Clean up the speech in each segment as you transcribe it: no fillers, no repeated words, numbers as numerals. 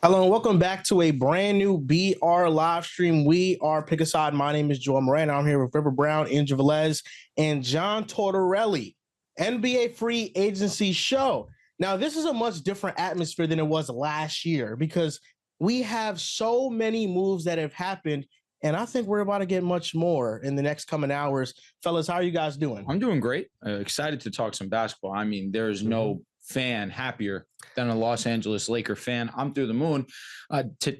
Hello and welcome back to a brand new BR live stream. We are Pick a Side. My name is Joel Moran. I'm here with River Brown, Angel Velez, and John Tortorelli. NBA free agency show. Now, this is a much different atmosphere than it was last year because we have so many moves that have happened, and I think we're about to get much more in the next coming hours. Fellas, how are you guys doing? I'm doing great. Excited to talk some basketball. I mean, there's no fan happier than a Los Angeles Laker fan. I'm through the moon.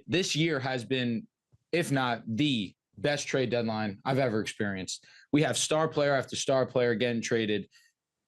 This year has been, if not the best trade deadline I've ever experienced. We have star player after star player getting traded.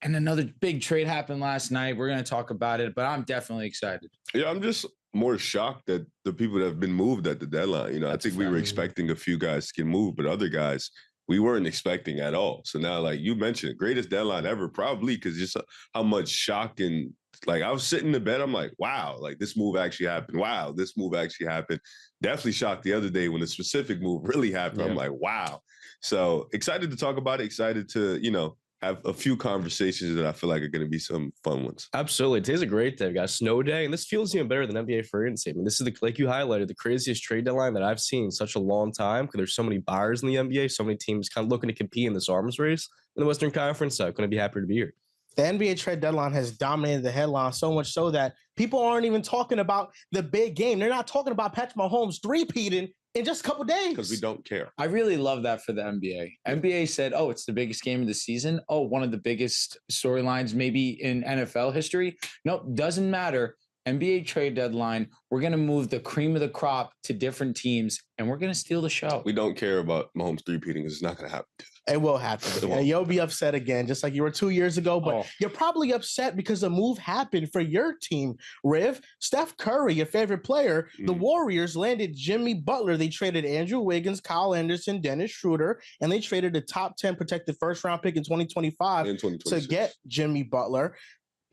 And another big trade happened last night. We're going to talk about it, but I'm definitely excited. Yeah, I'm just more shocked that the people that have been moved at the deadline. I think we were expecting a few guys to get moved, but other guys we weren't expecting at all. So now, like you mentioned, greatest deadline ever, probably because just how much shock and like I was sitting in bed, I'm like, wow, like this move actually happened. Wow, this move actually happened. Definitely shocked the other day when the specific move really happened. Yeah. I'm like, wow. So excited to talk about it. Excited to, have a few conversations that I feel like are going to be some fun ones. Absolutely. Today's a great day. We got a snow day, and this feels even better than NBA free agency. I mean, this is like you highlighted, the craziest trade deadline that I've seen in such a long time because there's so many buyers in the NBA, so many teams kind of looking to compete in this arms race in the Western Conference. So couldn't be happier to be here. The NBA trade deadline has dominated the headlines so much so that people aren't even talking about the big game. They're not talking about Patrick Mahomes three-peating in just a couple of days. Because we don't care. I really love that for the NBA. NBA said, oh, it's the biggest game of the season. Oh, one of the biggest storylines maybe in NFL history. Nope, doesn't matter. NBA trade deadline, we're going to move the cream of the crop to different teams, and we're going to steal the show. We don't care about Mahomes three-peating because it's not going to happen. It will happen. And you'll be upset again, just like you were 2 years ago. But you're probably upset because the move happened for your team, Riv. Steph Curry, your favorite player, the Warriors landed Jimmy Butler. They traded Andrew Wiggins, Kyle Anderson, Dennis Schroeder, and they traded a top 10 protected first-round pick in 2025 to get Jimmy Butler.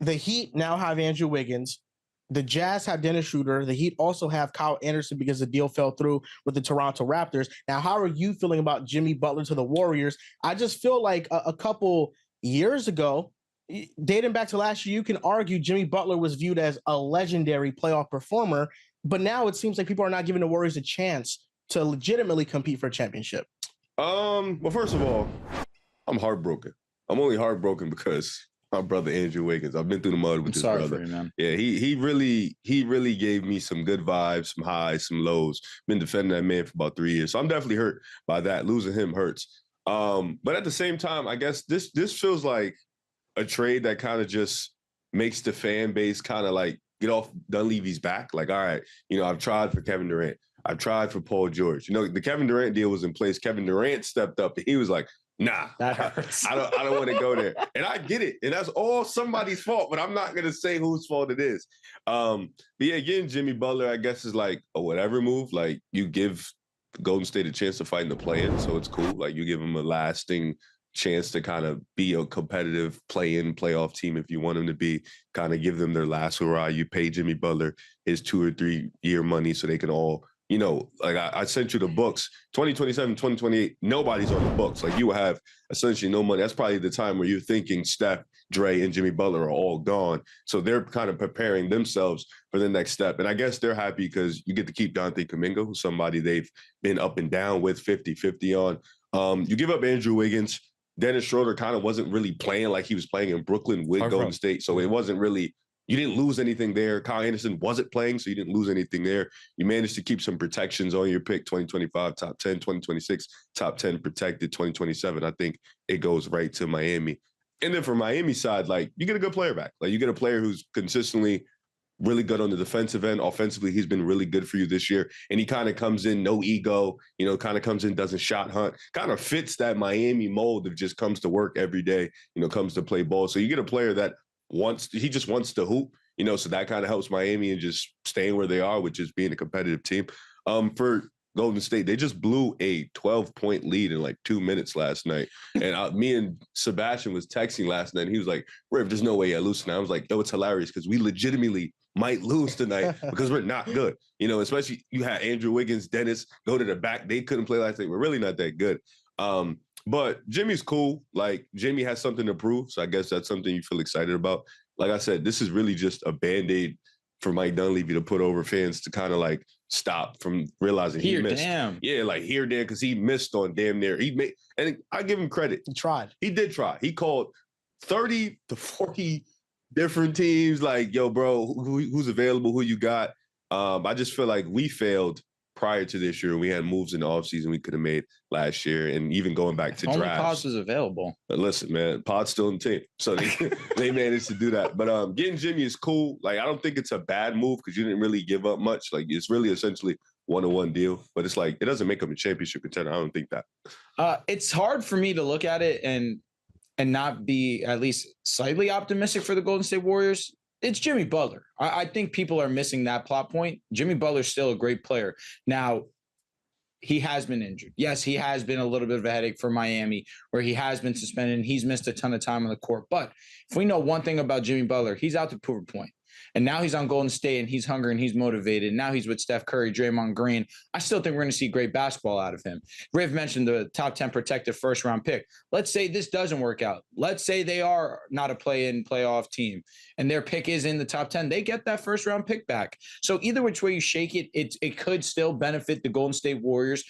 The Heat now have Andrew Wiggins. The Jazz have Dennis Schroeder. The Heat also have Kyle Anderson because the deal fell through with the Toronto Raptors. Now, how are you feeling about Jimmy Butler to the Warriors? I just feel like a couple years ago, dating back to last year, you can argue Jimmy Butler was viewed as a legendary playoff performer, but now it seems like people are not giving the Warriors a chance to legitimately compete for a championship. Well, first of all, I'm heartbroken. I'm only heartbroken because my brother Andrew Wiggins. I've been through the mud with his brother. For you, man. Yeah, he really gave me some good vibes, some highs, some lows. Been defending that man for about 3 years. So I'm definitely hurt by that. Losing him hurts. But at the same time, I guess this feels like a trade that kind of just makes the fan base kind of like get off Dunleavy's back. Like, all right, I've tried for Kevin Durant. I've tried for Paul George. The Kevin Durant deal was in place. Kevin Durant stepped up and he was like, nah, that hurts. I don't want to go there. And I get it. And that's all somebody's fault, but I'm not going to say whose fault it is. But yeah, again, Jimmy Butler, I guess, is like a whatever move. Like you give Golden State a chance to fight in the play-in, so it's cool. Like you give them a lasting chance to kind of be a competitive play-in playoff team if you want them to be, kind of give them their last hurrah. You pay Jimmy Butler his 2 or 3 year money so they can all, like I sent you the books, 2027, 2028, nobody's on the books. Like you will have essentially no money. That's probably the time where you're thinking Steph, Dre, and Jimmy Butler are all gone. So they're kind of preparing themselves for the next step. And I guess they're happy because you get to keep Dante Kuminga, who's somebody they've been up and down with 50-50 on. You give up Andrew Wiggins. Dennis Schroeder kind of wasn't really playing like he was playing in Brooklyn with Golden State. So it wasn't really, you didn't lose anything there. Kyle Anderson wasn't playing, so you didn't lose anything there. You managed to keep some protections on your pick, 2025, top 10, 2026, top 10 protected, 2027. I think it goes right to Miami. And then for Miami side, like you get a good player back. Like you get a player who's consistently really good on the defensive end. Offensively, he's been really good for you this year. And he kind of comes in, no ego, kind of comes in, doesn't shot hunt, kind of fits that Miami mold of just comes to work every day, comes to play ball. So you get a player that he just wants to hoop, so that kind of helps Miami and just staying where they are, which is being a competitive team. For Golden State, they just blew a 12-point lead in like 2 minutes last night. And me and Sebastian was texting last night, and he was like, Riv, there's no way I lose tonight. I was like, yo, it's hilarious because we legitimately might lose tonight because we're not good. Especially you had Andrew Wiggins, Dennis go to the back. They couldn't play last night. We're really not that good. But Jimmy's cool. Like, Jimmy has something to prove, so I guess that's something you feel excited about. Like I said, this is really just a Band-Aid for Mike Dunleavy to put over fans to kind of like stop from realizing he missed. Damn. Yeah, like here, there, because he missed on damn near. He made, and I give him credit. He tried. He did try. He called 30 to 40 different teams. Like, yo, bro, who's available? Who you got? I just feel like we failed prior to this year. We had moves in the offseason we could have made last year, and even going back to only drafts. Pods was available. But listen, man, Pod's still in the team, so they managed to do that. But getting Jimmy is cool. Like, I don't think it's a bad move because you didn't really give up much. Like, it's really essentially one-on-one deal. But it's like it doesn't make him a championship contender. I don't think that. It's hard for me to look at it and not be at least slightly optimistic for the Golden State Warriors. It's Jimmy Butler. I think people are missing that plot point. Jimmy Butler's still a great player. Now, he has been injured. Yes, he has been a little bit of a headache for Miami, where he has been suspended and he's missed a ton of time on the court. But if we know one thing about Jimmy Butler, he's out to prove a point. And now he's on Golden State and he's hungry and he's motivated. Now he's with Steph Curry, Draymond Green. I still think we're going to see great basketball out of him. Riv mentioned the top 10 protected first-round pick. Let's say this doesn't work out. Let's say they are not a play-in playoff team and their pick is in the top 10. They get that first-round pick back. So either which way you shake it, it could still benefit the Golden State Warriors.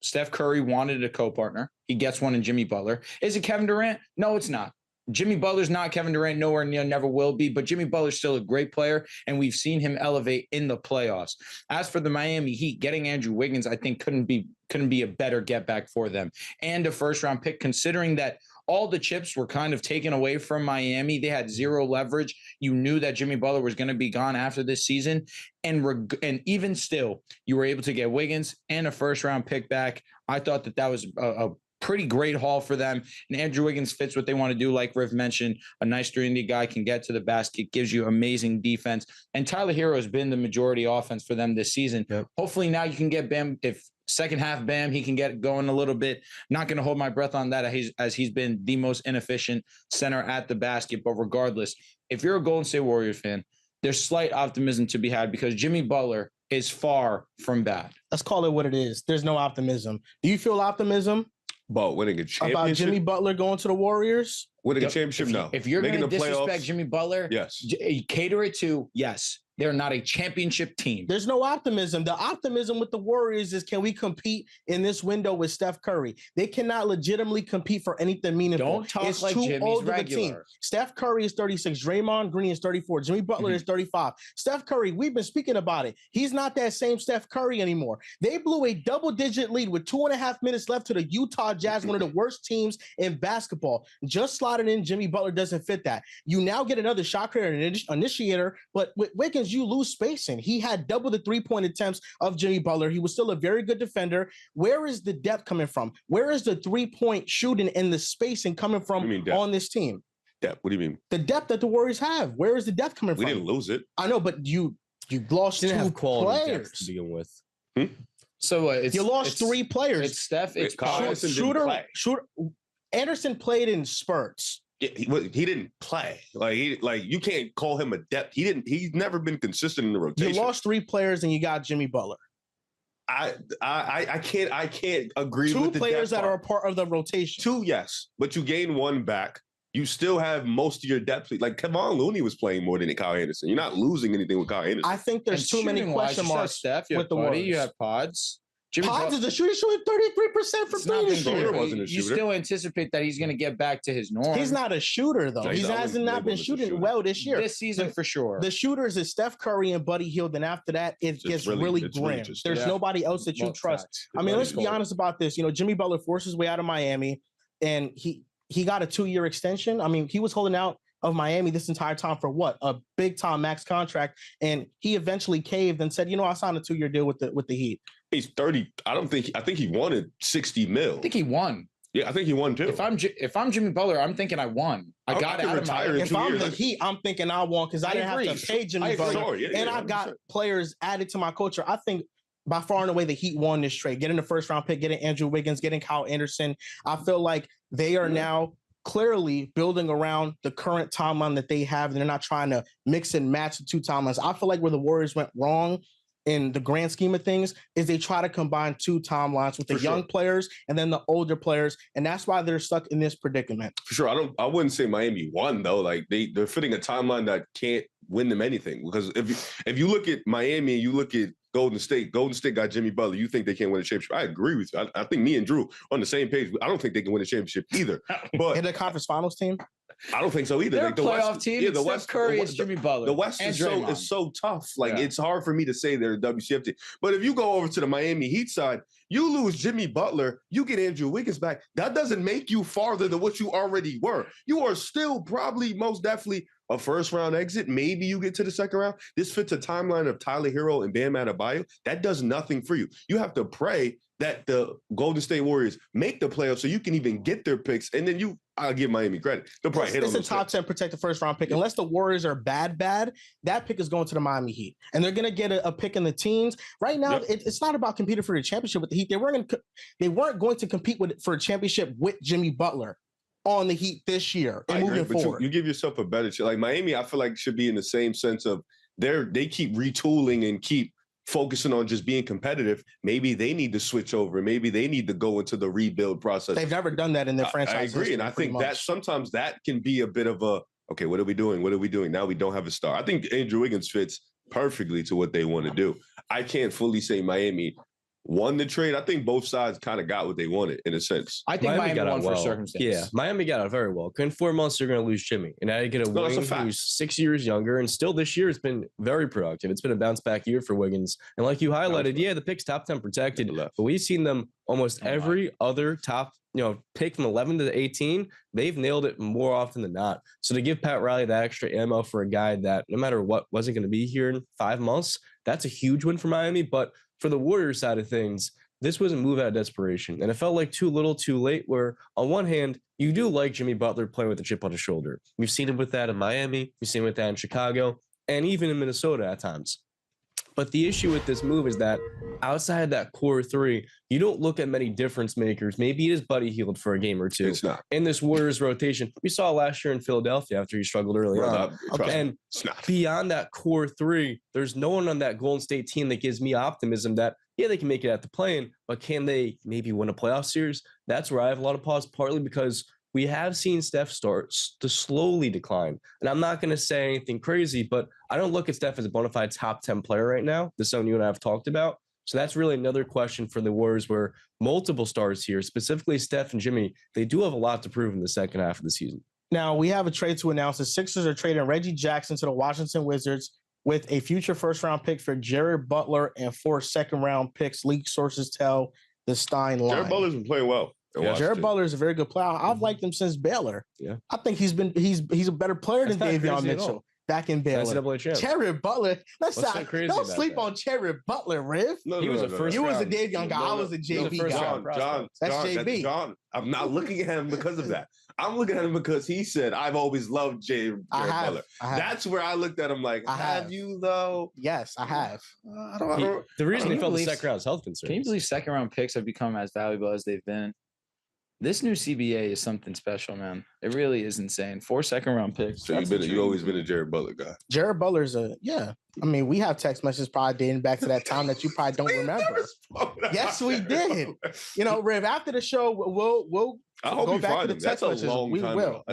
Steph Curry wanted a co-partner. He gets one in Jimmy Butler. Is it Kevin Durant? No, it's not. Jimmy Butler's not Kevin Durant, nowhere near, never will be, but Jimmy Butler's still a great player, and we've seen him elevate in the playoffs. As for the Miami Heat, getting Andrew Wiggins, I think couldn't be a better get back for them. And a first-round pick, considering that all the chips were kind of taken away from Miami. They had zero leverage. You knew that Jimmy Butler was going to be gone after this season. And even still, you were able to get Wiggins and a first-round pick back. I thought that was a pretty great haul for them. And Andrew Wiggins fits what they want to do. Like Riv mentioned, a nice 3-and-D guy, can get to the basket, gives you amazing defense. And Tyler Hero has been the majority offense for them this season. Yep. Hopefully now you can get Bam. If second half Bam, he can get going a little bit. Not going to hold my breath on that as he's been the most inefficient center at the basket. But regardless, if you're a Golden State Warriors fan, there's slight optimism to be had because Jimmy Butler is far from bad. Let's call it what it is. There's no optimism. Do you feel optimism about winning a championship? About Jimmy Butler going to the Warriors? Winning a championship, no. If you're going to disrespect playoffs, Jimmy Butler, yes. Cater it to, yes. They're not a championship team. There's no optimism. The optimism with the Warriors is, can we compete in this window with Steph Curry? They cannot legitimately compete for anything meaningful. Don't talk like Jimmy's regular. Steph Curry is 36. Draymond Green is 34. Jimmy Butler is 35. Steph Curry, we've been speaking about it. He's not that same Steph Curry anymore. They blew a double-digit lead with 2.5 minutes left to the Utah Jazz, one of the worst teams in basketball. Just slotted in, Jimmy Butler doesn't fit that. You now get another shot creator and initiator, but with Wiggins, you lose spacing. He had double the three-point attempts of Jimmy Butler. He was still a very good defender. Where is the depth coming from? Where is the three-point shooting and the spacing coming from on this team? Depth? What do you mean? The depth that the Warriors have. Where is the depth coming from? We didn't lose it. I know, but you lost two players to begin with. So you lost 3 players. It's Steph. It's Shooter. Anderson played in spurts. He didn't play. Like you can't call him a depth. He's never been consistent in the rotation. You lost 3 players and you got Jimmy Butler. I can't agree 2 with the players that are a part of the rotation. 2, yes, but you gain 1 back. You still have most of your depth. Like Kevon Looney was playing more than Kyle Anderson. You're not losing anything with Kyle Anderson. I think there's too many question marks Steph, with the Warriors. You have Pods. Pods is a shooting 33% from three. You still anticipate that he's going to get back to his norm. He's not a shooter, though. He hasn't not been shooting well this year. This season, for sure. The shooters is Steph Curry and Buddy Hield, and after that, it gets really grim. There's nobody else that you trust. I mean, let's be honest about this. You know, Jimmy Butler forced his way out of Miami, and he got a 2-year extension. I mean, he was holding out of Miami this entire time for what? A big-time max contract, and he eventually caved and said, I'll sign a 2-year deal with the Heat. He's 30. I think he wanted 60 mil. I think he won. Yeah, I think he won too. If I'm Jimmy Butler, I'm thinking I won. I got out of Miami. If I'm the Heat, I'm thinking I won because I didn't have to pay Jimmy Butler. And I've got players added to my culture. I think by far and away the Heat won this trade. Getting the first-round pick, getting Andrew Wiggins, getting Kyle Anderson. I feel like they are now clearly building around the current timeline that they have, and they're not trying to mix and match the 2 timelines. I feel like where the Warriors went wrong in the grand scheme of things is they try to combine 2 timelines with the young players and then the older players, and that's why they're stuck in this predicament. For sure. I wouldn't say Miami won though. Like they're fitting a timeline that can't win them anything. Because if you look at Miami and you look at Golden State got Jimmy Butler. You think they can't win a championship? I agree with you. I think me and Drew on the same page. I don't think they can win a championship either. But in the conference finals team, I don't think so either. They're like the playoff West, team. Yeah, The West Curry is Jimmy Butler. The West is so tough. Like it's hard for me to say they're a WCF team. But if you go over to the Miami Heat side, you lose Jimmy Butler, you get Andrew Wiggins back. That doesn't make you farther than what you already were. You are still probably most definitely a first-round exit. Maybe you get to the second round. This fits a timeline of Tyler Hero and Bam Adebayo. That does nothing for you. You have to pray that the Golden State Warriors make the playoffs so you can even get their picks. And then I'll give Miami credit. They'll probably hit on those. It's a top 10 protected first-round pick. Yeah. Unless the Warriors are bad, that pick is going to the Miami Heat. And they're going to get a pick in the teens. Right now, it's not about competing for the championship with the Heat. They weren't going to compete for a championship with Jimmy Butler on the Heat this year and moving forward. You give yourself a better chance. Like Miami, I feel like should be in the same sense of they keep retooling and keep focusing on just being competitive. Maybe they need to switch over. Maybe they need to go into the rebuild process. They've never done that in their franchise. I agree. And I think that sometimes that can be a bit of a, okay, what are we doing? What are we doing? Now we don't have a star. I think Andrew Wiggins fits perfectly to what they want to do. I can't fully say Miami won the trade. I think both sides kind of got what they wanted in a sense. I think Miami won for circumstance. Yeah, Miami got out very well. In 4 months, they're going to lose Jimmy. And now you get a Wiggins who's 6 years younger. And still this year, it's been very productive. It's been a bounce back year for Wiggins. And like you highlighted, the pick's top 10 protected. But we've seen them almost every other top pick from 11 to 18. They've nailed it more often than not. So to give Pat Riley that extra ammo for a guy that no matter what wasn't going to be here in 5 months, that's a huge win for Miami. But for the Warriors side of things, this was a move out of desperation. And it felt like too little, too late, where on one hand, you do like Jimmy Butler playing with a chip on his shoulder. We've seen him with that in Miami. We've seen him with that in Chicago and even in Minnesota at times. But the issue with this move is that outside that core three, you don't look at many difference makers. Maybe it is Buddy Hield for a game or two. It's not. In this Warriors rotation. We saw last year in Philadelphia after he struggled early on. And beyond that core three, there's no one on that Golden State team that gives me optimism that, they can make it at the play-in, but can they maybe win a playoff series? That's where I have a lot of pause, partly because we have seen Steph start to slowly decline. And I'm not going to say anything crazy, but I don't look at Steph as a bona fide top 10 player right now. This is something you and I have talked about. So that's really another question for the Warriors, where multiple stars here, specifically Steph and Jimmy, they do have a lot to prove in the second half of the season. Now, we have a trade to announce. The Sixers are trading Reggie Jackson to the Washington Wizards with a future first-round pick for Jared Butler and 4 second-round picks, league sources tell the Stein line. Jared Butler's been playing well. Jared Butler is a very good player. I've liked him since Baylor. Yeah, I think he's a better player than Davion Mitchell back in Baylor. Jared Butler. Don't sleep on Jared Butler, Riv. He was a first. You was a Davion guy. I was a JB guy. John, that's JB. John, I'm not looking at him because of that. I'm looking at him because he said, I've always loved Jared Butler. That's where I looked at him like, have you though? Yes, I have. The reason he felt the second round is health concerns. Can you believe second round picks have become as valuable as they've been? This new CBA is something special, man. It really is insane. 4 second round picks. So you've always been a Jared Butler guy. Jared Butler's I mean, we have text messages probably dating back to that time that you probably don't remember. Yes, we did. Riv, after the show, we'll go back to the text messages. We will.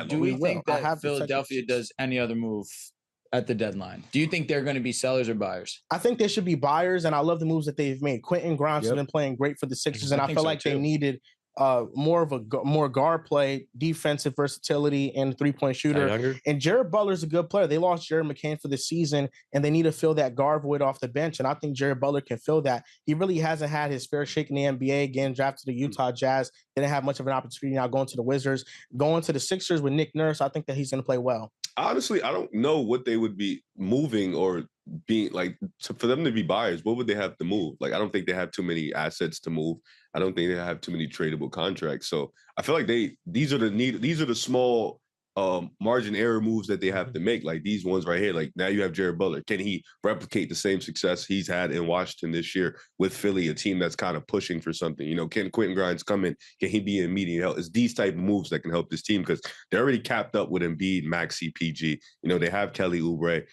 Do we think that Philadelphia does any other move at the deadline? Do you think they're going to be sellers or buyers? I think they should be buyers, and I love the moves that they've made. Quentin Grimes has been playing great for the Sixers, and I feel like they needed more guard play, defensive versatility, and three-point shooter. And Jared Butler's a good player. They lost Jared McCain for the season, and they need to fill that guard void off the bench. And I think Jared Butler can fill that. He really hasn't had his fair shake in the NBA. Again, drafted to the Utah Jazz. Didn't have much of an opportunity now going to the Wizards. Going to the Sixers with Nick Nurse, I think that he's going to play well. Honestly, I don't know what they would be moving or being like for them to be buyers. What would they have to move? Like, I don't think they have too many assets to move. I don't think they have too many tradable contracts. So I feel like these are the small margin error moves that they have to make. Like these ones right here. Like now you have Jared Butler. Can he replicate the same success he's had in Washington this year with Philly, a team that's kind of pushing for something? Can Quentin Grimes come in? Can he be in immediate help? It's these type of moves that can help this team because they're already capped up with Embiid, Maxey, PG. They have Kelly Oubre.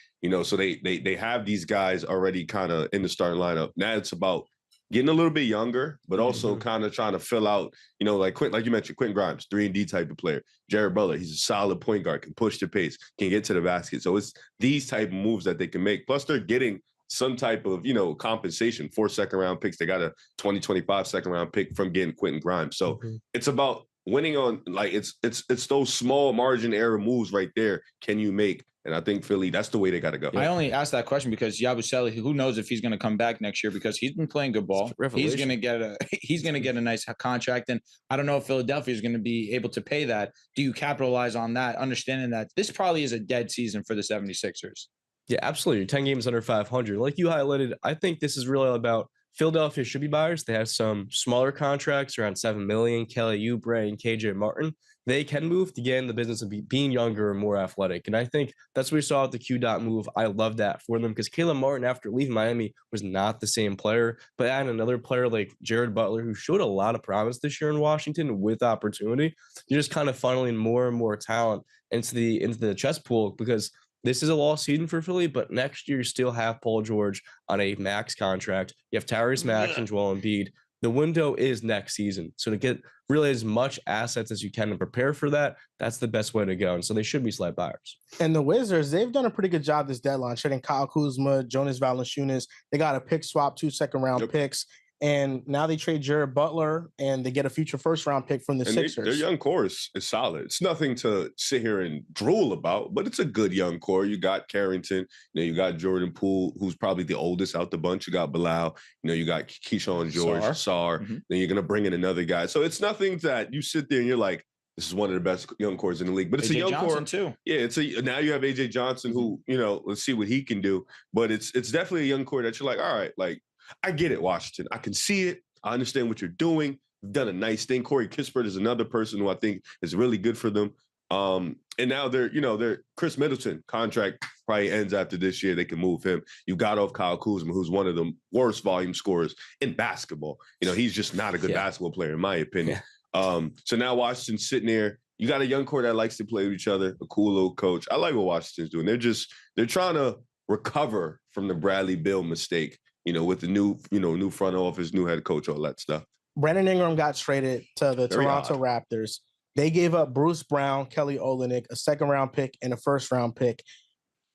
So they have these guys already kind of in the starting lineup. Now it's about getting a little bit younger, but also kind of trying to fill out, like you mentioned, Quentin Grimes, 3-and-D type of player. Jared Butler, he's a solid point guard, can push the pace, can get to the basket. So it's these type of moves that they can make. Plus, they're getting some type of, compensation for second-round picks. They got a 2025 second-round pick from getting Quentin Grimes. So it's about winning on, like, it's those small margin error moves right there can you make? And I think Philly, that's the way they got to go. I only asked that question because Yabusele, who knows if he's going to come back next year, because he's been playing good ball. He's going to get a nice contract, and I don't know if Philadelphia is going to be able to pay that. Do you capitalize on that, understanding that this probably is a dead season for the 76ers? Yeah, absolutely. 10 games under 500. Like you highlighted, I think this is really about Philadelphia should be buyers. They have some smaller contracts, around $7 million. Kelly Oubre and KJ Martin. They can move to get in the business of being younger and more athletic. And I think that's what we saw at the Q-Dot move. I love that for them because Caleb Martin, after leaving Miami, was not the same player. But add another player like Jared Butler, who showed a lot of promise this year in Washington with opportunity. You're just kind of funneling more and more talent into the chess pool, because this is a lost season for Philly, but next year you still have Paul George on a max contract. You have Tyrese Maxey and Joel Embiid. The window is next season. So to get really as much assets as you can and prepare for that, that's the best way to go. And so they should be slight buyers. And the Wizards, they've done a pretty good job this deadline, trading Kyle Kuzma, Jonas Valanciunas. They got a pick swap, 2 second-round picks. And now they trade Jared Butler, and they get a future first-round pick from the Sixers. Their young core is solid. It's nothing to sit here and drool about, but it's a good young core. You got Carrington, you got Jordan Poole, who's probably the oldest out the bunch. You got Bilal, you got Keyshawn George, Sarr. Then you're going to bring in another guy. So it's nothing that you sit there and you're like, this is one of the best young cores in the league. But it's AJ a young Johnson core too. Yeah, now you have AJ Johnson, who, let's see what he can do. But it's definitely a young core that you're like, all right, like, I get it, Washington. I can see it. I understand what you're doing. You've done a nice thing. Corey Kispert is another person who I think is really good for them. And now they're Chris Middleton contract probably ends after this year. They can move him. You got off Kyle Kuzma, who's one of the worst volume scorers in basketball. He's just not a good basketball player, in my opinion. So now Washington's sitting there. You got a young core that likes to play with each other, a cool little coach. I like what Washington's doing. They're trying to recover from the Bradley Beal mistake, with the new front office, new head coach, all that stuff. Brandon Ingram got traded to the Toronto Raptors. They gave up Bruce Brown, Kelly Olynyk, a second-round pick, and a first-round pick.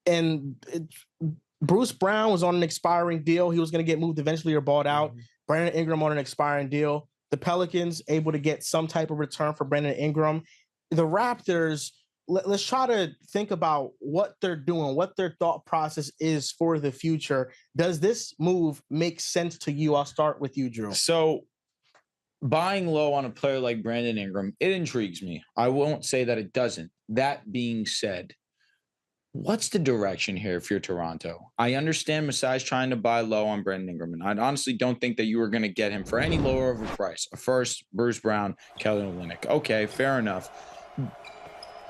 And Bruce Brown was on an expiring deal. He was going to get moved eventually or bought out. Brandon Ingram on an expiring deal. The Pelicans able to get some type of return for Brandon Ingram. The Raptors, let's try to think about what they're doing, what their thought process is for the future. Does this move make sense to you? I'll start with you, Drew. So buying low on a player like Brandon Ingram, it intrigues me. I won't say that it doesn't. That being said, what's the direction here if you're Toronto? I understand Masai's trying to buy low on Brandon Ingram, and I honestly don't think that you were going to get him for any lower of a price. First, Bruce Brown, Kelly Olynyk. Okay, fair enough.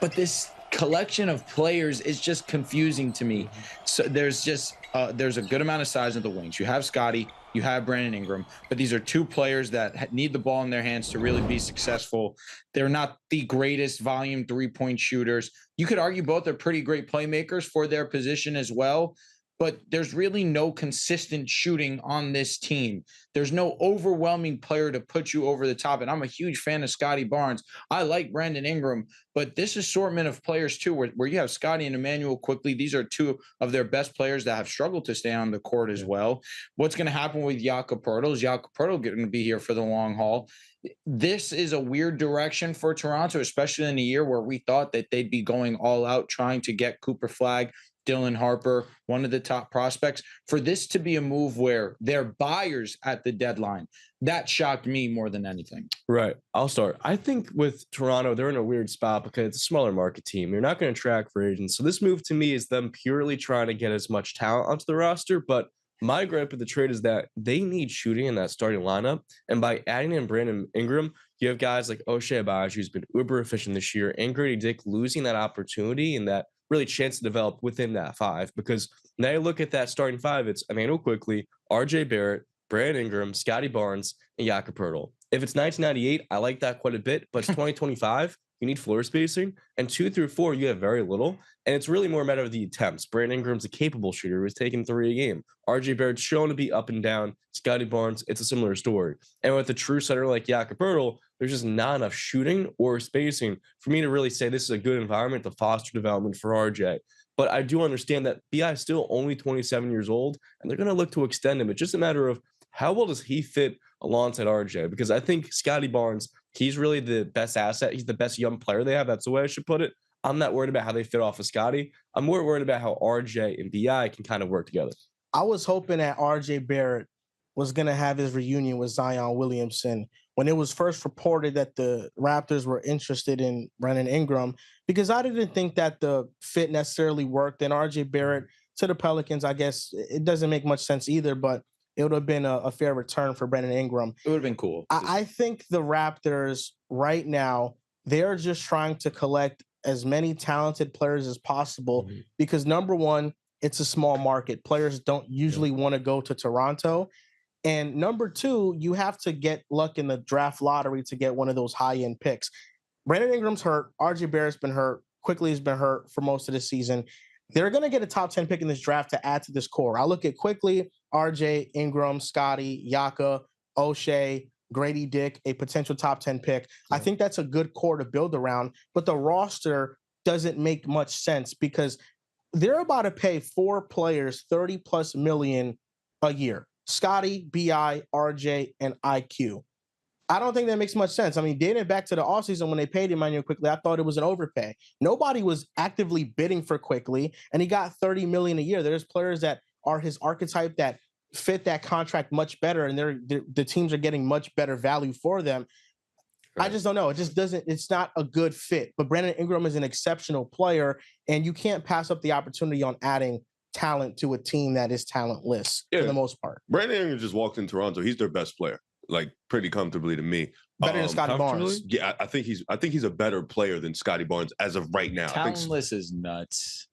But this collection of players is just confusing to me. So there's a good amount of size in the wings. You have Scotty, you have Brandon Ingram, but these are two players that need the ball in their hands to really be successful. They're not the greatest volume 3-point shooters. You could argue both are pretty great playmakers for their position as well, but there's really no consistent shooting on this team. There's no overwhelming player to put you over the top. And I'm a huge fan of Scotty Barnes. I like Brandon Ingram, but this assortment of players too, where you have Scotty and Emmanuel quickly, these are two of their best players that have struggled to stay on the court as well. What's going to happen with Jakob Poeltl? Is Jakob Poeltl going to be here for the long haul? This is a weird direction for Toronto, especially in a year where we thought that they'd be going all out trying to get Cooper Flagg, Dylan Harper, one of the top prospects. For this to be a move where they're buyers at the deadline, that shocked me more than anything. Right. I'll start. I think with Toronto, they're in a weird spot because it's a smaller market team. You're not going to track free agents. So this move to me is them purely trying to get as much talent onto the roster. But my gripe with the trade is that they need shooting in that starting lineup. And by adding in Brandon Ingram, you have guys like Ochai Agbaji, who's been uber efficient this year, and Grady Dick losing that opportunity and that really chance to develop within that five. Because now you look at that starting five, it's Emmanuel Quickly, RJ Barrett, Brandon Ingram, Scotty Barnes, and Jakob Poeltl. If it's 1998, I like that quite a bit, but it's 2025. you need floor spacing. And 2 through 4, you have very little. And it's really more a matter of the attempts. Brandon Ingram's a capable shooter who's taking 3 a game. RJ Barrett's shown to be up and down. Scotty Barnes, it's a similar story. And with a true center like Jakob Poeltl, there's just not enough shooting or spacing for me to really say this is a good environment to foster development for RJ. But I do understand that BI is still only 27 years old, and they're going to look to extend him. It's just a matter of how well does he fit alongside RJ? Because I think Scotty Barnes, he's really the best asset. He's the best young player they have. That's the way I should put it. I'm not worried about how they fit off of Scotty. I'm more worried about how RJ and BI can kind of work together. I was hoping that RJ Barrett was going to have his reunion with Zion Williamson when it was first reported that the Raptors were interested in Brandon Ingram, because I didn't think that the fit necessarily worked. And RJ Barrett to the Pelicans, I guess it doesn't make much sense either, but it would have been a fair return for Brandon Ingram. It would have been cool. I think the Raptors right now, they're just trying to collect as many talented players as possible because, number one, it's a small market. Players don't usually want to go to Toronto. And number two, you have to get luck in the draft lottery to get one of those high-end picks. Brandon Ingram's hurt. RJ Barrett's been hurt. Quickly has been hurt for most of the season. They're going to get a top 10 pick in this draft to add to this core. I look at Quickly, RJ, Ingram, Scotty, Yaka, O'Shea, Grady Dick, a potential top 10 pick. Yeah. I think that's a good core to build around, but the roster doesn't make much sense because they're about to pay 4 players $30+ million a year. Scotty, BI, RJ, and IQ. I don't think that makes much sense. I mean, dating back to the offseason when they paid Emmanuel Quickly, I thought it was an overpay. Nobody was actively bidding for Quickly, and he got $30 million a year. There's players that are his archetype that fit that contract much better, and the teams are getting much better value for them. Right. I just don't know. It just doesn't. It's not a good fit. But Brandon Ingram is an exceptional player, and you can't pass up the opportunity on adding talent to a team that is talentless for the most part. Brandon Ingram just walked in Toronto. He's their best player, like pretty comfortably to me. Better than Scotty Barnes. Yeah, I think he's a better player than Scotty Barnes as of right now. Talentless is nuts.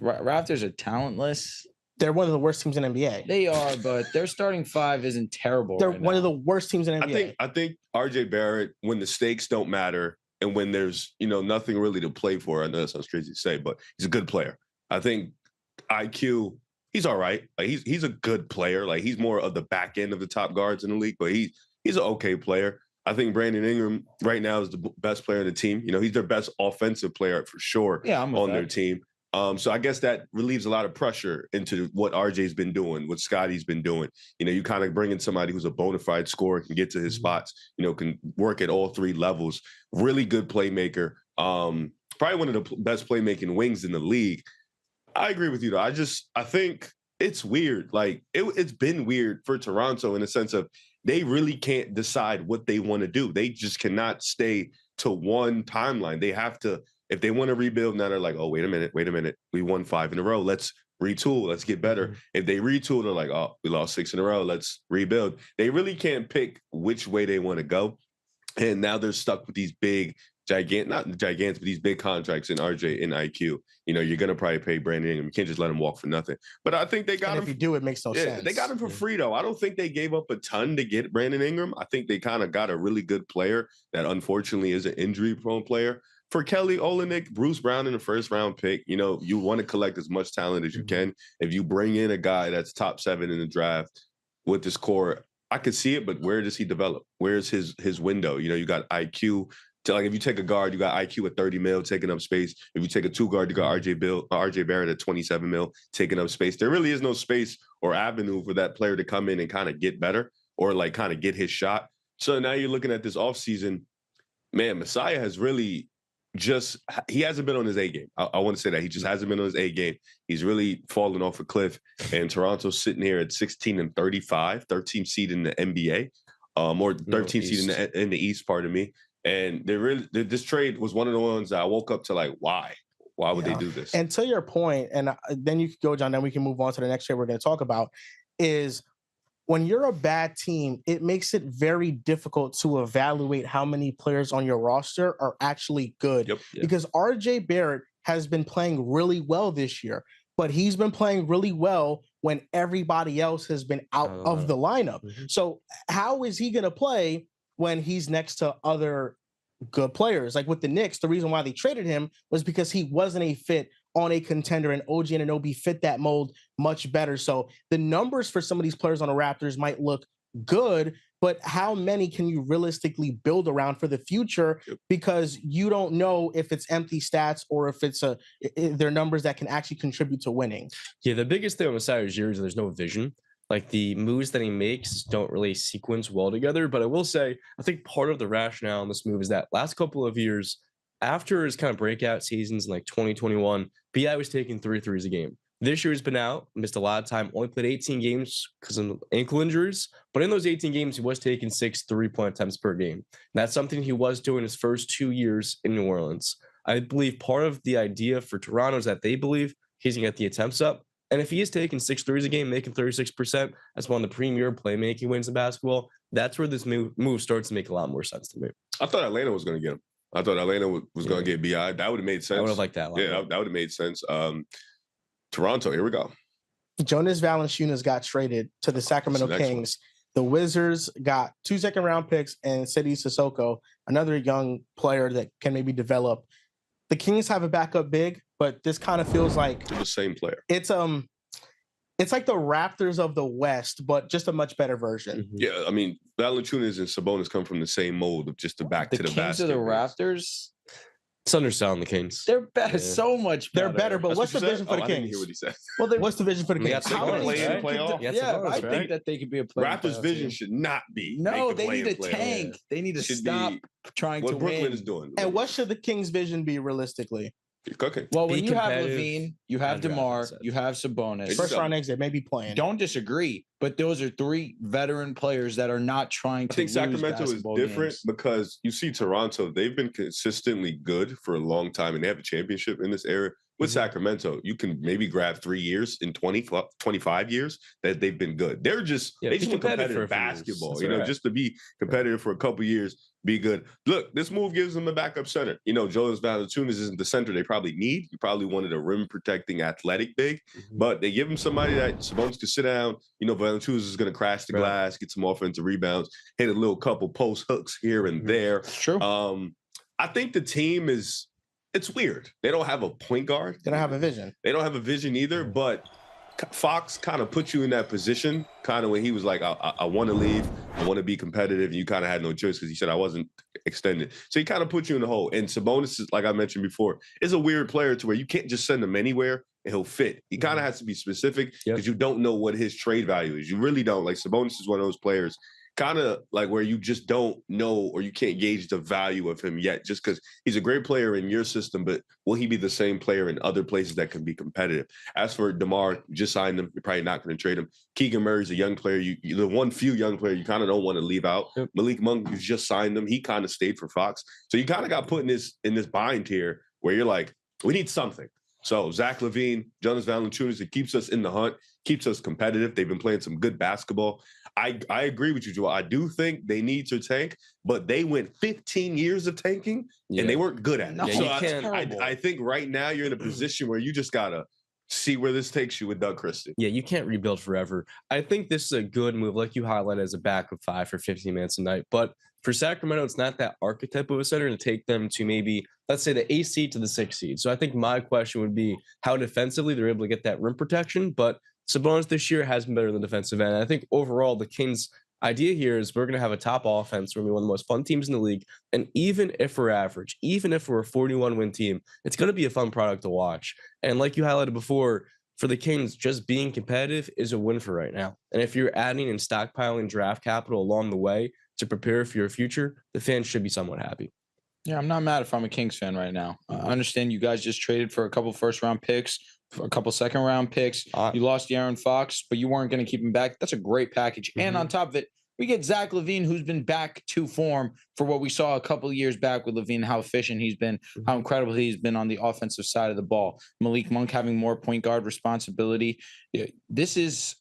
Raptors are talentless. They're one of the worst teams in NBA. They are, but their starting 5 isn't terrible. They're one of the worst teams in NBA. I think RJ Barrett, when the stakes don't matter and when there's nothing really to play for, I know that sounds crazy to say, but he's a good player. I think IQ, he's all right. Like he's a good player. Like he's more of the back end of the top guards in the league, but he's an okay player. I think Brandon Ingram right now is the best player on the team. He's their best offensive player for sure on their team. So I guess that relieves a lot of pressure into what RJ's been doing, what Scotty's been doing. You kind of bring in somebody who's a bona fide scorer, can get to his spots, can work at all 3 levels. Really good playmaker. Probably one of the best playmaking wings in the league. I agree with you, though. I think it's weird. Like, it's been weird for Toronto in the sense of they really can't decide what they want to do. They just cannot stay to one timeline. They have to, if they want to rebuild, now they're like, oh, wait a minute. We won 5 in a row. Let's retool. Let's get better. If they retool, they're like, oh, we lost 6 in a row. Let's rebuild. They really can't pick which way they want to go. And now they're stuck with these big, not gigantic, but these big contracts in RJ and IQ. You're going to probably pay Brandon Ingram. You can't just let him walk for nothing. But I think they got him. If you do, it makes no sense. They got him for free, though. I don't think they gave up a ton to get Brandon Ingram. I think they kind of got a really good player that unfortunately is an injury-prone player. For Kelly Olynyk, Bruce Brown in the first-round pick, you want to collect as much talent as you can. If you bring in a guy that's top 7 in the draft with this core, I could see it, but where does he develop? Where's his window? You got IQ. Like if you take a guard, you got IQ at 30 mil taking up space. If you take a 2 guard, you got RJ Barrett at 27 mil taking up space. There really is no space or avenue for that player to come in and kind of get better or like kind of get his shot. So now you're looking at this offseason, man, Messiah has really he hasn't been on his A game. I want to say that he just hasn't been on his A game. He's really fallen off a cliff. And Toronto's sitting here at 16-35, 13th seed in the NBA, or 13th seed in the East, pardon me. And this trade was one of the ones that I woke up to like, why? Why would they do this? And to your point, and then you can go, John, then we can move on to the next trade we're going to talk about, is when you're a bad team, it makes it very difficult to evaluate how many players on your roster are actually good. Yep. Because RJ Barrett has been playing really well this year, but he's been playing really well when everybody else has been out of the lineup. So how is he going to play when he's next to other good players. Like with the Knicks, the reason why they traded him was because he wasn't a fit on a contender, and OG Anunoby fit that mold much better. So the numbers for some of these players on the Raptors might look good, but how many can you realistically build around for the future? Because you don't know if it's empty stats or if they're numbers that can actually contribute to winning. Yeah, the biggest thing on the side of Giroux is there's no vision. Like the moves that he makes don't really sequence well together. But I will say, I think part of the rationale in this move is that last couple of years, after his kind of breakout seasons in like 2021, BI was taking 3 threes a game. This year he's been out, missed a lot of time, only played 18 games because of ankle injuries. But in those 18 games, he was taking 6 3-point attempts per game. And that's something he was doing his first 2 years in New Orleans. I believe part of the idea for Toronto is that they believe he's going to get the attempts up. And if he is taking 6 threes a game, making 36%, that's one of the premier playmaking wins in basketball. That's where this move starts to make a lot more sense to me. I thought Atlanta was going to get him. I thought Atlanta was going to get BI. That would have made sense. I would have liked that. Yeah, that would have made sense. Toronto, here we go. Jonas Valanciunas got traded to the Sacramento Kings. The Wizards got 2 second-round picks and Sidi Sissoko, another young player that can maybe develop. The Kings have a backup big, but this kind of feels like they're the same player. It's like the Raptors of the West, but just a much better version. Mm-hmm. Yeah, I mean, Valanciunas and Sabonis come from the same mold of just the back to the basket. The Kings are the Raptors. It's underselling the Kings. They're better, so much better. They're better, but what's the vision for the Kings? I didn't hear what he said. Well, what's the vision for the Kings? I think that they could be a playoff. Raptors' vision should not be. No, they need a tank. They need to stop trying to win. What Brooklyn is doing. And what should the Kings' vision be realistically? You're cooking. Well, when you have Levine, you have DeMar, you have Sabonis. First round exit, maybe playing. Don't disagree, but those are 3 veteran players that are not trying to. I think Sacramento is different because you see Toronto, they've been consistently good for a long time, and they have a championship in this era. With Sacramento, you can maybe grab 3 years in 25 years that they've been good. They just want competitive basketball, just to be competitive for a couple years, be good. Look, this move gives them a backup center. Jonas Valanciunas isn't the center they probably need. You probably wanted a rim protecting athletic big, but they give him somebody that Sabonis could sit down. Valanciunas is going to crash the glass, get some offensive rebounds, hit a little couple post hooks here and there. True. I think the team it's weird. They don't have a point guard. They don't have a vision. They don't have a vision either, but Fox kind of put you in that position kind of when he was like, I want to leave. I want to be competitive. And you kind of had no choice because he said I wasn't extended. So he kind of put you in the hole. And Sabonis, like I mentioned before, is a weird player to where you can't just send him anywhere and he'll fit. He kind of has to be specific because you don't know what his trade value is. You really don't. Like Sabonis is one of those players kind of like where you just don't know or you can't gauge the value of him yet just because he's a great player in your system, but will he be the same player in other places that can be competitive? As for DeMar, you just signed him. You're probably not going to trade him. Keegan Murray's a young player. The few young player you kind of don't want to leave out. Yep. Malik Monk, you just signed him. He kind of stayed for Fox. So you kind of got put in this bind here where you're like, we need something. So Zach LaVine, Jonas Valanciunas, it keeps us in the hunt, keeps us competitive. They've been playing some good basketball. I agree with you, Joel. I do think they need to tank, but they went 15 years of tanking and they weren't good at it. No, so I think right now you're in a position where you just got to see where this takes you with Doug Christie. Yeah, you can't rebuild forever. I think this is a good move, like you highlighted, as a backup 5 for 15 minutes a night. But for Sacramento, it's not that archetype of a center to take them to maybe, let's say, the 8th seed to the 6th seed. So I think my question would be how defensively they're able to get that rim protection. But Sabonis this year has been better than defensive end. And I think overall, the Kings' idea here is we're going to have a top offense. We're going to be one of the most fun teams in the league. And even if we're average, even if we're a 41-win team, it's going to be a fun product to watch. And like you highlighted before, for the Kings, just being competitive is a win for right now. And if you're adding and stockpiling draft capital along the way to prepare for your future, the fans should be somewhat happy. Yeah, I'm not mad if I'm a Kings fan right now. I understand you guys just traded for a couple first-round picks, for a couple second-round picks. You lost De'Aaron Fox, but you weren't going to keep him back. That's a great package. And on top of it, we get Zach LaVine, who's been back to form for what we saw a couple of years back with LaVine, how efficient he's been, how incredible he's been on the offensive side of the ball. Malik Monk having more point guard responsibility. This is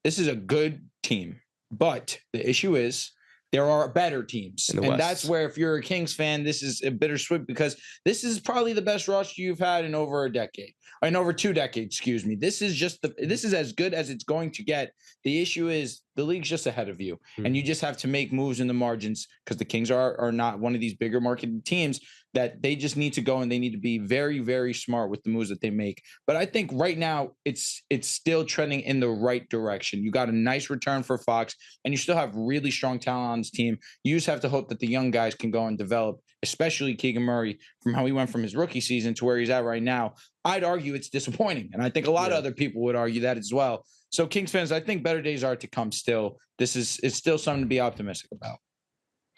a good team, but the issue is there are better teams. And that's where, if you're a Kings fan, this is a bittersweet because this is probably the best roster you've had in over a decade. In over 2 decades, excuse me. This is as good as it's going to get. The issue is the league's just ahead of you, and you just have to make moves in the margins because the Kings are not one of these bigger market teams that they just need to go and they need to be very, very smart with the moves that they make. But I think right now it's still trending in the right direction. You got a nice return for Fox, and you still have really strong talent on this team. You just have to hope that the young guys can go and develop, especially Keegan Murray, from how he went from his rookie season to where he's at right now. I'd argue it's disappointing, and I think a lot of other people would argue that as well. So Kings fans, I think better days are to come still. It's still something to be optimistic about.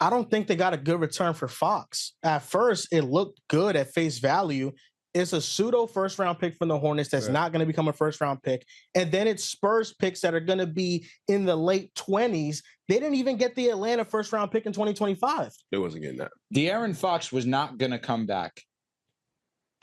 I don't think they got a good return for Fox. At first, it looked good at face value. It's a pseudo first-round pick from the Hornets that's not going to become a first-round pick. And then it's Spurs picks that are going to be in the late 20s. They didn't even get the Atlanta first-round pick in 2025. They wasn't getting that. De'Aaron Fox was not going to come back.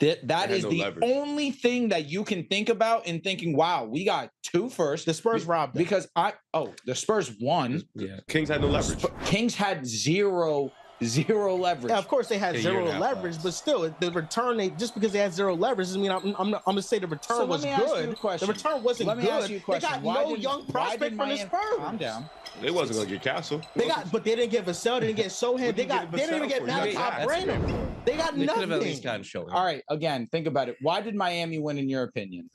That is the only thing that you can think about in thinking, wow, we got 2 first. The Spurs robbed them. Because the Spurs won. Yeah. Kings had no leverage. Kings had zero leverage. Yeah, of course they had zero leverage, but still, the return, just because they had zero leverage doesn't mean I'm going to say the return was good. The return wasn't good. Ask you a question. They got no young prospect from the Spurs. Calm down. They wasn't going to get Castle. But they didn't get Vassell. They didn't get Sohan. They didn't even get Malachi Branham. They got nothing. Could have at least gotten Show. All right, again, think about it. Why did Miami win, in your opinion?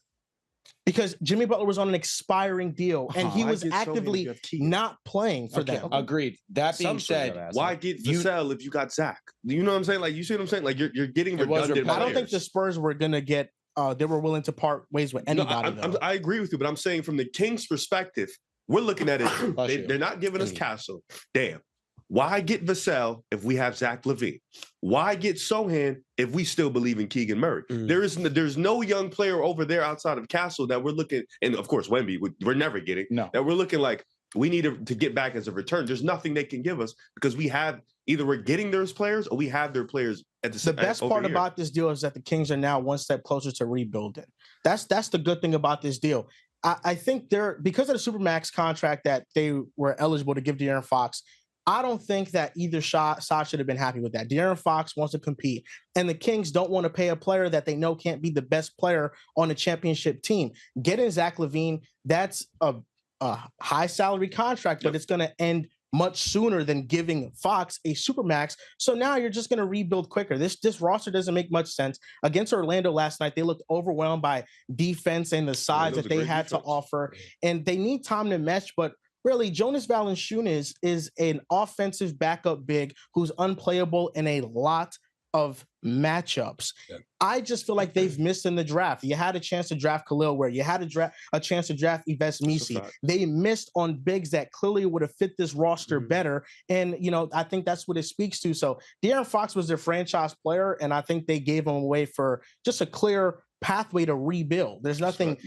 Because Jimmy Butler was on an expiring deal, and he was actively not playing for them. Agreed. That being said, why get Vassell if you got Zach? You know what I'm saying? Like, you see what I'm saying? Like, you're getting redundant. I don't think the Spurs were going to get they were willing to part ways with anybody. No, I agree with you, but I'm saying from the Kings' perspective, we're looking at it. They're not giving us Castle. Damn. Why get Vassell if we have Zach LaVine? Why get Sohan if we still believe in Keegan Murray? There's no young player over there outside of Castle that we're looking, and of course Wemby, we're never getting. No. That we're looking like we need to get back as a return. There's nothing they can give us because we have either we're getting those players or we have their players at the best part about this deal is that the Kings are now one step closer to rebuilding. That's the good thing about this deal. I think they're because of the Supermax contract that they were eligible to give De'Aaron Fox. I don't think that either side should have been happy with that. De'Aaron Fox wants to compete, and the Kings don't want to pay a player that they know can't be the best player on a championship team. Getting Zach LaVine, that's a high salary contract, but it's going to end much sooner than giving Fox a Supermax. So now you're just going to rebuild quicker. This roster doesn't make much sense. Against Orlando last night, they looked overwhelmed by defense and the size that they had to offer, and they need time to mesh, but really, Jonas Valanciunas is an offensive backup big who's unplayable in a lot of matchups. Yeah. I just feel like they've missed in the draft. You had a chance to draft Khalil Ware. You had a chance to draft Yves Missi. They missed on bigs that clearly would have fit this roster better. And, I think that's what it speaks to. So De'Aaron Fox was their franchise player, and I think they gave him away for just a clear pathway to rebuild. There's nothing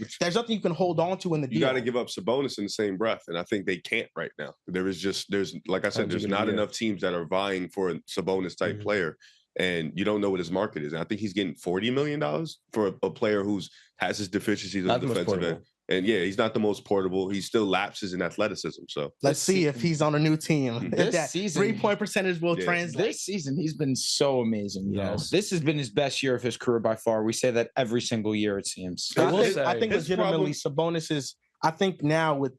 you can hold on to in the deal. You got to give up Sabonis in the same breath, and I think they can't right now. There's like I said, there's not enough teams that are vying for a Sabonis type player, and you don't know what his market is. And I think he's getting $40 million for a player has his deficiencies on the defensive end. And yeah, he's not the most portable. He still lapses in athleticism. So let's see if he's on a new team. This season, 3-point percentage will translate. This season, he's been so amazing. Yes. This has been his best year of his career by far. We say that every single year, it seems. I think legitimately Sabonis is, I think now with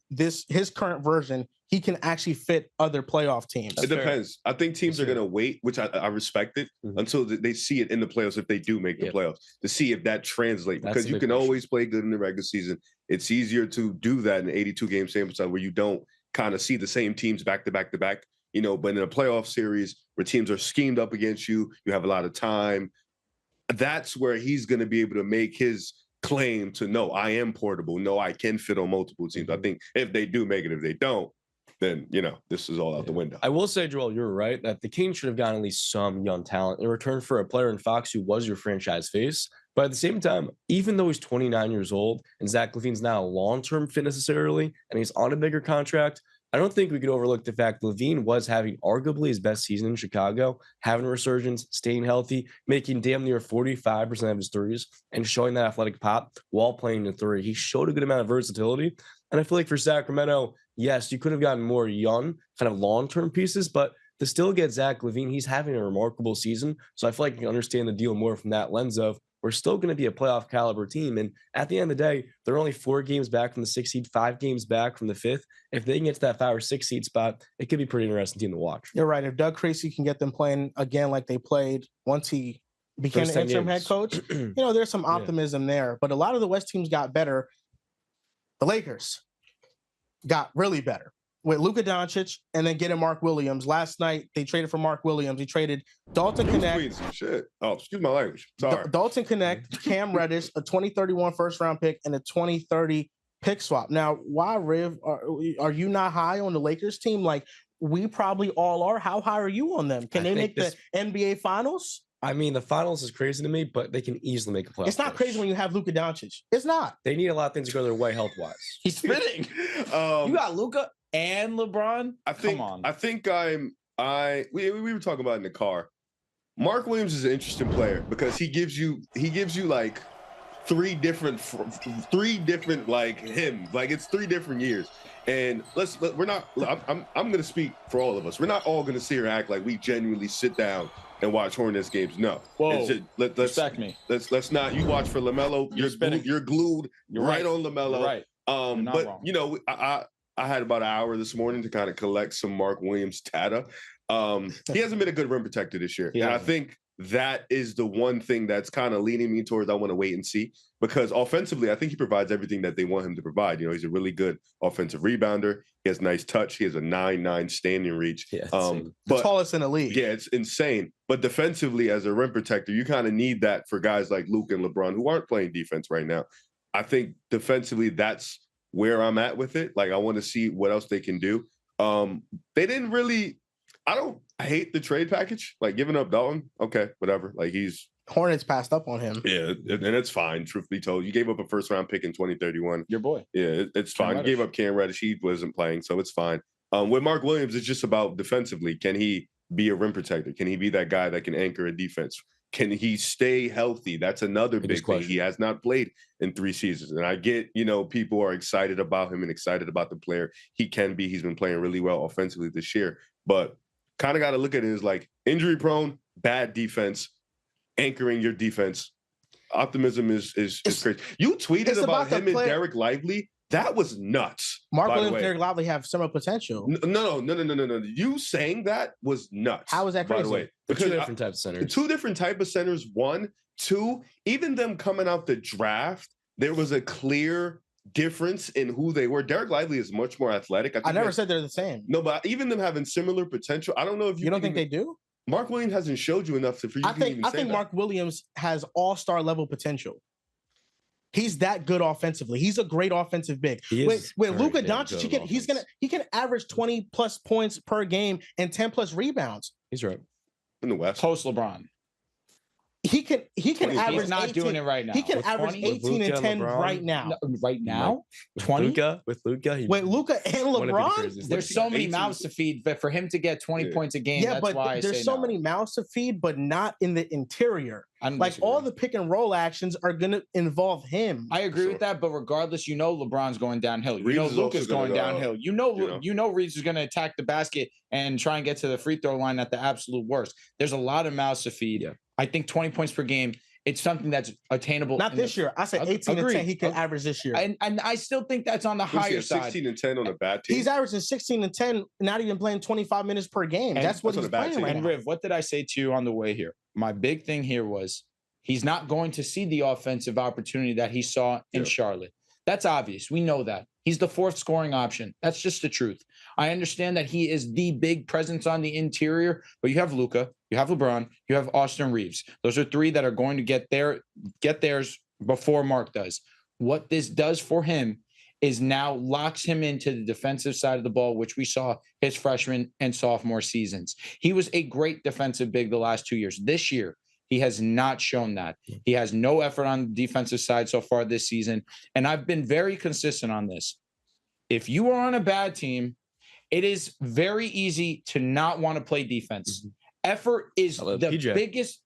his current version, he can actually fit other playoff teams. It depends. I think teams are going to wait, which I respect it, until they see it in the playoffs, if they do make the playoffs, to see if that translates. Because you can always play good in the regular season. It's easier to do that in an 82-game sample size where you don't kind of see the same teams back to back to back. But in a playoff series where teams are schemed up against you, you have a lot of time. That's where he's going to be able to make his claim to, no, I am portable. No, I can fit on multiple teams. I think if they do make it, if they don't, then, this is all out the window. I will say, Joel, you're right that the Kings should have gotten at least some young talent in return for a player in Fox who was your franchise face. But at the same time, even though he's 29 years old and Zach LaVine's not a long-term fit necessarily, and he's on a bigger contract, I don't think we could overlook the fact LaVine was having arguably his best season in Chicago, having a resurgence, staying healthy, making damn near 45% of his threes, and showing that athletic pop while playing the three. He showed a good amount of versatility. And I feel like for Sacramento, yes, you could have gotten more young, kind of long-term pieces, but to still get Zach LaVine, he's having a remarkable season. So I feel like you can understand the deal more from that lens of, we're still going to be a playoff caliber team. And at the end of the day, they're only 4 games back from the 6th seed, 5 games back from the 5th. If they can get to that 5 or 6 seed spot, it could be a pretty interesting team to watch. You're right. If Doug Creasy can get them playing again like they played once he became the interim head coach, there's some optimism there. But a lot of the West teams got better. The Lakers got really better with Luka Doncic and then getting Mark Williams. Last night, they traded for Mark Williams. He traded Dalton Connect. Some shit. Oh, excuse my language. Sorry. Dalton Connect, Cam Reddish, a 2031 first-round pick, and a 2030 pick swap. Now, why, Riv, are you not high on the Lakers team? Like, we probably all are. How high are you on them? Can they make the NBA Finals? I mean, the finals is crazy to me, but they can easily make a playoff. It's not crazy when you have Luka Doncic. It's not. They need a lot of things to go their way health-wise. He's spitting. You got Luka and LeBron? Come on. We were talking about it in the car. Mark Williams is an interesting player because he gives you like three different like him. Like it's 3 different years. And I'm going to speak for all of us. We're not all going to sit here and act like we genuinely sit down and watch Hornets games. No. Whoa. Let's respect me. Let's not. You watch for LaMelo. You're glued right on LaMelo. Right. But wrong. I had about an hour this morning to kind of collect some Mark Williams data. He hasn't been a good rim protector this year. And I think that is the one thing that's kind of leaning me towards I want to wait and see, because offensively, I think he provides everything that they want him to provide. He's a really good offensive rebounder. He has nice touch. He has a 9'9" standing reach. Yeah, the tallest in the league. Yeah, it's insane. But defensively, as a rim protector, you kind of need that for guys like Luke and LeBron who aren't playing defense right now. I think defensively, that's where I'm at with it. Like, I want to see what else they can do. They didn't really. I hate the trade package, like giving up Dalton. Okay, whatever. Like Hornets passed up on him. Yeah, and it's fine. Truth be told, you gave up a first-round pick in 2031. Your boy. Yeah, it's fine. You gave up Cam Reddish. He wasn't playing, so it's fine. With Mark Williams, it's just about defensively. Can he be a rim protector? Can he be that guy that can anchor a defense? Can he stay healthy? That's another big thing. He has not played in 3 seasons. And I get, people are excited about him and excited about the player he can be. He's been playing really well offensively this year. But kind of got to look at it as like injury prone, bad defense, anchoring your defense. Optimism is crazy. You tweeted about him and Derek Lively. That was nuts. Mark Williams and Derek Lively have similar potential. No. You saying that was nuts. How is that crazy? By the way, because 2 different types of centers. 2 different types of centers. 1, 2. Even them coming out the draft, there was a clear difference in who they were. Derek Lively is much more athletic. I never said they're the same. No, but even them having similar potential. I don't know if you don't think they do. Mark Williams hasn't showed you enough for you. I think Mark Williams has all-star level potential. He's that good offensively. He's a great offensive big. With Luka Doncic, he can average 20+ points per game and 10+ rebounds. He's right. In the West. Post LeBron. He can average. He's not 18, doing it right now. He can average 18 and 10 right now. Right now, 20 with Luka and LeBron. There's so many mouths to feed, but for him to get 20 points a game, that's why there's so many mouths to feed, but not in the interior. Like all the pick and roll actions are going to involve him. I agree with that, but regardless, LeBron's going downhill. Luka's going downhill. Reeves is going to attack the basket and try and get to the free throw line at the absolute worst. There's a lot of mouths to feed. Yeah. I think 20 points per game, it's something that's attainable. Not this year. I said 18 and 10 he could average this year. And I still think that's on the higher side. 16 and 10 on a bad team. He's averaging 16 and 10, not even playing 25 minutes per game. That's what he's playing right now. And Riv, what did I say to you on the way here? My big thing here was he's not going to see the offensive opportunity that he saw in Charlotte. That's obvious. We know that. He's the 4th scoring option. That's just the truth. I understand that he is the big presence on the interior, but you have Luka, you have LeBron, you have Austin Reeves. Those are 3 that are going to get theirs before Mark does. What this does for him is now locks him into the defensive side of the ball, which we saw his freshman and sophomore seasons. He was a great defensive big the last 2 years. This year, he has not shown that. He has no effort on the defensive side so far this season. And I've been very consistent on this. If you are on a bad team, it is very easy to not want to play defense. Mm-hmm. Effort is the PJ. Biggest.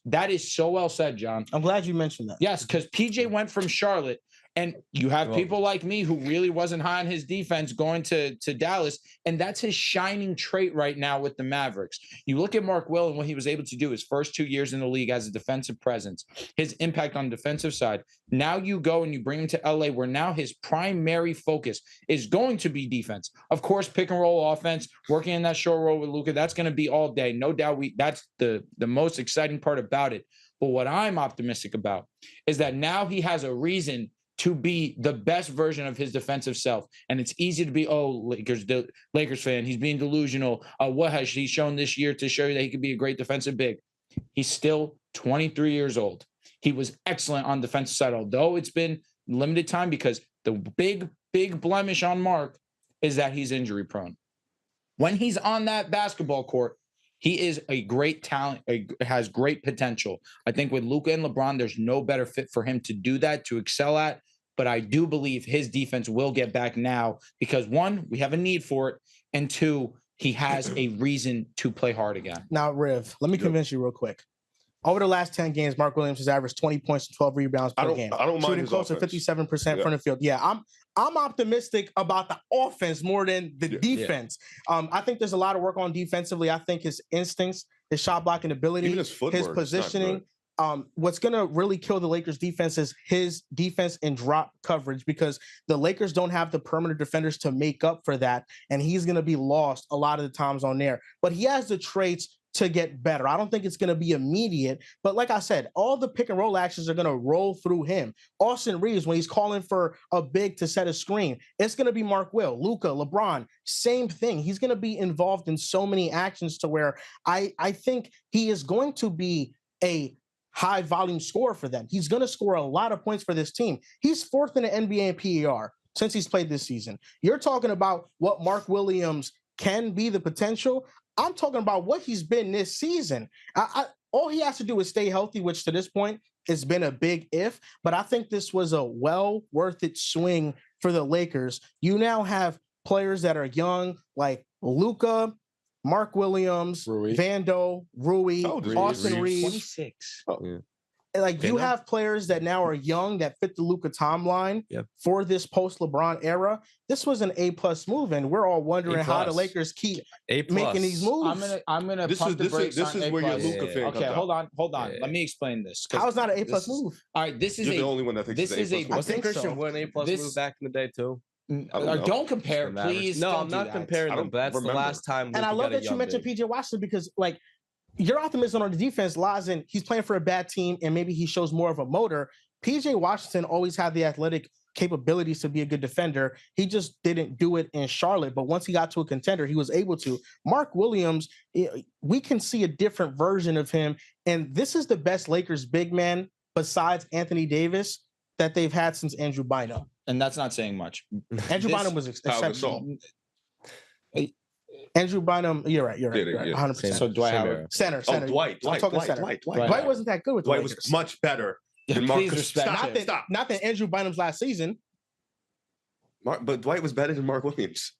That is so well said, John. I'm glad you mentioned that. Yes, because PJ went from Charlotte And you have people like me who really wasn't high on his defense going to Dallas, and that's his shining trait right now with the Mavericks. You look at Mark Will and what he was able to do his first 2 years in the league as a defensive presence, his impact on the defensive side. Now you go and you bring him to LA, where now his primary focus is going to be defense. Of course, pick and roll offense, working in that short roll with Luka, that's going to be all day. No doubt that's the most exciting part about it. But what I'm optimistic about is that now he has a reason to be the best version of his defensive self. And it's easy to be, Lakers fan, he's being delusional. What has he shown this year to show you that he could be a great defensive big? He's still 23 years old. He was excellent on the defensive side, although it's been limited time, because the big blemish on Mark is that he's injury prone. When he's on that basketball court, he is a great talent, has great potential. I think with Luka and LeBron, there's no better fit for him to do that, to excel at. But I do believe his defense will get back now because, one, we have a need for it, and two, he has a reason to play hard again. Now, Riv, let me convince you real quick. Over the last 10 games, Mark Williams has averaged 20 points and 12 rebounds per game. I don't mind shooting his close offense. to 57% from the field. Yeah, I'm optimistic about the offense more than the defense. I think there's a lot of work on defensively. I think his instincts, his shot blocking ability, even his footwork, his positioning. What's going to really kill the Lakers defense is his defense in drop coverage, because the Lakers don't have the perimeter defenders to make up for that. And he's going to be lost a lot of the times on there. But he has the traits to get better. I don't think it's going to be immediate, but like I said, all the pick and roll actions are going to roll through him. Austin Reeves, when he's calling for a big to set a screen, it's going to be Mark Will, Luka, LeBron, same thing. He's going to be involved in so many actions to where I think he is going to be a high volume scorer for them. He's going to score a lot of points for this team. He's fourth in the NBA in PER since he's played this season. You're talking about what Mark Williams can be, the potential. I'm talking about what he's been this season. All he has to do is stay healthy, which to this point has been a big if, but I think this was a well worth it swing for the Lakers. You now have players that are young, like Luka, Mark Williams, Vando, Rui, Austin Reeves. 26. Yeah. Like, you have players that now are young that fit the Luka timeline for this post-LeBron era. This was an A+ move, and we're all wondering how the Lakers keep making these moves. I'm gonna this pump the brakes. This is where your Luka fan comes Okay, hold out. on. Let me explain this. How is not an A+ move? All right, this is You're the only one that thinks this is A+. I Wasn't think Christian so. Wood an A+ move back in the day too? Don't compare, please. No, don't I'm do not that. comparing them, but that's the last time. And I love that you mentioned PJ Washington, because like, your optimism on the defense lies in he's playing for a bad team and maybe he shows more of a motor. PJ Washington always had the athletic capabilities to be a good defender. He just didn't do it in Charlotte. But once he got to a contender, he was able to. Mark Williams, we can see a different version of him. And this is the best Lakers big man besides Anthony Davis that they've had since Andrew Bynum. And that's not saying much. Andrew Bynum was exceptional. Andrew Bynum, you're right. 100%. So Dwight Howard. Center. Dwight wasn't that good with the Dwight Lakers. was much better than Marcus. Not than Andrew Bynum's last season. But Dwight was better than Mark Williams.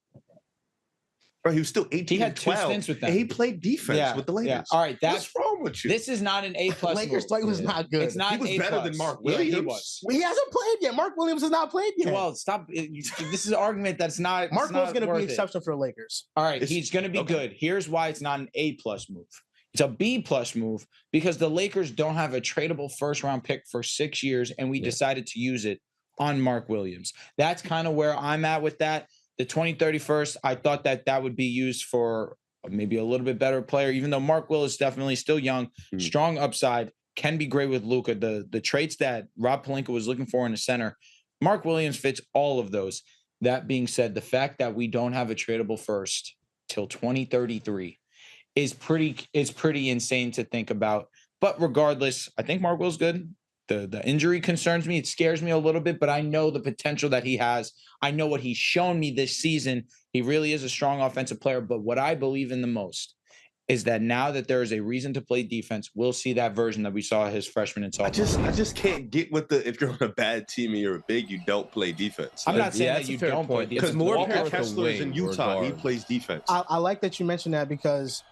Bro, he was still 18. He had 12, 2 stints with them. And he played defense with the Lakers. Yeah. All right, what's wrong with you? This is not an A+. Lakers Dwight was not good. It's not. He was A+. better than Mark Williams. Yeah, he was. He hasn't played yet. Mark Williams has not played yet. Well, stop. This is an argument that's not. Mark Williams going to be it. exceptional for the Lakers. All right, he's going to be good. Here's why it's not an A+ move. It's a B+ move because the Lakers don't have a tradable first-round pick for 6 years, and we decided to use it on Mark Williams. That's kind of where I'm at with that. The 2031st, I thought that would be used for maybe a little bit better player, even though Mark Will is definitely still young, strong upside, can be great with Luka. The traits that Rob Pelinka was looking for in a center, Mark Williams fits all of those. That being said, the fact that we don't have a tradable first till 2033 is pretty insane to think about. But regardless, I think Mark Will's good. The injury concerns me. It scares me a little bit, but I know the potential that he has. I know what he's shown me this season. He really is a strong offensive player. But what I believe in the most is that now that there is a reason to play defense, we'll see that version that we saw his freshman and sophomore. I just can't get with if you're on a bad team and you're a big, you don't play defense. I'm not saying that you don't play defense. Because Walker Kessler is in Utah. He plays defense. I like that you mentioned that because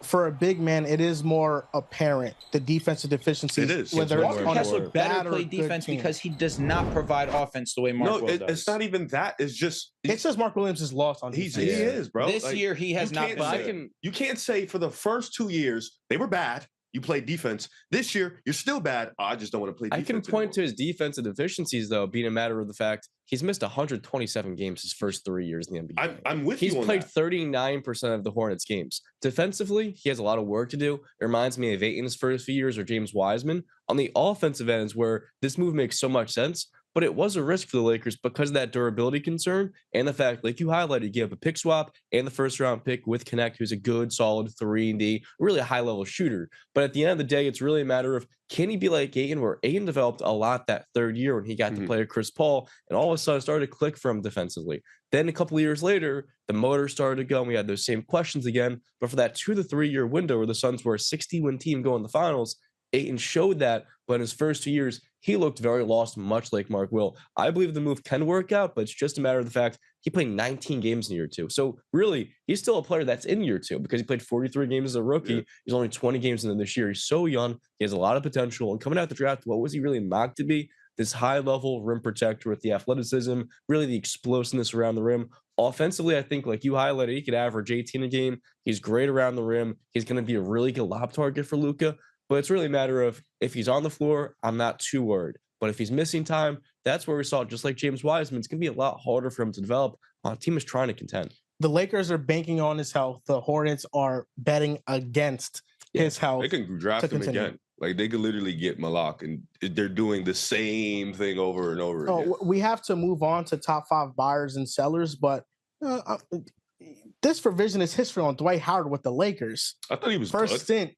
for a big man, it is more apparent the defensive deficiencies. It is. Whether Walker it's on Kessler a better bad or play good defense team. because he does not provide offense the way Mark Will does. It's not even that. It's just Mark Williams is lost on he defense. is, bro. This year he has not been. You can't say for the first 2 years they were bad. You played defense. This year, you're still bad. I just don't want to play defense. I can point to his defensive deficiencies, though, being a matter of the fact he's missed 127 games his first 3 years in the NBA. I'm with you on that. He's played 39% of the Hornets games. Defensively, he has a lot of work to do. It reminds me of Ayton's first few years or James Wiseman. On the offensive ends, where this move makes so much sense, but it was a risk for the Lakers because of that durability concern and the fact, like you highlighted, you gave up a pick swap and the first-round pick with Connect, who's a good, solid 3-and-D, really a high-level shooter. But at the end of the day, it's really a matter of, can he be like Ayton, where Ayton developed a lot that third year when he got to play with Chris Paul, and all of a sudden started to click for him defensively. Then a couple of years later, the motor started to go, and we had those same questions again. But for that 2 to 3 year window where the Suns were a 60-win team going to the finals, Ayton showed that, but in his first 2 years, he looked very lost, much like Mark Will. I believe the move can work out, but it's just a matter of the fact he played 19 games in year 2. So really, he's still a player that's in year 2 because he played 43 games as a rookie. Yeah. He's only 20 games into this year. He's so young. He has a lot of potential. And coming out the draft, what was he really mocked to be? This high-level rim protector with the athleticism, really the explosiveness around the rim. Offensively, I think, like you highlighted, he could average 18 a game. He's great around the rim. He's going to be a really good lob target for Luka. But it's really a matter of if he's on the floor, I'm not too worried. But if he's missing time, that's where we saw, just like James Wiseman, it's going to be a lot harder for him to develop. A team is trying to contend. The Lakers are banking on his health. The Hornets are betting against his health. They can draft him again. Like, they could literally get Malak, and they're doing the same thing over and over again. We have to move on to top 5 buyers and sellers, but this revisionist history on Dwight Howard with the Lakers. I thought he was first good. stint.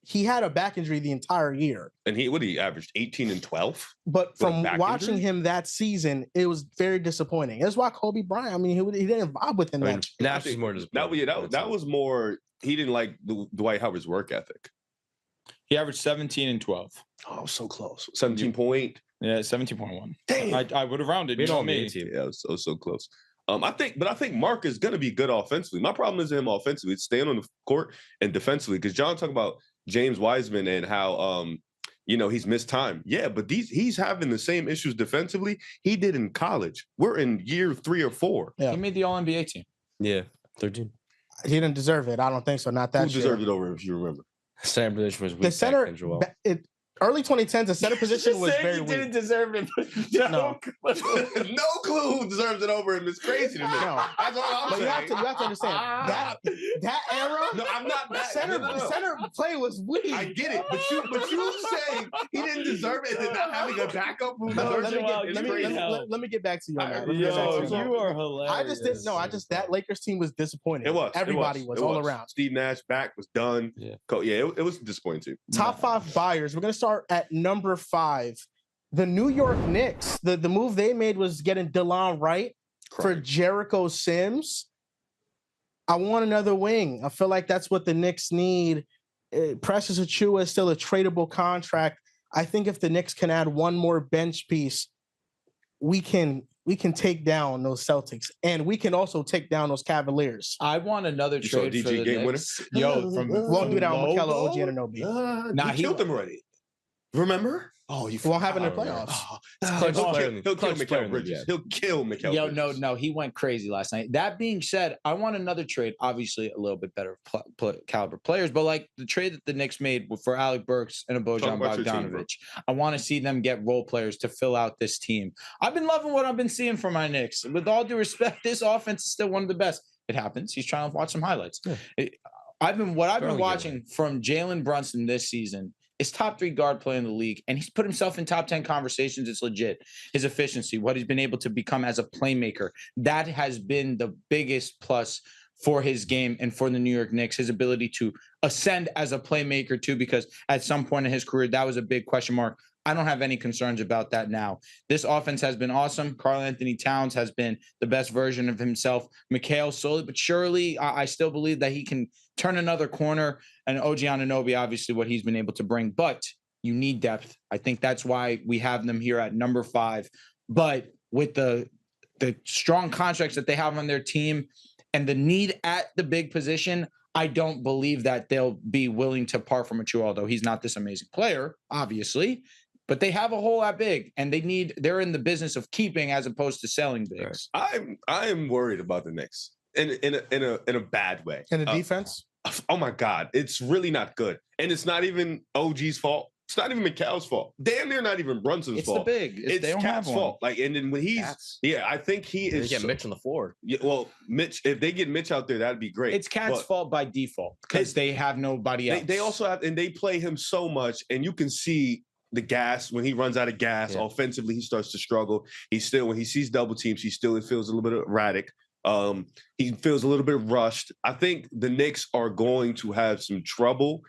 He had a back injury the entire year. And he averaged 18 and 12? But from watching him that season, it was very disappointing. That's why Kobe Bryant, I mean, he didn't vibe with him. Nash is more disappointing. That was more, he didn't like Dwight Howard's work ethic. He averaged 17 and 12. Oh, so close. 17 point. Yeah, 17.1. Damn. I would have rounded. You know me. Yeah, it was so close. I think Mark is going to be good offensively. My problem isn't him offensively; it's staying on the court and defensively. Because John talked about James Wiseman and how he's missed time. Yeah, but he's having the same issues defensively he did in college. We're in year 3 or 4. Yeah. He made the All-NBA team. Yeah, 13. He didn't deserve it. I don't think so. Not that. Who deserved it over him, if you remember? Center position was weak. The center. Early 2010s, the center position was very weak. He didn't deserve it, but no clue who deserves it over him. It's crazy to me. No. That's all I'm but saying. you have to understand that era. No, I'm not. Center play was weak. I get it, but you saying he didn't deserve it and then not having a backup who deserves it. Let me get back to you on that. You are hilarious. I just didn't. No, that Lakers team was disappointing. It was. Everybody was all around. Steve Nash back was done. Yeah, it was disappointing too. Top 5 buyers. We're gonna start at number 5. The New York Knicks. The move they made was getting DeLon Wright for Jericho Sims. I want another wing. I feel like that's what the Knicks need. Precious Achiuwa is still a tradable contract. I think if the Knicks can add one more bench piece, we can take down those Celtics, and we can also take down those Cavaliers. I want another trade for the game Knicks. Won't do that on Mikel OG Anunoby. He killed them already. Remember? Oh, you won't have it in the playoffs. He'll kill Mikal Bridges. He'll kill Mikal Bridges. No, he went crazy last night. That being said, I want another trade. Obviously, a little bit better caliber players, but like the trade that the Knicks made for Alec Burks and Bojan Bogdanovic. I want to see them get role players to fill out this team. I've been loving what I've been seeing from my Knicks. With all due respect, this offense is still one of the best. It happens. He's trying to watch some highlights. Yeah. I've been watching from Jalen Brunson this season is top 3 guard player in the league, and he's put himself in top 10 conversations. It's legit. His efficiency, what he's been able to become as a playmaker, that has been the biggest plus for his game and for the New York Knicks, his ability to ascend as a playmaker too, because at some point in his career, that was a big question mark. I don't have any concerns about that now. This offense has been awesome. Karl Anthony Towns has been the best version of himself. Mikal slowly but surely, I still believe that he can turn another corner. And OG Anunoby, obviously, what he's been able to bring. But you need depth. I think that's why we have them here at number 5. But with the strong contracts that they have on their team and the need at the big position, I don't believe that they'll be willing to part from Achua, although he's not this amazing player, obviously. But they have a hole at big, and they're in the business of keeping as opposed to selling bigs. I am worried about the Knicks in a bad way. And the defense? Oh my God, it's really not good, and it's not even OG's fault. It's not even Mikal's fault. Damn near not even Brunson's fault. It's the big. It's they don't Cat's have one. fault. Like, and then when I think he is. They get Mitch on the floor. Yeah, well, Mitch, if they get Mitch out there, that'd be great. It's Cat's fault by default because they have nobody else. They also have, and they play him so much, and you can see the gas when he runs out of gas. Offensively, he starts to struggle. When he sees double teams, it feels a little bit erratic. He feels a little bit rushed. I think the Knicks are going to have some trouble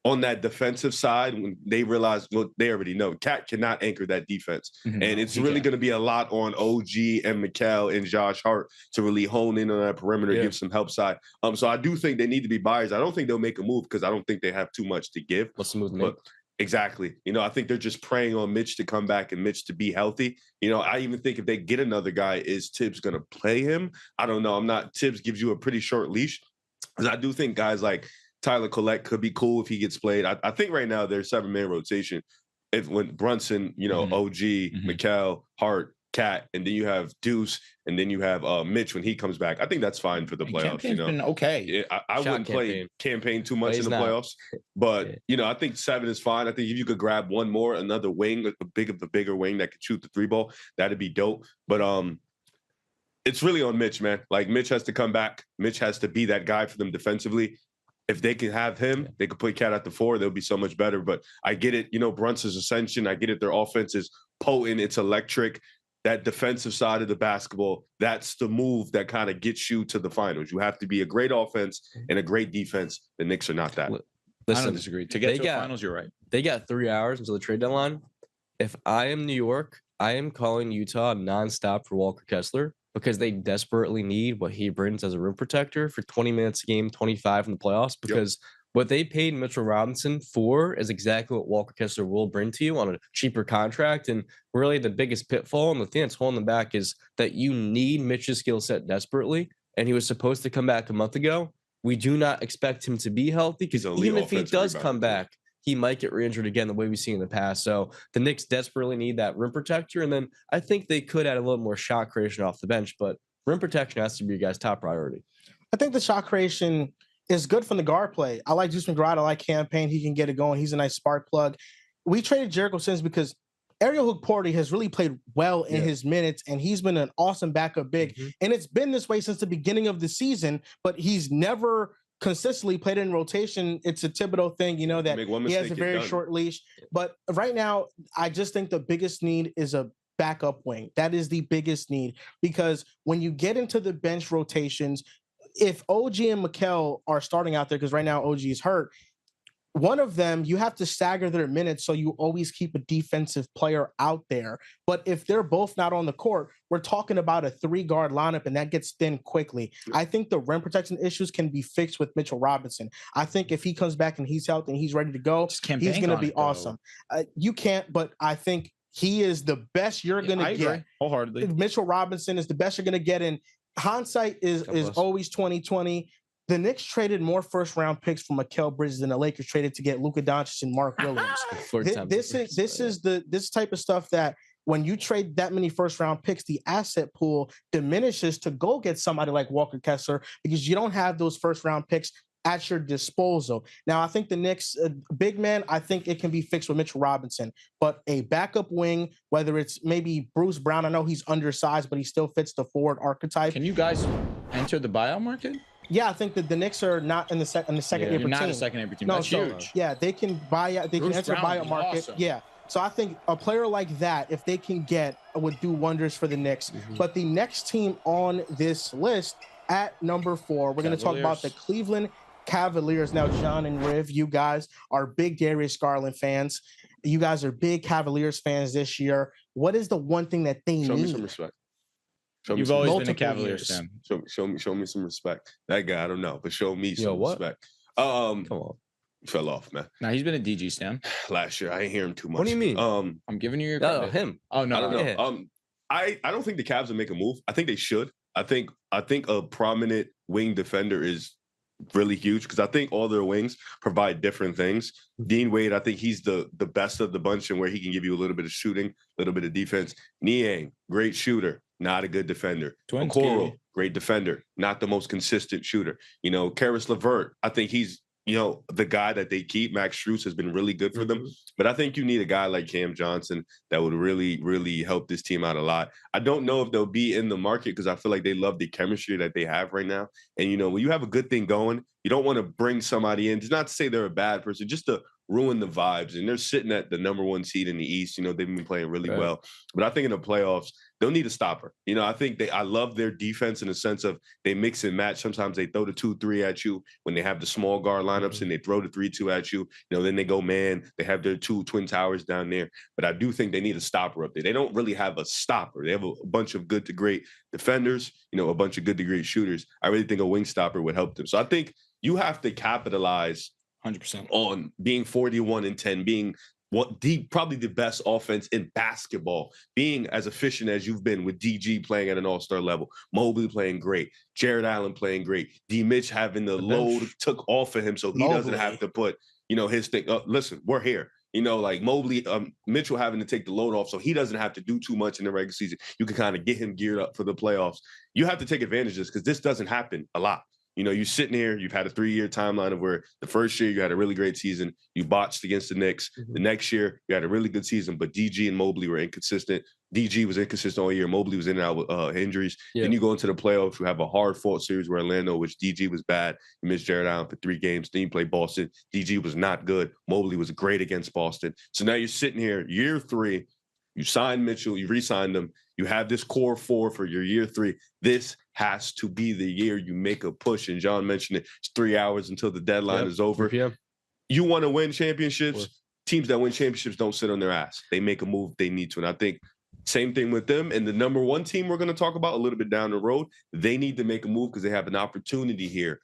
on that defensive side when they realize, well, they already know Cat cannot anchor that defense. Mm-hmm. And it's really going to be a lot on OG and Mikal and Josh Hart to really hone in on that perimeter, give some help side. So I do think they need to be buyers. I don't think they'll make a move because I don't think they have too much to give. Let's move them. Exactly. I think they're just praying on Mitch to come back and Mitch to be healthy. I even think if they get another guy, is Tibbs going to play him? I don't know. Tibbs gives you a pretty short leash. Because I do think guys like Tyler Collette could be cool if he gets played. I think right now there's 7-man rotation. When Brunson, OG, Mikal, Hart, Cat, and then you have Deuce, and then you have Mitch when he comes back. I think that's fine for the playoffs. Been okay. I wouldn't play campaign too much in the playoffs, but I think 7 is fine. I think if you could grab one more, another wing, a bigger wing that could shoot the 3 ball, that'd be dope. But it's really on Mitch, man. Like Mitch has to come back. Mitch has to be that guy for them defensively. If they can have him, they could put Cat at the 4. They'll be so much better. But I get it. Brunson's ascension. I get it. Their offense is potent. It's electric. That defensive side of the basketball, that's the move that kind of gets you to the finals. You have to be a great offense and a great defense. The Knicks are not that. Listen, I don't disagree. To get to the finals, you're right. They got 3 hours until the trade deadline. If I am New York, I am calling Utah nonstop for Walker Kessler because they desperately need what he brings as a rim protector for 20 minutes a game, 25 in the playoffs, because what they paid Mitchell Robinson for is exactly what Walker Kessler will bring to you on a cheaper contract. And really the biggest pitfall and the thing that's holding them back is that you need Mitch's skill set desperately. And he was supposed to come back a month ago. We do not expect him to be healthy because even if he does come back, he might get re-injured again the way we've seen in the past. So the Knicks desperately need that rim protector. And then I think they could add a little more shot creation off the bench, but rim protection has to be your guys' top priority. I think the shot creation is good from the guard play. I like Juice McGrady. I like Campaign. He can get it going. He's a nice spark plug. We traded Jericho Sims because Ariel Hook-Porter has really played well in his minutes, and he's been an awesome backup big. Mm-hmm. And it's been this way since the beginning of the season, but he's never consistently played in rotation. It's a Thibodeau thing, that he has a very short leash. But right now, I just think the biggest need is a backup wing. That is the biggest need, because when you get into the bench rotations, if OG and Mikal are starting out there, because right now OG is hurt, one of them, you have to stagger their minutes so you always keep a defensive player out there. But if they're both not on the court, we're talking about a 3-guard lineup, and that gets thin quickly. I think the rim protection issues can be fixed with Mitchell Robinson. I think if he comes back and he's healthy and he's ready to go, he's going to be awesome. You can't, but I think he is the best you're going to get. Wholeheartedly. Mitchell Robinson is the best you're going to get, in hindsight is always 2020. The Knicks traded more first-round picks for Mikal Bridges than the Lakers traded to get Luka Doncic and Mark Williams. This is this type of stuff that when you trade that many first-round picks, the asset pool diminishes to go get somebody like Walker Kessler because you don't have those first-round picks at your disposal. Now, I think the Knicks, big man, I think it can be fixed with Mitchell Robinson, but a backup wing, whether it's maybe Bruce Brown, I know he's undersized, but he still fits the forward archetype. Can you guys enter the buyout market? Yeah, I think that the Knicks are not in the second April team. Not a second April team. No, that's huge. Yeah, they can buy out. They can enter buyout market. Awesome. Yeah. So I think a player like that, if they can get, would do wonders for the Knicks. Mm-hmm. But the next team on this list at number 4, we're going to talk about the Cleveland Cavaliers. Now, John and Riv, you guys are big Darius Garland fans. You guys are big Cavaliers fans this year. What is the one thing that they need? Show me some respect. You've always been a Cavaliers fan. Show me some respect. That guy, I don't know, but show me some respect. Come on. Fell off, man. Nah, he's been a DG stan. Last year, I didn't hear him too much. What do you mean? I'm giving you your credit. Him. Oh, no. I don't know. I don't think the Cavs will make a move. I think they should. I think a prominent wing defender is really huge because I think all their wings provide different things. Dean Wade, I think he's the best of the bunch and where he can give you a little bit of shooting, a little bit of defense. Niang, great shooter, not a good defender. Okoro, great defender, not the most consistent shooter. You know, Karis LeVert, I think he's, you know, the guy that they keep. Max Strus has been really good for them. But I think you need a guy like Cam Johnson that would really, really help this team out a lot. I don't know if they'll be in the market because I feel like they love the chemistry that they have right now. And, you know, when you have a good thing going, you don't want to bring somebody in. It's not to say they're a bad person, just to ruin the vibes. And they're sitting at the #1 seed in the East. You know, they've been playing really well. But I think in the playoffs, they'll need a stopper. You know, I think I love their defense in the sense of they mix and match. Sometimes they throw the 2-3 at you when they have the small guard lineups and they throw the 3-2 at you. You know, then they go man. They have their 2 twin towers down there. But I do think they need a stopper up there. They don't really have a stopper. They have a bunch of good to great defenders, you know, a bunch of good to great shooters. I really think a wing stopper would help them. So I think you have to capitalize 100% on being 41-10, being probably the best offense in basketball, being as efficient as you've been with DG playing at an all-star level, Mobley playing great, Jared Allen playing great, D. Mitch having the load took off of him so he doesn't have to put, you know, his thing. Listen, we're here. You know, like Mobley, Mitchell having to take the load off so he doesn't have to do too much in the regular season. You can kind of get him geared up for the playoffs. You have to take advantage of this because this doesn't happen a lot. You know, you're sitting here, you've had a 3-year timeline of where the first year you had a really great season, you botched against the Knicks. The next year you had a really good season, but DG and Mobley were inconsistent. DG was inconsistent all year. Mobley was in and out with injuries. Then you go into the playoffs, you have a hard-fought series where Orlando, which DG was bad. You missed Jared Allen for 3 games. Then you play Boston. DG was not good. Mobley was great against Boston. So now you're sitting here, year 3, you signed Mitchell, you re-signed him. You have this core 4 for your year 3. This has to be the year you make a push. And John mentioned it. It's 3 hours until the deadline is over. You want to win championships. Teams that win championships don't sit on their ass. They make a move if they need to. And I think same thing with them. And the #1 team we're going to talk about a little bit down the road, they need to make a move because they have an opportunity here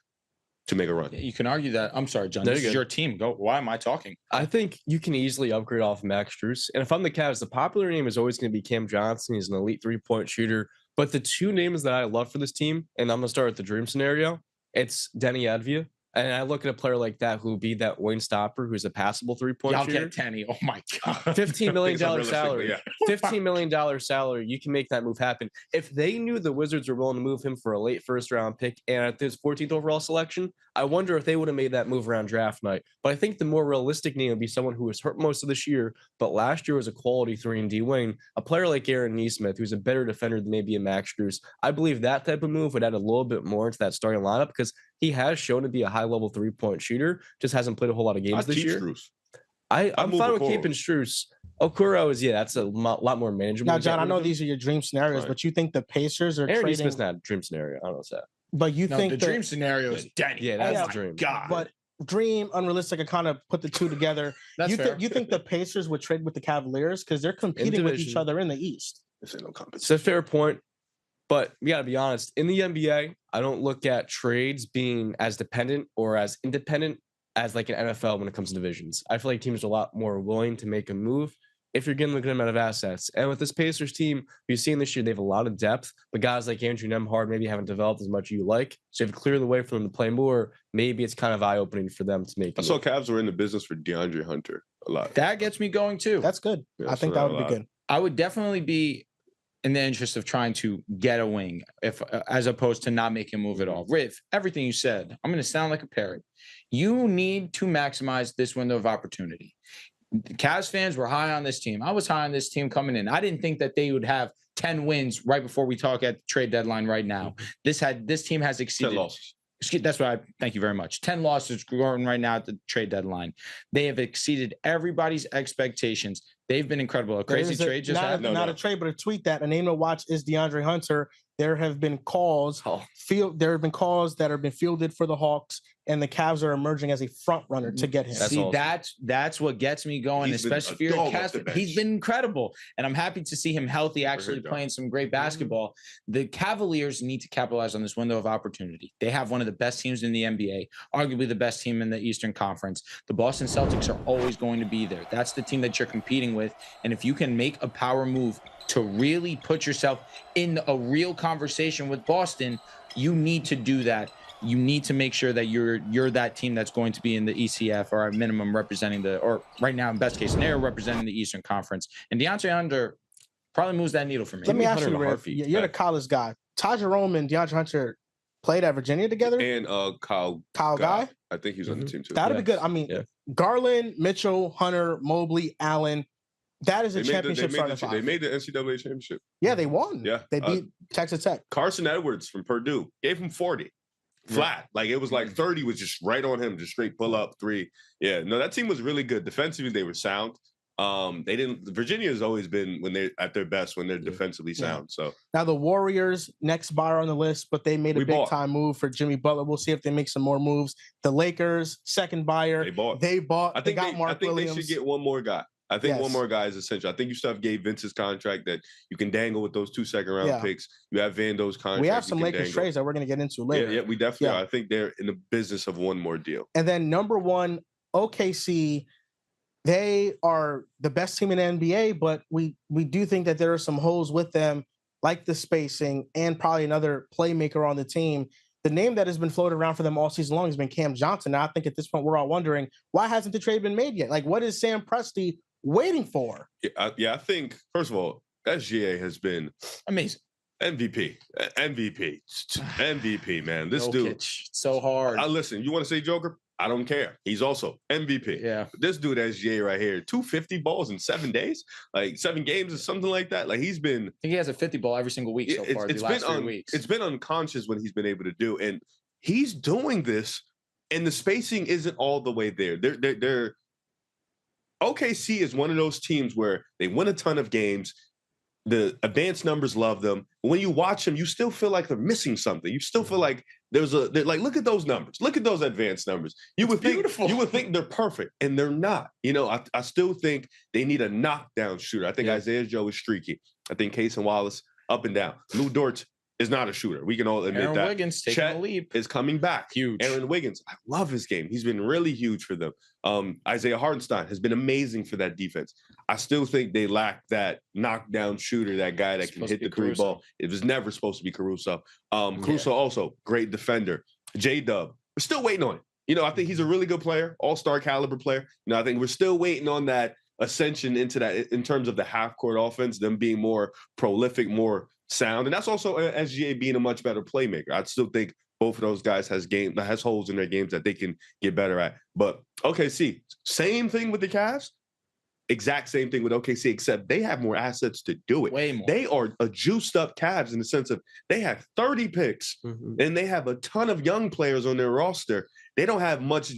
to make a run. You can argue that. I'm sorry, John. This is your team. Go. Why am I talking? I think you can easily upgrade off Max Strus. And if I'm the Cavs, the popular name is always going to be Cam Johnson. He's an elite 3-point shooter. But the 2 names that I love for this team, and I'm going to start with the dream scenario, it's Denny Advia. And I look at a player like that who would be that wing stopper who's a passable 3-point shooter. I'll get Denny. Oh, my God. $15 million salary. $15 million salary. You can make that move happen. If they knew the Wizards were willing to move him for a late first-round pick and at this 14th overall selection, I wonder if they would have made that move around draft night. But I think the more realistic name would be someone who was hurt most of this year, but last year was a quality 3-and-D wing. A player like Aaron Nesmith, who's a better defender than maybe a Max Strus. I believe that type of move would add a little bit more into that starting lineup because he has shown to be a high-level 3-point shooter, just hasn't played a whole lot of games this year. Strus. I'm fine with keeping Strus. Okoro is, that's a lot more manageable. Now, John, I know these are your dream scenarios, but you think the Pacers are Aaron trading? Nesmith's not a dream scenario. I don't know what's that. But you think the dream scenario is Denny. Yeah, that's the dream. God. But dream, unrealistic, I kind of put the 2 together. You think the Pacers would trade with the Cavaliers because they're competing with each other in the East? This ain't no competition. It's a fair point. But we got to be honest, in the NBA, I don't look at trades being as dependent or as independent as like an NFL when it comes to divisions. I feel like teams are a lot more willing to make a move if you're getting a good amount of assets. And with this Pacers team, you've seen this year, they have a lot of depth, but guys like Andrew Nembhard maybe haven't developed as much as you like. So if you clear the way for them to play more, maybe it's kind of eye-opening for them to make. I saw Cavs were in the business for DeAndre Hunter a lot. That gets me going too. That's good. Yeah, I think that would be good. I would definitely be in the interest of trying to get a wing, as opposed to not making a move at all. Riv, everything you said, I'm going to sound like a parrot. You need to maximize this window of opportunity. Cavs fans were high on this team. I was high on this team coming in. I didn't think that they would have 10 wins right before we talk at the trade deadline right now. This team has exceeded 10 losses. That's what thank you very much. 10 losses going right now at the trade deadline. They have exceeded everybody's expectations. They've been incredible. A crazy trade just happened. Not a trade, but a tweet that a name to watch is DeAndre Hunter. There have been calls. There have been calls that have been fielded for the Hawks, and the Cavs are emerging as a front runner to get him. See, that's what gets me going, especially if you're a Cavs. He's been incredible, and I'm happy to see him healthy, actually playing some great basketball. The Cavaliers need to capitalize on this window of opportunity. They have one of the best teams in the NBA, arguably the best team in the Eastern Conference. The Boston Celtics are always going to be there. That's the team that you're competing with, and if you can make a power move to really put yourself in a real conversation with Boston, you need to do that. you need to make sure that you're that team that's going to be in the ECF or at minimum representing or right now in best case scenario representing the Eastern Conference. And DeAndre Hunter probably moves that needle for me. Let me ask you, Riff, you're the college guy. Taj Jerome and DeAndre Hunter played at Virginia together? And Kyle Guy? I think he was on the team too. That'd be good. I mean, Garland, Mitchell, Hunter, Mobley, Allen. That is a championship starting five. They made the NCAA championship. Yeah, they won. Yeah. They beat Texas Tech. Carson Edwards from Purdue gave him 40. Flat. Like it was like 30 was just right on him, just straight pull up 3. Yeah. No, that team was really good. Defensively, they were sound. Virginia has always been when they're at their best when they're defensively sound. So now the Warriors, next buyer on the list, but they made a big time move for Jimmy Butler. We'll see if they make some more moves. The Lakers, second buyer. They bought. I think they should get one more guy. I think one more guy is essential. I think you still have Gabe Vince's contract that you can dangle with those 2 second-round picks. You have Vando's contract. We have some Lakers trades that we're going to get into later. Yeah, we definitely are. I think they're in the business of one more deal. And then number 1, OKC. They are the best team in the NBA, but we do think that there are some holes with them, like the spacing and probably another playmaker on the team. The name that has been floated around for them all season long has been Cam Johnson. Now, I think at this point, we're all wondering, why hasn't the trade been made yet? Like, what is Sam Presti waiting for? I think, first of all, SGA has been amazing. MVP, man. This dude. So hard. Listen, you want to say Joker? I don't care. He's also MVP. Yeah. This dude SGA right here, 250 balls in 7 days, like 7 games or something like that. Like he's been. I think he has a 50 ball every single week so far. The last 3 weeks. It's been unconscious what he's been able to do, and he's doing this, and the spacing isn't all the way there. They're OKC is one of those teams where they win a ton of games. The advanced numbers love them. When you watch them, you still feel like they're missing something. You still feel like look at those numbers. Look at those advanced numbers. You would think they're perfect, and they're not. I still think they need a knockdown shooter. I think Isaiah Joe is streaky. I think Case and Wallace up and down. Lou Dort is not a shooter. We can all admit Aaron that. Wiggins taking a leap. Is coming back. Huge. Aaron Wiggins, I love his game. He's been really huge for them. Isaiah Hartenstein has been amazing for that defense. I still think they lack that knockdown shooter, that guy that can hit the 3 ball. It was never supposed to be Caruso. Caruso also great defender. J-Dub, we're still waiting on it. I think he's a really good player, all-star caliber player. I think we're still waiting on that ascension into that in terms of the half-court offense, them being more prolific, more sound. And that's also SGA being a much better playmaker. I still think both of those guys has holes in their games that they can get better at. But OKC, same thing with the Cavs. Exact same thing with OKC, except they have more assets to do it. Way more. They are a juiced up Cavs in the sense of they have 30 picks and they have a ton of young players on their roster. They don't have much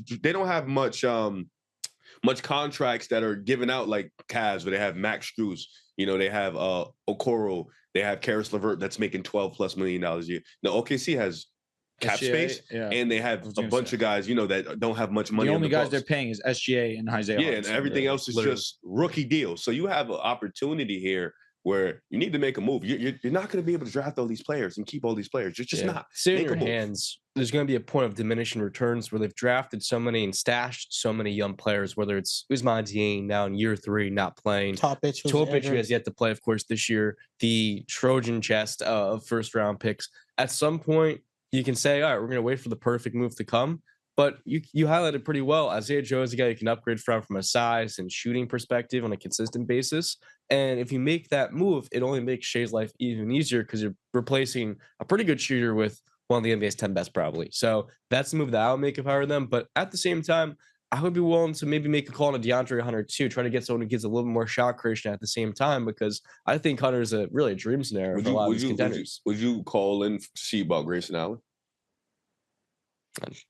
contracts that are given out like Cavs, where they have Max Strus. They have Okoro. They have Karis LeVert that's making $12+ million a year. Now OKC has cap space, and they have a bunch of guys, that don't have much money. The only guys they're paying is SGA and Isaiah. Yeah, and everything else is just rookie deals. So you have an opportunity here where you need to make a move. You're not going to be able to draft all these players and keep all these players. You're just not. Sit in your hands. There's going to be a point of diminishing returns where they've drafted so many and stashed so many young players, whether it's Ousmane Dieng now in year 3, not playing. Topic, who has yet to play, of course, this year. The Trojan chest of first-round picks. At some point, you can say, all right, we're going to wait for the perfect move to come. But you highlighted pretty well. Isaiah Joe is a guy you can upgrade from a size and shooting perspective on a consistent basis. And if you make that move, it only makes Shai's life even easier because you're replacing a pretty good shooter with one of the NBA's 10 best probably. So that's the move that I would make if I were them. But at the same time, I would be willing to maybe make a call on a DeAndre Hunter too, try to get someone who gets a little more shot creation at the same time, because I think Hunter is really a dream scenario for a lot of these contenders. Would you call in to see about Grayson Allen?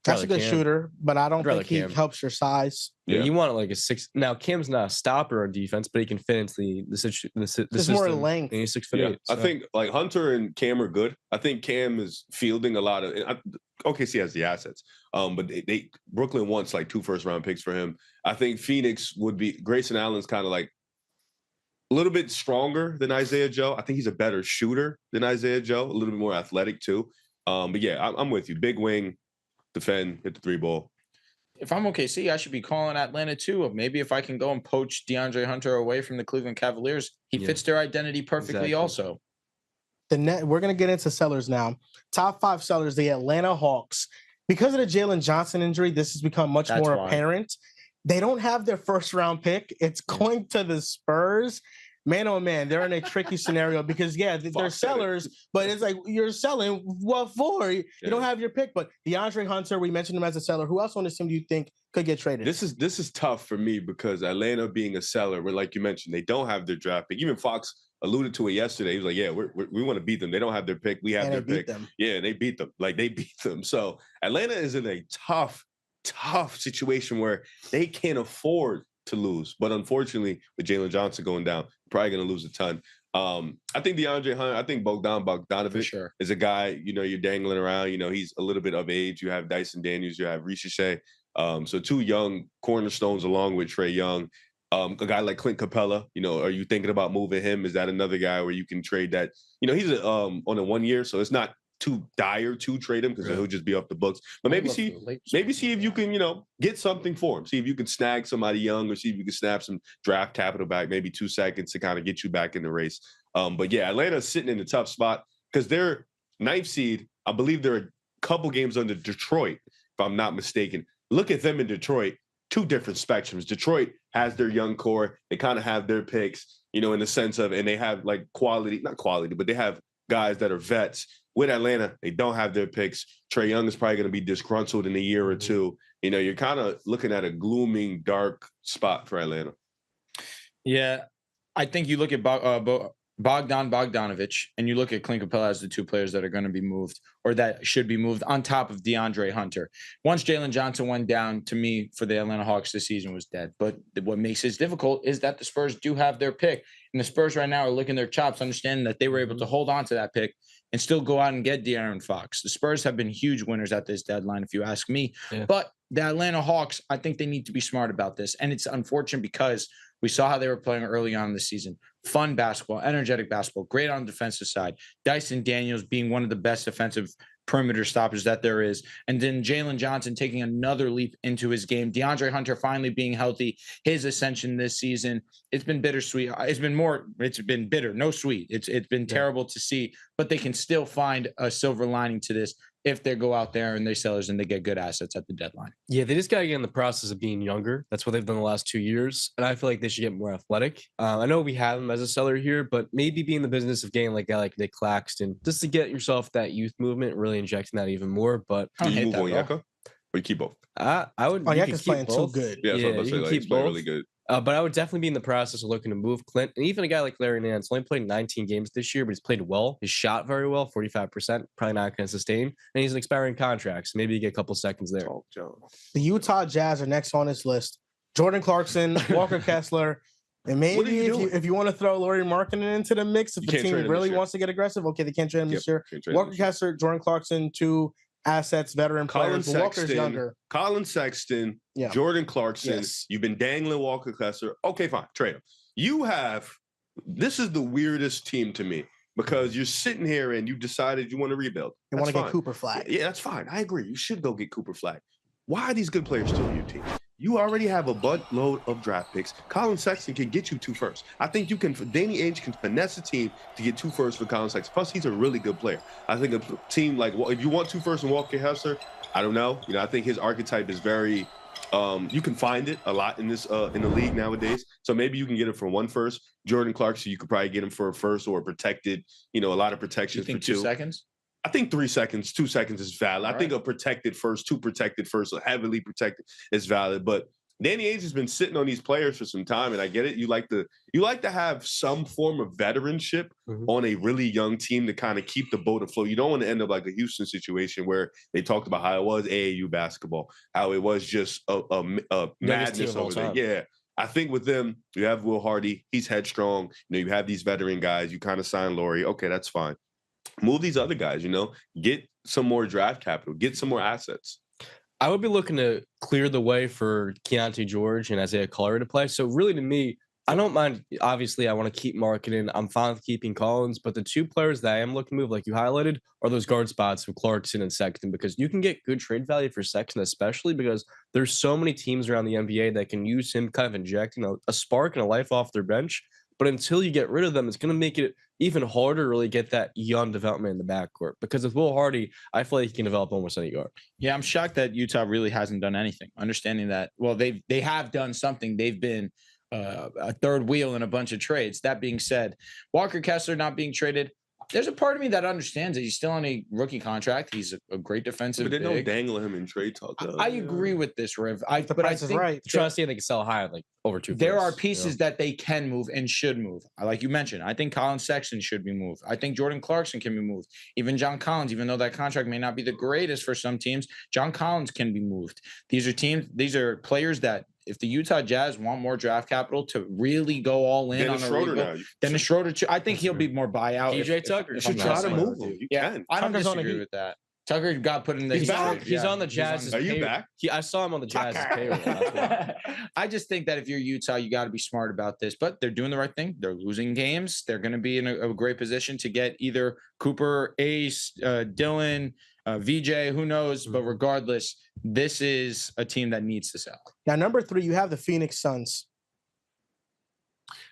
That's a good shooter, but I don't think he helps your size. Yeah, you want like a 6. Now Cam's not a stopper on defense, but he can fit into the system. There's more length. And he's 6'8". So. I think like Hunter and Cam are good. I think Cam is fielding a lot of. OKC has the assets, but they Brooklyn wants like 2 first-round picks for him. I think Phoenix would be. Grayson Allen's kind of like a little bit stronger than Isaiah Joe. I think he's a better shooter than Isaiah Joe. A little bit more athletic too. But yeah, I'm with you. Big wing. Defend, hit the 3 ball. If I'm OKC, I should be calling Atlanta too. Maybe if I can go and poach DeAndre Hunter away from the Cleveland Cavaliers, he fits their identity perfectly. Also, we're gonna get into sellers now. Top 5 sellers: the Atlanta Hawks. because of the Jalen Johnson injury, this has become much more apparent. They don't have their first round pick. It's going to the Spurs. Man, oh man, they're in a tricky scenario because they're sellers, but it's like you're selling what for? You don't have your pick. But DeAndre Hunter, we mentioned him as a seller. Who else on this team do you think could get traded? This is tough for me because Atlanta being a seller, where like you mentioned, they don't have their draft pick. Even Fox alluded to it yesterday. He was like, "Yeah, we want to beat them. They don't have their pick. We have their pick." Yeah, they beat them. Like they beat them. So Atlanta is in a tough situation where they can't afford to lose. But unfortunately, with Jalen Johnson going down, probably going to lose a ton. I think DeAndre Hunter, I think Bogdanovich is a guy, you're dangling around. He's a little bit of age. You have Dyson Daniels, you have Ricochet. So two young cornerstones along with Trae Young. A guy like Clint Capella, are you thinking about moving him? Is that another guy where you can trade that? He's on a 1 year, so it's not too dire to trade him because he'll just be off the books. But maybe see if you can, get something for him. See if you can snag somebody young or see if you can snap some draft capital back, maybe 2 seconds to kind of get you back in the race. But yeah, Atlanta's sitting in a tough spot because they're 9th seed. I believe they're a couple games under Detroit, if I'm not mistaken. Look at them in Detroit. 2 different spectrums. Detroit has their young core. They kind of have their picks, in the sense of, and they have like not quality, but they have guys that are vets. With Atlanta, they don't have their picks. Trae Young is probably going to be disgruntled in a year or two. You're kind of looking at a glooming, dark spot for Atlanta. Yeah, I think you look at Bogdanovich and you look at Clint Capella as the 2 players that are going to be moved or that should be moved on top of DeAndre Hunter. Once Jalen Johnson went down, to me, for the Atlanta Hawks, this season was dead. But what makes this difficult is that the Spurs do have their pick. And the Spurs right now are licking their chops, understanding that they were able to hold on to that pick and still go out and get De'Aaron Fox. The Spurs have been huge winners at this deadline, if you ask me. Yeah. But the Atlanta Hawks, I think they need to be smart about this. And it's unfortunate because we saw how they were playing early on in the season. Fun basketball, energetic basketball, great on the defensive side. Dyson Daniels being one of the best defensive perimeter stoppers that there is. And then Jalen Johnson taking another leap into his game. DeAndre Hunter finally being healthy. His ascension this season, it's been bittersweet. It's been bitter, no sweet. It's been terrible to see, but they can still find a silver lining to this if they go out there and they're sellers and they get good assets at the deadline. Yeah, they just got to get in the process of being younger. That's what they've done the last 2 years. And I feel like they should get more athletic. I know we have him as a seller here, but maybe be in the business of getting like a guy like Nick Claxton just to get yourself that youth movement, really injecting that even more. But do you move Onyeka or you keep both? I would. Onyeka's playing too good. Yeah, so you can keep both. Really good. But I would definitely be in the process of looking to move Clint. And even a guy like Larry Nance only played 19 games this year, but he's played well. He's shot very well, 45%. Probably not going to sustain. And he's an expiring contract, so maybe you get a couple seconds there. The Utah Jazz are next on this list. Jordan Clarkson, Walker Kessler, and maybe if you want to throw Lauri Markkanen into the mix, if the team really wants to get aggressive, okay, they can't trade him this year. Walker Kessler, Jordan Clarkson, 2 assets, veteran players. Walker's younger. Colin Sexton, Jordan Clarkson. Yes. You've been dangling Walker Kessler. Okay, fine. Trade him. This is the weirdest team to me because you're sitting here and you decided you want to rebuild. You want to get Cooper Flag. Yeah, that's fine. I agree. You should go get Cooper Flag. Why are these good players still on your team? You already have a buttload of draft picks. Colin Sexton can get you 2 firsts. I think Danny Ainge can finesse a team to get 2 firsts for Colin Sexton. Plus, he's a really good player. I think a team like, if you want 2 firsts and Walker Kessler, I don't know. I think his archetype is very, you can find it a lot in this in the league nowadays. So maybe you can get it for 1 first. Jordan Clarkson, you could probably get him for a first or a protected, a lot of protections for 2. 2 seconds? I think 3 seconds, 2 seconds is valid. I think a protected first, 2 protected first, or heavily protected is valid. But Danny Ainge has been sitting on these players for some time, and I get it. You like to have some form of veteranship on a really young team to kind of keep the boat afloat. You don't want to end up like a Houston situation where they talked about how it was AAU basketball, how it was just a madness over there. Yeah. I think with them, you have Will Hardy. He's headstrong. You have these veteran guys. You kind of sign Lauri. Okay, that's fine. Move these other guys, get some more draft capital, get some more assets. I would be looking to clear the way for Keontae George and Isaiah Collier to play. So really, to me, I don't mind. Obviously, I want to keep Markkanen. I'm fine with keeping Collins, but the 2 players that I am looking to move, like you highlighted, are those guard spots of Clarkson and Sexton, because you can get good trade value for Sexton, especially because there's so many teams around the NBA that can use him kind of injecting a spark and a life off their bench. But until you get rid of them, it's going to make it even harder to really get that young development in the backcourt. Because with Will Hardy, I feel like he can develop almost any guard. Yeah, I'm shocked that Utah really hasn't done anything. Understanding that, well, they have done something. They've been a third wheel in a bunch of trades. That being said, Walker Kessler not being traded. There's a part of me that understands that he's still on a rookie contract. He's a great defensive. But they big. don't dangle him in trade talk. I agree with this, Riv. The price is right. Trust me, they can sell high, like over 2. There are pieces that they can move and should move. Like you mentioned, I think Colin Sexton should be moved. I think Jordan Clarkson can be moved. Even John Collins, even though that contract may not be the greatest for some teams, John Collins can be moved. These are players that, if the Utah Jazz want more draft capital to really go all in on a rebuild, Dennis Schroeder too. I think he'll be more buyout. PJ Tucker, you should try to move him. You can. I don't disagree with that. Tucker got put in the. He's back. He's on the Jazz's. Are you back? I saw him on the Jazz's payroll. That's why. I just think that if you're Utah, you got to be smart about this. But they're doing the right thing. They're losing games. They're going to be in a great position to get either Cooper, Ace, Dylan, VJ, who knows? But regardless, this is a team that needs to sell. Now, number 3, you have the Phoenix Suns.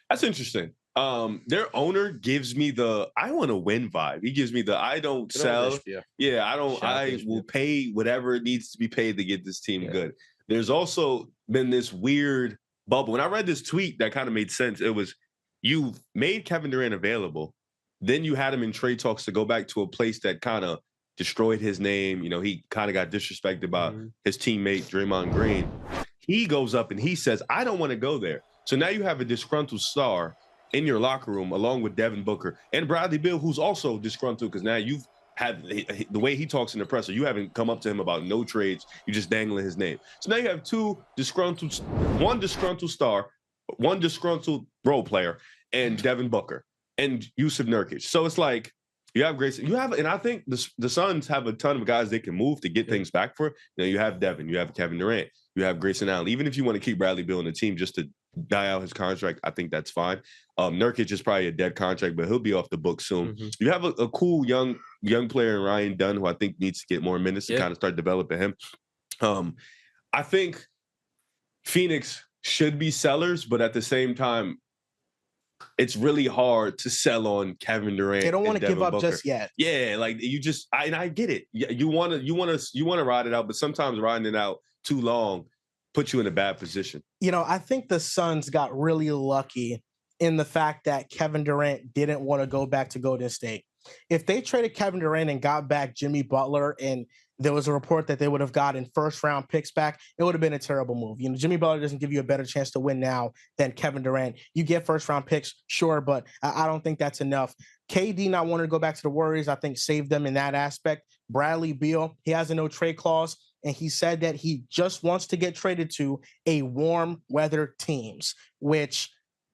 That's interesting. Their owner gives me the I want to win vibe. He gives me the I don't sell. Yeah, I don't. I will pay whatever it needs to be paid to get this team good. There's also been this weird bubble. When I read this tweet, that kind of made sense. It was, you made Kevin Durant available, then you had him in trade talks to go back to a place that kind of destroyed his name. You know, he kind of got disrespected by his teammate Draymond Green. He goes up and he says, I don't want to go there. So now you have a disgruntled star in your locker room, along with Devin Booker and Bradley Beal, who's also disgruntled because now you've had the way he talks in the presser. You haven't come up to him about no trades. You're just dangling his name. So now you have one disgruntled star, one disgruntled role player, and Devin Booker and Yusuf Nurkic. So it's like you have Grayson. And I think the Suns have a ton of guys they can move to get things back for. You know, you have Devin, you have Kevin Durant, you have Grayson Allen. Even if you want to keep Bradley Beal in the team just to die out his contract, I think that's fine. Nurkic is probably a dead contract, but he'll be off the book soon. You have a cool young player in Ryan Dunn, who I think needs to get more minutes to kind of start developing him. I think Phoenix should be sellers, but at the same time, it's really hard to sell on Kevin Durant. They don't want to give up Booker just yet. Yeah, like you just, and I get it. You want to ride it out, but sometimes riding it out too long puts you in a bad position. You know, I think the Suns got really lucky in the fact that Kevin Durant didn't want to go back to Golden State. If they traded Kevin Durant and got back Jimmy Butler, and there was a report that they would have gotten first-round picks back, it would have been a terrible move. You know, Jimmy Butler doesn't give you a better chance to win now than Kevin Durant. You get first-round picks, sure, but I don't think that's enough. KD not wanting to go back to the Warriors, I think, saved them in that aspect. Bradley Beal, he has a no-trade clause, and he said that he just wants to get traded to a warm-weather teams, which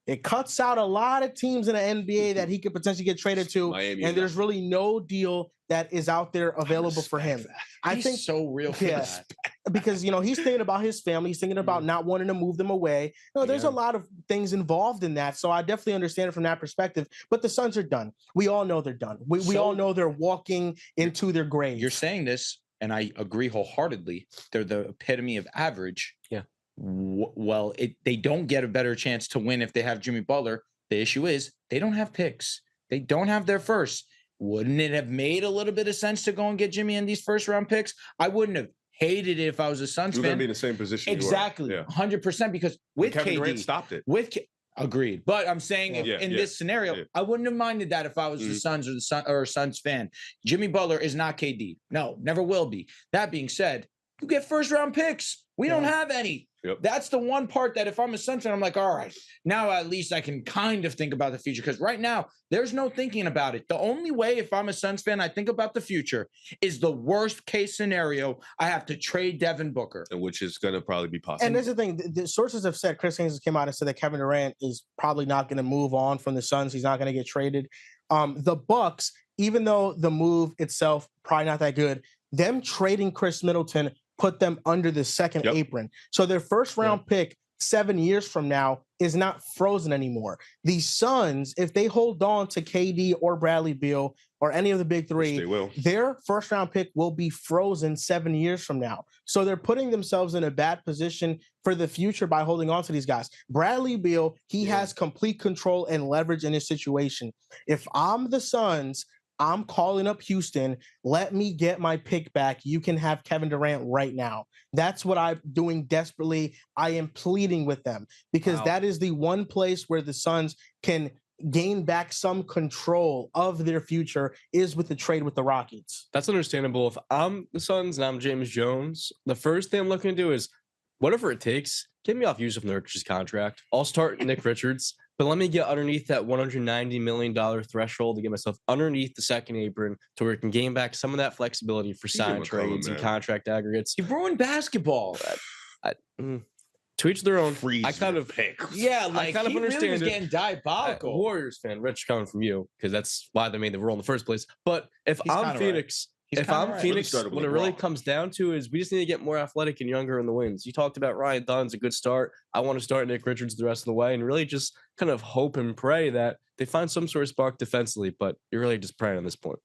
it cuts out a lot of teams in the NBA that he could potentially get traded to, Miami, and there's really no deal that is out there available for him. I think so real. Yes, because, you know, he's thinking about his family. He's thinking about not wanting to move them away. You know, there's a lot of things involved in that. So I definitely understand it from that perspective. But the Suns are done. We all know they're done. We all know they're walking into their grave. You're saying this, and I agree wholeheartedly. They're the epitome of average. Yeah. Well, they don't get a better chance to win if they have Jimmy Butler. The issue is they don't have picks. They don't have their first. Wouldn't it have made a little bit of sense to go and get Jimmy in these first-round picks? I wouldn't have hated it if I was a Suns fan. You're going to be in the same position. Exactly, 100%. Because with Kevin KD, Durant stopped it. Agreed. But I'm saying in this scenario, I wouldn't have minded that if I was the Suns or a Suns fan. Jimmy Butler is not KD. No, never will be. That being said, you get first-round picks. We don't have any. Yep. That's the one part that if I'm a Suns fan, I'm like, all right, now at least I can kind of think about the future. Because right now, there's no thinking about it. The only way, if I'm a Suns fan, I think about the future is the worst case scenario. I have to trade Devin Booker. Which is going to probably be possible. And there's the thing. The sources have said, Chris Haynes came out and said that Kevin Durant is probably not going to move on from the Suns. He's not going to get traded. The Bucks, even though the move itself probably not that good, them trading Chris Middleton put them under the second apron. So their first round pick 7 years from now is not frozen anymore. The Suns, if they hold on to KD or Bradley Beal or any of the big three, their first round pick will be frozen 7 years from now. So they're putting themselves in a bad position for the future by holding on to these guys. Bradley Beal, he has complete control and leverage in his situation. If I'm the Suns, I'm calling up Houston. Let me get my pick back. You can have Kevin Durant right now. That's what I'm doing desperately. I am pleading with them because that is the one place where the Suns can gain back some control of their future is with the trade with the Rockets. That's understandable. If I'm the Suns and I'm James Jones, the first thing I'm looking to do is whatever it takes, get me off Yusuf Nurkic's contract. I'll start Nick Richards, but let me get underneath that $190 million threshold to get myself underneath the second apron to where it can gain back some of that flexibility for sign trades and contract aggregates. You've ruined basketball. To each their own. I kind of I kind of understand really was getting diabolical. Warriors fan, Rich, coming from you because that's why they made the rule in the first place. But if I'm Phoenix, what it really comes down to is we just need to get more athletic and younger in the wings. You talked about Ryan Dunn's a good start. I want to start Nick Richards the rest of the way and really just kind of hope and pray that they find some sort of spark defensively. But you're really just praying at this point.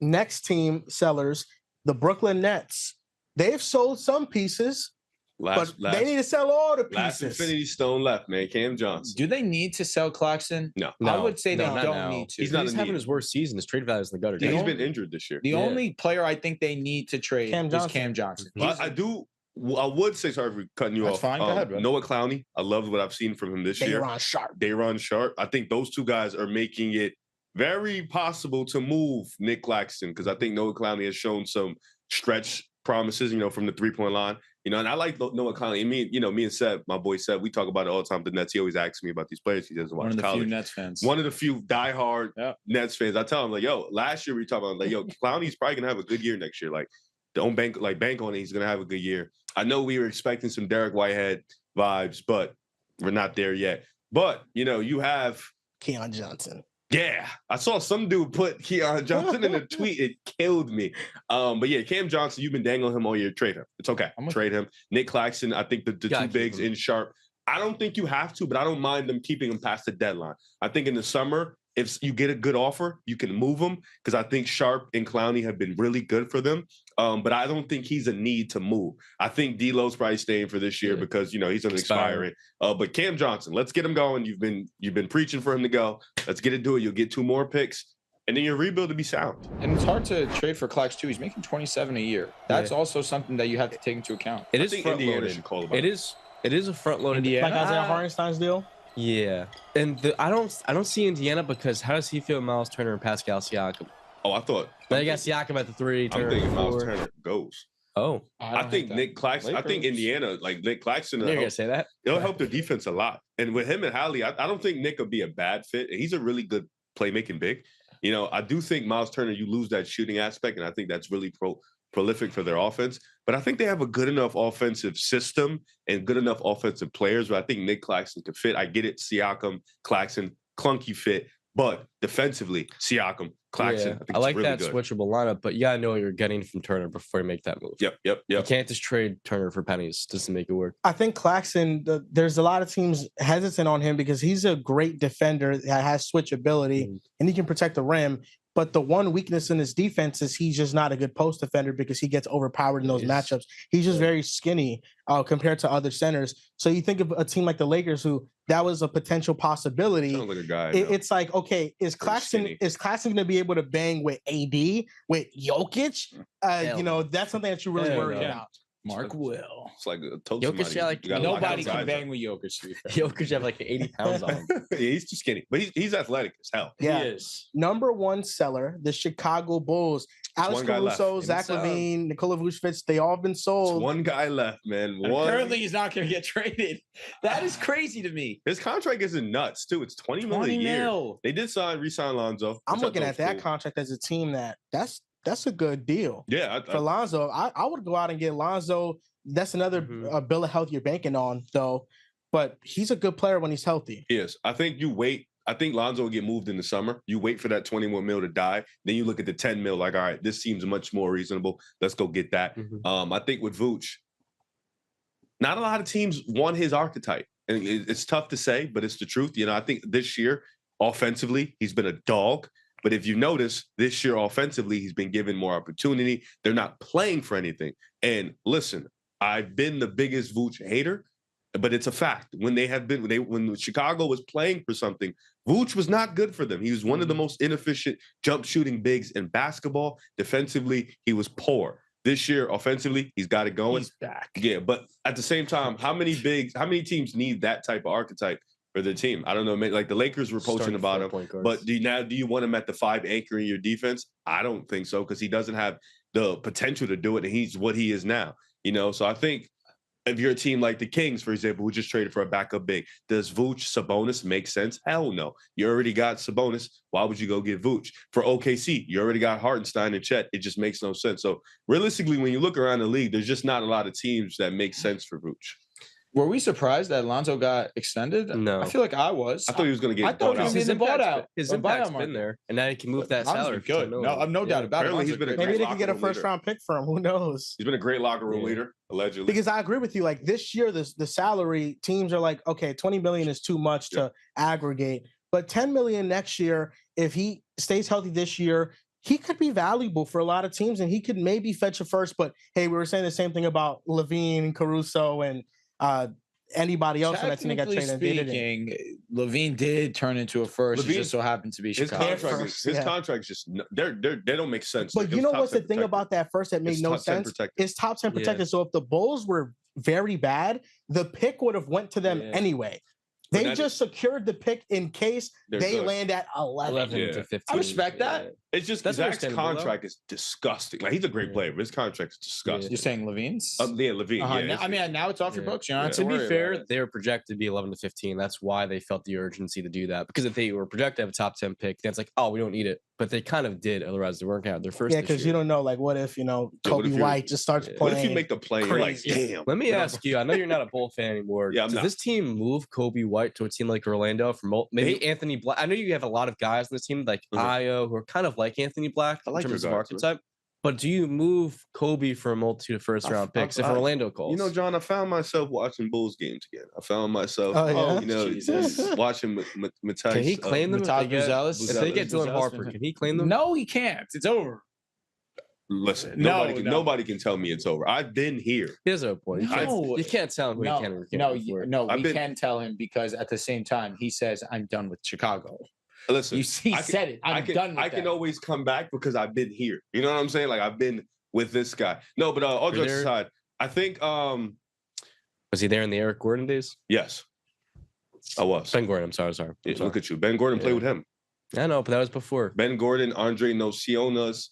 Next team sellers, the Brooklyn Nets. They've sold some pieces. They need to sell all the pieces. Last Infinity Stone left, man. Cam Johnson. Do they need to sell Claxton? No. I would say they don't need to. He's having his worst season. His trade value is in the gutter. He's been injured this year. The only player I think they need to trade is Cam Johnson. I would say, sorry for cutting you off. Fine. Go ahead, bro. Noah Clowney. I love what I've seen from him this year. Day'Ron Sharp. I think those two guys are making it very possible to move Nick Claxton because I think Noah Clowney has shown some stretch promises, from the three-point line. And I like Noah Clowney. Me and Seb, my boy Seb, we talk about it all the time. The Nets, he always asks me about these players. He doesn't watch college. One of the few Nets fans. One of the few diehard Nets fans. I tell him, last year we talked about, Clowney's probably going to have a good year next year. Don't bank on it. He's going to have a good year. I know we were expecting some Derek Whitehead vibes, but we're not there yet. But, you have Keon Johnson. Yeah, I saw some dude put Keon Johnson in a tweet. It killed me. But yeah, Cam Johnson, you've been dangling him all year. Trade him. It's okay. Trade him. Nick Claxton, I think the two bigs in Sharp. I don't think you have to, but I don't mind them keeping him past the deadline. I think in the summer, if you get a good offer, you can move him because I think Sharp and Clowney have been really good for them. But I don't think he's a need to move. I think D'Lo's probably staying for this year because he's an expiring. But Cam Johnson, let's get him going. You've been preaching for him to go. Let's get it do it. You'll get 2 more picks, and then your rebuild to be sound. And it's hard to trade for Clax too. He's making $27 a year. That's also something that you have to take into account. It is front loaded. It is a front loaded. Like Isaiah Hartenstein's deal. Yeah, and I don't see Indiana because how does he feel Miles Turner and Pascal Siakam? Oh, I thought. They got Siakam at the 3. I'm thinking Miles Turner goes. Oh, I think Nick Claxton. I think Indiana, Nick Claxton. You're gonna say that? It'll help their defense a lot. And with him and Hallie, I don't think Nick would be a bad fit. He's a really good playmaking big. I do think Miles Turner, you lose that shooting aspect, and I think that's really prolific for their offense. But I think they have a good enough offensive system and good enough offensive players where I think Nick Claxton could fit. I get it, Siakam, Claxton, clunky fit, but defensively, Siakam, Claxton. Yeah, I like really that switchable lineup, but you gotta know what you're getting from Turner before you make that move. Yep. You can't just trade Turner for pennies just to make it work. I think Claxton, there's a lot of teams hesitant on him because he's a great defender that has switchability and he can protect the rim. But the one weakness in his defense is he's just not a good post defender because he gets overpowered in those matchups. He's just very skinny compared to other centers. So you think of a team like the Lakers, who that was a potential possibility. Sounds like a guy. It's like, okay, is Claxton going to be able to bang with AD, with Jokic? That's something that you really worry about. Mark will. It's like told Jokic, nobody can bang with Jokic. Jokic have 80 pounds on him. Yeah, he's too skinny, but he's athletic as hell. Yeah. He is. Number 1 seller, the Chicago Bulls. Alex Caruso, Zach LaVine, Nikola Vucevic, they all been sold. It's one guy left, man. Apparently he's not going to get traded. That is crazy to me. His contract isn't nuts, too. It's $20 million a year. They did re-sign Lonzo. I'm looking at that contract as a team that's a good deal. Yeah. For Lonzo, I would go out and get Lonzo. That's another bill of health you're banking on, though. But he's a good player when he's healthy. He is. I think you wait. I think Lonzo will get moved in the summer. You wait for that 21 mil to die. Then you look at the 10 mil like, all right, this seems much more reasonable. Let's go get that. I think with Vooch, not a lot of teams want his archetype. And it's tough to say, but it's the truth. I think this year, offensively, he's been a dog. But if you notice, this year offensively, he's been given more opportunity. They're not playing for anything. And listen, I've been the biggest Vooch hater, but it's a fact. When Chicago was playing for something, Vooch was not good for them. He was one of the most inefficient jump shooting bigs in basketball. Defensively, he was poor. This year, offensively, he's got it going. He's back. Yeah, but at the same time, how many teams need that type of archetype for their team? I don't know. Like the Lakers were poaching about him, but do you want him at the 5 anchoring your defense? I don't think so, because he doesn't have the potential to do it, and he's what he is now. So I think if you're a team like the Kings, for example, who just traded for a backup big, does Vooch, Sabonis make sense? Hell no. You already got Sabonis. Why would you go get Vooch? For OKC, you already got Hartenstein and Chet. It just makes no sense. So realistically, when you look around the league, there's just not a lot of teams that make sense for Vooch. Were we surprised that Lonzo got extended? No. I feel like I was. I thought he was going to get bought out. His impact's been there, and now he can move that salary. Good. No doubt about it. He's been maybe they can get a first-round pick for him. Who knows? He's been a great locker room leader, allegedly. Because I agree with you. Like this year, the salary teams are like, okay, $20 million is too much to aggregate, but $10 million next year, if he stays healthy this year, he could be valuable for a lot of teams, and he could maybe fetch a first. But hey, we were saying the same thing about Levine, Caruso, and anybody else on that team that got traded. Speaking, Levine did turn into a first. It just so happened to be Chicago. His contract's just they don't make sense. But you know what's the thing about that first that made no sense? It's top 10 protected. So if the Bulls were very bad, the pick would have went to them anyway. They just secured the pick in case they land at 11 to 15. I respect that. It's just Zach's contract is disgusting. Like, he's a great player, but his contract is disgusting. You're saying Levine's? Levine. Now it's off your books. To be fair, they were projected to be 11 to 15. That's why they felt the urgency to do that. Because if they were projected to have a top 10 pick, then it's like, oh, we don't need it. But they kind of did. Otherwise, they weren't going to have their first. Yeah, because you don't know, like, what if, Kobe White just starts playing? What if you make the play? You're like, damn. Let me ask you. I know you're not a Bull fan anymore. Does this team move Kobe White to a team like Orlando from maybe Anthony Black? I know you have a lot of guys on this team like Ayo who are kind of like Anthony Black in terms of archetype. But do you move Kobe for a multitude of first-round picks if Orlando calls? John, I found myself watching Bulls games again. I found myself, watching Matisse. Can he claim them if they get Dylan Harper? Can he claim them? No, he can't. It's over. Listen, nobody can tell me it's over. I've been here. Here's a point. You can't tell him who he can or can't. We can tell him because at the same time, he says, I'm done with Chicago. Listen, he said it. I'm done with I can always come back because I've been here. You know what I'm saying? Like, I've been with this guy. No, but all jokes aside, I think was he there in the Eric Gordon days? Yes. I was. Ben Gordon, I'm sorry. Look at you. Ben Gordon played with him. I know, but that was before. Ben Gordon, Andre Nociunas,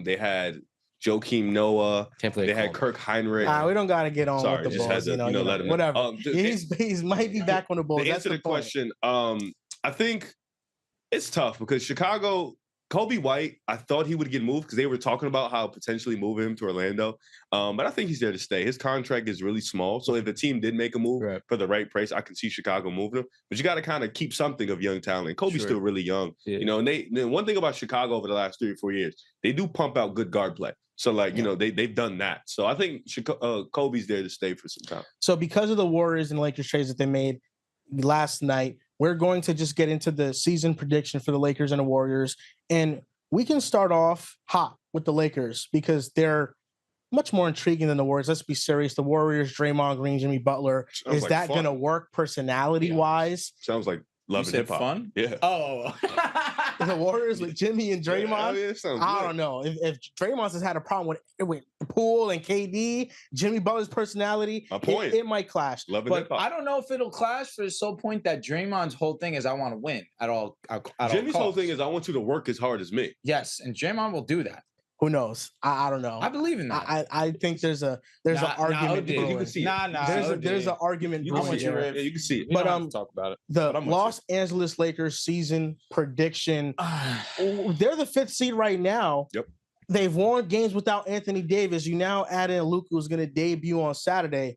they had Joakim Noah. They had Kirk Heinrich. We don't got to get on with the Bulls. Let him whatever. He's might be back on the Bulls. To answer the question, I think it's tough because Chicago, Kobe White, I thought he would get moved because they were talking about how potentially moving him to Orlando. But I think he's there to stay. His contract is really small. So if the team did make a move for the right price, I can see Chicago moving him. But you got to kind of keep something of young talent. Kobe's still really young. Yeah. And one thing about Chicago over the last 3 or 4 years, they do pump out good guard play. So, they've done that. So I think Kobe's there to stay for some time. So because of the Warriors and Lakers trades that they made last night, we're going to just get into the season prediction for the Lakers and the Warriors. And we can start off hot with the Lakers because they're much more intriguing than the Warriors. Let's be serious. The Warriors, Draymond Green, Jimmy Butler. Is that going to work personality-wise? Sounds like love and hip-hop. Fun? Yeah. Oh. The Warriors with Jimmy and Draymond? I don't know. If Draymond has had a problem with Poole and KD, Jimmy Butler's personality, it might clash. But I don't know if it'll clash for the sole point that Draymond's whole thing is I want to win at all. Jimmy's whole thing is I want you to work as hard as me. Yes, and Draymond will do that. Who knows? I don't know. I believe in that. I think there's an argument. You can see it. There's an argument. You can see it. But talk about it. The Los Angeles Lakers season prediction. They're the 5th seed right now. Yep. They've won games without Anthony Davis. You now add in Luka, who's going to debut on Saturday.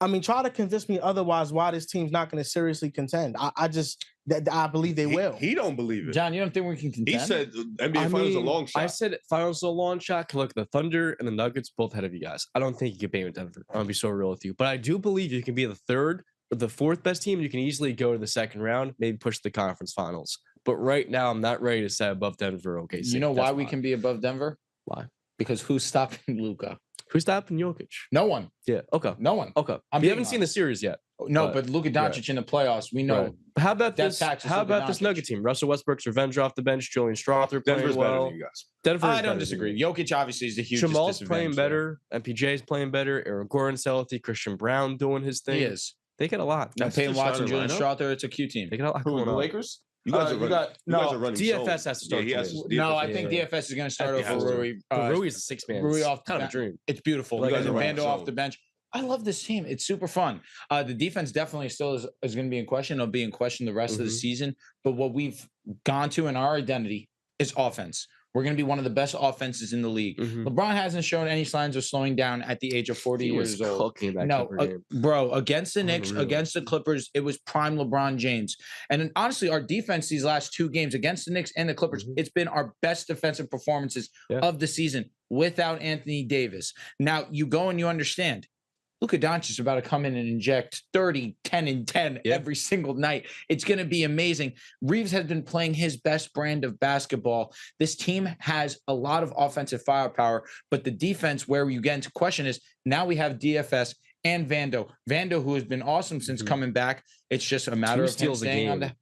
I mean, try to convince me otherwise why this team's not going to seriously contend. I believe they will. He don't believe it. John, you don't think we can contend? He said NBA Finals is a long shot. I said Finals is a long shot. Look, the Thunder and the Nuggets both ahead of you guys. I don't think you can beat Denver. I'm going to be so real with you. But I do believe you can be the third or the fourth best team. You can easily go to the second round, maybe push the conference finals. But right now, I'm not ready to set above Denver. Okay, you know why we can be above Denver? Why? Because who's stopping Luka? Who's stopping Jokic? No one. Yeah. Okay. No one. Okay. We haven't seen the series yet. No, but Luka Doncic in the playoffs, we know. Right. How about this? How about this Nugget team? Russell Westbrook's revenge off the bench. Julian Strother playing Denver's well. better than you guys. Denver. I don't disagree. Jokic obviously is the hugest Jamal's playing disadvantage better. MPJ's playing better. Aaron Gordon's healthy. Christian Brown doing his thing. He is. They get a lot. Now Peyton Watson, Julian Strother, it's a cute team. They get a lot. Who, the Lakers? You guys are running. DFS has to start. No, I think DFS is going to start over Rui. Rui is a six-man. Rui off kind of a dream. It's beautiful. You guys are Vando off the bench. I love this team. It's super fun. The defense definitely still is going to be in question. It'll be in question the rest of the season. But what we've gone to in our identity is offense. We're going to be one of the best offenses in the league. LeBron hasn't shown any signs of slowing down at the age of 40 years old. Bro, against the Knicks, against the Clippers, it was prime LeBron James. And then, honestly, our defense these last two games against the Knicks and the Clippers, it's been our best defensive performances of the season without Anthony Davis. Now, you go and you understand. Luka Doncic is about to come in and inject 30, 10, and 10 every single night. It's going to be amazing. Reeves has been playing his best brand of basketball. This team has a lot of offensive firepower, but the defense, where you get into question, is now we have DFS and Vando. Vando, who has been awesome since coming back. It's just a matter of him staying on the.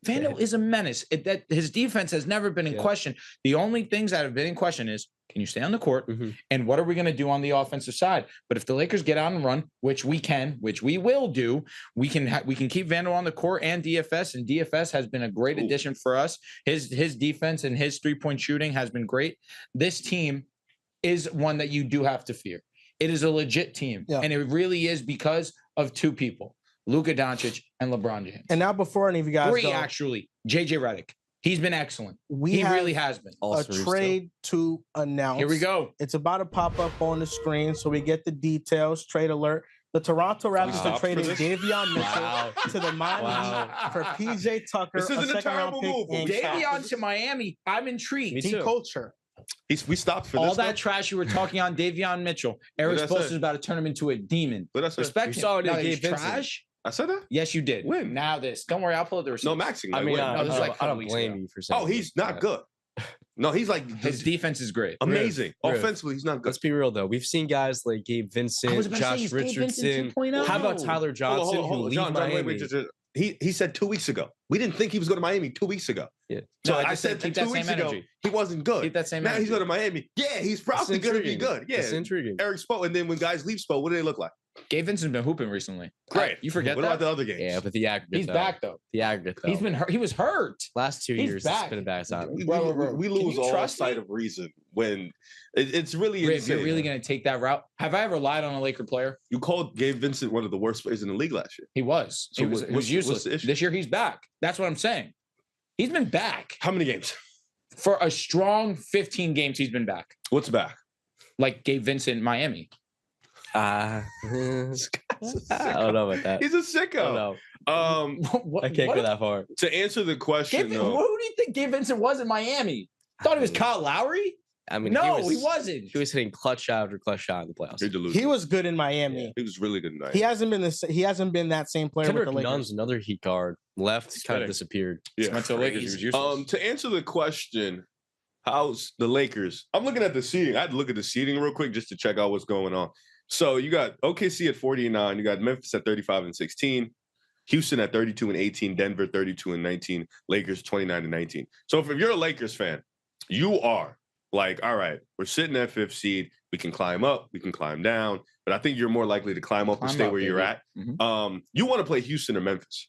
Vando is a menace. That his defense has never been in question. The only things that have been in question is, can you stay on the court? And what are we going to do on the offensive side? But if the Lakers get out and run, which we will do, we can keep Vando on the court and DFS. And DFS has been a great addition for us. His defense and his 3-point shooting has been great. This team is one that you do have to fear. It is a legit team. And it really is because of two people. Luka Doncic and LeBron James. And now, before any of you guys Three, actually. JJ Redick. He's been excellent. He really has been. A trade to announce. Here we go. It's about to pop up on the screen, so we get the details. Trade alert. The Toronto Raptors are trading Davion Mitchell to the Miami for PJ Tucker. This isn't a terrible move. Davion to Miami. I'm intrigued. Culture. We stopped for all this that one? trash you were talking on Davion Mitchell. Eric Spoelstra is about to turn him into a demon. Respect him. Saw it in trash. I said that? Yes, you did. When? Now this. Don't worry, I'll pull up the receipt. No, maxing. I mean, no, this is like I don't blame you for saying. Oh, he's not good. No, he's like his defense is great. Amazing. Offensively, he's not good. Let's be real though. We've seen guys like Gabe Vincent, Josh Richardson. How about Tyler Johnson? John, wait. He said 2 weeks ago. We didn't think he was going to Miami 2 weeks ago. Yeah. So I said 2 weeks ago he wasn't good. Keep that same now energy. He's going to Miami. Yeah, he's probably going to be good. Yeah, it's intriguing. Eric Spo, and then when guys leave Spo, what do they look like? Gabe Vincent's been hooping recently. Great. You forget what that? about the other games? Yeah, but the aggregate. He's back though. The aggregate though. He's been hurt. He was hurt. Last 2 years, back. it's been a bad time. We lose all sight of reason when it's really insane. You're really going to take that route? Have I ever lied on a Laker player? You called Gabe Vincent one of the worst players in the league last year. He was. So he was useless. This year he's back. That's what I'm saying. He's been back. How many games? For a strong 15 games, he's been back. What's back? Like Gabe Vincent, Miami. I don't know about that. He's a sicko. I can't go that far. To answer the question, who do you think Gabe Vincent was in Miami? Thought he was Kyle Lowry? I mean, no, he wasn't. He was hitting clutch shot after clutch shot in the playoffs. He was good in Miami. Yeah, he was really good in Miami. He hasn't been that same player with the Lakers. Nunn's another Heat guard. Left, kind of disappeared. Yeah. Went to Lakers. He was useless. To answer the question, how's the Lakers? I'm looking at the seeding. I had to look at the seeding real quick just to check out what's going on. So you got OKC at 40-9. You got Memphis at 35-16. Houston at 32-18. Denver 32-19. Lakers 29-19. So if you're a Lakers fan, you are like, all right, we're sitting at 5th seed. We can climb up. We can climb down. But I think you're more likely to climb up and stay where you're at. Mm-hmm. You want to play Houston or Memphis.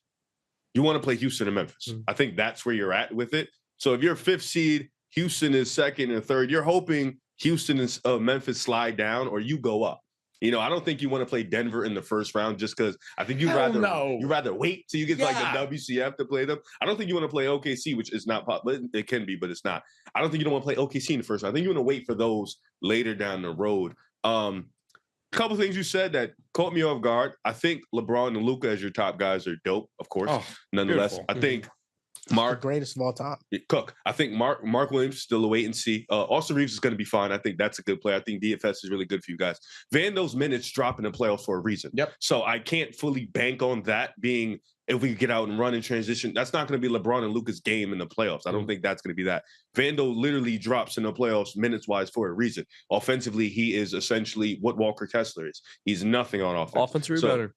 I think that's where you're at with it. So if you're 5th seed, Houston is 2nd and 3rd. You're hoping Houston and Memphis slide down or you go up. You know, I don't think you want to play Denver in the first round just because I think you'd rather wait till you get like the WCF to play them. I don't think you want to play OKC, which is not popular. It can be, but it's not. I don't think you don't want to play OKC in the first round. I think you want to wait for those later down the road. couple things you said that caught me off guard. I think LeBron and Luka as your top guys are dope, of course. Nonetheless, beautiful. I think Mark, the greatest of all time. Cook. I think Mark Williams still a wait and see. Austin Reeves is going to be fine. I think that's a good player. I think DFS is really good for you guys. Vando's minutes drop in the playoffs for a reason. Yep. So I can't fully bank on that being if we get out and run and transition. That's not going to be LeBron and Luka's game in the playoffs. I don't think that's going to be that. Vando literally drops in the playoffs minutes wise for a reason. Offensively, he is essentially what Walker Kessler is. He's nothing on offense. Offensive rebounder.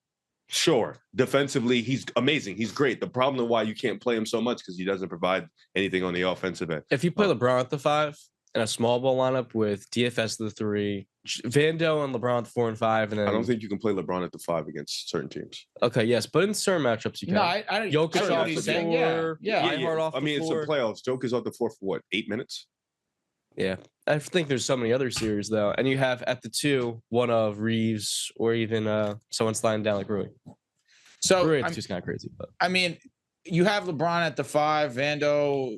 Sure. Defensively, he's amazing. He's great. The problem is why you can't play him so much because he doesn't provide anything on the offensive end. If you play LeBron at the 5 and a small ball lineup with DFS at the 3, Vando and LeBron at the 4 and 5, and then I don't think you can play LeBron at the 5 against certain teams. Okay, yes, but in certain matchups you can. No, I don't. Jokic off the saying. 4. Yeah. Off I mean, the it's 4. the playoffs. Joker's off the 4 for what? 8 minutes? Yeah. I think there's so many other series though, and you have at the 2 one of Reeves or even someone sliding down like Rui. So Rui, it's just kind of crazy, but I mean, you have LeBron at the 5, Vando.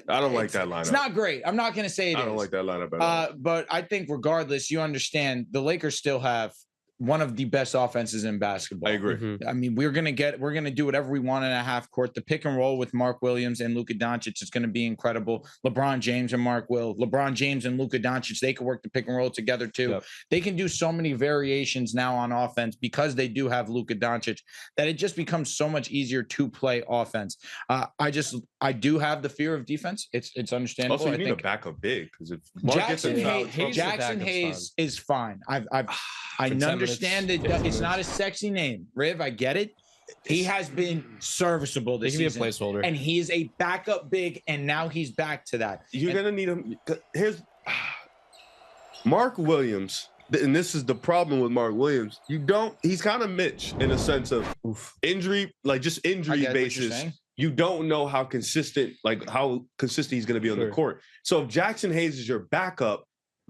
I don't like that lineup. It's not great. I'm not going to say it I don't is. like that lineup at all. But I think regardless, you understand the Lakers still have one of the best offenses in basketball. I agree. Mhm. I mean, we're gonna do whatever we want in a half court. The pick and roll with Mark Williams and Luka Doncic is going to be incredible. LeBron James and LeBron James and Luka Doncic, they can work the pick and roll together too. Yep. They can do so many variations now on offense because they do have Luka Doncic that it just becomes so much easier to play offense. I do have the fear of defense. It's understandable. Also, you I need think a backup big because if Mark gets Jackson in foul, Hayes, Jackson Hayes is fine. I For 10 understand minutes, it. 15 It's not a minutes. sexy name, Riv. I get it. He has been serviceable He this can be a season, placeholder. and he is a backup big, and now he's back to that. you're going to need him. Here's Mark Williams. And this is the problem with Mark Williams. He's kind of Mitch in a sense of injury, like just I injury get what you're basis. saying. You don't know how consistent he's going to be on the Sure. court. So if Jackson Hayes is your backup,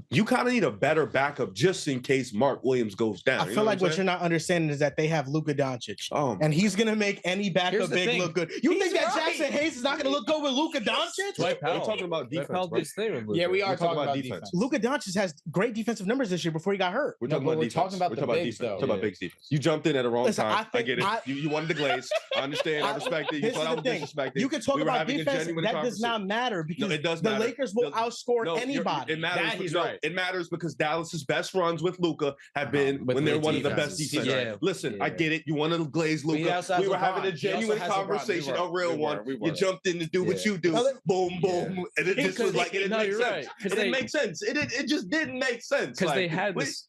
you kind of need a better backup just in case Mark Williams goes down. I feel like what you're not understanding is that they have Luka Doncic, and he's gonna make any Here's backup the big thing. look good. You He's think that right. Jackson Hayes is not gonna look good with Luka Doncic? We're talking about defense, bro. Yeah, we are We're talking about defense. Luka Doncic has great defensive numbers this year before he got hurt. We're No, talking but about we're defense. talking about We're the talking about bigs, defense. though. We're talking about bigs defense. You jumped in at the wrong Listen, time. I get it. I- You wanted the glaze. I understand. I respect it. You This thought is I the was thing. disrespecting. You can talk We were about having a defense. genuine That does not conversation. matter because No, it does the matter. Lakers will outscore No, anybody. It matters. That he's no, right. It matters because Dallas's best runs with Luka have been With when they're great one of the best defenses. defenses. Yeah. Listen, I Yeah. get it. You wanted to glaze But he Luka. also has We were LeBron. having a He also genuine has LeBron. conversation, a real one. We You jumped in to do what Yeah. you do. No, Boom, boom, and it just was like it didn't No, make you're sense. right. It didn't make sense. It just didn't make sense Because they Like, had when- this.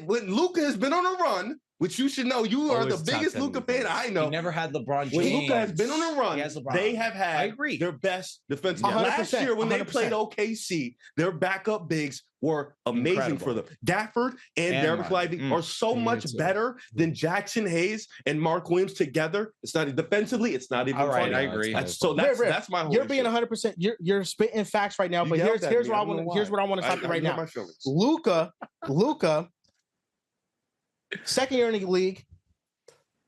when Luka has been on a run, which you should know, you are the Always top biggest 10 Luka fan defense. I He know. never had LeBron James. When Luka has been on a run, He has LeBron. they have had I agree. their best defensive. 100%, Last year, when they 100%. played OKC, their backup bigs were amazing Incredible. for them. Gafford and And Derek Mark. Lively are so much too. better than Jackson Hayes and Mark Williams together. It's not defensively. It's not even All right, funny. I agree. That's my whole You're being issue. 100%. You're spitting facts right now. You But yelled at here's me. what I I don't know want. Here's why. what I want to stop you right hurt now. my feelings. Luka, second year in the league,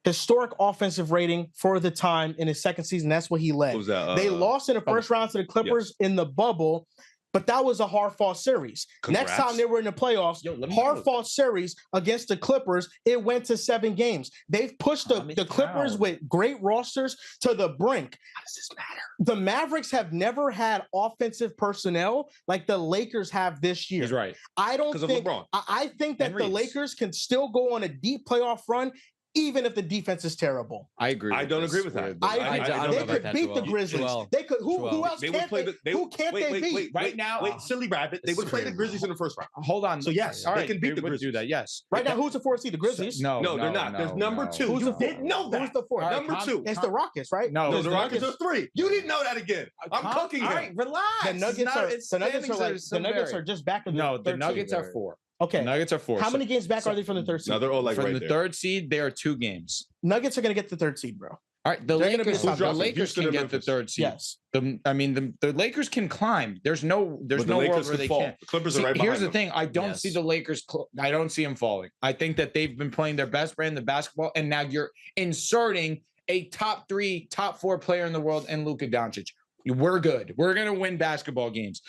historic offensive rating for the time in his second season. That's what he led. What was that? They lost in the first round to the Clippers in the bubble, but that was a hard-fought series. Next Congrats. time they were in the playoffs, Yo, let me hard-fought series against the Clippers, it went to 7 games. They've pushed the Clippers down. with great rosters to the brink. How does this matter? The Mavericks have never had offensive personnel like the Lakers have this year. He's right. I don't Because of think LeBron. I think that And the Reeves. Lakers can still go on a deep playoff run, even if the defense is terrible. I agree. I don't agree with that. I agree. I don't know They about could that, beat the Joel. Grizzlies. Joel. They could. Who Joel. else They would can't play they? Who can't they beat? Right now- Wait, silly rabbit. They would play the Grizzlies in the first round. Hold on. So yes, all they right, can beat they the would Grizzlies. do that. Yes. Right now, who's the 4th seed? The Grizzlies. No, No, they're not. There's number 2. Who's You the didn't know that. Who's the 4th? All right, Number 2. It's the Rockets, right? No, No, it's the Rockets are 3. You didn't know that again. I'm cooking All him. right, relax. The Nuggets are. The Nuggets are like. The Nuggets very- are just back of the. No, the third Nuggets seed. are 4. Okay. The Nuggets are 4. How So many games back are they from the 3rd seed? No, they're all like from right the there. 3rd seed, they are 2 games. Nuggets are going to get the 3rd seed, bro. All right, the They're gonna be Lakers. the The top Lakers Houston can and get the Memphis. 3rd seed. Yes. The Lakers can climb. There's no But the world Lakers where could they fall. can't. The Clippers See, are right behind here's the them. thing. I don't Yes. see the Lakers. I don't see them falling. I think that they've been playing their best brand of basketball, and now you're inserting a top 3, top 4 player in the world and Luka Doncic. We're good. We're gonna win basketball games.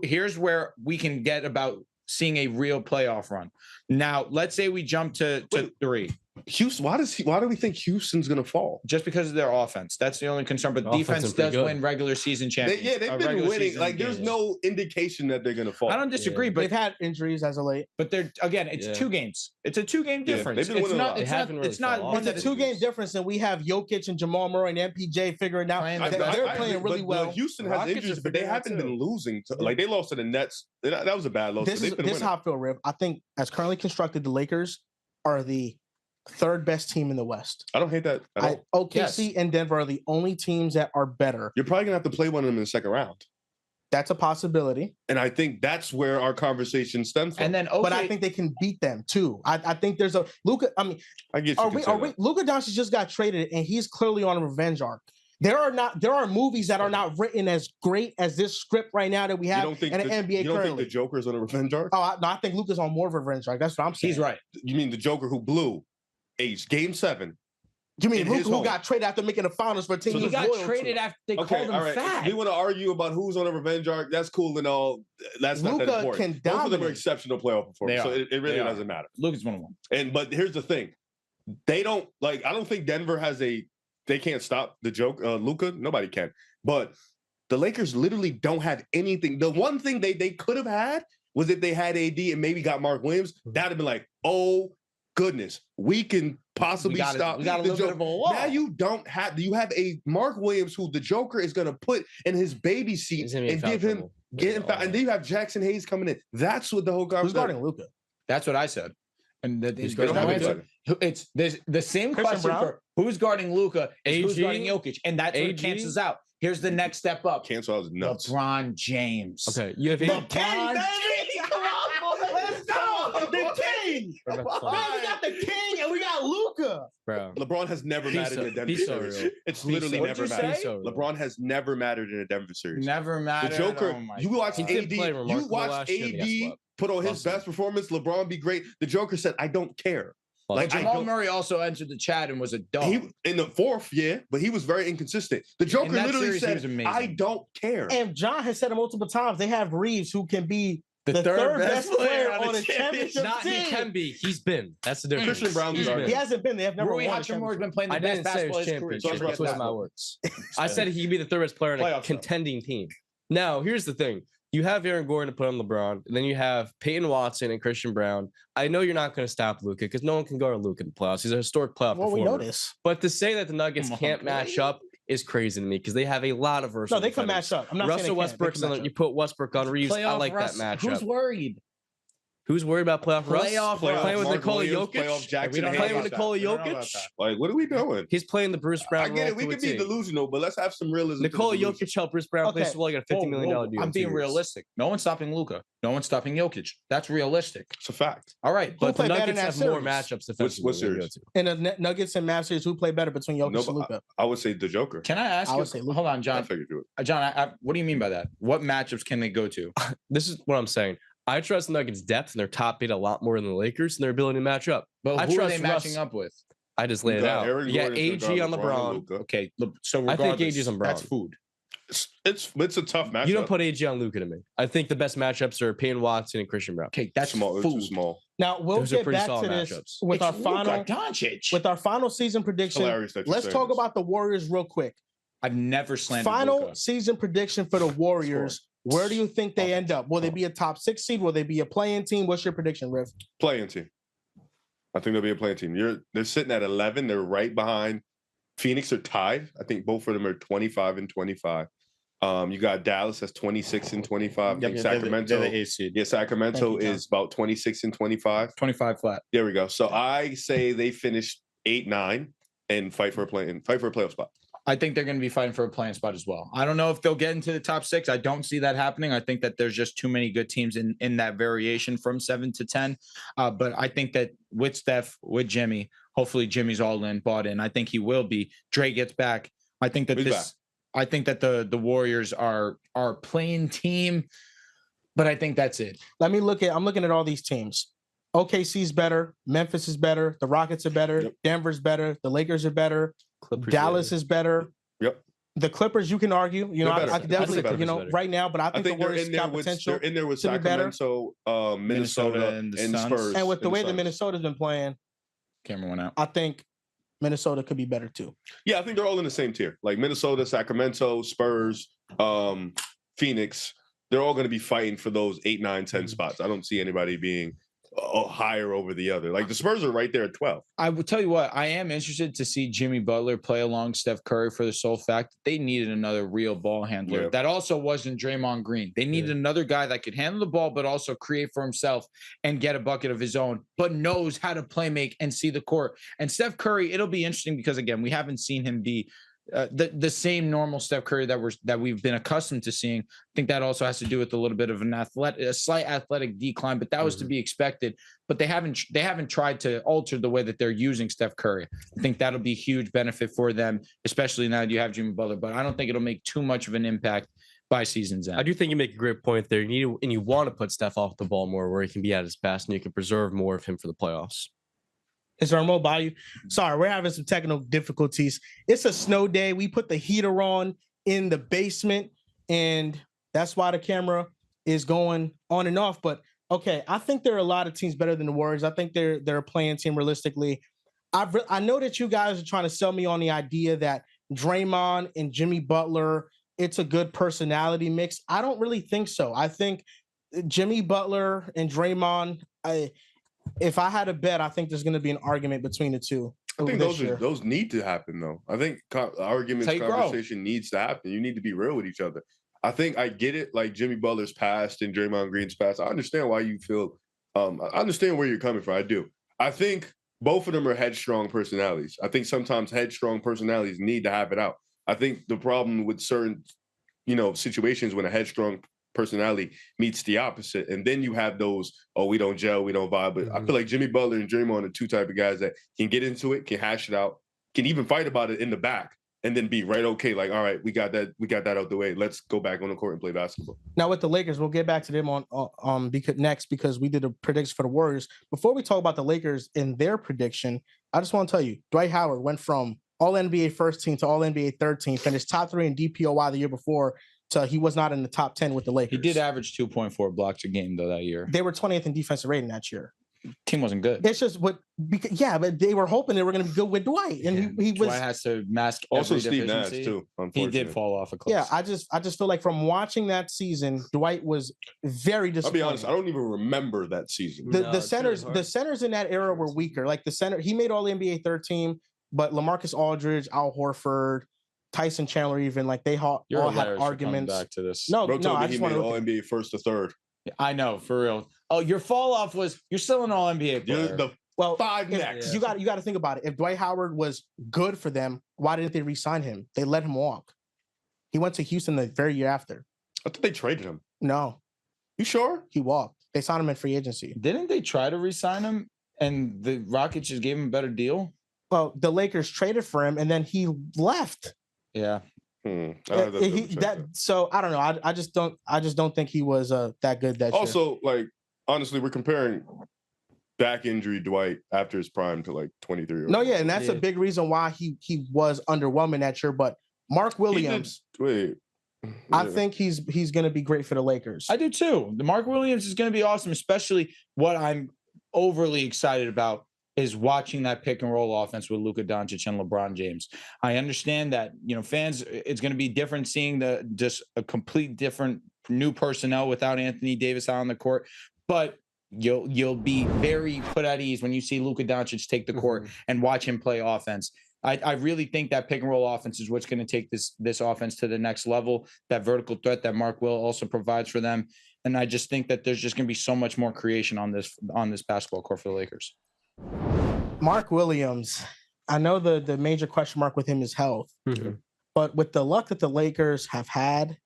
Here's where we can get about seeing a real playoff run. Now, let's say we jump to 3. Houston, why do we think Houston's gonna fall? Just because of their offense. That's the only concern. But defense does win regular season champions. They've been winning. Like, there's no indication that they're gonna fall. I don't disagree, but they've had injuries as of late. But they're it's 2 games. It's a 2-game difference. They've been winning a lot. It's a 2-game difference, and we have Jokic and Jamal Murray and MPJ figuring out they're playing really well. Houston has injuries, but they haven't been losing. Like, they lost to the Nets. That was a bad loss. This is how I feel, Riv. I think as currently constructed, the Lakers are the 3rd best team in the West. I don't hate that at all. OKC and Denver are the only teams that are better. You're probably gonna have to play one of them in the second round. That's a possibility. And I think that's where our conversation stems from. And then, but I think they can beat them too. I think there's a Luka. I mean, I get you. Luka Doncic just got traded, and he's clearly on a revenge arc. There are movies that are not written as great as this script right now that we have in the NBA currently. You don't think the Joker's on a revenge arc? Oh, I think Luka's on more of a revenge arc. That's what I'm saying. He's right. You mean the Joker who blew Game 7? You mean Luka who got traded after making the finals for a team? He got traded after they called him fat. We want to argue about who's on a revenge arc. That's cool and all. That's not that important. Both of them are exceptional playoff performers, so it really doesn't matter. Luka's one of them. But here's the thing: they don't like. I don't think Denver has They can't stop the joke. Luka, nobody can. But the Lakers literally don't have anything. The one thing they could have had was if they had AD and maybe got Mark Williams. That'd have been like, oh goodness, we can possibly stop. We got a little bit of a wall. Now you don't have. You have a Mark Williams who the Joker is going to put in his baby seat and give him. And then you have Jackson Hayes coming in. That's what the whole conversation. Who's guarding Luka? That's what I said. And it's the same question for who's guarding Luka is who's guarding Jokic, and that's what it cancels out. Here's the next step up. Cancel out is nuts. LeBron James. Okay, you have LeBron. Let's go. The king. Man, we got the king and we got Luka. Bro, LeBron has never mattered in a Denver series. It's literally never mattered. LeBron has never mattered in a Denver series. Never mattered. The Joker. You watch AD. You watch AD put on his best performance. LeBron be great. The Joker said, "I don't care." Like Jamal Murray also entered the chat and was a dog. In the 4th, but he was very inconsistent. The Joker literally said, "I don't care." And John has said it multiple times. They have Reeves who can be the third best player on a championship team. He can be. He's been. That's the difference. Christian Brown. He hasn't been. They have never won. Hachimura has been playing the best basketball of his career. That's my words. I said he can be the 3rd best player on a contending team. Now, here's the thing. You have Aaron Gordon to put on LeBron, and then you have Peyton Watson and Christian Brown. I know you're not going to stop Luka because no one can guard Luka in the playoffs. He's a historic playoff performer. We know this. But to say that the Nuggets can't match up is crazy to me because they have a lot of versatile. No, they can match up. I'm not Russell Westbrook's on. You put Westbrook on Reeves. I like that matchup. Who's worried? Who's worried about playoff Russ? Playing with Nikola Jokic? Playing with Nikola Jokic? Like, what are we doing? He's playing the Bruce Brown. I get it. We could be delusional, but let's have some realism. Nikola Jokic helped Bruce Brown play well. He got a $50 million deal. I'm being realistic. No one's stopping Luka. No one's stopping Jokic. That's realistic. It's a fact. All right. But the Nuggets have more matchups defensively. What series? In the Nuggets and Mavs series, who play better between Jokic and Luka? I would say the Joker. Can I ask you? would say Luka. Hold on, John. I figured you would. John, what do you mean by that? What matchups can they go to? This is what I'm saying. I trust the Nuggets' depth and their top 8 a lot more than the Lakers and their ability to match up. But who are they matching up with? I just laid it out. You got AG on LeBron. Okay, so I think AG's on Brown. That's food. It's a tough matchup. You don't put AG on Luka to me. I think the best matchups are Payne Watson and Christian Brown. Okay, that's small. Food. It's too small. Now we'll get back to this matchups. with our final season prediction. Let's talk about the Warriors real quick. I've never slandered Final Luka. season prediction for the Warriors. Where do you think they end up? Will they be a top 6 seed? Will they be a play-in team? What's your prediction, Riv? Play-in team. I think they'll be a play-in team. They're sitting at 11. They're right behind Phoenix. Are tied. I think both of them are 25 and 25. You got Dallas that's 26 and 25. I think Sacramento. They're the 8th seed. Yeah, Sacramento is about 26 and 25. 25 flat. There we go. So I say they finish 8-9 and fight for a playoff spot. I think they're going to be fighting for a playing spot as well. I don't know if they'll get into the top 6. I don't see that happening. I think that there's just too many good teams in that variation from 7 to 10. But I think that with Steph, with Jimmy, hopefully Jimmy's all in, bought in. I think he will be. Dre gets back. I think that I think that the Warriors are playing team, but I think that's it. I'm looking at all these teams. OKC's better. Memphis is better. The Rockets are better. Yep. Denver's better. The Lakers are better. Clippers Dallas is better. Yep. The Clippers, you can argue. You know, I could definitely, you know, better. right now, but I think the Warriors got potential. They're in there with to be better. Sacramento, Minnesota, and Spurs. And with the way that Minnesota's been playing, Cameron went out. I think Minnesota could be better too. Yeah, I think they're all in the same tier. Like Minnesota, Sacramento, Spurs, Phoenix. They're all going to be fighting for those 8, 9, 10 spots. I don't see anybody being higher over the other. Like the Spurs are right there at 12. I will tell you what, I am interested to see Jimmy Butler play along Steph Curry for the sole fact that they needed another real ball handler. That also wasn't Draymond Green. They needed another guy that could handle the ball, but also create for himself and get a bucket of his own, but knows how to play make and see the court. And Steph Curry, it'll be interesting because, again, we haven't seen him be the same normal Steph Curry that we've been accustomed to seeing. I think that also has to do with a little bit of a slight athletic decline, but that was to be expected. But they haven't tried to alter the way that they're using Steph Curry. I think that'll be a huge benefit for them, especially now that you have Jimmy Butler. But I don't think it'll make too much of an impact by season's end. I do think you make a great point there. You want to put Steph off the ball more, where he can be at his best, and you can preserve more of him for the playoffs. Is there more Bayou? Sorry, we're having some technical difficulties. It's a snow day. We put the heater on in the basement, and that's why the camera is going on and off. But okay, I think there are a lot of teams better than the Warriors. I think they're a playing team realistically. I know that you guys are trying to sell me on the idea that Draymond and Jimmy Butler, it's a good personality mix. I don't really think so. I think Jimmy Butler and Draymond, if I had a bet, I think there's going to be an argument between the two. I think those need to happen, though. I think conversation needs to happen. You need to be real with each other. I think I get it, like Jimmy Butler's past and Draymond Green's past. I understand why you feel. I understand where you're coming from. I do. I think both of them are headstrong personalities. I think sometimes headstrong personalities need to have it out. I think the problem with certain, situations when a headstrong personality meets the opposite, and then you have those, we don't gel, we don't vibe. But I feel like Jimmy Butler and Draymond are two type of guys that can get into it, can hash it out, can even fight about it in the back, and then be right okay. Like, all right, we got that out the way. Let's go back on the court and play basketball. Now with the Lakers, we'll get back to them because we did a prediction for the Warriors. Before we talk about the Lakers and their prediction, I just want to tell you, Dwight Howard went from All-NBA first team to All-NBA third team, finished top 3 in DPOY the year before. So he was not in the top 10 with the Lakers. He did average 2.4 blocks a game, though, that year. They were 20th in defensive rating that year. Team wasn't good. It's just but they were hoping they were going to be good with Dwight, and he was. Dwight has to mask also every Steve Nash deficiency. too. He did fall off a cliff. Yeah, I just feel like from watching that season, Dwight was very disappointing. I'll be honest, I don't even remember that season. The centers in that era were weaker. Like the center, he made all the NBA third team, but LaMarcus Aldridge, Al Horford, Tyson Chandler, even like they all had arguments. Back to this. No, I just made all NBA first to third. I know, for real. Oh, your fall off was you're still an all NBA player. Well, 5 next. You got to think about it. If Dwight Howard was good for them, why didn't they re-sign him? They let him walk. He went to Houston the very year after. I thought they traded him. No. You sure? He walked. They signed him in free agency. Didn't they try to re-sign him and the Rockets just gave him a better deal? Well, the Lakers traded for him and then he left. Yeah. So I don't know. I just don't think he was that good that year. Also, like honestly, we're comparing back injury Dwight after his prime to like 23 years. No, yeah, and that's a big reason why he was underwhelming that year. But Mark Williams, I think he's going to be great for the Lakers. I do too. The Mark Williams is going to be awesome, especially what I'm overly excited about is watching that pick and roll offense with Luka Doncic and LeBron James. I understand that, fans, it's going to be different seeing just a complete different new personnel without Anthony Davis out on the court, but you'll be very put at ease when you see Luka Doncic take the court and watch him play offense. I really think that pick and roll offense is what's going to take this offense to the next level, that vertical threat that Mark Will also provides for them. And I just think that there's just going to be so much more creation on this basketball court for the Lakers. Mark Williams, I know the major question mark with him is health, but with the luck that the Lakers have had,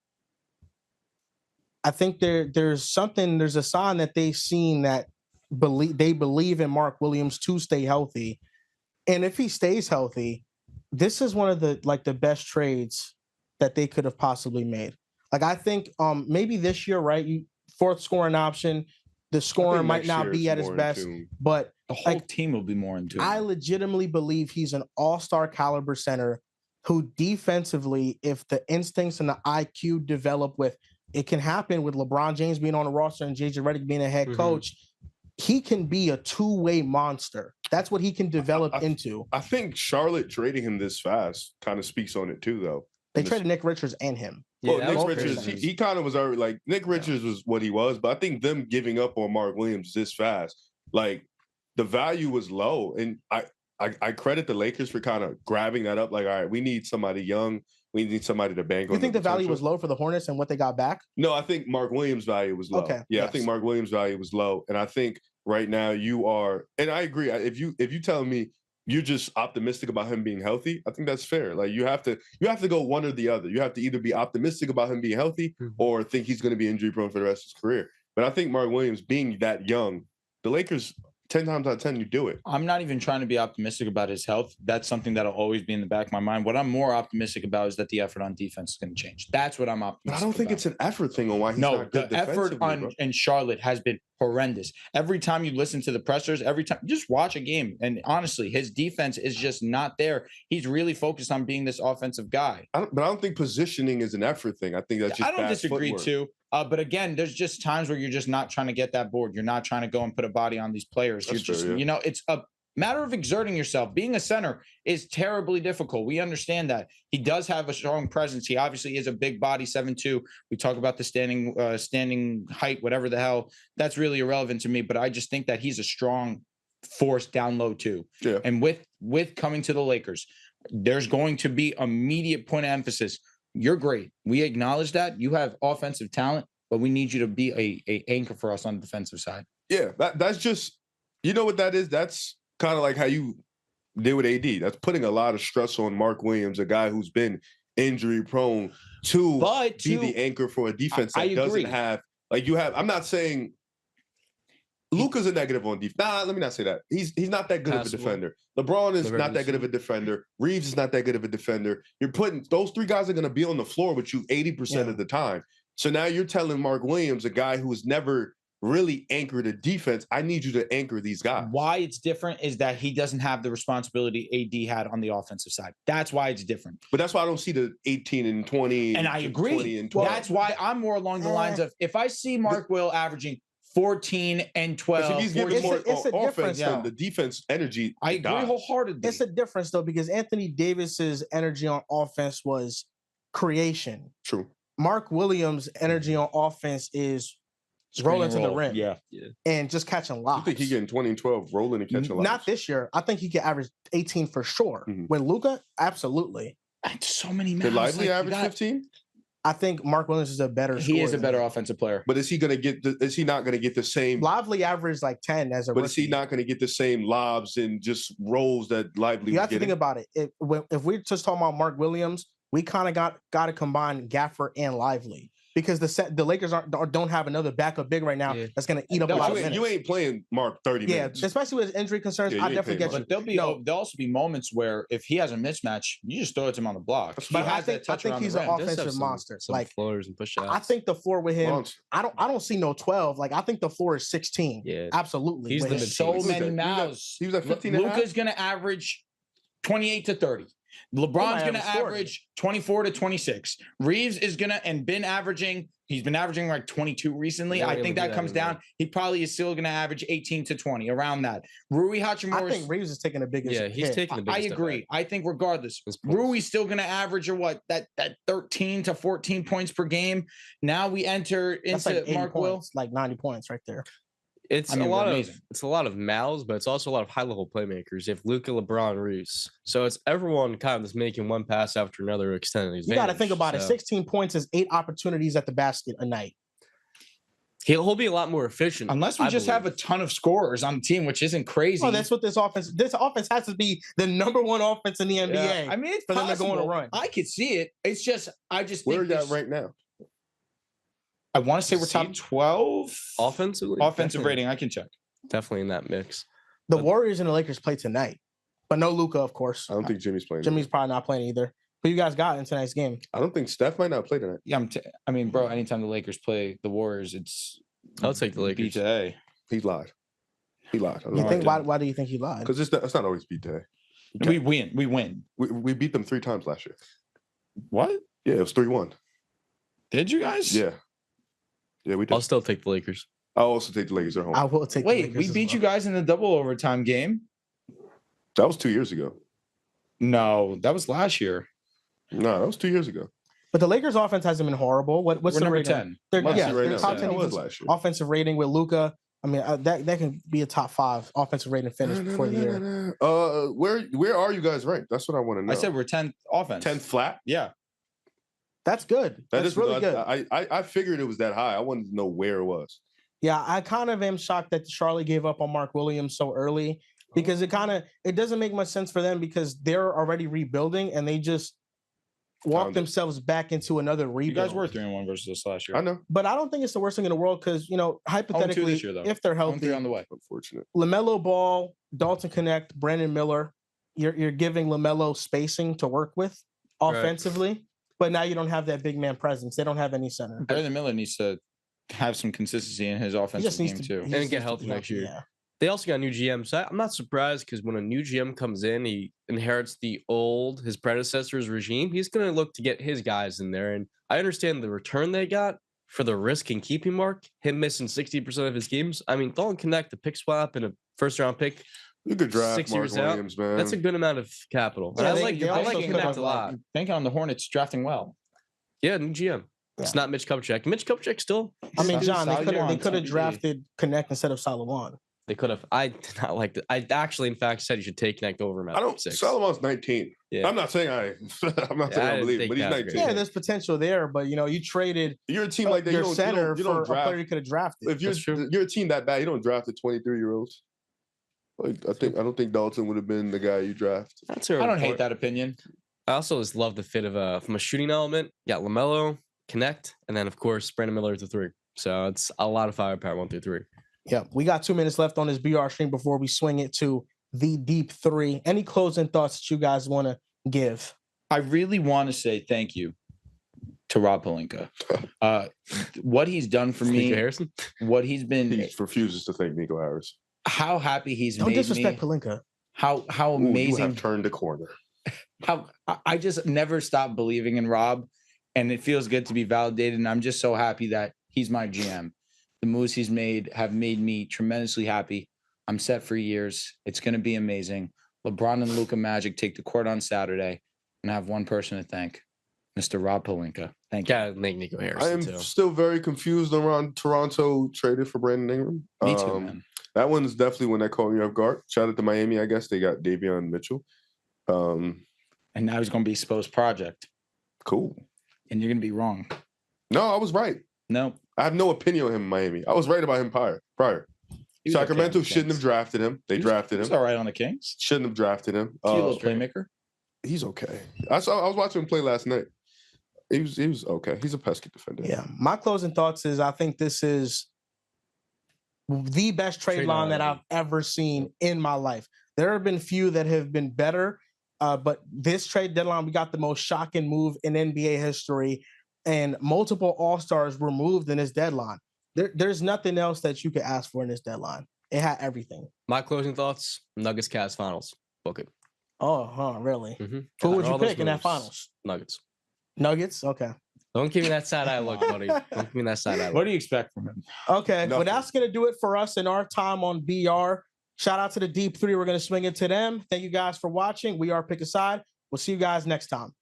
I think there's a sign that they've seen that they believe in Mark Williams to stay healthy. And if he stays healthy, this is one of the best trades that they could have possibly made. Like, I think maybe this year, right? Fourth scoring option, the scoring might not be at his best, but the whole team will be more in tune. I legitimately believe he's an all-star caliber center who defensively, if the instincts and the IQ develop with, it can happen with LeBron James being on the roster and JJ Redick being a head coach. He can be a two-way monster. That's what he can develop into. I think Charlotte trading him this fast kind of speaks on it too, though. They traded Nick Richards and him. Well, Nick Richards, he kind of was already like Nick Richards was what he was, but I think them giving up on Mark Williams this fast, like the value was low, and I credit the Lakers for kind of grabbing that up. Like, all right, we need somebody young. We need somebody to bank on. You think the value was low for the Hornets and what they got back? No, I think Mark Williams' value was low. Okay. Yeah, yes. I think Mark Williams' value was low. And I think right now you are, and I agree. If you tell me you're just optimistic about him being healthy, I think that's fair. Like you have to go one or the other. You have to either be optimistic about him being healthy or think he's going to be injury prone for the rest of his career. But I think Mark Williams being that young, the Lakers 10 times out of 10, you do it. I'm not even trying to be optimistic about his health. That's something that'll always be in the back of my mind. What I'm more optimistic about is that the effort on defense is going to change. That's what I'm optimistic about. I don't think it's an effort thing on why he's not good the effort in Charlotte has been horrendous. Every time you listen to the pressers, every time just watch a game, and honestly, his defense is just not there. He's really focused on being this offensive guy. But I don't think positioning is an effort thing. I think that's just I don't disagree footwork. too. But again, there's just times where you're just not trying to get that board. You're not trying to go and put a body on these players. That's You're just, fair, yeah. it's a matter of exerting yourself. Being a center is terribly difficult. We understand that. He does have a strong presence. He obviously is a big body, 7'2". We talk about the standing height, whatever the hell. That's really irrelevant to me. But I just think that he's a strong force down low too. Yeah. And with coming to the Lakers, there's going to be immediate point of emphasis. You're great. We acknowledge that. You have offensive talent, but we need you to be a anchor for us on the defensive side. Yeah, that's just, you know what that is? That's kind of like how you did with AD. That's putting a lot of stress on Mark Williams, a guy who's been injury prone, to be the anchor for a defense that doesn't have, like you have. I'm not saying Luka's a negative on defense. Nah, let me not say that. He's not that good of a defender. LeBron is not that good of a defender. Reeves is not that good of a defender. You're putting those three guys are going to be on the floor with you 80% of the time. So now you're telling Mark Williams, a guy who has never really anchored a defense, I need you to anchor these guys. Why it's different is that he doesn't have the responsibility AD had on the offensive side. That's why it's different. But that's why I don't see the 18 and 20. And I agree. 20 and 12. That's why I'm more along the lines of, if I see Mark Will averaging 14 and 12. If he's giving more offense than the defense energy. I agree wholeheartedly. It's a difference, though, because Anthony Davis's energy on offense was creation. True. Mark Williams' energy on offense is rolling to the rim. Yeah. And just catching lobs. You think he getting 20 and 12 rolling and catching lobs? Not this year. I think he could average 18 for sure. With Luka, absolutely. So many Did Lively average 15? I think Mark Williams is a better scorer. He is a better offensive player. But is he going to get is he not going to get the same Lively averaged like 10 as a But rookie. is he not going to get the same lobs and just rolls that Lively You was have to getting? think about it. If we're just talking about Mark Williams, we kind of got to combine Gaffer and Lively. Because the Lakers don't have another backup big right now that's going to eat up a lot of minutes. You ain't playing Mark 30 minutes. Yeah, especially with his injury concerns. I definitely get you. But there'll also be moments where if he has a mismatch, you just throw it to him on the block. But I think he's an offensive monster. Like floors and push outs. I think the floor with him, I don't see no 12. Like I think the floor is 16. Yeah, absolutely. He's There's so many mouths. He was at 15 and a half? Luka's going to average 28 to 30. LeBron's going to average 24 to 26. Reeves is going to, and he's been averaging like 22 recently. I think that comes down. He probably is still going to average 18 to 20, around that. Rui Hachimura. I think Reeves is taking the biggest. Yeah, he's taking the biggest. I agree. I think regardless, Rui's still going to average that 13 to 14 points per game. Now we enter into like Mark Will. Like 90 points right there. It's a lot of mouths, but it's also a lot of high level playmakers. You have Luka, LeBron, Reeves, so it's everyone kind of just making one pass after another, extending his. You got to think about it. 16 points is 8 opportunities at the basket a night. He'll be a lot more efficient, unless we just have a ton of scorers on the team, which isn't crazy. Oh, that's what this offense has to be the number one offense in the NBA. Yeah. I mean, it's for possible. them to go on a run. I could see it. It's just where are you at right now? I want to say we're top 12 offensive rating. I can check. Definitely in that mix. The Warriors and the Lakers play tonight, but no Luka, of course. I don't think Jimmy's playing. Jimmy's probably not playing either. Who you guys got in tonight's game? I don't think Steph might not play tonight. Yeah, I mean, bro, anytime the Lakers play the Warriors, I'll take the Lakers. B to A. He lied. He lied. You think why do you think he lied? Because that's not always B to A. We win. We win. We beat them 3 times last year. What? Yeah, it was 3-1. Did you guys? Yeah. Yeah, we did. I'll still take the Lakers. I'll also take the Lakers at home. I will take. Wait, we beat you guys in the double overtime game? That was 2 years ago. No, that was last year. No, that was 2 years ago. But the Lakers' offense hasn't been horrible. What's We're the number rating? 10. They're Let's see right they're now. top Yeah, 10 that was defense- last year. offensive rating with Luka. I mean, that can be a top 5 offensive rating finish before the year. Where are you guys ranked? That's what I want to know. I said we're 10th offense. 10th flat. Yeah. That's good. That's really good. I figured it was that high. I wanted to know where it was. Yeah, I kind of am shocked that Charlotte gave up on Mark Williams so early because it doesn't make much sense for them because they're already rebuilding and they just walked themselves back into another rebuild. You guys were 3-1 versus us last year. I know. But I don't think it's the worst thing in the world because, hypothetically, this year, though. if they're 0-3 healthy, on the way. Unfortunate. LaMelo Ball, Dalton Connect, Brandon Miller, you're giving LaMelo spacing to work with offensively, but now you don't have that big man presence. They don't have any center. Brandon Miller needs to have some consistency in his offensive game too. And get healthy next year. Yeah. They also got a new GM. So I'm not surprised because when a new GM comes in, he inherits his predecessor's regime. He's going to look to get his guys in there. And I understand the return they got for the risk and keeping Mark, him missing 60% of his games. I mean, Dalton Connect, the pick swap and a first-round pick. You could draft 6 Mark years Williams, man. That's a good amount of capital. Yeah, I they like Connect a lot. Banking on the Hornets drafting well. Yeah, new GM. It's not Mitch Kupchak. Mitch Kupchak still. I mean, John, they could have drafted Connect instead of Salawan. They could have. I did not like that. I actually, in fact, said you should take Connect over him at 6. Salamon's 19. Yeah. I'm not saying I believe it, but he's 19. Yeah, there's potential there, but you traded. You're a team like that. Your you center don't for draft. a player you could have drafted. If you're a team that bad, you don't draft the 23-year-olds. Like I don't think Dalton would have been the guy you draft. That's I don't hate that opinion. I also just love the fit of from a shooting element. You got LaMelo, Connect, and then of course Brandon Miller to 3. So it's a lot of firepower 1 through 3. Yeah, we got 2 minutes left on this BR stream before we swing it to the deep 3. Any closing thoughts that you guys want to give? I really want to say thank you to Rob Pelinka. What he's done for me, Harrison? What he's been. He refuses to thank Nico Harris. How happy he's Don't made disrespect me. Pelinka. How amazing. You have turned a corner. How I just never stopped believing in Rob, and it feels good to be validated. And I'm just so happy that he's my GM. The moves he's made have made me tremendously happy. I'm set for years. It's going to be amazing. LeBron and Luka Magic take the court on Saturday, and I have one person to thank, Mr. Rob Pelinka. Thank you. Gotta thank Nico Harrison. I am too. still very confused around Toronto traded for Brandon Ingram. Me too, man. That one's definitely when that caught me off guard. Shout out to Miami, I guess. They got Davion Mitchell. And now he's going to be Spo's project. Cool. And you're going to be wrong. No, I was right. No. I have no opinion on him in Miami. I was right about him prior. Sacramento shouldn't have drafted him. They drafted him. He's all right on the Kings. Shouldn't have drafted him. He's a little playmaker. He's okay. I was watching him play last night. He was okay. He's a pesky defender. Yeah. My closing thoughts is I think this is the best trade line that I've ever seen in my life. There have been few that have been better, but this trade deadline, we got the most shocking move in NBA history, and multiple All-Stars were moved in this deadline. There's nothing else that you could ask for in this deadline. It had everything. My closing thoughts: Nuggets Cavs finals. Book it. Oh, really? Mm-hmm. Who would you pick in that finals? Nuggets? Okay. Don't give me that side eye look, buddy. Don't give me that side eye look. What do you expect from him? Okay. Well, that's going to do it for us in our time on BR. Shout out to the Deep 3. We're going to swing it to them. Thank you guys for watching. We are Pick a Side. We'll see you guys next time.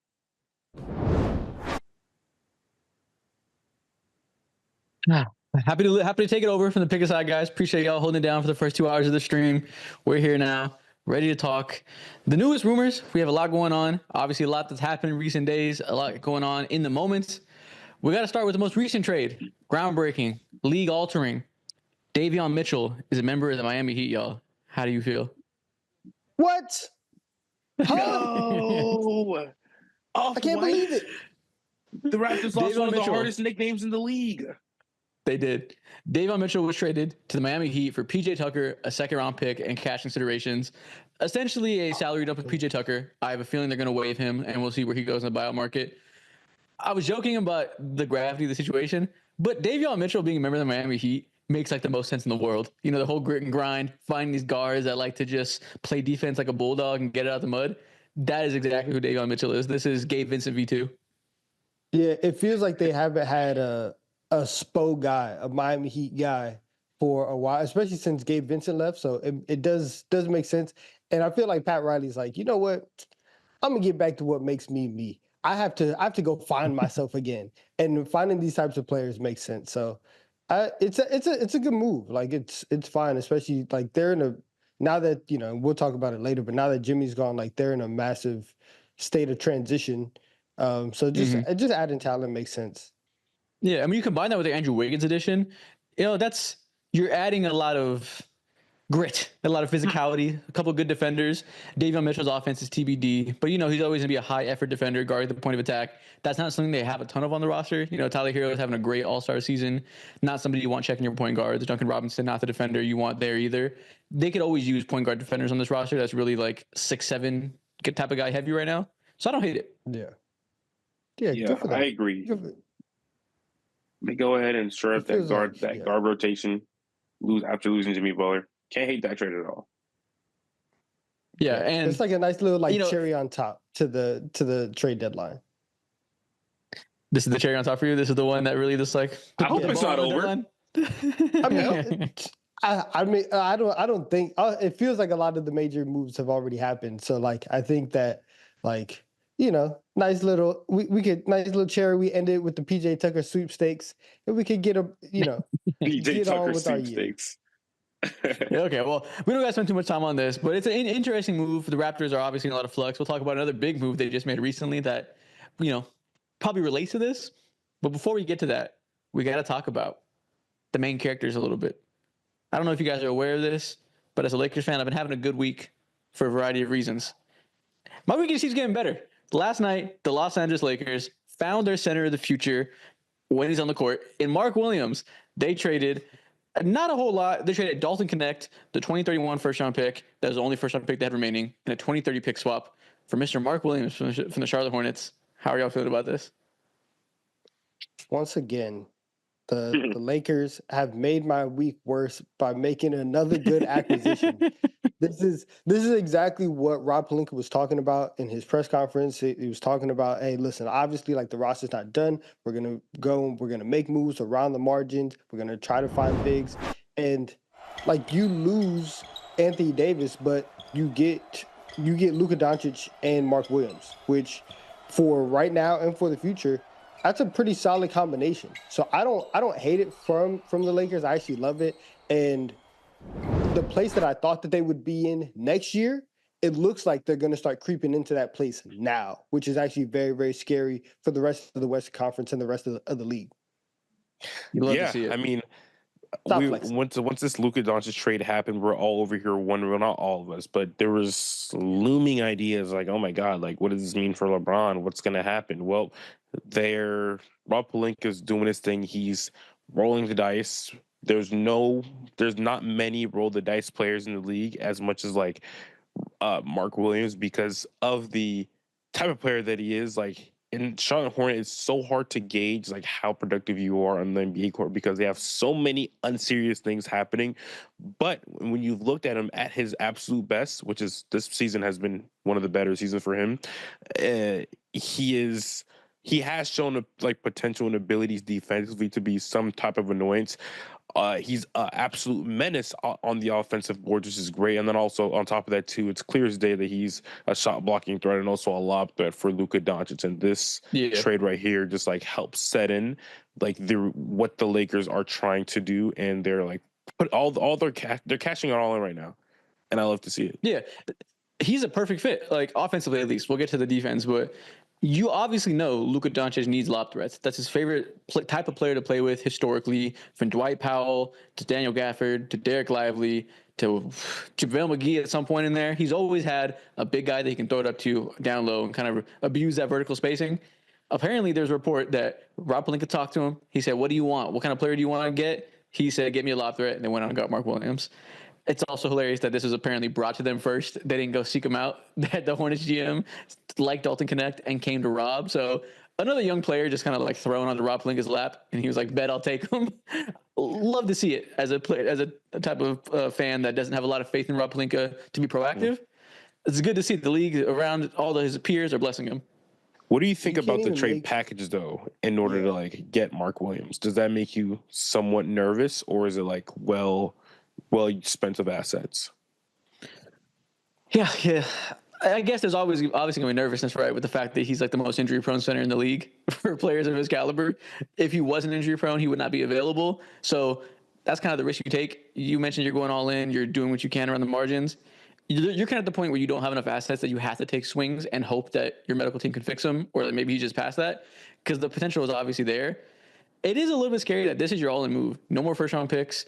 Happy to take it over from the Pick a Side guys. Appreciate y'all holding it down for the first 2 hours of the stream. We're here now, ready to talk the newest rumors. We have a lot going on. Obviously, a lot that's happened in recent days. A lot going on in the moment. We got to start with the most recent trade. Groundbreaking, league altering. Davion Mitchell is a member of the Miami Heat, y'all. How do you feel? What? No. I can't believe it. The Raptors lost one of the hardest nicknames in the league. They did. Davion Mitchell was traded to the Miami Heat for PJ Tucker, a second-round pick, and cash considerations. Essentially a salary dump with PJ Tucker. I have a feeling they're going to waive him, and we'll see where he goes in the buyout market. I was joking about the gravity of the situation, but Davion Mitchell being a member of the Miami Heat makes like the most sense in the world. You know, the whole grit and grind, finding these guards that like to just play defense like a bulldog and get it out the mud. That is exactly who Davion Mitchell is. This is Gabe Vincent V2. Yeah, it feels like they haven't had a Spo guy, a Miami Heat guy for a while, especially since Gabe Vincent left. So it does make sense. And I feel like Pat Riley's like, you know what? I'm gonna get back to what makes me me. I have to go find myself again. And finding these types of players makes sense. So it's a good move. Like it's fine, especially like they're in a now that, you know, we'll talk about it later, but now that Jimmy's gone, like they're in a massive state of transition. So just adding talent makes sense. Yeah, I mean, you combine that with the Andrew Wiggins edition, you know, you're adding a lot of grit, a lot of physicality, a couple of good defenders. Davion Mitchell's offense is TBD, but, you know, he's always going to be a high-effort defender, guarding the point of attack. That's not something they have a ton of on the roster. You know, Tyler Hero is having a great all-star season. Not somebody you want checking your point guards. Duncan Robinson, not the defender you want there either. They could always use point guard defenders on this roster. That's really like 6'7" type of guy heavy right now. So I don't hate it. Yeah, I agree. They go ahead and shore up that guard rotation. After losing Jimmy Butler. Can't hate that trade at all. Yeah, and it's like a nice little cherry on top to the trade deadline. This is the cherry on top for you. This is the one that really just like. I hope it's not over. I mean, I don't think it feels like a lot of the major moves have already happened. So like, I think that like, you know, nice little cherry. We ended with the PJ Tucker sweepstakes, and we could get PJ Tucker sweepstakes. Okay, well, we don't got to spend too much time on this, but it's an interesting move. The Raptors are obviously in a lot of flux. We'll talk about another big move they just made recently that, you know, probably relates to this. But before we get to that, we got to talk about the main characters a little bit. I don't know if you guys are aware of this, but as a Lakers fan, I've been having a good week for a variety of reasons. My week just keeps getting better. Last night, the Los Angeles Lakers found their center of the future when he's on the court. In Mark Williams, they traded not a whole lot. They traded Dalton Connect, the 2031 first-round pick. That was the only first-round pick they had remaining, and a 2030 pick swap for Mr. Mark Williams from the Charlotte Hornets. How are y'all feeling about this? Once again, the Lakers have made my week worse by making another good acquisition. This is exactly what Rob Pelinka was talking about in his press conference. He was talking about, hey, listen, obviously, like the roster's not done. We're gonna go and we're gonna make moves around the margins. We're gonna try to find bigs, and like you lose Anthony Davis, but you get Luka Doncic and Mark Williams, which for right now and for the future, that's a pretty solid combination. So I don't hate it from the Lakers. I actually love it. And the place that I thought that they would be in next year, it looks like they're going to start creeping into that place now, which is actually very, very scary for the rest of the Western Conference and the rest of the league. You love to see it. I mean, once this Luka Doncic trade happened, we're all over here wondering, well, not all of us, but there was looming ideas like, oh my God, like what does this mean for LeBron? What's going to happen? Well, Rob Pelinka's doing his thing. He's rolling the dice. There's not many roll the dice players in the league as much as like Mark Williams, because of the type of player that he is. Like in Charlotte Hornet, it's so hard to gauge like how productive you are on the NBA court because they have so many unserious things happening. But when you've looked at him at his absolute best, which is this season has been one of the better seasons for him, he has shown like potential and abilities defensively to be some type of annoyance. He's an absolute menace on the offensive board, which is great. And then also on top of that too, it's clear as day that he's a shot blocking threat and also a lob threat for Luka Doncic. And this trade right here just like helps set in like what the Lakers are trying to do, and they're like they're cashing it all in right now, and I love to see it. Yeah, he's a perfect fit, like offensively at least. We'll get to the defense, but you obviously know Luka Doncic needs lob threats. That's his favorite type of player to play with historically, from Dwight Powell to Daniel Gafford to Derek Lively to JaVale McGee at some point in there. He's always had a big guy that he can throw it up to down low and kind of abuse that vertical spacing. Apparently, there's a report that Rob Pelinka talked to him. He said, what do you want? What kind of player do you want to get? He said, get me a lob threat, and they went on and got Mark Williams. It's also hilarious that this was apparently brought to them first. They didn't go seek him out. That the Hornets GM liked Dalton Connect and came to Rob. So another young player just kind of like thrown onto Rob Pelinka's lap, and he was like, "Bet I'll take him." Love to see it as a player, as a type of fan that doesn't have a lot of faith in Rob Pelinka to be proactive. It's good to see the league around all of his peers are blessing him. What do you think about the trade package, though, in order to like get Mark Williams? Does that make you somewhat nervous, or is it like well expensive assets? Yeah. I guess there's obviously going to be nervousness, right, with the fact that he's like the most injury-prone center in the league for players of his caliber. If he wasn't injury-prone, he would not be available. So that's kind of the risk you take. You mentioned you're going all in. You're doing what you can around the margins. You're kind of at the point where you don't have enough assets that you have to take swings and hope that your medical team can fix them, or that maybe you just pass that, because the potential is obviously there. It is a little bit scary that this is your all-in move. No more first-round picks.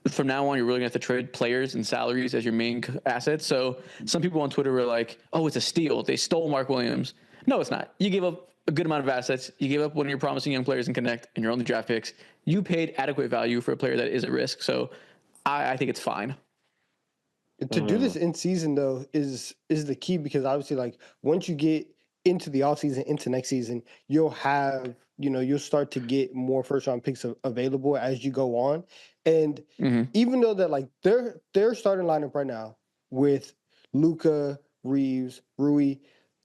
From now on, you're really going to have to trade players and salaries as your main assets. So some people on Twitter were like, "Oh, it's a steal. They stole Mark Williams." No, it's not. You gave up a good amount of assets. You gave up one of your promising young players in Connect and your only draft picks. You paid adequate value for a player that is at risk. So I think it's fine. To do this in season though is the key, because obviously, like, once you get into the off season, into next season, you'll have, you'll start to get more first round picks available as you go on. And even though that, like, their starting lineup right now with Luka, Reeves, Rui,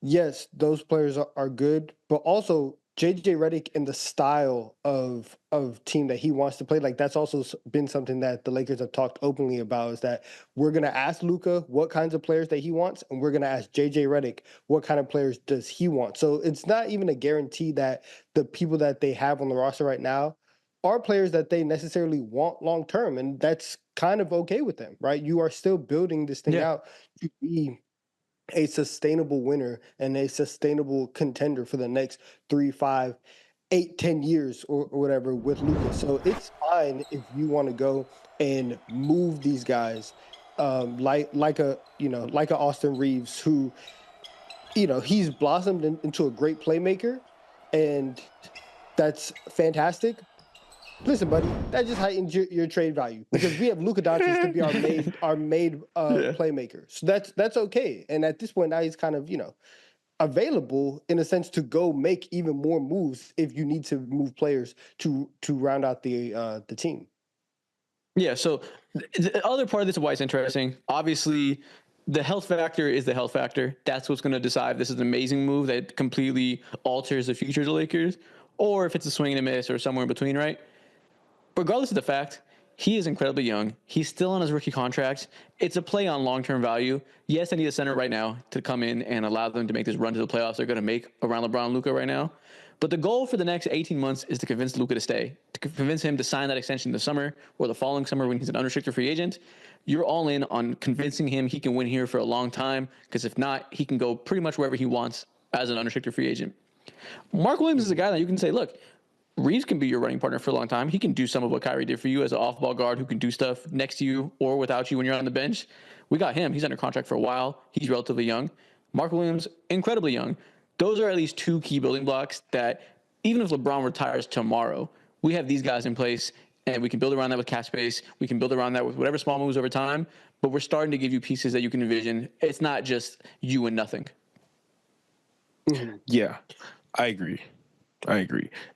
yes, those players are good, but also JJ Redick and the style of team that he wants to play, like, that's also been something that the Lakers have talked openly about, is that we're going to ask Luka what kinds of players that he wants, and we're going to ask JJ Redick what kind of players does he want. So it's not even a guarantee that the people that they have on the roster right now are players that they necessarily want long term, and that's kind of okay with them, right? You are still building this thing out to be a sustainable winner and a sustainable contender for the next 3, 5, 8, 10 years or whatever with Luka. So it's fine if you want to go and move these guys, like a Austin Reeves, who, he's blossomed into a great playmaker, and that's fantastic. Listen, buddy, that just heightens your trade value, because we have Luka Doncic to be our made playmaker. So that's okay. And at this point now, he's kind of, available in a sense to go make even more moves if you need to move players to round out the team. Yeah. So the other part of this is why it's interesting. Obviously, the health factor is the health factor. That's what's going to decide if this is an amazing move that completely alters the future of the Lakers, or if it's a swing and a miss or somewhere in between, right? Regardless of the fact, he is incredibly young. He's still on his rookie contract. It's a play on long-term value. Yes, I need a center right now to come in and allow them to make this run to the playoffs they're going to make around LeBron and Luka right now. But the goal for the next 18 months is to convince Luka to stay, to convince him to sign that extension this summer or the following summer when he's an unrestricted free agent. You're all in on convincing him he can win here for a long time, because if not, he can go pretty much wherever he wants as an unrestricted free agent. Mark Williams is a guy that you can say, look, Reeves can be your running partner for a long time. He can do some of what Kyrie did for you as an off-ball guard who can do stuff next to you or without you when you're on the bench. We got him. He's under contract for a while. He's relatively young. Mark Williams, incredibly young. Those are at least two key building blocks that even if LeBron retires tomorrow, we have these guys in place, and we can build around that with cap space. We can build around that with whatever small moves over time, but we're starting to give you pieces that you can envision. It's not just you and nothing. Yeah, I agree.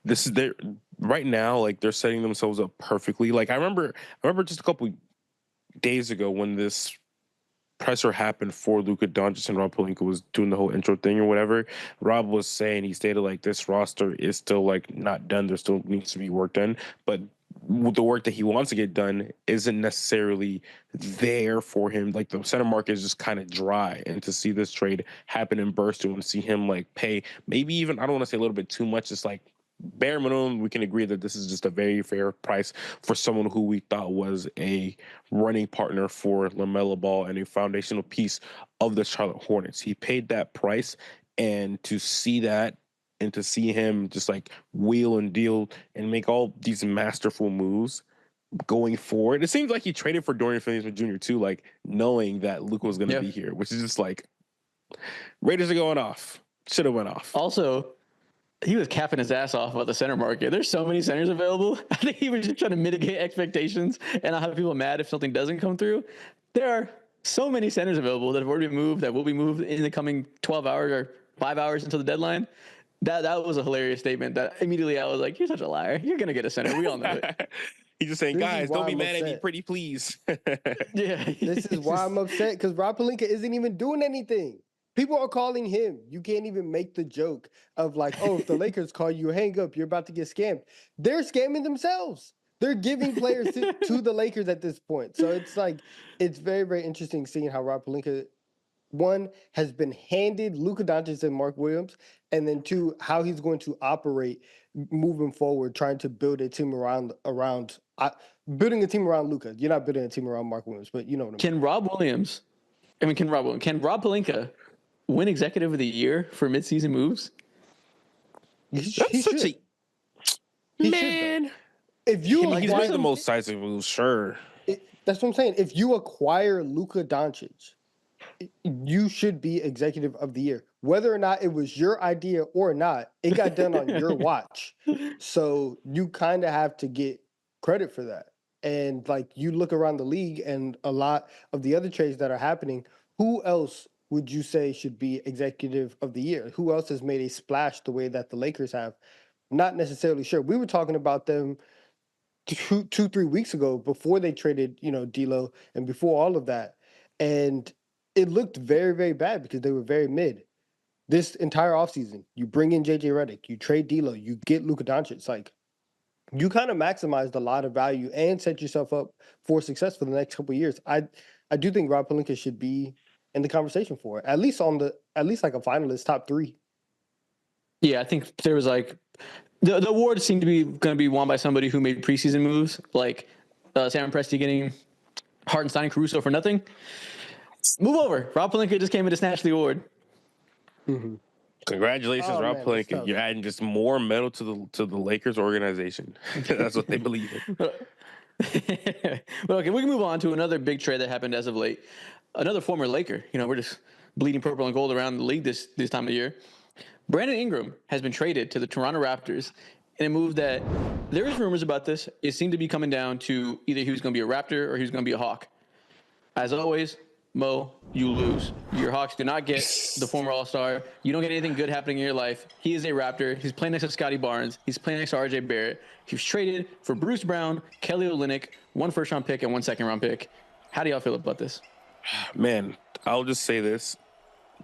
This is their right now. Like, they're setting themselves up perfectly. Like, I remember just a couple days ago when this presser happened for Luka Doncic and Rob Pelinka was doing the whole intro thing or whatever. Rob was saying, he stated like, this roster is still like not done. There still needs to be work done, but the work that he wants to get done isn't necessarily there for him. Like, the center market is just kind of dry, and to see this trade happen in Barstool and see him like pay maybe even, I don't want to say a little bit too much, just like bare minimum, we can agree that this is just a very fair price for someone who we thought was a running partner for LaMelo Ball and a foundational piece of the Charlotte Hornets. He paid that price, and to see that, and to see him just like wheel and deal and make all these masterful moves going forward. It seems like he traded for Dorian Finney-Smith Jr. too, like knowing that Luka was going to be here, which is just like, Raiders are going off. Should have went off. Also, he was capping his ass off about the center market. There's so many centers available. I think he was just trying to mitigate expectations and not have people mad if something doesn't come through. there are so many centers available that have already been moved, that will be moved in the coming 12 hours or 5 hours until the deadline. That was a hilarious statement that immediately I was like, you're such a liar. You're going to get a center. We all know it. He's just saying, This is guys, why don't be I'm mad at me, upset. pretty please. Yeah. This is why I'm upset, because Rob Pelinka isn't even doing anything. People are calling him. You can't even make the joke of like, oh, if the Lakers call you, hang up, you're about to get scammed. They're scamming themselves. They're giving players to the Lakers at this point. So it's like, it's very, very interesting seeing how Rob Pelinka, one, has been handed Luka Doncic and Mark Williams, and then two, how he's going to operate moving forward, trying to build a team around building a team around Luka. You're not building a team around Mark Williams, but you know what I mean. Can Rob Pelinka win Executive of the Year for midseason moves? He should. Man. If you he's made the most decisive moves, sure. That's what I'm saying. If you acquire Luka Doncic, you should be Executive of the Year. Whether or not it was your idea or not, it got done on your watch. So you kind of have to get credit for that. And like you look around the league and a lot of the other trades that are happening, who else would you say should be Executive of the Year? Who else has made a splash the way that the Lakers have? Not necessarily sure. We were talking about them 2-3 weeks ago before they traded, D'Lo, and before all of that. And it looked very, very bad because they were very mid. This entire offseason, you bring in JJ Redick, you trade D'Lo, you get Luka Doncic. Like, you kind of maximized a lot of value and set yourself up for success for the next couple of years. I do think Rob Pelinka should be in the conversation for it, at least like a finalist, top 3. Yeah, I think there was like the award seemed to be going to be won by somebody who made preseason moves, like Sam Presti getting Hartenstein and Caruso for nothing. Move over. Rob Pelinka just came in to snatch the award. Mm-hmm. Congratulations, Rob Pelinka. You're adding just more metal to the Lakers organization. That's what they believe in. Well, okay, we can move on to another big trade that happened as of late. Another former Laker. We're just bleeding purple and gold around the league this time of year. Brandon Ingram has been traded to the Toronto Raptors in a move that there is rumors about this. It seemed to be coming down to either he was going to be a Raptor or he was going to be a Hawk. As always, Mo, you lose. Your Hawks do not get the former All-Star. You don't get anything good happening in your life. He is a Raptor. He's playing next to Scotty Barnes. He's playing next to RJ Barrett. He was traded for Bruce Brown, Kelly Olynyk, 1 first-round pick and 1 second-round pick. How do y'all feel about this? Man, I'll just say this.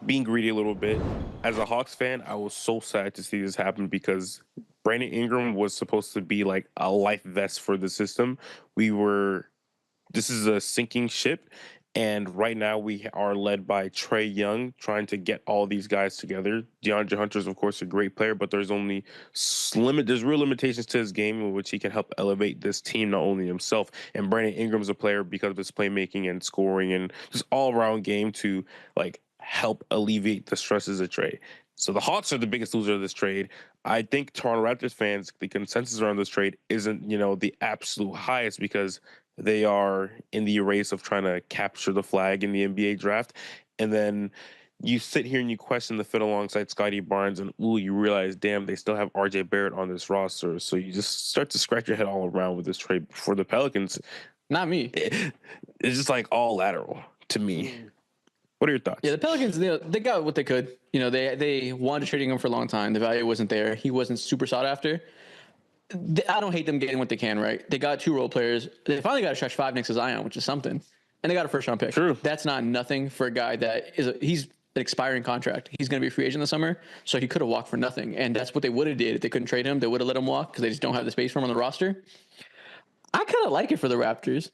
Being greedy a little bit, as a Hawks fan, I was so sad to see this happen because Brandon Ingram was supposed to be like a life vest for the system. This is a sinking ship, and right now we are led by Trae Young trying to get all these guys together. DeAndre Hunter is, of course, a great player, but there's real limitations to his game in which he can help elevate this team, not only himself. And Brandon Ingram's a player because of his playmaking and scoring and just all-around game to like help alleviate the stresses of trade. So the Hawks are the biggest loser of this trade. I think Toronto Raptors fans, the consensus around this trade isn't, the absolute highest because they are in the race of trying to capture the flag in the NBA draft. And then you sit here and you question the fit alongside Scotty Barnes and you realize, damn, they still have RJ Barrett on this roster. So you just start to scratch your head all around with this trade for the Pelicans. Not me. It's just like all lateral to me. What are your thoughts? Yeah, the Pelicans, they got what they could. They wanted trading him for a long time. The value wasn't there. He wasn't super sought after. I don't hate them getting what they can, right? They got 2 role players. They finally got a stretch 5 next to Zion, which is something. And they got a first-round pick. True. That's not nothing for a guy that he's an expiring contract. He's going to be a free agent this summer, so he could have walked for nothing. And that's what they would have did if they couldn't trade him. They would have let him walk because they just don't have the space for him on the roster. I kind of like it for the Raptors.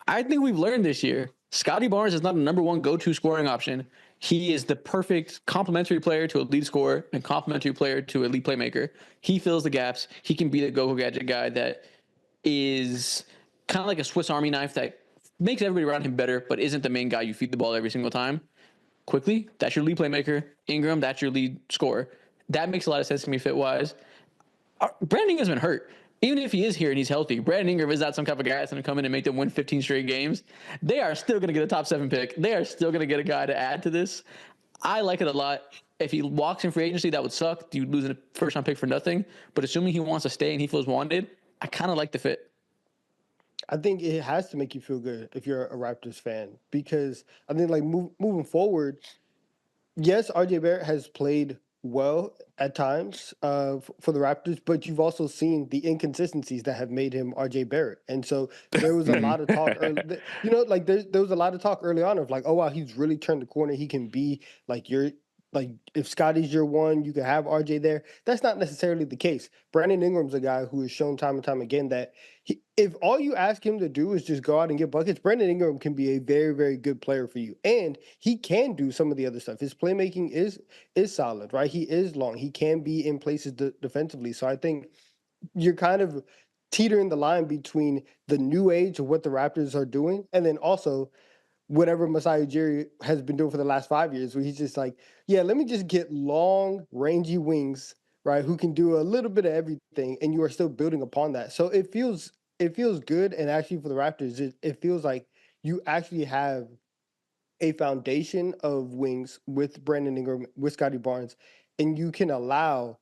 I think we've learned this year. Scotty Barnes is not a number 1 go-to scoring option. He is the perfect complementary player to a lead scorer and complementary player to a lead playmaker. He fills the gaps. He can be the go-go gadget guy that is kind of like a Swiss Army knife that makes everybody around him better, but isn't the main guy you feed the ball every single time. Quickly, that's your lead playmaker. Ingram, that's your lead scorer. That makes a lot of sense to me fit-wise. Brandon has been hurt. Even if he is here and he's healthy, Brandon Ingram is not some type of guy that's going to come in and make them win 15 straight games. They are still going to get a top 7 pick. They are still going to get a guy to add to this. I like it a lot. If he walks in free agency, that would suck. You'd lose a first-round pick for nothing. But assuming he wants to stay and he feels wanted, I kind of like the fit. I think it has to make you feel good if you're a Raptors fan, because I think like moving forward, yes, RJ Barrett has played well at times for the Raptors, but you've also seen the inconsistencies that have made him RJ Barrett. And so there was a lot of talk early, like there was a lot of talk early on of like, oh wow, he's really turned the corner. He can be like like if Scotty's your one, you can have RJ there. That's not necessarily the case. Brandon Ingram's a guy who has shown time and time again that if all you ask him to do is just go out and get buckets, Brandon Ingram can be a very, very good player for you. And he can do some of the other stuff. His playmaking is solid, right? He is long. He can be in places defensively. So I think you're kind of teetering the line between the new age of what the Raptors are doing and then also whatever Masai Ujiri has been doing for the last 5 years, where he's just like, yeah, let me just get long, rangy wings, right, who can do a little bit of everything, and you are still building upon that. So it feels good, and actually for the Raptors, it feels like you actually have a foundation of wings with Brandon Ingram, with Scotty Barnes, and you can allow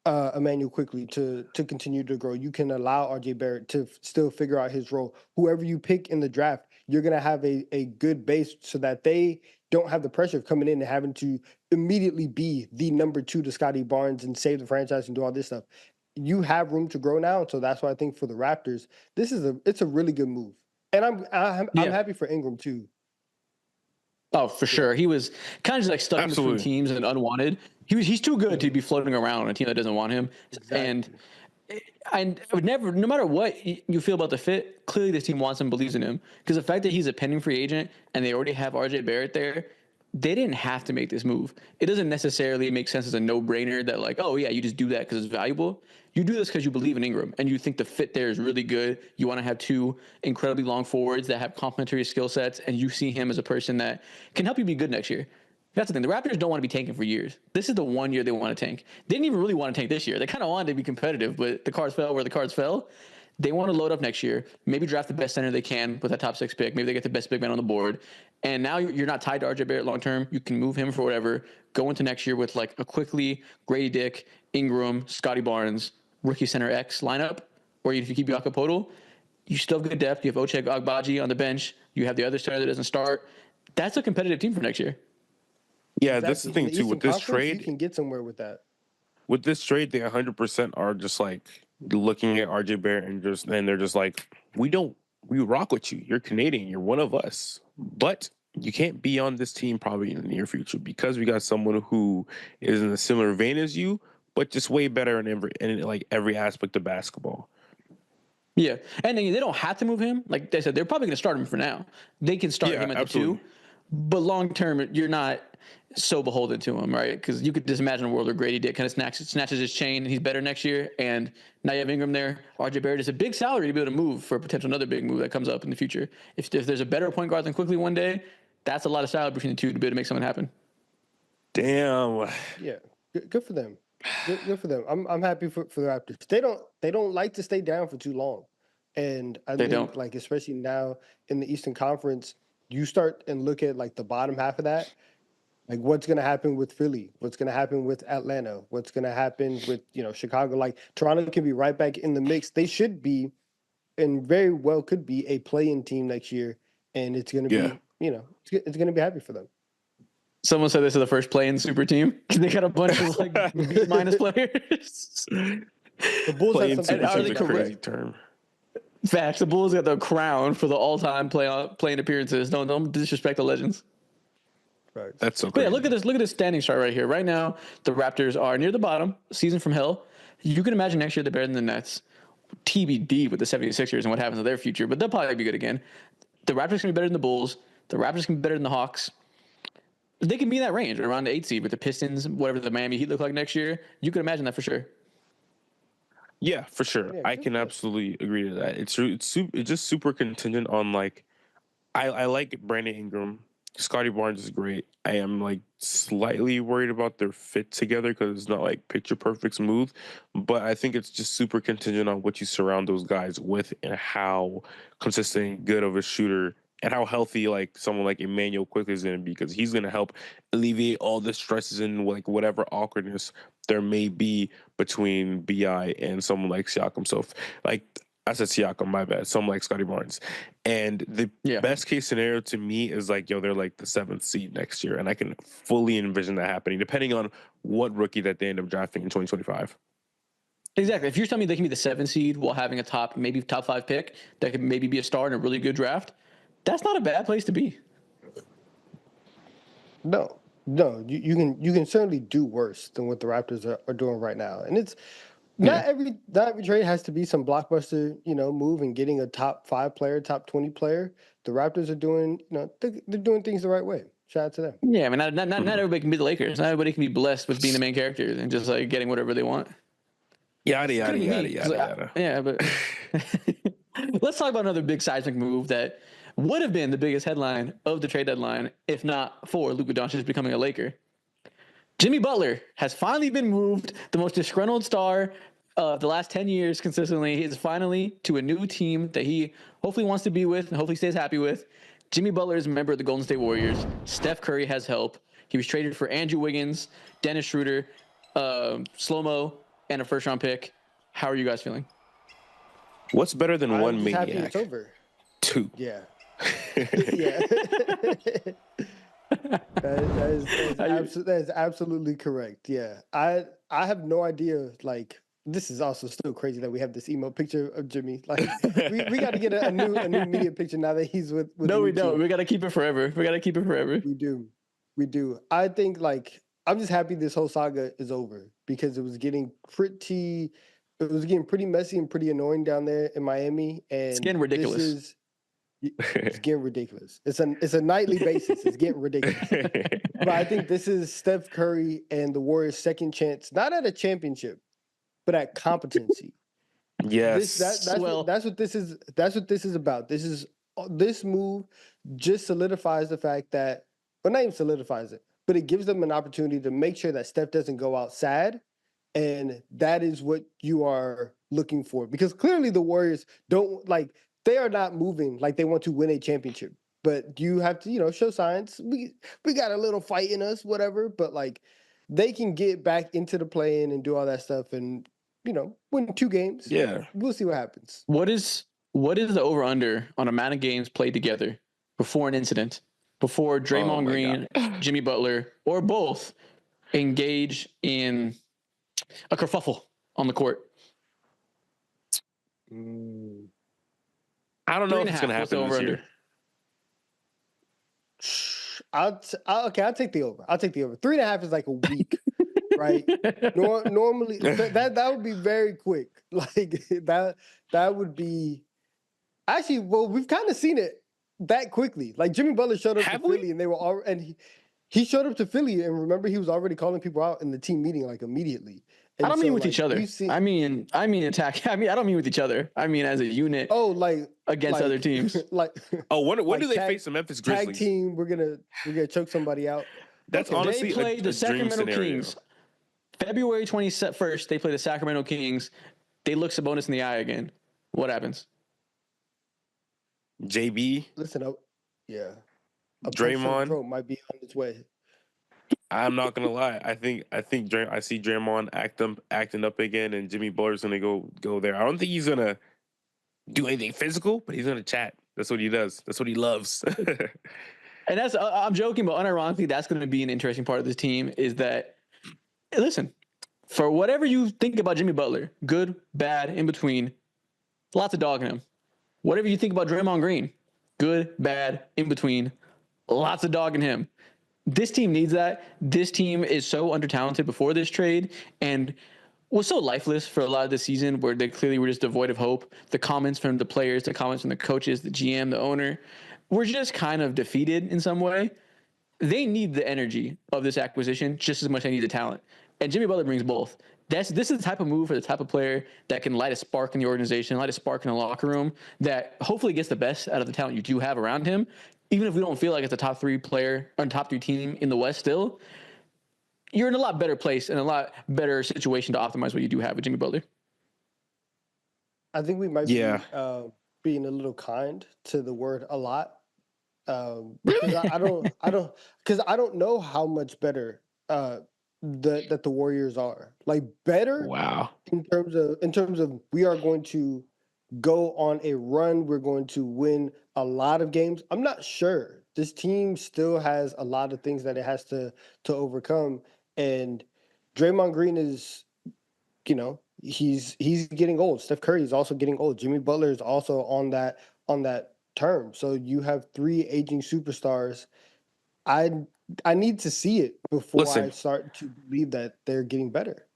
Emmanuel quickly to continue to grow. You can allow RJ Barrett to still figure out his role. Whoever you pick in the draft, you're going to have a good base so that they don't have the pressure of coming in and having to immediately be the number 2 to Scotty Barnes and save the franchise and do all this stuff. You have room to grow now. So that's why I think for the Raptors, it's a really good move. And I'm happy for Ingram too. Oh, for sure. He was kind of just like stuck in between teams and unwanted. He's too good to be floating around on a team that doesn't want him. Exactly. And I would never, no matter what you feel about the fit, clearly this team wants him, believes in him. Because the fact that he's a pending free agent and they already have RJ Barrett there, they didn't have to make this move. It doesn't necessarily make sense as a no-brainer that like, oh yeah, you just do that because it's valuable. You do this because you believe in Ingram and you think the fit there is really good. You want to have 2 incredibly long forwards that have complementary skill sets, and you see him as a person that can help you be good next year. That's the thing. The Raptors don't want to be tanking for years. This is the one year they want to tank. They didn't even really want to tank this year. They kind of wanted to be competitive, but the cards fell where the cards fell. They want to load up next year, maybe draft the best center they can with that top 6 pick. Maybe they get the best big man on the board. And now you're not tied to RJ Barrett long term. You can move him for whatever. Go into next year with like a quickly Grady Dick, Ingram, Scotty Barnes, rookie center X lineup. Or if you keep Jakob Poeltl, you still have good depth. You have Ochai Agbaji on the bench. You have the other center that doesn't start. That's a competitive team for next year. Yeah, exactly. That's the thing too. With this trade, you can get somewhere with that. With this trade, they 100% are just like looking at RJ Barrett and they're just like, we rock with you. You're Canadian. You're one of us. But you can't be on this team probably in the near future because we got someone who is in a similar vein as you, but just way better in every aspect of basketball. Yeah, and they don't have to move him. Like they said, they're probably going to start him for now. They can start him at absolutely. The 2, but long term, you're not so beholden to him, right? Because you could just imagine a world where Grady Dick kind of snatches his chain and he's better next year, and now you have Ingram there. RJ Barrett is a big salary to be able to move for potential another big move that comes up in the future. If there's a better point guard than Quickly one day, that's a lot of salary between the 2 to be able to make something happen. Damn. Yeah, good for them. Good for them. I'm happy for the Raptors. They don't like to stay down for too long, and I think like especially now in the Eastern Conference, you start and look at like the bottom half of that, like what's going to happen with Philly, what's going to happen with Atlanta, what's going to happen with Chicago. Like Toronto can be right back in the mix. They should be, and very well could be a play-in team next year, and it's going to be it's going to be happy for them. Someone said this is the first play-in super team. They got a bunch of like B- players. The Bulls have some is a crazy term. Facts. The Bulls got the crown for the all-time play-in appearances. Don't disrespect the legends. Right. That's so crazy. But yeah, look at this standing chart right here. Right now, the Raptors are near the bottom, season from hell. You can imagine next year they're better than the Nets. TBD with the 76ers and what happens to their future, but they'll probably be good again. The Raptors can be better than the Bulls. The Raptors can be better than the Hawks. They can be in that range, around the 8 seed with the Pistons, whatever the Miami Heat look like next year. You can imagine that for sure. Yeah, for sure. Yeah, I can absolutely agree to that. It's just super contingent on like, I like Brandon Ingram. Scotty Barnes is great. I am like slightly worried about their fit together because it's not like picture perfect smooth, but I think it's just super contingent on what you surround those guys with and how consistent, good of a shooter and how healthy like someone like Emmanuel Quickly is going to be, because he's going to help alleviate all the stresses and like whatever awkwardness there may be between BI and someone like Siakam. So like I said Siakam, my bad. So I'm like Scotty Barnes. And the best case scenario to me is like, they're like the 7th seed next year. And I can fully envision that happening, depending on what rookie that they end up drafting in 2025. Exactly. If you're telling me they can be the 7th seed while having a maybe top 5 pick that could maybe be a star in a really good draft, that's not a bad place to be. No, you can certainly do worse than what the Raptors are doing right now. And it's not every trade has to be some blockbuster, move and getting a top 5 player, top 20 player. The Raptors are doing, they're doing things the right way. Shout out to them. Yeah, I mean, not everybody can be the Lakers. Not everybody can be blessed with being the main character and just like getting whatever they want. Yada yada. Yeah, but let's talk about another big seismic move that would have been the biggest headline of the trade deadline if not for Luka Doncic becoming a Laker. Jimmy Butler has finally been moved, the most disgruntled star of the last 10 years consistently. He is finally to a new team that he hopefully wants to be with and hopefully stays happy with. Jimmy Butler is a member of the Golden State Warriors. Steph Curry has help. He was traded for Andrew Wiggins, Dennis Schroeder, Slow-Mo, and a first-round pick. How are you guys feeling? What's better than one maniac? Happy it's over. 2. Yeah. Yeah. That is absolutely correct. Yeah. I have no idea. Like, this is also still crazy that we have this emo picture of Jimmy. Like, we got to get a new media picture now that he's with No, we don't. Team. We got to keep it forever. We do. I think, like, I'm just happy this whole saga is over because it was getting pretty messy and pretty annoying down there in Miami. And it's getting ridiculous. It's getting ridiculous. It's a nightly basis. It's getting ridiculous. But I think this is Steph Curry and the Warriors' second chance, not at a championship, but at competency. Yes. That's what this is. That's what this is about. This move just solidifies the fact that, well, not even solidifies it, but it gives them an opportunity to make sure that Steph doesn't go out sad. And that is what you are looking for. Because clearly the Warriors they are not moving like they want to win a championship. But you have to, show signs. We got a little fight in us, whatever. But, like, they can get back into the play-in and do all that stuff and, win 2 games. Yeah. We'll see what happens. What is the over-under on amount of games played together before an incident, before Draymond Green, Jimmy Butler, or both engage in a kerfuffle on the court? I don't know if it's going to happen this year. I'll take the over. 3.5 is like a week, right? Normally that would be very quick. Like that would be actually. Well, we've kind of seen it that quickly. Like Jimmy Butler showed up to Philly, and they were all, and he showed up to Philly, and remember he was already calling people out in the team meeting like immediately. And I don't mean with each other. I mean attack. I mean, I don't mean with each other. I mean as a unit. Oh, like against other teams. Like when do they face the Memphis Grizzlies? Tag team. We're gonna choke somebody out. That's honestly they played the Sacramento Kings. February 21st, they play the Sacramento Kings. They look Sabonis in the eye again. What happens? JB. Listen up. Yeah. Draymond might be on its way. I'm not gonna lie. I see Draymond acting up again, and Jimmy Butler's gonna go there. I don't think he's gonna do anything physical, but he's gonna chat. That's what he does. That's what he loves. And that's I'm joking, but unironically, that's going to be an interesting part of this team. Is that listen, for whatever you think about Jimmy Butler, good, bad, in between, lots of dog in him. Whatever you think about Draymond Green, good, bad, in between, lots of dog in him. This team needs that. This team is so under-talented before this trade and was so lifeless for a lot of the season where they clearly were just devoid of hope. The comments from the players, the comments from the coaches, the GM, the owner, were just kind of defeated in some way. They need the energy of this acquisition just as much as they need the talent. And Jimmy Butler brings both. This is the type of move for the type of player that can light a spark in the organization, light a spark in the locker room, that hopefully gets the best out of the talent you do have around him. Even if we don't feel like it's a top 3 player or top 3 team in the West still, you're in a lot better place and a lot better situation to optimize what you do have with Jimmy Butler. I think we might be being a little kind to the word a lot. Because I don't know how much better that the Warriors are. Like better. Wow. In terms of we are going to go on a run. We're going to win a lot of games. I'm not sure. This team still has a lot of things that it has to overcome. And Draymond Green is, he's getting old. Steph Curry is also getting old. Jimmy Butler is also on that term. So you have 3 aging superstars. I need to see it before I start to believe that they're getting better.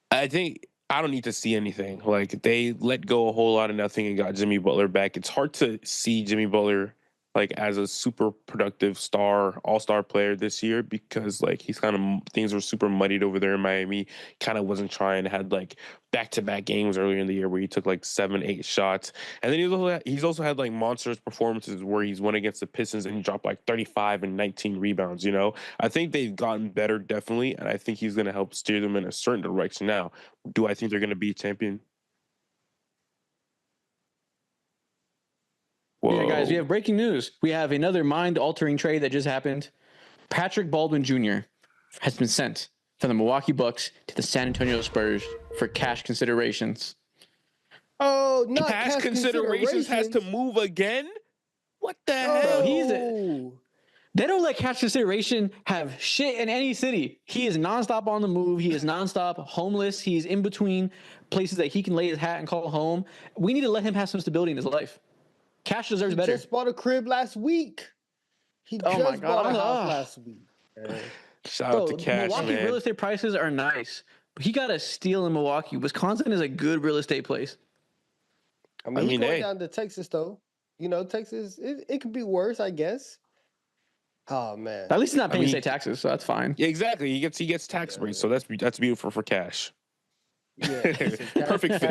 I think I don't need to see anything. Like, they let go a whole lot of nothing and got Jimmy Butler back. It's hard to see Jimmy Butler like as a super productive all-star player this year, because like he's kind of, things were super muddied over there in Miami. Kind of wasn't trying, had like back-to-back games earlier in the year where he took like 7-8 shots. And then he's also had like monstrous performances where he's won against the Pistons and he dropped like 35 and 19 rebounds, I think they've gotten better, definitely, and I think he's going to help steer them in a certain direction. Now, do I think they're going to be a champion? Yeah, guys, we have breaking news. We have another mind-altering trade that just happened. Patrick Baldwin Jr. has been sent from the Milwaukee Bucks to the San Antonio Spurs for cash considerations. Oh, not cash considerations has to move again? What the hell? Bro, they don't let cash consideration have shit in any city. He is nonstop on the move. He is nonstop homeless. He's in between places that he can lay his hat and call home. We need to let him have some stability in his life. Cash deserves better. He just bought a crib last week. He just bought a house last week. Shout out to Cash, Milwaukee man. real estate prices are nice. But he got a steal in Milwaukee. Wisconsin is a good real estate place. I mean he's going down to Texas, though. Texas, it could be worse, I guess. Oh, man. At least he's not paying state taxes, so that's fine. Yeah, exactly. He gets tax breaks, so that's beautiful for Cash. Yeah, perfect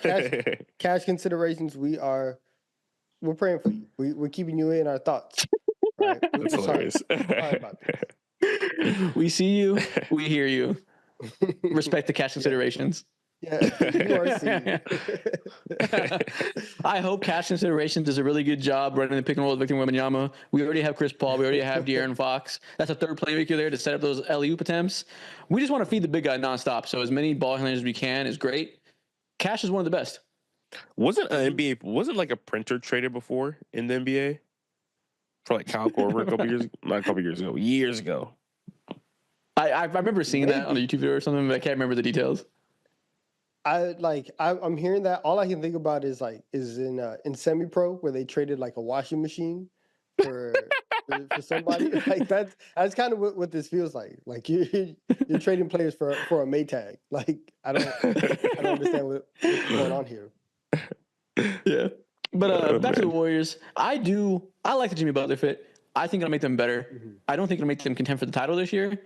fit. Cash considerations. We're praying for you. We're keeping you in our thoughts. Right? That's hilarious. Sorry about this. We see you. We hear you. Respect the cash considerations. Yeah, you are seen. I hope cash considerations does a really good job running the pick and roll with Victor Wembanyama. We already have Chris Paul. We already have De'Aaron Fox. That's a third playmaker there to set up those alley-oop attempts. We just want to feed the big guy nonstop. So as many ball handlers as we can is great. Cash is one of the best. Wasn't like a printer traded before in the NBA for like Kyle Korver a couple years? Not a couple years ago. Years ago. I remember seeing that on a YouTube video or something, but I can't remember the details. I'm hearing that. All I can think about is in semi-pro where they traded like a washing machine for somebody. Like that's kind of what this feels like. Like you're trading players for a Maytag. Like I don't understand what's going on here. Yeah, but back to the Warriors. I like the Jimmy Butler fit. I think it'll make them better. Mm-hmm. I don't think it'll make them contend for the title this year.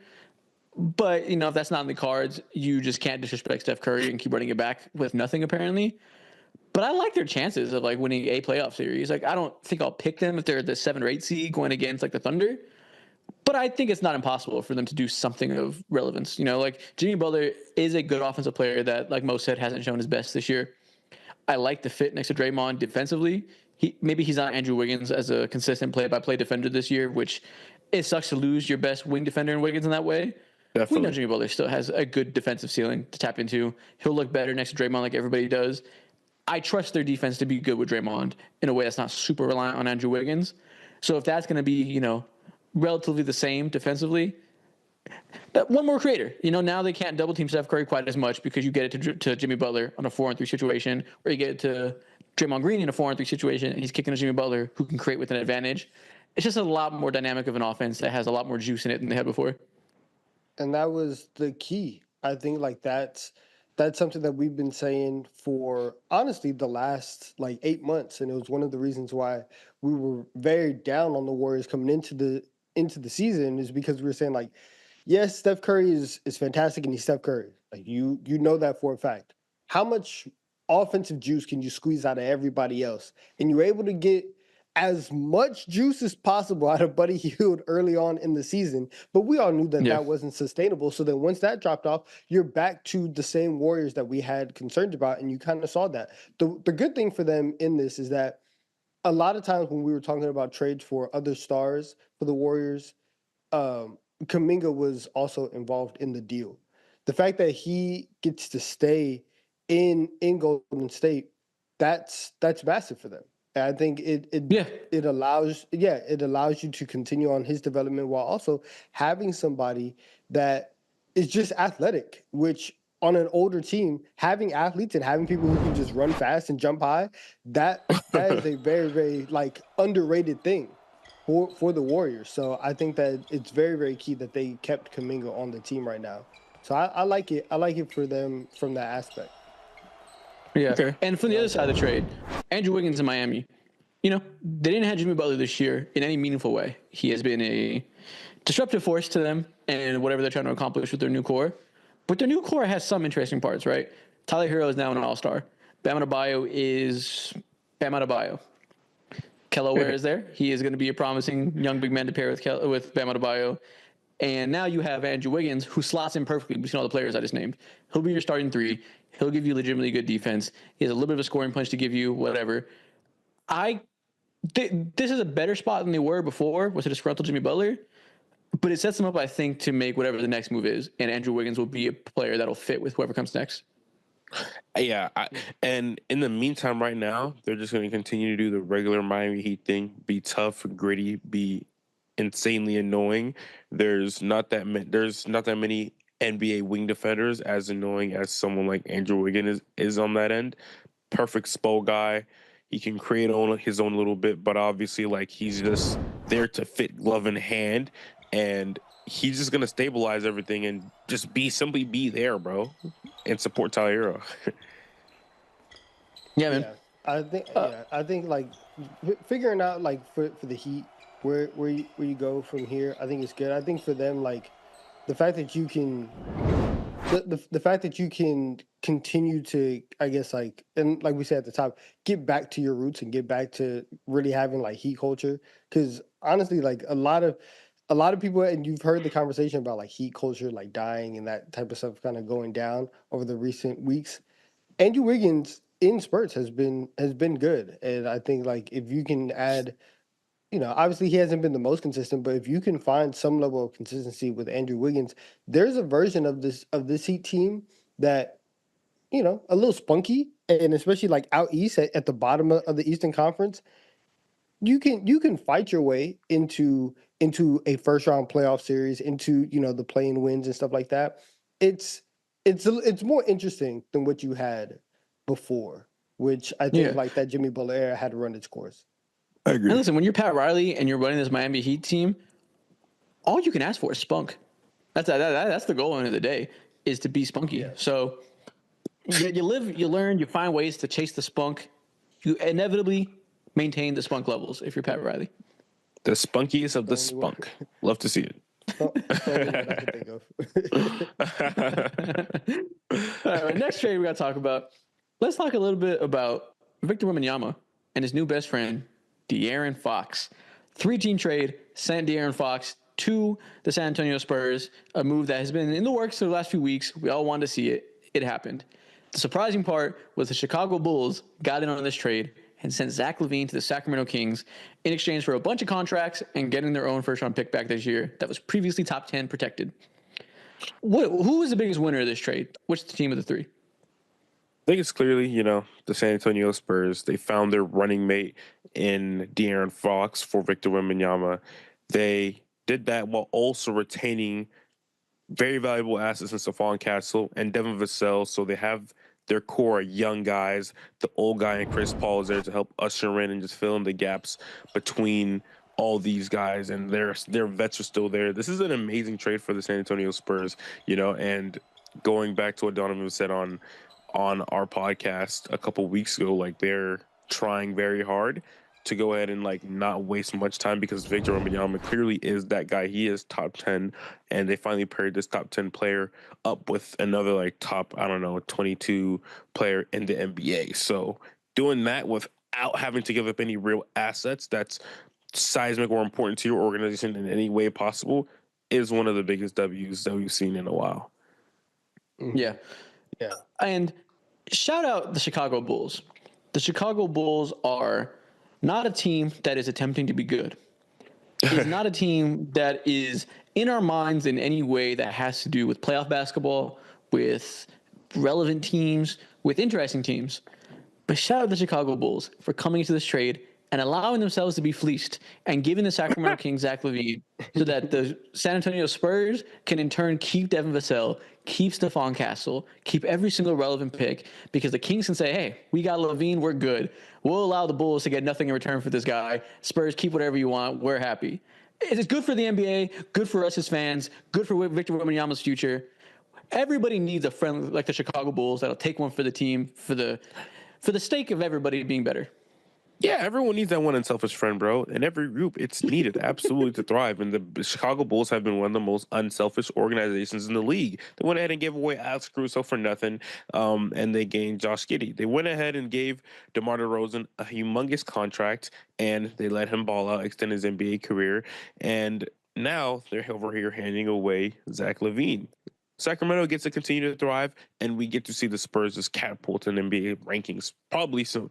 But, if that's not in the cards, you just can't disrespect Steph Curry and keep running it back with nothing, apparently. But I like their chances of, winning a playoff series. I don't think I'll pick them if they're the 7 or 8 seed going against, the Thunder. But I think it's not impossible for them to do something of relevance. Jimmy Butler is a good offensive player that, like Mo said, hasn't shown his best this year. I like the fit next to Draymond defensively. Maybe he's not Andrew Wiggins as a consistent play-by-play defender this year, which it sucks to lose your best wing defender in Wiggins in that way. Definitely. We know Jimmy Butler still has a good defensive ceiling to tap into. He'll look better next to Draymond like everybody does. I trust their defense to be good with Draymond in a way that's not super reliant on Andrew Wiggins. So if that's going to be, relatively the same defensively, one more creator. Now they can't double team Steph Curry quite as much because you get it to Jimmy Butler on a 4-on-3 situation, or you get it to Draymond Green in a 4-on-3 situation, and he's kicking to Jimmy Butler, who can create with an advantage. It's just a lot more dynamic of an offense that has a lot more juice in it than they had before. And that was the key. I think that's something that we've been saying for honestly the last 8 months, and it was one of the reasons why we were very down on the Warriors coming into the season, is because we were saying yes, Steph Curry is fantastic and he's Steph Curry. You know that for a fact. How much offensive juice can you squeeze out of everybody else? And you're able to get as much juice as possible out of Buddy Hield early on in the season, but we all knew that wasn't sustainable. So then once that dropped off, you're back to the same Warriors that we had concerns about, and you kind of saw that. The good thing for them in this is that a lot of times when we were talking about trades for other stars for the Warriors, Kuminga was also involved in the deal. The fact that he gets to stay in Golden State that's massive for them. And I think it allows you to continue on his development while also having somebody that is just athletic, which on an older team, having athletes and having people who can just run fast and jump high, that is a very, very like underrated thing for the Warriors. So I think that it's very, very key that they kept Kuminga on the team right now. So I like it. I like it for them from that aspect. Yeah. Okay. And from the other side of the trade, Andrew Wiggins in Miami. You know, they didn't have Jimmy Butler this year in any meaningful way. He has been a disruptive force to them and whatever they're trying to accomplish with their new core. But their new core has some interesting parts, right? Tyler Hero is now an all-star. Bam Adebayo is Bam Adebayo. Kello Ware is there. He is going to be a promising young big man to pair with Bam Adebayo. And now you have Andrew Wiggins, who slots in perfectly between all the players I just named. He'll be your starting three. He'll give you legitimately good defense. He has a little bit of a scoring punch to give you, whatever. This is a better spot than they were before with a disgruntled Jimmy Butler, but it sets them up, I think, to make whatever the next move is, and Andrew Wiggins will be a player that'll fit with whoever comes next. Yeah, and in the meantime, right now, they're just going to continue to do the regular Miami Heat thing, be tough, gritty, be insanely annoying. There's not that many NBA wing defenders as annoying as someone like Andrew Wiggins is on that end. Perfect SPO guy. He can create his own little bit, but obviously, like, he's just there to fit glove in hand, and he's just gonna stabilize everything and just simply be there, bro, and support Tyler Hero. Yeah, man. Yeah, I think like figuring out like for the Heat where you go from here, I think it's good. I think for them, like the fact that you can. The fact that you can continue to, I guess, like, and like we said at the top, get back to your roots and get back to really having like Heat culture. Because honestly, like a lot of people, and you've heard the conversation about like Heat culture, like dying and that type of stuff kind of going down over the recent weeks. Andrew Wiggins in spurts has been good, and I think like if you can add. You know, obviously he hasn't been the most consistent, but if you can find some level of consistency with Andrew Wiggins, there's a version of this Heat team that, you know, a little spunky, and especially like out east at the bottom of the Eastern Conference, you can fight your way into a first round playoff series, into, you know, the play-in wins and stuff like that. It's more interesting than what you had before, which I think like that Jimmy Butler era had to run its course. I agree. And listen, when you're Pat Riley and you're running this Miami Heat team, all you can ask for is spunk. That's the goal at the end of the day, is to be spunky. Yeah. So you live, you learn, you find ways to chase the spunk. You inevitably maintain the spunk levels if you're Pat Riley. The spunkiest of the spunk. Love to see it. All right, next trade we got to talk about. Let's talk a little bit about Victor Wembanyama and his new best friend, De'Aaron Fox. 3-team trade sent De'Aaron Fox to the San Antonio Spurs, a move that has been in the works for the last few weeks. We all wanted to see it. It happened. The surprising part was the Chicago Bulls got in on this trade and sent Zach LaVine to the Sacramento Kings in exchange for a bunch of contracts and getting their own first-round pick back this year that was previously top 10 protected. Who was the biggest winner of this trade? Which the team of the three? I think it's clearly, you know, the San Antonio Spurs. They found their running mate in De'Aaron Fox for Victor Wembanyama. They did that while also retaining very valuable assets in Stephon Castle and Devin Vassell. So they have their core young guys. The old guy and Chris Paul is there to help usher in and just fill in the gaps between all these guys, and their vets are still there. This is an amazing trade for the San Antonio Spurs, you know, and going back to what Donovan said on our podcast a couple weeks ago, like they're trying very hard to go ahead and like not waste much time because Victor Wembanyama clearly is that guy. He is top 10, and they finally paired this top 10 player up with another like top, I don't know, 22 player in the NBA. So doing that without having to give up any real assets that's seismic or important to your organization in any way possible is one of the biggest W's that we've seen in a while. Yeah. Yeah. And shout out the Chicago Bulls. The Chicago Bulls are not a team that is attempting to be good. It's not a team that is in our minds in any way that has to do with playoff basketball, with relevant teams, with interesting teams. But shout out the Chicago Bulls for coming into this trade and allowing themselves to be fleeced and giving the Sacramento Kings Zach LaVine so that the San Antonio Spurs can in turn keep Devin Vassell, keep Stephon Castle, keep every single relevant pick, because the Kings can say, hey, we got LaVine, we're good. We'll allow the Bulls to get nothing in return for this guy. Spurs, keep whatever you want. We're happy. It's good for the NBA, good for us as fans, good for Victor Wembanyama's future. Everybody needs a friend like the Chicago Bulls that'll take one for the team for the sake of everybody being better. Yeah, everyone needs that one unselfish friend, bro. In every group, it's needed absolutely to thrive. And the Chicago Bulls have been one of the most unselfish organizations in the league. They went ahead and gave away Alex Caruso for nothing, and they gained Josh Giddey. They went ahead and gave DeMar DeRozan a humongous contract, and they let him ball out, extend his NBA career. And now they're over here handing away Zach LaVine. Sacramento gets to continue to thrive, and we get to see the Spurs just catapult in NBA rankings probably soon.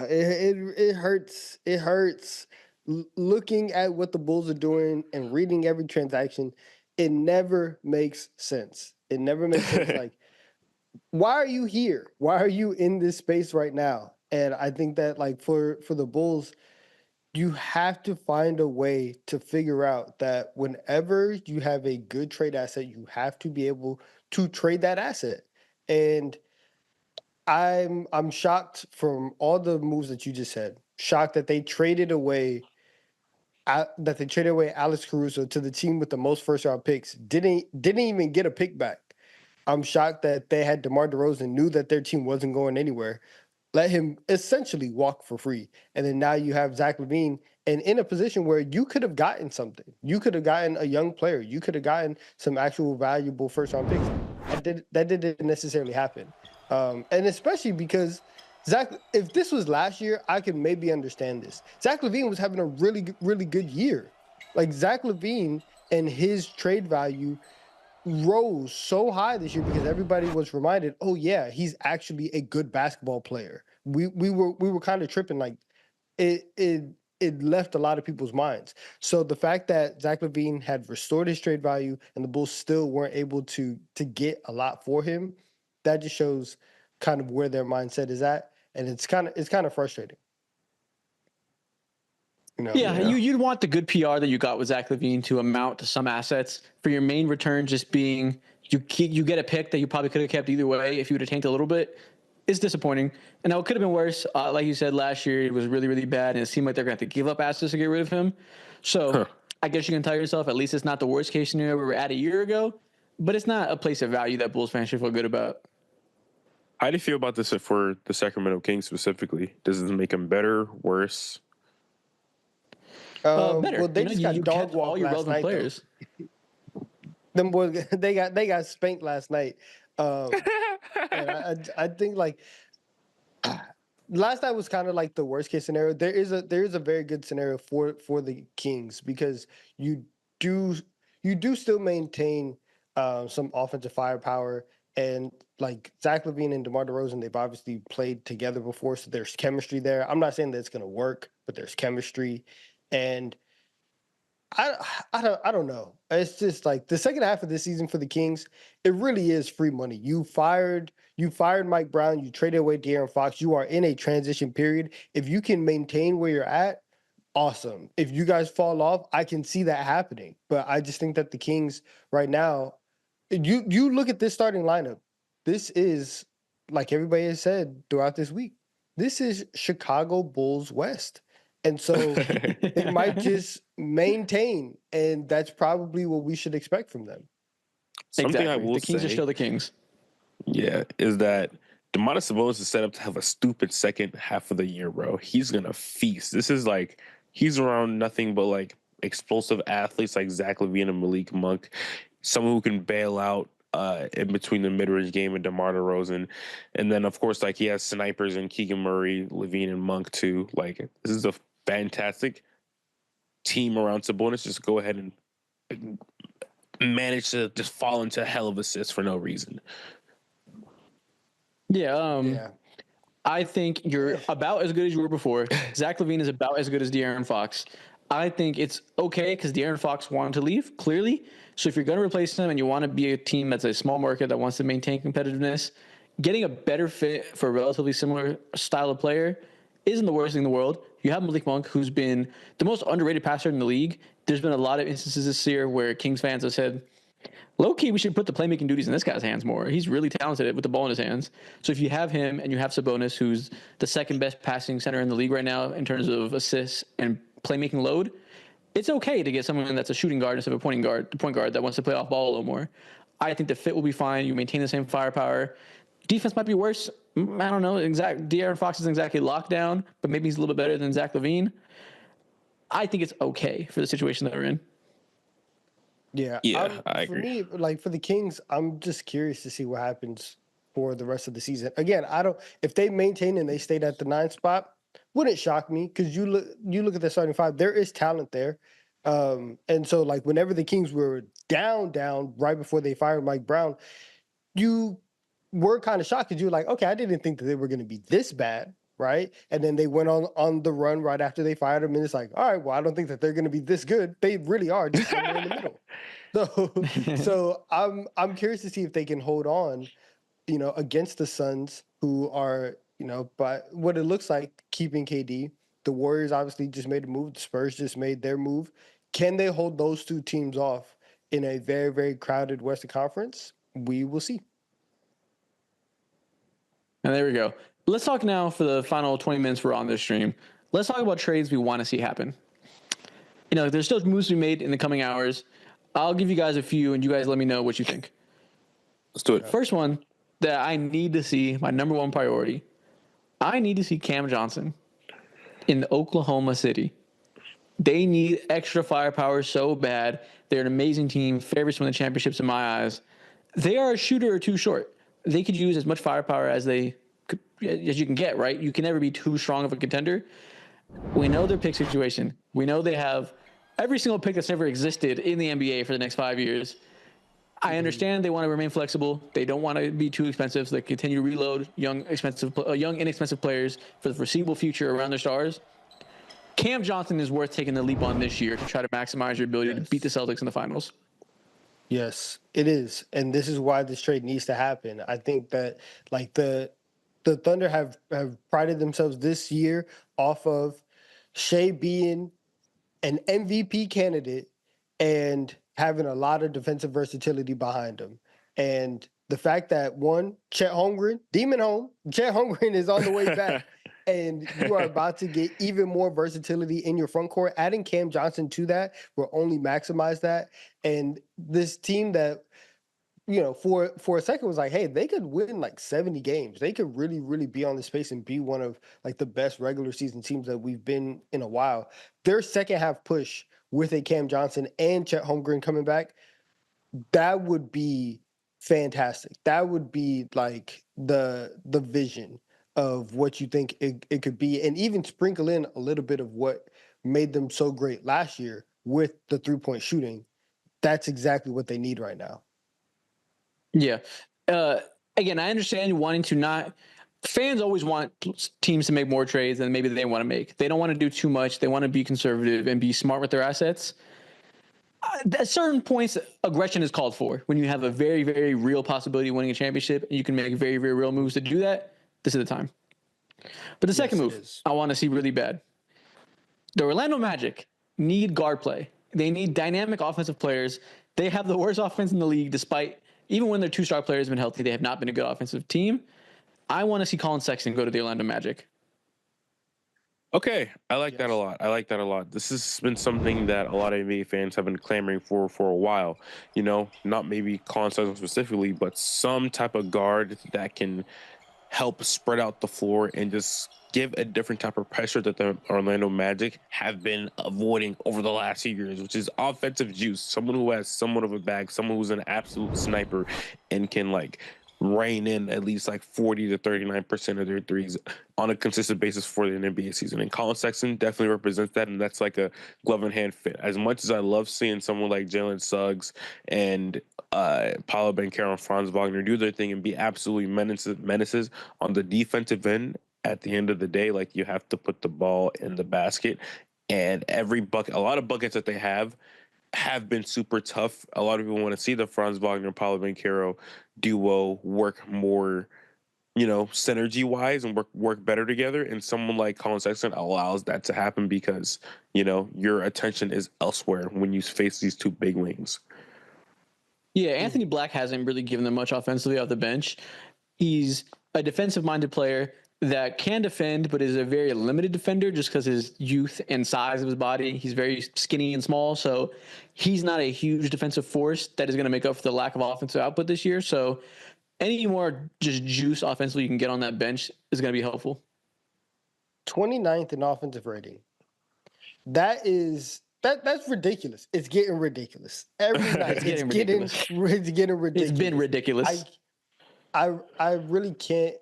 It hurts. It hurts looking at what the Bulls are doing and reading every transaction. It never makes sense. It never makes sense. Like, why are you here? Why are you in this space right now? And I think that, like, for the Bulls, you have to find a way to figure out that whenever you have a good trade asset, you have to be able to trade that asset. And I'm shocked from all the moves that you just said. Shocked that they traded away Alex Caruso to the team with the most first round picks. Didn't even get a pick back. I'm shocked that they had DeMar DeRozan, knew that their team wasn't going anywhere, let him essentially walk for free. And then now you have Zach LaVine, and in a position where you could have gotten something. You could have gotten a young player. You could have gotten some actual valuable first round picks. That didn't necessarily happen. And especially because if this was last year, I could maybe understand this. Zach LaVine was having a really, really good year. Like, Zach LaVine and his trade value rose so high this year because everybody was reminded, oh yeah, he's actually a good basketball player. We were kind of tripping, like it left a lot of people's minds. So the fact that Zach LaVine had restored his trade value and the Bulls still weren't able to get a lot for him, that just shows kind of where their mindset is at, and it's kind of frustrating. You know, you'd want the good PR that you got with Zach LaVine to amount to some assets for your main return just being you get a pick that you probably could have kept either way if you would have tanked a little bit. It's disappointing. And now it could have been worse. Like you said, last year it was really, really bad, and it seemed like they're going to have to give up assets to get rid of him. So I guess you can tell yourself at least it's not the worst case scenario we were at a year ago, but it's not a place of value that Bulls fans should feel good about. How do you feel about this for the Sacramento Kings specifically? Does this make them better, worse? Better. Well, they just got dog walked all your relevant players. Them boys, they got spanked last night. And I think, like, last night was kind of like the worst case scenario. There is a very good scenario for the Kings because you do still maintain some offensive firepower, and like Zach LaVine and DeMar DeRozan, they've obviously played together before, so there's chemistry there. I'm not saying that it's going to work, but there's chemistry. And I don't know. It's just like the second half of this season for the Kings, it really is free money. You fired Mike Brown, you traded away De'Aaron Fox. You are in a transition period. If you can maintain where you're at, awesome. If you guys fall off, I can see that happening. But I just think that the Kings right now, you look at this starting lineup. This is, like everybody has said throughout this week, this is Chicago Bulls West. And so they might just maintain, and that's probably what we should expect from them. Something I will say, the Kings are still the Kings. Yeah, is that Domantas Sabonis is set up to have a stupid second half of the year, bro. He's gonna feast. This is like he's around nothing but like explosive athletes like Zach LaVine and Malik Monk, someone who can bail out in between the mid-range game and DeMar DeRozan. And then, of course, like he has snipers in Keegan Murray, LaVine, and Monk too. Like, this is a fantastic team around Sabonis. Just go ahead and manage to just fall into a hell of assists for no reason. Yeah. I think you're about as good as you were before. Zach LaVine is about as good as De'Aaron Fox. I think it's okay because De'Aaron Fox wanted to leave, clearly. So if you're going to replace him and you want to be a team that's a small market that wants to maintain competitiveness, getting a better fit for a relatively similar style of player isn't the worst thing in the world. You have Malik Monk, who's been the most underrated passer in the league. There's been a lot of instances this year where Kings fans have said, low-key, we should put the playmaking duties in this guy's hands more. He's really talented with the ball in his hands. So if you have him and you have Sabonis, who's the second best passing center in the league right now in terms of assists and playmaking load, it's okay to get someone that's a shooting guard instead of a point guard that wants to play off ball a little more. I think the fit will be fine. You maintain the same firepower. Defense might be worse. I don't know. De'Aaron Fox isn't exactly locked down, but maybe he's a little bit better than Zach LaVine. I think it's okay for the situation that we're in. Yeah, I agree. For me, like for the Kings, I'm just curious to see what happens for the rest of the season. Again, if they maintain and they stayed at the 9th spot, wouldn't shock me because you look at the starting 5, there is talent there. And so like whenever the Kings were down right before they fired Mike Brown, you were kind of shocked because you were like, okay, I didn't think that they were going to be this bad, right? And then they went on the run right after they fired him, and it's like, all right, well, I don't think that they're going to be this good. They really are just somewhere in the middle. So I'm curious to see if they can hold on, against the Suns, who are, by what it looks like, keeping KD. The Warriors obviously just made a move. The Spurs just made their move. Can they hold those two teams off in a very, very crowded Western Conference? We will see. And there we go. Let's talk now for the final 20 minutes we're on this stream. Let's talk about trades we want to see happen. There's still moves to be made in the coming hours. I'll give you guys a few, and you guys let me know what you think. Let's do it. First one that I need to see, my number one priority, I need to see Cam Johnson in Oklahoma City. They need extra firepower so bad. They're an amazing team, favorites to win the championships in my eyes. They are a shooter or two short. They could use as much firepower as you can get, right? You can never be too strong of a contender. We know their pick situation. We know they have every single pick that's ever existed in the NBA for the next 5 years. I understand they want to remain flexible. They don't want to be too expensive, so they continue to reload young, inexpensive players for the foreseeable future around their stars. Cam Johnson is worth taking the leap on this year to try to maximize your ability to beat the Celtics in the finals. Yes, it is. And this is why this trade needs to happen. I think that like the Thunder have prided themselves this year off of Shea being an MVP candidate and having a lot of defensive versatility behind him. And the fact that Chet Holmgren, Demon Home, Chet Holmgren is on the way back. And you are about to get even more versatility in your front court. Adding Cam Johnson to that will only maximize that. And this team that, for a second was like, hey, they could win like 70 games. They could really, really be on the space and be one of like the best regular season teams that we've been in a while. Their second half push with a Cam Johnson and Chet Holmgren coming back, that would be fantastic. That would be like the vision of what you think it could be, and even sprinkle in a little bit of what made them so great last year with the 3-point shooting. That's exactly what they need right now. Yeah. Again, I understand you wanting to not – fans always want teams to make more trades than maybe they want to make. They don't want to do too much. They want to be conservative and be smart with their assets. At certain points, aggression is called for. When you have a very, very real possibility of winning a championship and you can make very, very real moves to do that, this is the time. But the second move I want to see really bad. The Orlando Magic need guard play. They need dynamic offensive players. They have the worst offense in the league, despite even when their two star players have been healthy, they have not been a good offensive team. I want to see Colin Sexton go to the Orlando Magic. Okay, I like that a lot. This has been something that a lot of NBA fans have been clamoring for a while. Not maybe Colin Sexton specifically, but some type of guard that can help spread out the floor and just give a different type of pressure that the Orlando Magic have been avoiding over the last few years, which is offensive juice. Someone who has somewhat of a bag, someone who's an absolute sniper and can rein in at least 40 to 39% of their threes on a consistent basis for the NBA season. And Colin Sexton definitely represents that, and that's like a glove in hand fit. As much as I love seeing someone like Jalen Suggs and Paolo Banchero and Franz Wagner do their thing and be absolutely menaces on the defensive end, at the end of the day, you have to put the ball in the basket. And a lot of buckets that they have been super tough. A lot of people want to see the Franz Wagner, Paulo Banchero duo work more, synergy wise and work better together. And someone like Colin Sexton allows that to happen because, your attention is elsewhere when you face these two big wings. Yeah, Anthony Black hasn't really given them much offensively off the bench. He's a defensive-minded player that can defend, but is a very limited defender just because his youth and size of his body. He's very skinny and small, so he's not a huge defensive force that is going to make up for the lack of offensive output this year. So any more just juice offensively you can get on that bench is going to be helpful. 29th in offensive rating. That's ridiculous. It's getting ridiculous. Every night it's getting ridiculous. It's been ridiculous. I really can't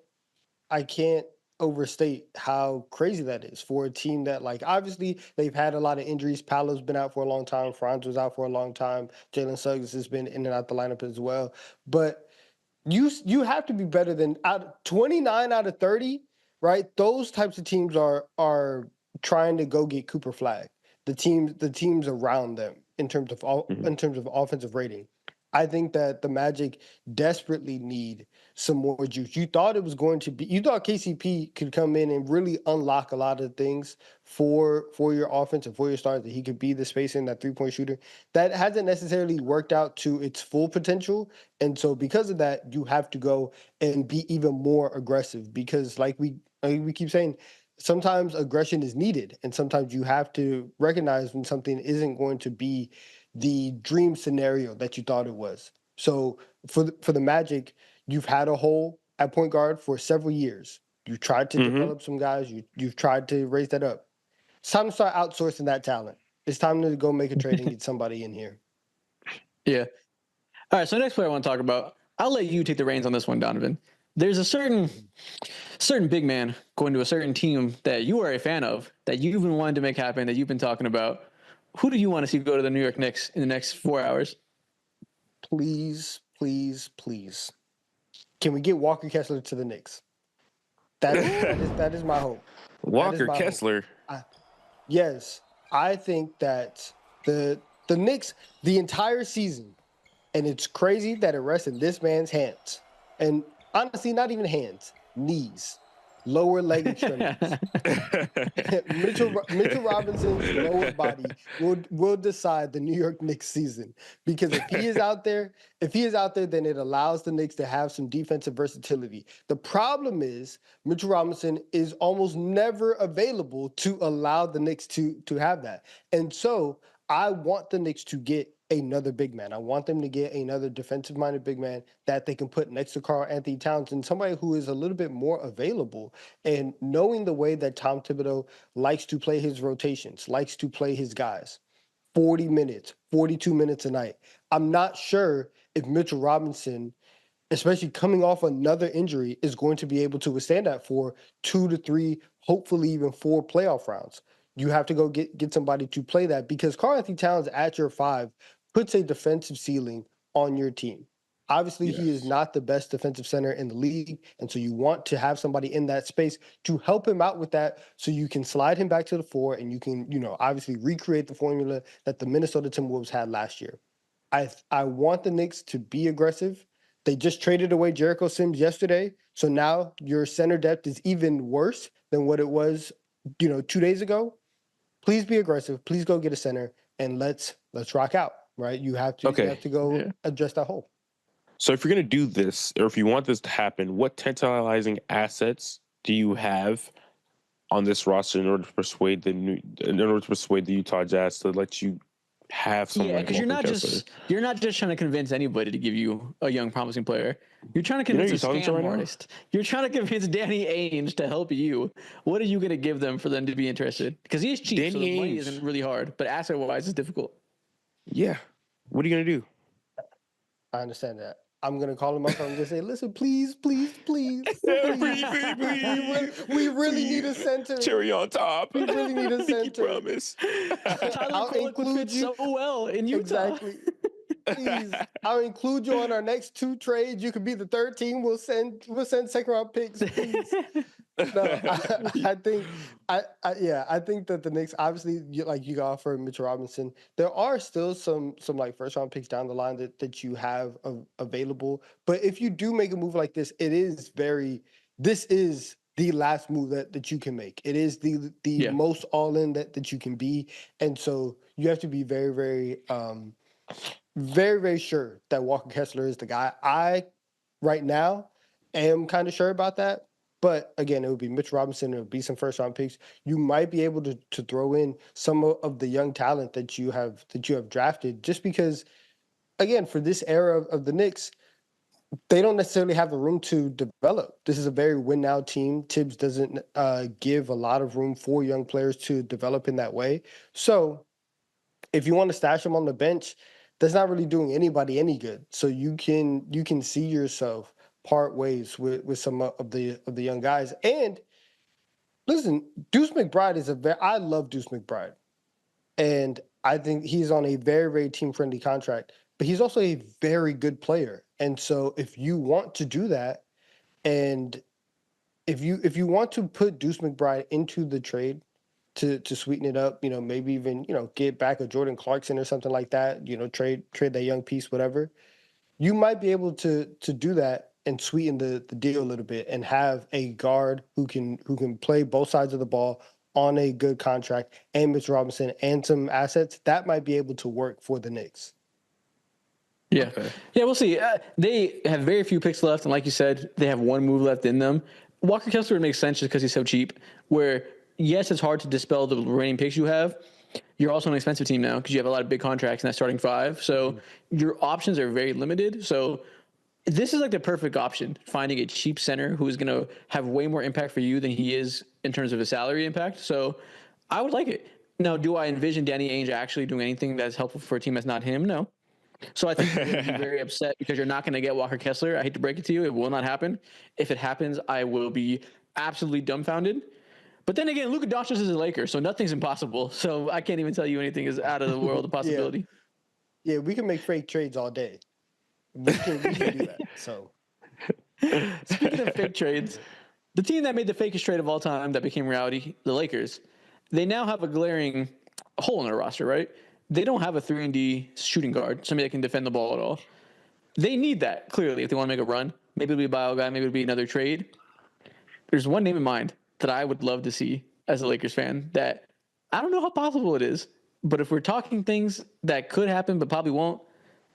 overstate how crazy that is for a team that, like, obviously they've had a lot of injuries. Paolo's been out for a long time. Franz was out for a long time. Jalen Suggs has been in and out the lineup as well. But you have to be better than 29 out of 30, right? Those types of teams are trying to go get Cooper Flag. The teams around them in terms of offensive rating. I think that the Magic desperately need some more juice. You thought KCP could come in and really unlock a lot of things for your offense and for your stars, that he could be the spacing, that 3-point shooter. That hasn't necessarily worked out to its full potential. And so because of that, you have to go and be even more aggressive, because like we keep saying, sometimes aggression is needed. And sometimes you have to recognize when something isn't going to be the dream scenario that you thought it was. So for the Magic, you've had a hole at point guard for several years. You've tried to develop some guys. You've tried to raise that up. It's time to start outsourcing that talent. It's time to go make a trade and get somebody in here. Yeah. All right. So next player I want to talk about, I'll let you take the reins on this one, Donovan. There's a certain big man going to a certain team that you are a fan of, that you've been wanting to make happen, that you've been talking about. Who do you want to see go to the New York Knicks in the next 4 hours? Please, please, please. Can we get Walker Kessler to the Knicks? That is my hope. Walker Kessler? Yes. I think that the Knicks, the entire season, and it's crazy that it rests in this man's hands. And honestly, not even hands, knees. Lower leg extremities. Mitchell Robinson's lower body will decide the New York Knicks season, because if he is out there, then it allows the Knicks to have some defensive versatility. The problem is Mitchell Robinson is almost never available to allow the Knicks to have that. And so I want the Knicks to get another big man. I want them to get another defensive-minded big man that they can put next to Karl Anthony Towns, and somebody who is a little bit more available. And knowing the way that Tom Thibodeau likes to play his rotations, likes to play his guys, 40 minutes, 42 minutes a night. I'm not sure if Mitchell Robinson, especially coming off another injury, is going to be able to withstand that for 2 to 3, hopefully even 4 playoff rounds. You have to go get somebody to play that, because Karl Anthony Towns at your 5 puts a defensive ceiling on your team. Obviously, yes. He is not the best defensive center in the league, and so you want to have somebody in that space to help him out with that, so you can slide him back to the 4 and you can, obviously recreate the formula that the Minnesota Timberwolves had last year. I want the Knicks to be aggressive. They just traded away Jericho Sims yesterday, so now your center depth is even worse than what it was, 2 days ago. Please be aggressive. Please go get a center, and let's rock out. Right? You have to go address that hole. So if you're going to do this, or if you want this to happen, what tantalizing assets do you have on this roster in order to persuade the Utah Jazz to let you have someone? Yeah, because you're not just trying to convince anybody to give you a young promising player. You're trying to convince a scam artist. You're trying to convince Danny Ainge to help you. What are you going to give them for them to be interested? Because he is cheap, so the money isn't really hard, but asset wise, it's difficult. Yeah. What are you going to do? I understand that. I'm going to call him up and I'm going to say, listen, please. We really need a center. Cherry on top. We really need a center. Promise. I'll include you so well in Utah. Exactly. Please, I'll include you on our next 2 trades. You could be the third team. We'll send second round picks, please. No, I think I think that the Knicks obviously you got offer Mitchell Robinson. There are still some like first round picks down the line that you have available. But if you do make a move like this, this is the last move that you can make. It is the most all in that you can be, and so you have to be very very sure that Walker Kessler is the guy. I right now am kind of sure about that. But again, it would be Mitch Robinson. It would be some first round picks. You might be able to throw in some of the young talent that you have drafted, just because, again, for this era of the Knicks, they don't necessarily have the room to develop. This is a very win now team. Tibbs doesn't give a lot of room for young players to develop in that way. So if you want to stash them on the bench, that's not really doing anybody any good. So you can see yourself part ways with some of the young guys. And listen, Deuce McBride I love Deuce McBride. And I think he's on a very, very team-friendly contract, but he's also a very good player. And so if you want to do that, and if you want to put Deuce McBride into the trade to sweeten it up, maybe even, get back a Jordan Clarkson or something like that, trade that young piece, whatever, you might be able to do that and sweeten the deal a little bit and have a guard who can play both sides of the ball on a good contract, and Mitch Robinson and some assets that might be able to work for the Knicks. Yeah. Okay. Yeah, we'll see. They have very few picks left. And like you said, they have one move left in them. Walker Kessler would make sense just because he's so cheap, where yes, it's hard to dispel the remaining picks you have. You're also an expensive team now because you have a lot of big contracts in that starting five. So your options are very limited. So this is like the perfect option, finding a cheap center who is going to have way more impact for you than he is in terms of his salary impact. So I would like it. Now, do I envision Danny Ainge actually doing anything that's helpful for a team that's not him? No. So I think you're going to be very upset because you're not going to get Walker Kessler. I hate to break it to you. It will not happen. If it happens, I will be absolutely dumbfounded. But then again, Luka Doncic is a Laker, so nothing's impossible. So I can't even tell you anything is out of the world of possibility. Yeah, we can make fake trades all day. We can do that. So, speaking of fake trades, the team that made the fakest trade of all time that became reality, the Lakers, they now have a glaring hole in their roster, right? They don't have a 3-and-D shooting guard, somebody that can defend the ball at all. They need that, clearly, if they want to make a run. Maybe it'll be a bio guy, maybe it'll be another trade. There's one name in mind that I would love to see as a Lakers fan that I don't know how possible it is, but if we're talking things that could happen but probably won't,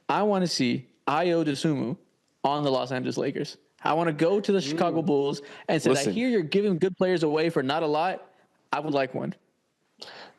I want to see Ayo Dosunmu on the Los Angeles Lakers. I want to go to the Chicago Bulls and say, I hear you're giving good players away for not a lot. I would like one.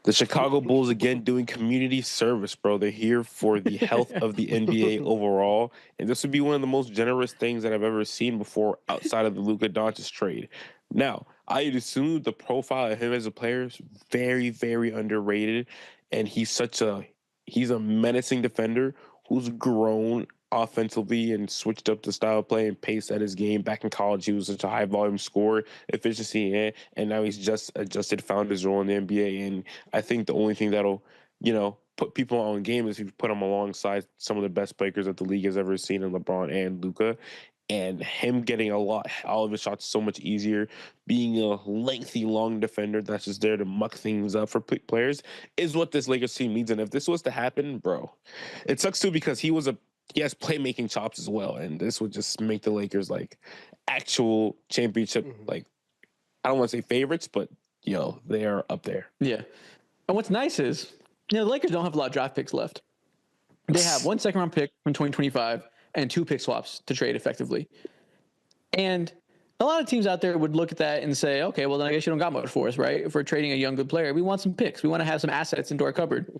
The Chicago Bulls, again, doing community service, bro. They're here for the health of the NBA overall. And this would be one of the most generous things that I've ever seen before outside of the Luka Doncic trade. Now, I assume the profile of him as a player is very, very underrated. And he's a menacing defender who's grown offensively and switched up the style of play and pace at his game. Back in college, he was such a high volume scorer, efficiency, and now he's just adjusted, found his role in the NBA. And I think the only thing that'll, put people on game is if you put him alongside some of the best players that the league has ever seen in LeBron and Luka. And him getting all of his shots so much easier, being a lengthy, long defender that's just there to muck things up for players is what this Lakers team needs. And if this was to happen, bro, it sucks too because he has playmaking chops as well. And this would just make the Lakers like actual championship, like, I don't want to say favorites, but, they are up there. Yeah. And what's nice is, the Lakers don't have a lot of draft picks left. They have 1 second-round pick from 2025 and 2 pick swaps to trade effectively. And a lot of teams out there would look at that and say, okay, well, then I guess you don't got much for us, right? If we're trading a young, good player, we want some picks. We want to have some assets into our cupboard.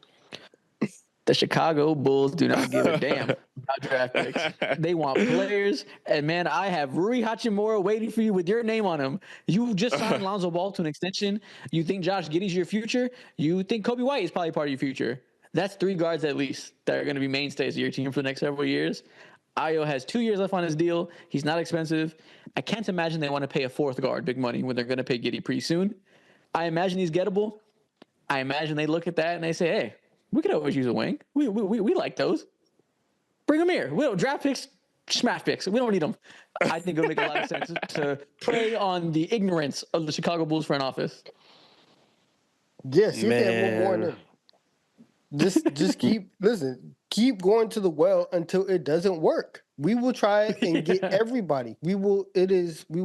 The Chicago Bulls do not give a damn about draft picks. They want players. And, man, I have Rui Hachimura waiting for you with your name on him. You just signed Lonzo Ball to an extension. You think Josh Giddey's your future? You think Kobe White is probably part of your future? That's 3 guards at least that are going to be mainstays of your team for the next several years. Ayo has 2 years left on his deal. He's not expensive. I can't imagine they want to pay a 4th guard big money when they're going to pay Giddey pretty soon. I imagine he's gettable. I imagine they look at that and they say, hey, we could always use a wing. We like those. Bring them here. Draft picks smash picks. We don't need them. I think it would make a lot of sense to prey on the ignorance of the Chicago Bulls front office. Yeah, see if they have one more in them. Just keep going to the well until it doesn't work. We will try and get everybody. We will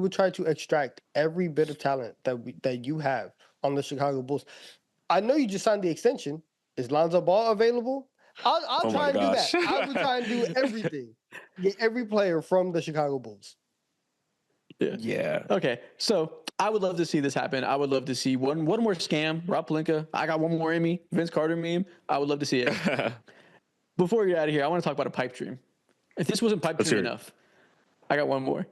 try to extract every bit of talent that you have on the Chicago Bulls. I know you just signed the extension. Is Lonzo Ball available? I'll try and do that. I will try and do everything. Get every player from the Chicago Bulls. Yeah. Okay. So I would love to see this happen. I would love to see one more scam. Rob Pelinka. I got one more Emmy. Vince Carter meme. I would love to see it. Before we get out of here, I want to talk about a pipe dream. If this wasn't pipe dream enough, I got one more.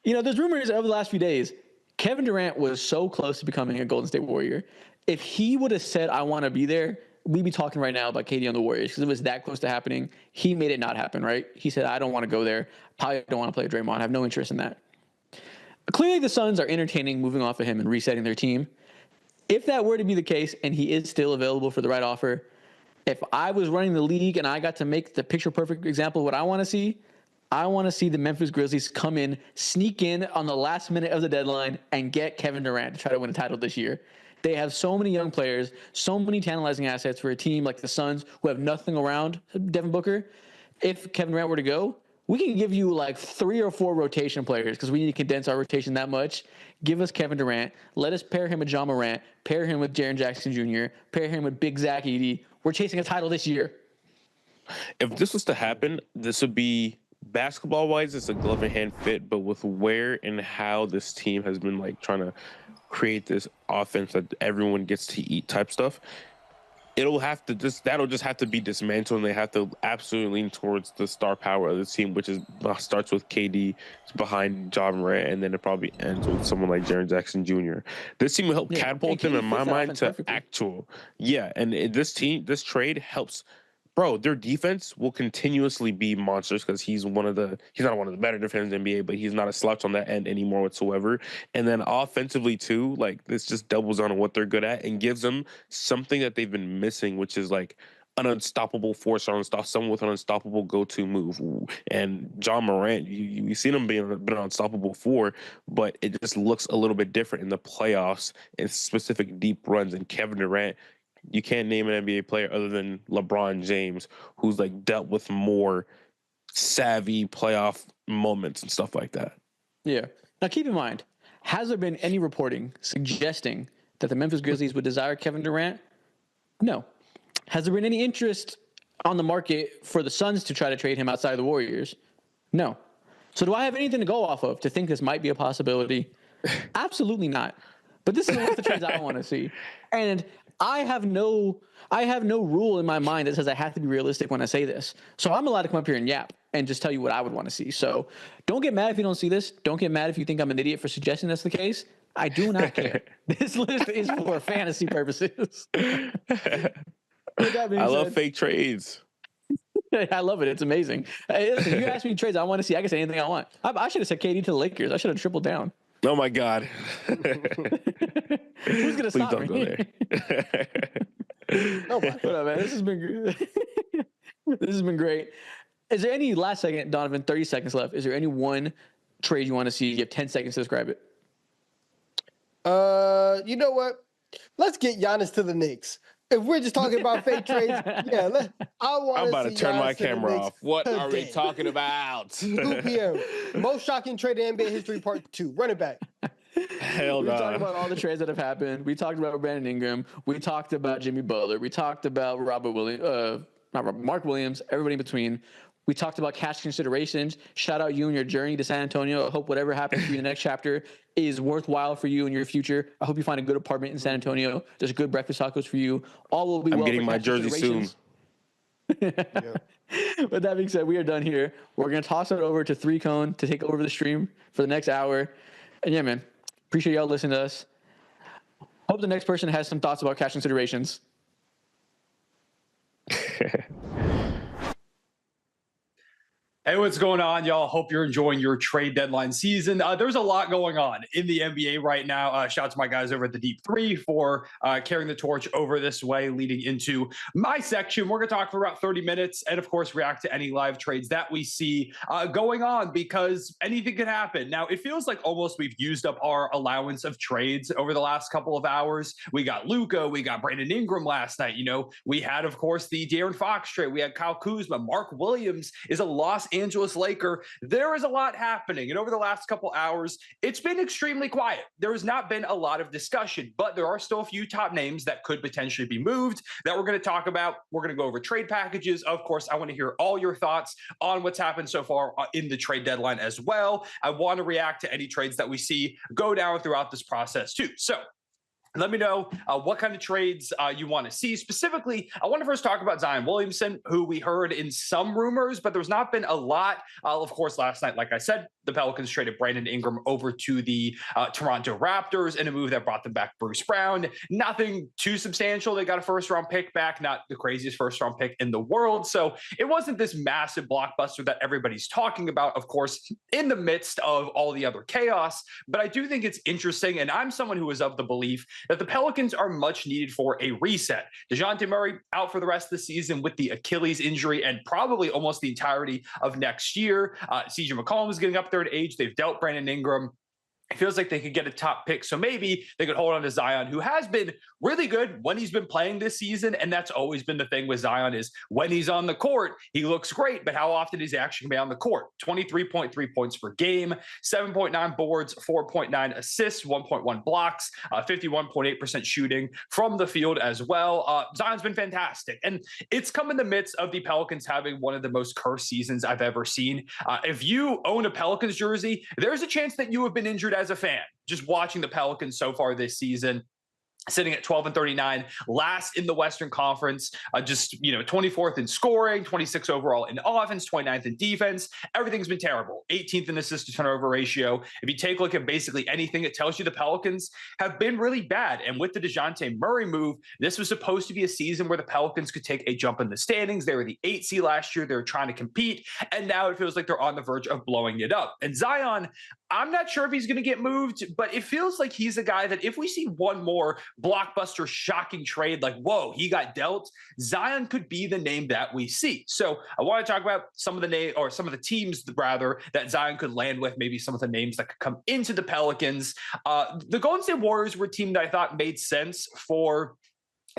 There's rumors over the last few days. Kevin Durant was so close to becoming a Golden State Warrior. If he would have said, I want to be there, we'd be talking right now about KD on the Warriors because it was that close to happening. He made it not happen, right? He said, I don't want to go there. Probably don't want to play with Draymond. I have no interest in that. Clearly, the Suns are entertaining moving off of him and resetting their team. If that were to be the case and he is still available for the right offer, if I was running the league and I got to make the picture-perfect example of what I want to see the Memphis Grizzlies come in, sneak in on the last minute of the deadline, and get Kevin Durant to try to win a title this year. They have so many young players, so many tantalizing assets for a team like the Suns who have nothing around Devin Booker. If Kevin Durant were to go, we can give you like 3 or 4 rotation players because we need to condense our rotation that much. Give us Kevin Durant. Let us pair him with John Morant, pair him with Jaren Jackson Jr., pair him with Big Zach Edey. We're chasing a title this year. If this was to happen, this would be basketball-wise, it's a glove in hand fit, but with where and how this team has been like trying to create this offense that everyone gets to eat type stuff, that'll just have to be dismantled, and they have to absolutely lean towards the star power of the team, which starts with KD, behind John Morant, and then it probably ends with someone like Jaren Jackson Jr. This team will help catapult them, in my mind, to actual. Yeah, and this trade helps. Bro, their defense will continuously be monsters because he's not one of the better defenders in the NBA, but he's not a slouch on that end anymore whatsoever. And then offensively too, like this just doubles on what they're good at and gives them something that they've been missing, which is like an unstoppable force or someone with an unstoppable go-to move. And John Morant, you've seen him been unstoppable before, but it just looks a little bit different in the playoffs and specific deep runs. And Kevin Durant, you can't name an NBA player other than LeBron James who's like dealt with more savvy playoff moments and stuff like that. Yeah. Now keep in mind, has there been any reporting suggesting that the Memphis Grizzlies would desire Kevin Durant? No. Has there been any interest on the market for the Suns to try to trade him outside of the Warriors? No. So do I have anything to go off of to think this might be a possibility? Absolutely not. But this is one of the trades I want to see. And I have no rule in my mind that says I have to be realistic when I say this. So I'm allowed to come up here and yap and just tell you what I would want to see. So don't get mad if you don't see this. Don't get mad if you think I'm an idiot for suggesting that's the case. I do not care. This list is for fantasy purposes. I love fake trades. I love it. It's amazing. Hey, listen, you ask me trades I want to see. I can say anything I want. I should have said KD to the Lakers. I should have tripled down. Oh my God. Who's gonna stop me? Go there. What up, man? This has been great. Is there any last second, Donovan? 30 seconds left. Is there any one trade you want to see? You have 10 seconds to describe it. You know what? Let's get Giannis to the Knicks. If we're just talking about fake trades, yeah, I'm about to turn my camera off. What are we talking about? 2 p.m. Most shocking trade in NBA history, part 2. Run it back. Hell no. We talked about all the trades that have happened. We talked about Brandon Ingram. We talked about Jimmy Butler. We talked about Mark Williams, everybody in between. We talked about cash considerations. Shout out you and your journey to San Antonio. I hope whatever happens for you in the next chapter is worthwhile for you in your future. I hope you find a good apartment in San Antonio. There's good breakfast tacos for you. All will be I'm well getting my jersey soon. With that being said, we are done here. We're going to toss it over to 3 Cone to take over the stream for the next hour. And yeah, man, appreciate y'all listening to us. Hope the next person has some thoughts about cash considerations. Hey, what's going on, y'all? Hope you're enjoying your trade deadline season. There's a lot going on in the NBA right now. Shout out to my guys over at the Deep Three for carrying the torch over this way, leading into my section. We're going to talk for about 30 minutes and, of course, react to any live trades that we see going on because anything can happen. Now, it feels like almost we've used up our allowance of trades over the last couple of hours. We got Luka, we got Brandon Ingram last night. You know, we had, of course, the De'Aaron Fox trade. We had Kyle Kuzma. Mark Williams is a Los Angeles Laker. There is a lot happening. And over the last couple hours, it's been extremely quiet. There has not been a lot of discussion, but there are still a few top names that could potentially be moved that we're going to talk about. We're going to go over trade packages. Of course, I want to hear all your thoughts on what's happened so far in the trade deadline as well. I want to react to any trades that we see go down throughout this process too. So let me know what kind of trades you want to see. Specifically, I want to first talk about Zion Williamson, who we heard in some rumors, but there's not been a lot. Of course, last night, like I said, the Pelicans traded Brandon Ingram over to the Toronto Raptors in a move that brought them back Bruce Brown. Nothing too substantial. They got a first-round pick back, not the craziest first-round pick in the world. So it wasn't this massive blockbuster that everybody's talking about, of course, in the midst of all the other chaos. But I do think it's interesting, and I'm someone who is of the belief that the Pelicans are much needed for a reset. DeJounte Murray out for the rest of the season with the Achilles injury and probably almost the entirety of next year. CJ McCollum is getting up there in age. They've dealt Brandon Ingram. It feels like they could get a top pick. So maybe they could hold on to Zion, who has been really good when he's been playing this season. And that's always been the thing with Zion is when he's on the court, he looks great. But how often is he actually going to be on the court? 23.3 points per game, 7.9 boards, 4.9 assists, 1.1 blocks, 51.8% shooting from the field as well. Zion's been fantastic. And it's come in the midst of the Pelicans having one of the most cursed seasons I've ever seen. If you own a Pelicans jersey, there's a chance that you have been injured as a fan, just watching the Pelicans so far this season. Sitting at 12-39, last in the Western Conference, just 24th in scoring, 26th overall in offense, 29th in defense. Everything's been terrible. 18th in assist to turnover ratio. If you take a look at basically anything, it tells you the Pelicans have been really bad. And with the DeJounte Murray move, this was supposed to be a season where the Pelicans could take a jump in the standings. They were the 8th seed last year. They were trying to compete. And now it feels like they're on the verge of blowing it up. And Zion, I'm not sure if he's going to get moved, but it feels like he's a guy that if we see one more blockbuster, shocking trade, like, whoa, he got dealt, Zion could be the name that we see. So I want to talk about some of the teams, rather, that Zion could land with, maybe some of the names that could come into the Pelicans. The Golden State Warriors were a team that I thought made sense for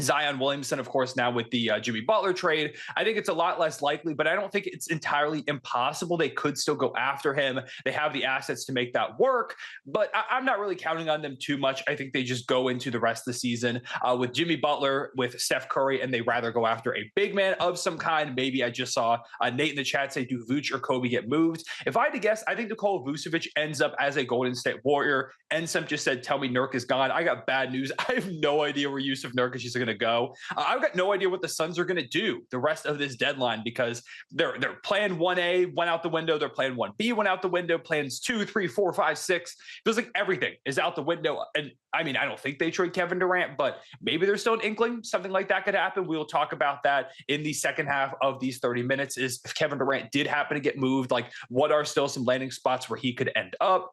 Zion Williamson, of course, now with the Jimmy Butler trade. I think it's a lot less likely, but I don't think it's entirely impossible. They could still go after him. They have the assets to make that work, but I'm not really counting on them too much. I think they just go into the rest of the season with Jimmy Butler, with Steph Curry, and they rather go after a big man of some kind. Maybe I just saw Nate in the chat say, do Vooch or Kobe get moved? If I had to guess, I think Nikola Vucevic ends up as a Golden State Warrior. Ensem just said, tell me Nurk is gone. I got bad news. I have no idea where Yusuf Nurkic is going to go. I've got no idea what the Suns are going to do the rest of this deadline because they're plan 1A went out the window. Their plan 1B went out the window. Plans 2, 3, 4, 5, 6. Feels like everything is out the window. And I mean, I don't think they trade Kevin Durant, but maybe there's still an inkling. Something like that could happen. We'll talk about that in the second half of these 30 minutes is if Kevin Durant did happen to get moved, like what are still some landing spots where he could end up?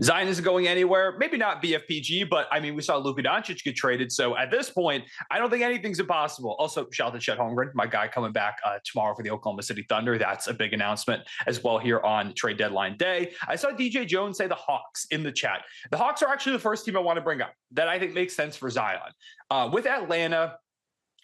Zion isn't going anywhere. Maybe not BFPG, but I mean, we saw Luka Doncic get traded. So at this point, I don't think anything's impossible. Also, shout out to Chet Holmgren, my guy coming back tomorrow for the Oklahoma City Thunder. That's a big announcement as well here on trade deadline day. I saw DJ Jones say the Hawks in the chat. The Hawks are actually the first team I want to bring up that I think makes sense for Zion. With Atlanta,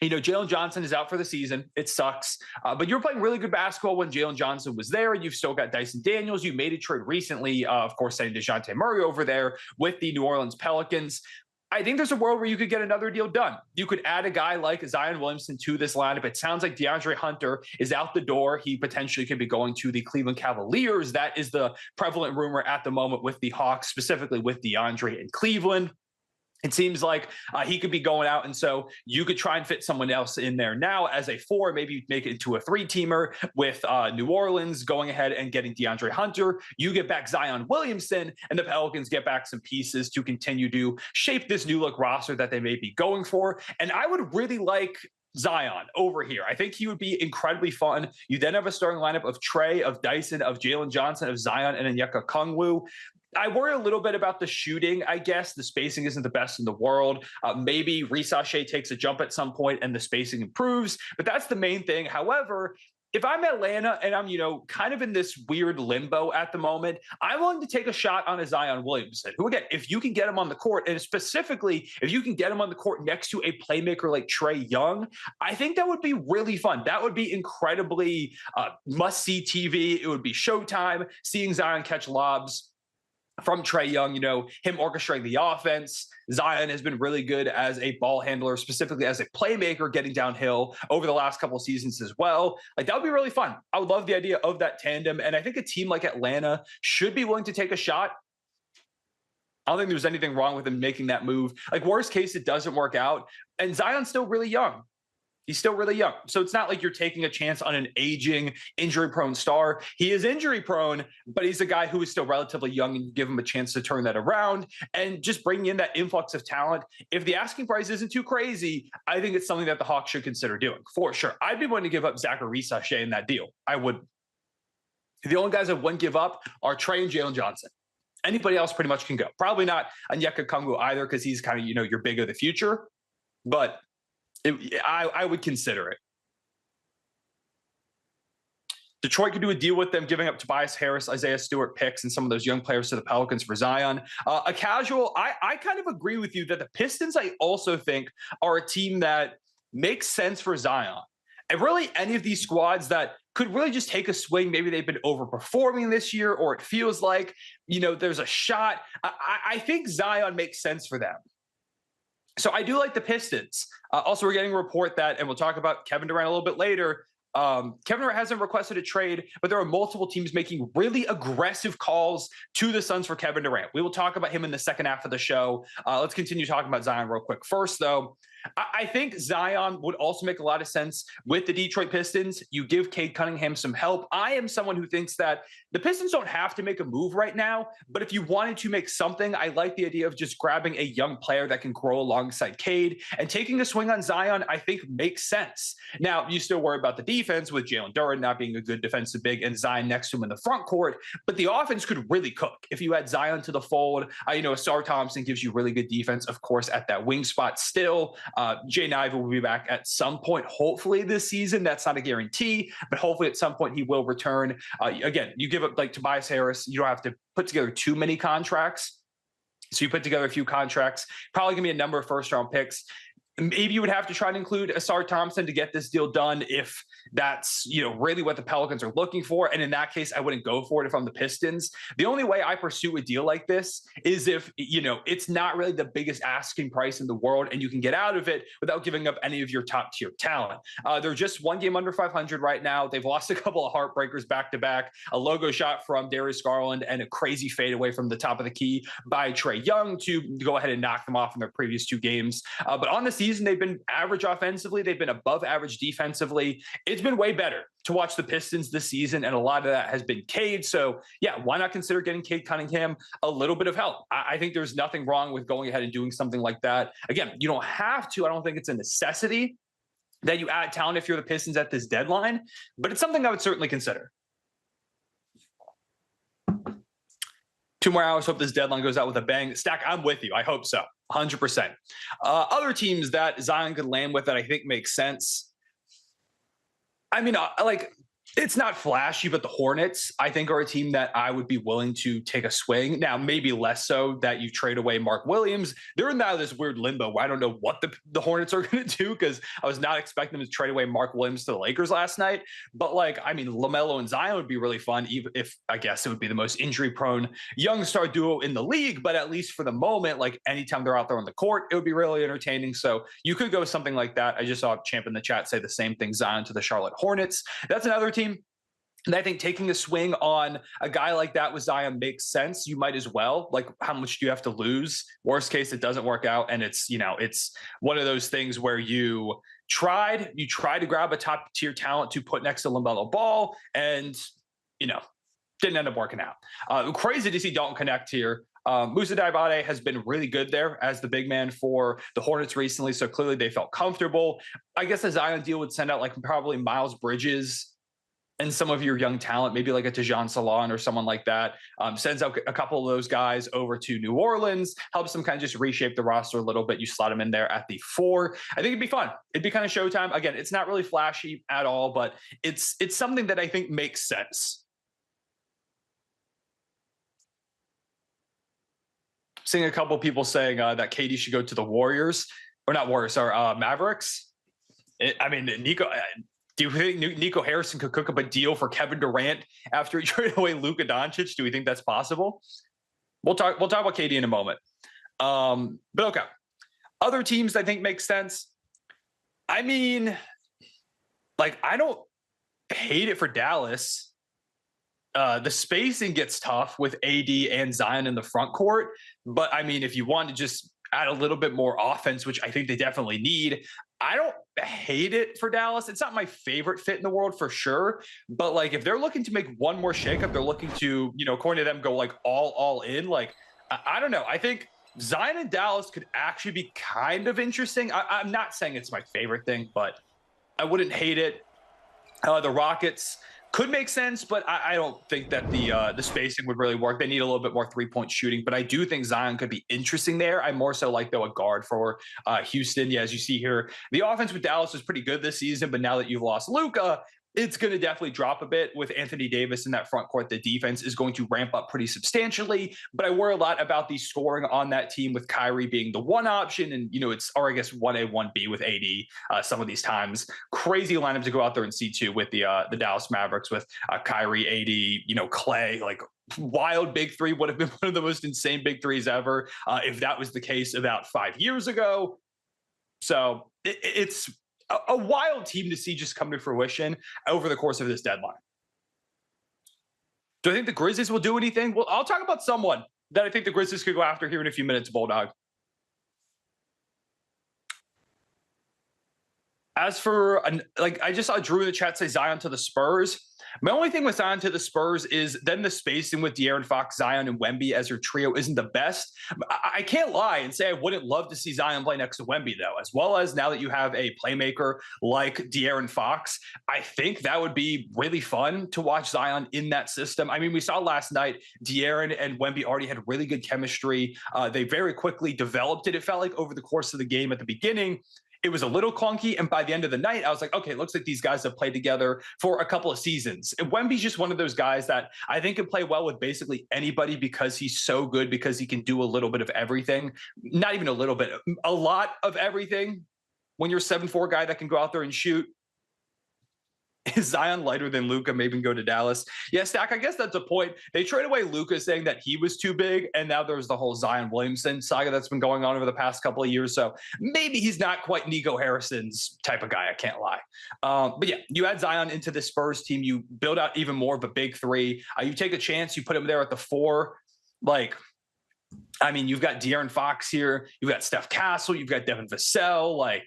Jalen Johnson is out for the season. It sucks. But you were playing really good basketball when Jalen Johnson was there. You've still got Dyson Daniels. You made a trade recently, of course, sending DeJounte Murray over there with the New Orleans Pelicans. I think there's a world where you could get another deal done. You could add a guy like Zion Williamson to this lineup. It sounds like DeAndre Hunter is out the door. He potentially could be going to the Cleveland Cavaliers. That is the prevalent rumor at the moment with the Hawks, specifically with DeAndre in Cleveland. It seems like he could be going out, and so you could try and fit someone else in there now as a 4, maybe make it into a 3-teamer with New Orleans going ahead and getting DeAndre Hunter. You get back Zion Williamson, and the Pelicans get back some pieces to continue to shape this new look roster that they may be going for. And I would really like Zion over here. I think he would be incredibly fun. You then have a starting lineup of Trey, of Dyson, of Jalen Johnson, of Zion, and Onyeka Okongwu. I worry a little bit about the shooting, I guess. The spacing isn't the best in the world. Maybe Risashe takes a jump at some point and the spacing improves, but that's the main thing. However, if I'm Atlanta and I'm, kind of in this weird limbo at the moment, I'm willing to take a shot on a Zion Williamson, who, again, if you can get him on the court, and specifically if you can get him on the court next to a playmaker like Trey Young, I think that would be really fun. That would be incredibly must-see TV. It would be showtime, seeing Zion catch lobs from Trey Young, him orchestrating the offense. Zion has been really good as a ball handler, specifically as a playmaker getting downhill over the last couple of seasons as well. Like, that would be really fun. I would love the idea of that tandem. And I think a team like Atlanta should be willing to take a shot. I don't think there's anything wrong with him making that move. Like, worst case, it doesn't work out. And Zion's still really young. He's still really young. So it's not like you're taking a chance on an aging, injury-prone star. He is injury-prone, but he's a guy who is still relatively young, and you give him a chance to turn that around and just bring in that influx of talent. If the asking price isn't too crazy, I think it's something that the Hawks should consider doing, for sure. I'd be willing to give up Zachary Risashe in that deal. I would. The only guys I wouldn't give up are Trey and Jalen Johnson. Anybody else pretty much can go. Probably not Onyeka Okongwu either, because he's kind of, your big of the future. But I would consider it. Detroit could do a deal with them, giving up Tobias Harris, Isaiah Stewart picks, and some of those young players to the Pelicans for Zion. A casual, I kind of agree with you that the Pistons, I also think, are a team that makes sense for Zion. And really any of these squads that could really just take a swing. Maybe they've been overperforming this year, or it feels like, there's a shot. I think Zion makes sense for them. So I do like the Pistons. Also, we're getting a report that, and we'll talk about Kevin Durant a little bit later. Kevin Durant hasn't requested a trade, but there are multiple teams making really aggressive calls to the Suns for Kevin Durant. We will talk about him in the second half of the show. Let's continue talking about Zion real quick. First, though, I think Zion would also make a lot of sense with the Detroit Pistons. You give Cade Cunningham some help. I am someone who thinks that the Pistons don't have to make a move right now, but if you wanted to make something, I like the idea of just grabbing a young player that can grow alongside Cade, and taking a swing on Zion, I think, makes sense. Now, you still worry about the defense with Jalen Duren not being a good defensive big and Zion next to him in the front court, but the offense could really cook if you had Zion to the fold. Asar Thompson gives you really good defense, of course, at that wing spot still. Jay Niva will be back at some point, hopefully this season. That's not a guarantee, but hopefully at some point he will return. Again, you give up like Tobias Harris, you don't have to put together too many contracts. So you put together a few contracts, probably gonna be a number of first-round picks. Maybe you would have to try to include Asar Thompson to get this deal done if that's, really what the Pelicans are looking for. And in that case, I wouldn't go for it if I'm the Pistons. The only way I pursue a deal like this is if, it's not really the biggest asking price in the world and you can get out of it without giving up any of your top tier talent. They're just one game under 500 right now. They've lost a couple of heartbreakers back to back, a logo shot from Darius Garland and a crazy fadeaway from the top of the key by Trey Young to go ahead and knock them off in their previous two games. But on the season, they've been average offensively. They've been above average defensively. It's been way better to watch the Pistons this season, and a lot of that has been Cade. So, yeah, why not consider getting Cade Cunningham a little bit of help? I think there's nothing wrong with going ahead and doing something like that. Again, you don't have to. I don't think it's a necessity that you add talent if you're the Pistons at this deadline, but it's something I would certainly consider. 2 more hours. Hope this deadline goes out with a bang. Stack, I'm with you. I hope so. 100%. Other teams that Zion could land with that I think makes sense. It's not flashy, but the Hornets, I think, are a team that I would be willing to take a swing. Now, maybe less so that you trade away Mark Williams. They're in this weird limbo where I don't know what the Hornets are going to do, because I was not expecting them to trade away Mark Williams to the Lakers last night. But LaMelo and Zion would be really fun, even if I guess it would be the most injury-prone young star duo in the league. But at least for the moment, anytime they're out there on the court, it would be really entertaining. So you could go with something like that. I just saw Champ in the chat say the same thing, Zion to the Charlotte Hornets. That's another team. And I think taking a swing on a guy like that with Zion makes sense. You might as well. How much do you have to lose? Worst case, it doesn't work out. And it's one of those things where you tried to grab a top tier talent to put next to LaMelo Ball and, didn't end up working out. Crazy to see Dalton Connect here. Musa Diabate has been really good there as the big man for the Hornets recently, so clearly they felt comfortable. I guess the Zion deal would send out like probably Miles Bridges and some of your young talent, maybe like a Tajon Salon or someone like that, sends out a couple of those guys over to New Orleans, helps them kind of just reshape the roster a little bit. You slot them in there at the 4. I think it'd be fun. It'd be kind of showtime. Again, it's not really flashy at all, but it's something that I think makes sense. Seeing a couple people saying that KD should go to the Warriors, or not Warriors, or Mavericks. Nico. Do you think Nico Harrison could cook up a deal for Kevin Durant after he traded away Luka Doncic? Do we think that's possible? We'll talk about KD in a moment. But okay. Other teams I think make sense. I mean, like, I don't hate it for Dallas. The spacing gets tough with AD and Zion in the front court. But I mean, if you want to just add a little bit more offense, which I think they definitely need, I don't hate it for Dallas. It's not my favorite fit in the world for sure. But like, if they're looking to make one more shakeup, they're looking to, according to them, go like all in. Like, I don't know. I think Zion and Dallas could actually be kind of interesting. I'm not saying it's my favorite thing, but I wouldn't hate it. The Rockets could make sense, but I don't think that the spacing would really work. They need a little bit more 3-point shooting, but I do think Zion could be interesting there. I more so like, though, a guard for Houston. Yeah, as you see here, the offense with Dallas was pretty good this season, but now that you've lost Luka, it's going to definitely drop a bit with Anthony Davis in that front court. The defense is going to ramp up pretty substantially, but I worry a lot about the scoring on that team with Kyrie being the one option. And, it's, or I guess 1A, 1B with AD some of these times. Crazy lineup to go out there and see too with the Dallas Mavericks with Kyrie, AD, Clay, like wild big three would have been one of the most insane big threes ever if that was the case about 5 years ago. So it's a wild team to see just come to fruition over the course of this deadline. Do I think the Grizzlies will do anything? Well, I'll talk about someone that I think the Grizzlies could go after here in a few minutes, Bulldog. As for, I just saw Drew in the chat say Zion to the Spurs. My only thing with Zion to the Spurs is then the spacing with De'Aaron Fox, Zion, and Wemby as your trio isn't the best. I can't lie and say I wouldn't love to see Zion play next to Wemby, though, as well as now that you have a playmaker like De'Aaron Fox. I think that would be really fun to watch Zion in that system. I mean, we saw last night De'Aaron and Wemby already had really good chemistry. They very quickly developed it. It felt like over the course of the game at the beginning, it was a little clunky. And by the end of the night, I was like, okay, it looks like these guys have played together for a couple of seasons. And Wemby's just one of those guys that I think can play well with basically anybody because he's so good, because he can do a little bit of everything. Not even a little bit, a lot of everything. When you're a 7'4" guy that can go out there and shoot. Is Zion lighter than Luka? Maybe go to Dallas. Yeah, Stack, I guess that's a point. They trade away Luka saying that he was too big, and now there's the whole Zion Williamson saga that's been going on over the past couple of years. So maybe he's not quite Nico Harrison's type of guy. I can't lie. But yeah, you add Zion into the Spurs team. You build out even more of a big three. You take a chance. You put him there at the 4. You've got De'Aaron Fox here. You've got Steph Castle. You've got Devin Vassell,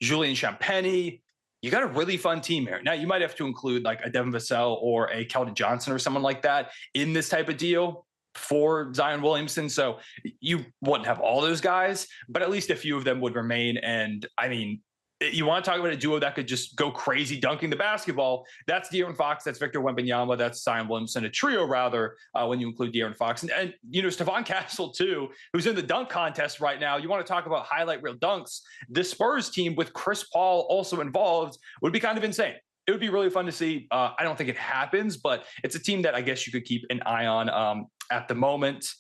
Julian Champagny. You got a really fun team here. Now, you might have to include like a Devin Vassell or a Keldon Johnson or someone like that in this type of deal for Zion Williamson. So you wouldn't have all those guys, but at least a few of them would remain. And I mean, you want to talk about a duo that could just go crazy dunking the basketball. That's De'Aaron Fox. That's Victor Wembanyama. That's Zion Williamson, a trio rather, when you include De'Aaron Fox. And Stephon Castle too, who's in the dunk contest right now. You want to talk about highlight reel dunks. The Spurs team with Chris Paul also involved would be kind of insane. It would be really fun to see. I don't think it happens, but it's a team that I guess you could keep an eye on at the moment.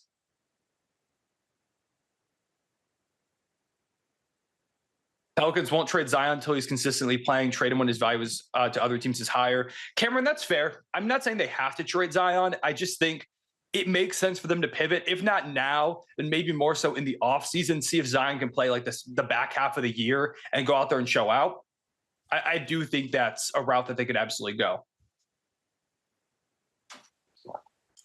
Pelicans won't trade Zion until he's consistently playing. Trade him when his value is to other teams is higher. Cameron, that's fair. I'm not saying they have to trade Zion. I just think it makes sense for them to pivot. If not now, then maybe more so in the offseason. See if Zion can play like this the back half of the year and go out there and show out. I do think that's a route that they could absolutely go.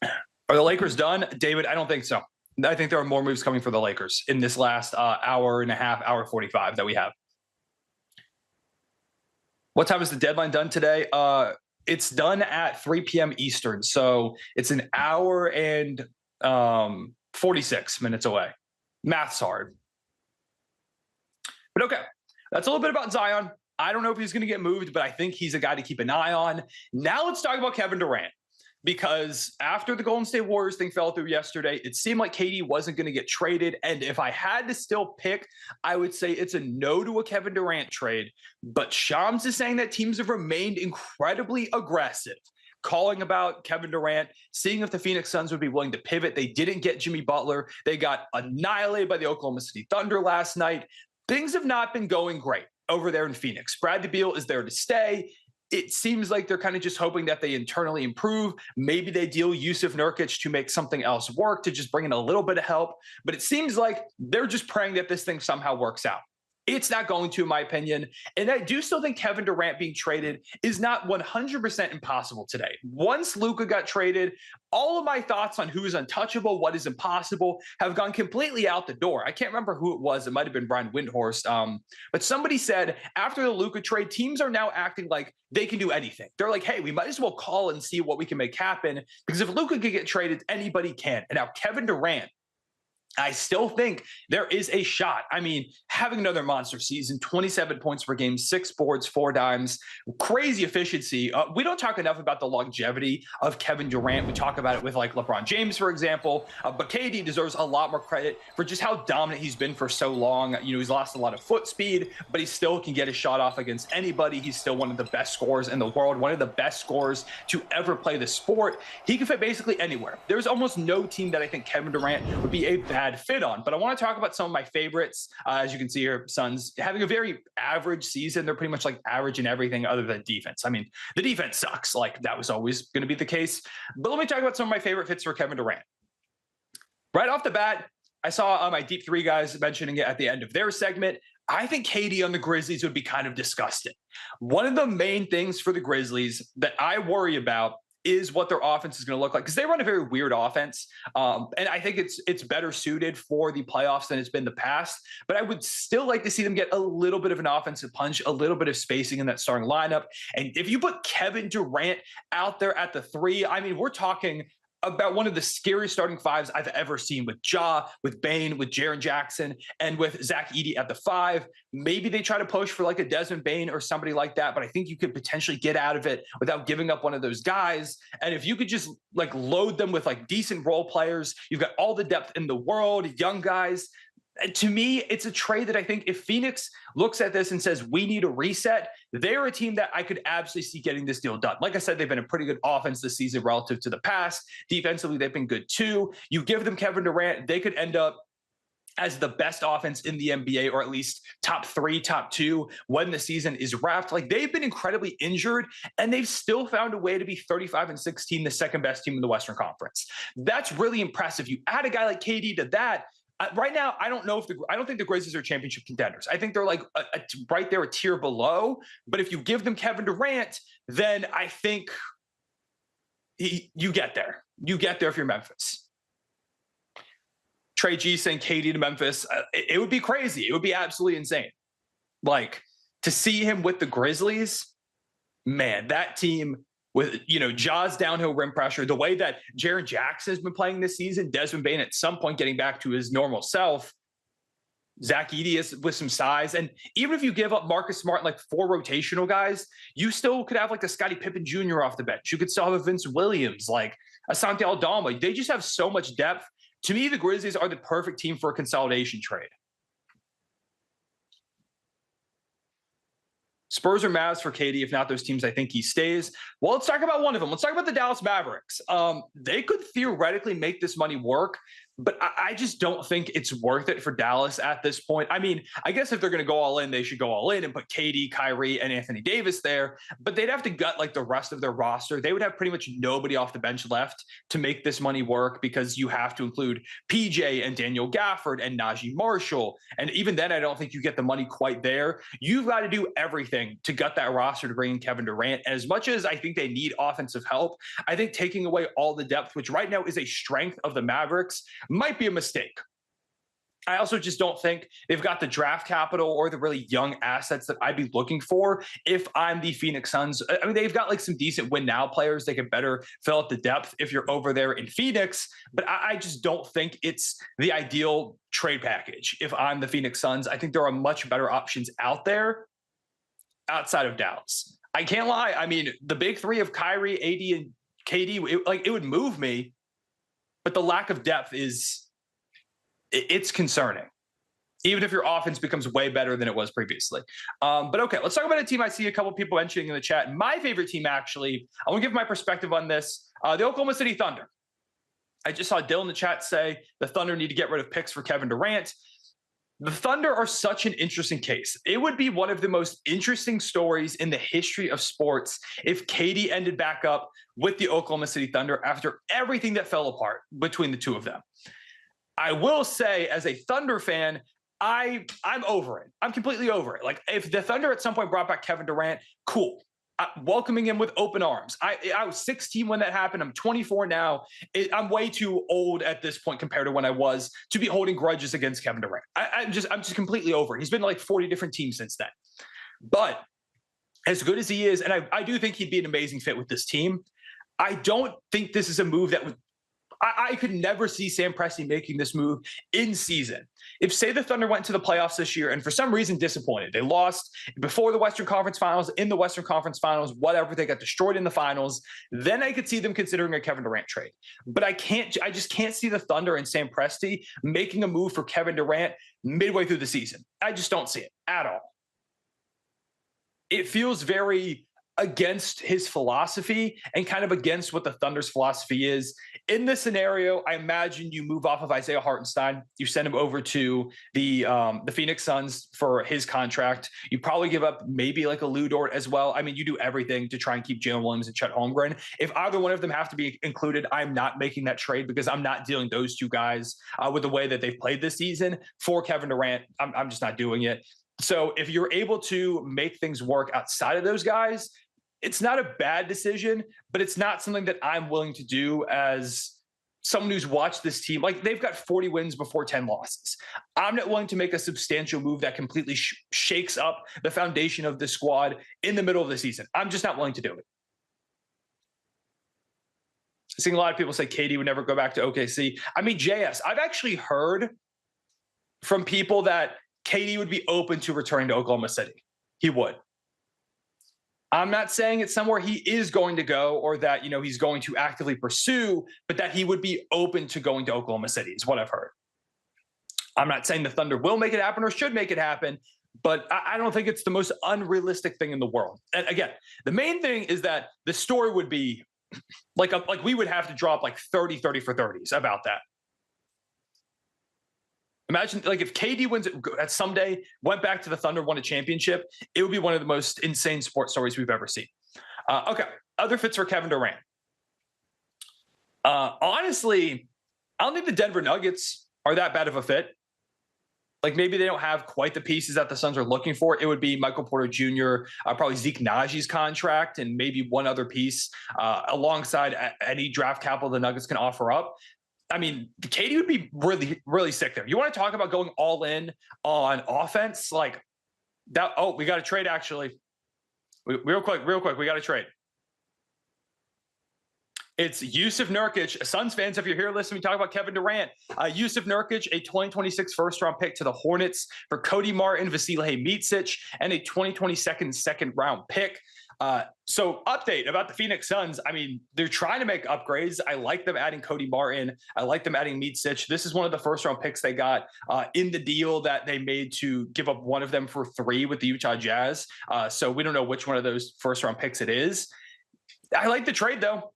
Are the Lakers done? David, I don't think so. I think there are more moves coming for the Lakers in this last hour and a half, hour 45 that we have. What time is the deadline done today? It's done at 3 p.m. Eastern. So it's an hour and 46 minutes away. Math's hard. But okay, that's a little bit about Zion. I don't know if he's going to get moved, but I think he's a guy to keep an eye on. Now let's talk about Kevin Durant, because after the Golden State Warriors thing fell through yesterday, it seemed like KD wasn't going to get traded. And if I had to still pick, I would say it's a no to a Kevin Durant trade. But Shams is saying that teams have remained incredibly aggressive, calling about Kevin Durant, seeing if the Phoenix Suns would be willing to pivot. They didn't get Jimmy Butler. They got annihilated by the Oklahoma City Thunder last night. Things have not been going great over there in Phoenix. Bradley Beal is there to stay. It seems like they're kind of just hoping that they internally improve. Maybe they deal Yusuf Nurkic to make something else work, to just bring in a little bit of help. But it seems like they're just praying that this thing somehow works out. It's not going to, in my opinion. And I do still think Kevin Durant being traded is not 100% impossible today. Once Luka got traded, all of my thoughts on who is untouchable, what is impossible, have gone completely out the door. I can't remember who it was. It might have been Brian Windhorst. But somebody said after the Luka trade, teams are now acting like they can do anything. They're like, hey, we might as well call and see what we can make happen. Because if Luka could get traded, anybody can. And now Kevin Durant, I still think there is a shot. I mean, having another monster season, 27 points per game, 6 boards, 4 dimes, crazy efficiency. We don't talk enough about the longevity of Kevin Durant. We talk about it with like LeBron James, for example, but KD deserves a lot more credit for just how dominant he's been for so long. You know, he's lost a lot of foot speed, but he still can get a shot off against anybody. He's still one of the best scorers in the world, one of the best scorers to ever play the sport. He can fit basically anywhere. There's almost no team that I think Kevin Durant would be a bad fit on. But I want to talk about some of my favorites. As you can see here, Suns having a very average season. They're pretty much like average in everything other than defense. I mean, the defense sucks. Like that was always going to be the case. But let me talk about some of my favorite fits for Kevin Durant. Right off the bat, I saw my deep three guys mentioning it at the end of their segment. I think KD on the Grizzlies would be kind of disgusting. One of the main things for the Grizzlies that I worry about is what their offense is going to look like, because they run a very weird offense. And I think it's better suited for the playoffs than it's been the past. But I would still like to see them get a little bit of an offensive punch, a little bit of spacing in that starting lineup. And if you put Kevin Durant out there at the 3, I mean, we're talking about one of the scariest starting fives I've ever seen, with Ja, with Bane, with Jaren Jackson, and with Zach Edey at the 5. Maybe they try to push for like a Desmond Bane or somebody like that, but I think you could potentially get out of it without giving up one of those guys. And if you could just like load them with like decent role players, you've got all the depth in the world, young guys. And to me, it's a trade that I think if Phoenix looks at this and says, we need a reset, they're a team that I could absolutely see getting this deal done. Like I said, they've been a pretty good offense this season relative to the past. Defensively, they've been good too. You give them Kevin Durant, they could end up as the best offense in the NBA, or at least top 3, top 2 when the season is wrapped. Like they've been incredibly injured and they've still found a way to be 35-16, the second best team in the Western Conference. That's really impressive. You add a guy like KD to that. Right now, I don't think the Grizzlies are championship contenders. I think they're like right there, a tier below. But if you give them Kevin Durant, then I think you get there. You get there if you're Memphis. Trey G saying KD to Memphis, it would be crazy. It would be absolutely insane. Like to see him with the Grizzlies, man, that team with, you know, Ja's downhill rim pressure, the way that Jaren Jackson has been playing this season, Desmond Bane at some point getting back to his normal self, Zach Edey is with some size. And even if you give up Marcus Smart, like 4 rotational guys, you still could have like a Scottie Pippen Jr. off the bench. You could still have a Vince Williams, like Asante Aldama. They just have so much depth. To me, the Grizzlies are the perfect team for a consolidation trade. Spurs or Mavs for KD, if not those teams, I think he stays. Well, let's talk about one of them. Let's talk about the Dallas Mavericks. They could theoretically make this money work, but I just don't think it's worth it for Dallas at this point. I mean, I guess if they're going to go all in, they should go all in and put KD, Kyrie, and Anthony Davis there, but they'd have to gut like the rest of their roster. They would have pretty much nobody off the bench left to make this money work, because you have to include PJ and Daniel Gafford and Najee Marshall. And even then, I don't think you get the money quite there. You've got to do everything to gut that roster to bring in Kevin Durant. And as much as I think they need offensive help, I think taking away all the depth, which right now is a strength of the Mavericks, might be a mistake. I also just don't think they've got the draft capital or the really young assets that I'd be looking for if I'm the Phoenix Suns. I mean, they've got like some decent win now players. They could better fill out the depth if you're over there in Phoenix, but I just don't think it's the ideal trade package. If I'm the Phoenix Suns, I think there are much better options out there outside of Dallas. I can't lie. I mean, the big three of Kyrie, AD, and KD, it would move me, but the lack of depth it's concerning, even if your offense becomes way better than it was previously. But okay, let's talk about a team I see a couple people mentioning in the chat. My favorite team, actually, I want to give my perspective on this. The Oklahoma City Thunder. I just saw Dylan in the chat say the Thunder need to get rid of picks for Kevin Durant. The Thunder are such an interesting case. It would be one of the most interesting stories in the history of sports if KD ended back up with the Oklahoma City Thunder after everything that fell apart between the two of them. I will say, as a Thunder fan, I'm over it. I'm completely over it. Like, if the Thunder at some point brought back Kevin Durant, cool. Welcoming him with open arms. I was 16 when that happened. I'm 24 now. I'm way too old at this point compared to when I was to be holding grudges against Kevin Durant. I'm just completely over it. He's been like 40 different teams since then. But as good as he is, and I do think he'd be an amazing fit with this team, I don't think this is a move that would. I could never see Sam Presti making this move in season. If, say, the Thunder went to the playoffs this year and for some reason disappointed, they lost before the Western Conference Finals, in the Western Conference Finals, whatever, they got destroyed in the finals, then I could see them considering a Kevin Durant trade. But I just can't see the Thunder and Sam Presti making a move for Kevin Durant midway through the season. I just don't see it at all. It feels very against his philosophy and kind of against what the Thunder's philosophy is. In this scenario, I imagine you move off of Isaiah Hartenstein. You send him over to the Phoenix Suns for his contract. You probably give up maybe like a Lou Dort as well. I mean, you do everything to try and keep Jalen Williams and Chet Holmgren. If either one of them have to be included, I'm not making that trade because I'm not dealing those two guys with the way that they've played this season. For Kevin Durant, I'm just not doing it. So if you're able to make things work outside of those guys, it's not a bad decision, but it's not something that I'm willing to do as someone who's watched this team. Like, they've got 40 wins before 10 losses. I'm not willing to make a substantial move that completely shakes up the foundation of the squad in the middle of the season. I'm just not willing to do it. I've seen a lot of people say KD would never go back to OKC. I mean, JS, I've actually heard from people that KD would be open to returning to Oklahoma City. He would. I'm not saying it's somewhere he is going to go or that, he's going to actively pursue, but that he would be open to going to Oklahoma City is what I've heard. I'm not saying the Thunder will make it happen or should make it happen, but I don't think it's the most unrealistic thing in the world. And again, the main thing is that the story would be like we would have to drop like 30 for 30s about that. Imagine, like, if KD wins at someday, went back to the Thunder, won a championship, it would be one of the most insane sports stories we've ever seen. Okay, other fits for Kevin Durant. Honestly, I don't think the Denver Nuggets are that bad of a fit. Like, maybe they don't have quite the pieces that the Suns are looking for. It would be Michael Porter Jr., probably Zeke Naji's contract, and maybe one other piece alongside any draft capital the Nuggets can offer up. I mean, KD would be really, really sick there. You want to talk about going all in on offense? Like that. Oh, we got to trade, actually. Real quick, we got to trade. It's Jusuf Nurkic. Suns fans, if you're here listening, we talk about Kevin Durant. Jusuf Nurkic, a 2026 first-round pick to the Hornets for Cody Martin, Vasilije Micic, and a 2022 second-round pick. So update about the Phoenix Suns. I mean, they're trying to make upgrades. I like them adding Cody Martin. I like them adding Micic. This is one of the first-round picks they got in the deal that they made to give up one of them for 3 with the Utah Jazz. So we don't know which one of those first-round picks it is. I like the trade, though.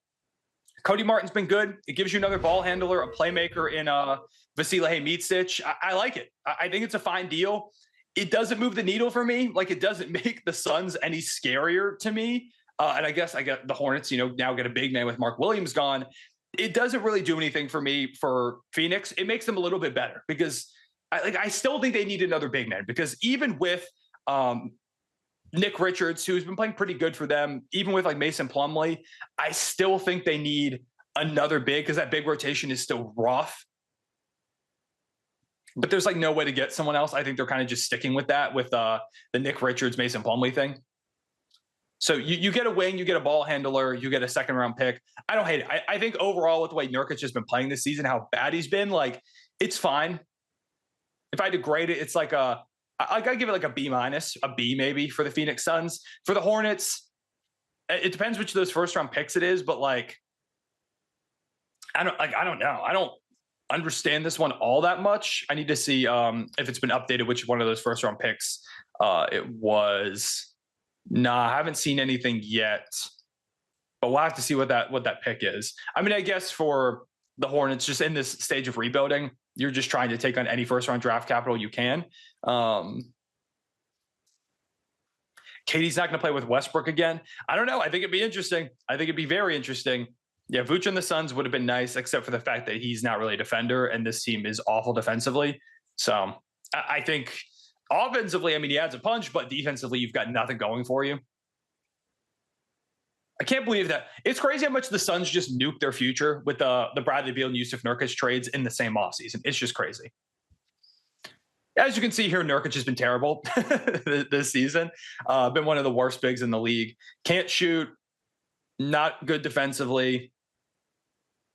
Cody Martin's been good. It gives you another ball handler, a playmaker in Vasilije Micic. I like it. I think it's a fine deal. It doesn't move the needle for me. Like, it doesn't make the Suns any scarier to me. And I guess I got the Hornets, now get a big man with Mark Williams gone. It doesn't really do anything for me for Phoenix. It makes them a little bit better because I still think they need another big man, because even with Nick Richards, who's been playing pretty good for them, even with like Mason Plumlee, I still think they need another big, because that big rotation is still rough. but there's like no way to get someone else. I think they're kind of just sticking with that with the Nick Richards, Mason Plumlee thing. So you get a wing, you get a ball handler, you get a second round pick. I don't hate it. I think overall with the way Nurkic has been playing this season, how bad he's been, like it's fine. If I had to grade it, it's like I gotta give it like a B-, a B maybe for the Phoenix Suns. For the Hornets, it depends which of those first round picks it is, but like I don't know. I don't understand this one all that much. I need to see if it's been updated, which one of those first round picks it was. Nah, I haven't seen anything yet, but we'll have to see what that pick is. I mean, I guess for the Hornets, just in this stage of rebuilding, you're just trying to take on any first round draft capital you can. Katie's not going to play with Westbrook again. I don't know. I think it'd be interesting. I think it'd be very interesting. Yeah, Vooch and the Suns would have been nice, except for the fact that he's not really a defender, and this team is awful defensively. So I think offensively, I mean, he adds a punch, but defensively, you've got nothing going for you. I can't believe that. It's crazy how much the Suns just nuked their future with the Bradley Beal and Yusuf Nurkic trades in the same offseason. It's just crazy. As you can see here, Nurkic has been terrible this season. Been one of the worst bigs in the league. Can't shoot, not good defensively.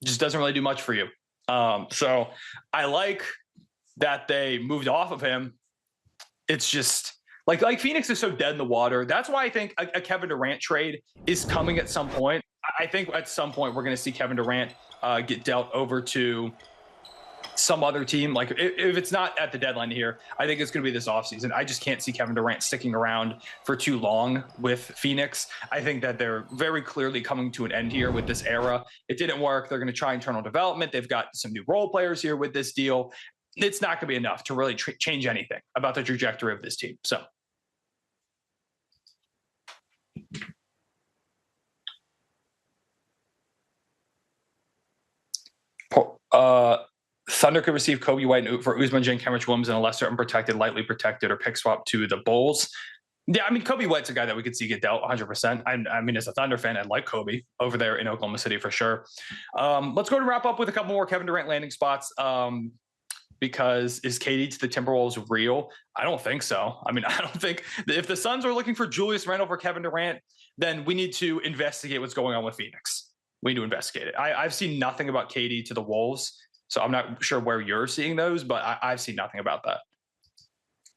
Just doesn't really do much for you. So I like that they moved off of him. It's just like Phoenix is so dead in the water. That's why I think a Kevin Durant trade is coming at some point. I think at some point we're going to see Kevin Durant get dealt over to some other team. Like if it's not at the deadline here, I think it's going to be this offseason. I just can't see Kevin Durant sticking around for too long with Phoenix. I think that they're very clearly coming to an end here with this era. It didn't work. They're going to try internal development. They've got some new role players here with this deal. It's not going to be enough to really change anything about the trajectory of this team. So. Thunder could receive Kobe White for Usman, Jen, Kenrich Williams, and a lesser unprotected, lightly protected, or pick swap to the Bulls. Yeah, I mean, Kobe White's a guy that we could see get dealt 100%. I mean, as a Thunder fan, I like Kobe over there in Oklahoma City for sure. Let's go to wrap up with a couple more Kevin Durant landing spots. Because is KD to the Timberwolves real? I don't think so. I mean, I don't think if the Suns are looking for Julius Randle for Kevin Durant, then we need to investigate what's going on with Phoenix. We need to investigate it. I've seen nothing about KD to the Wolves, so I'm not sure where you're seeing those, but I've seen nothing about that.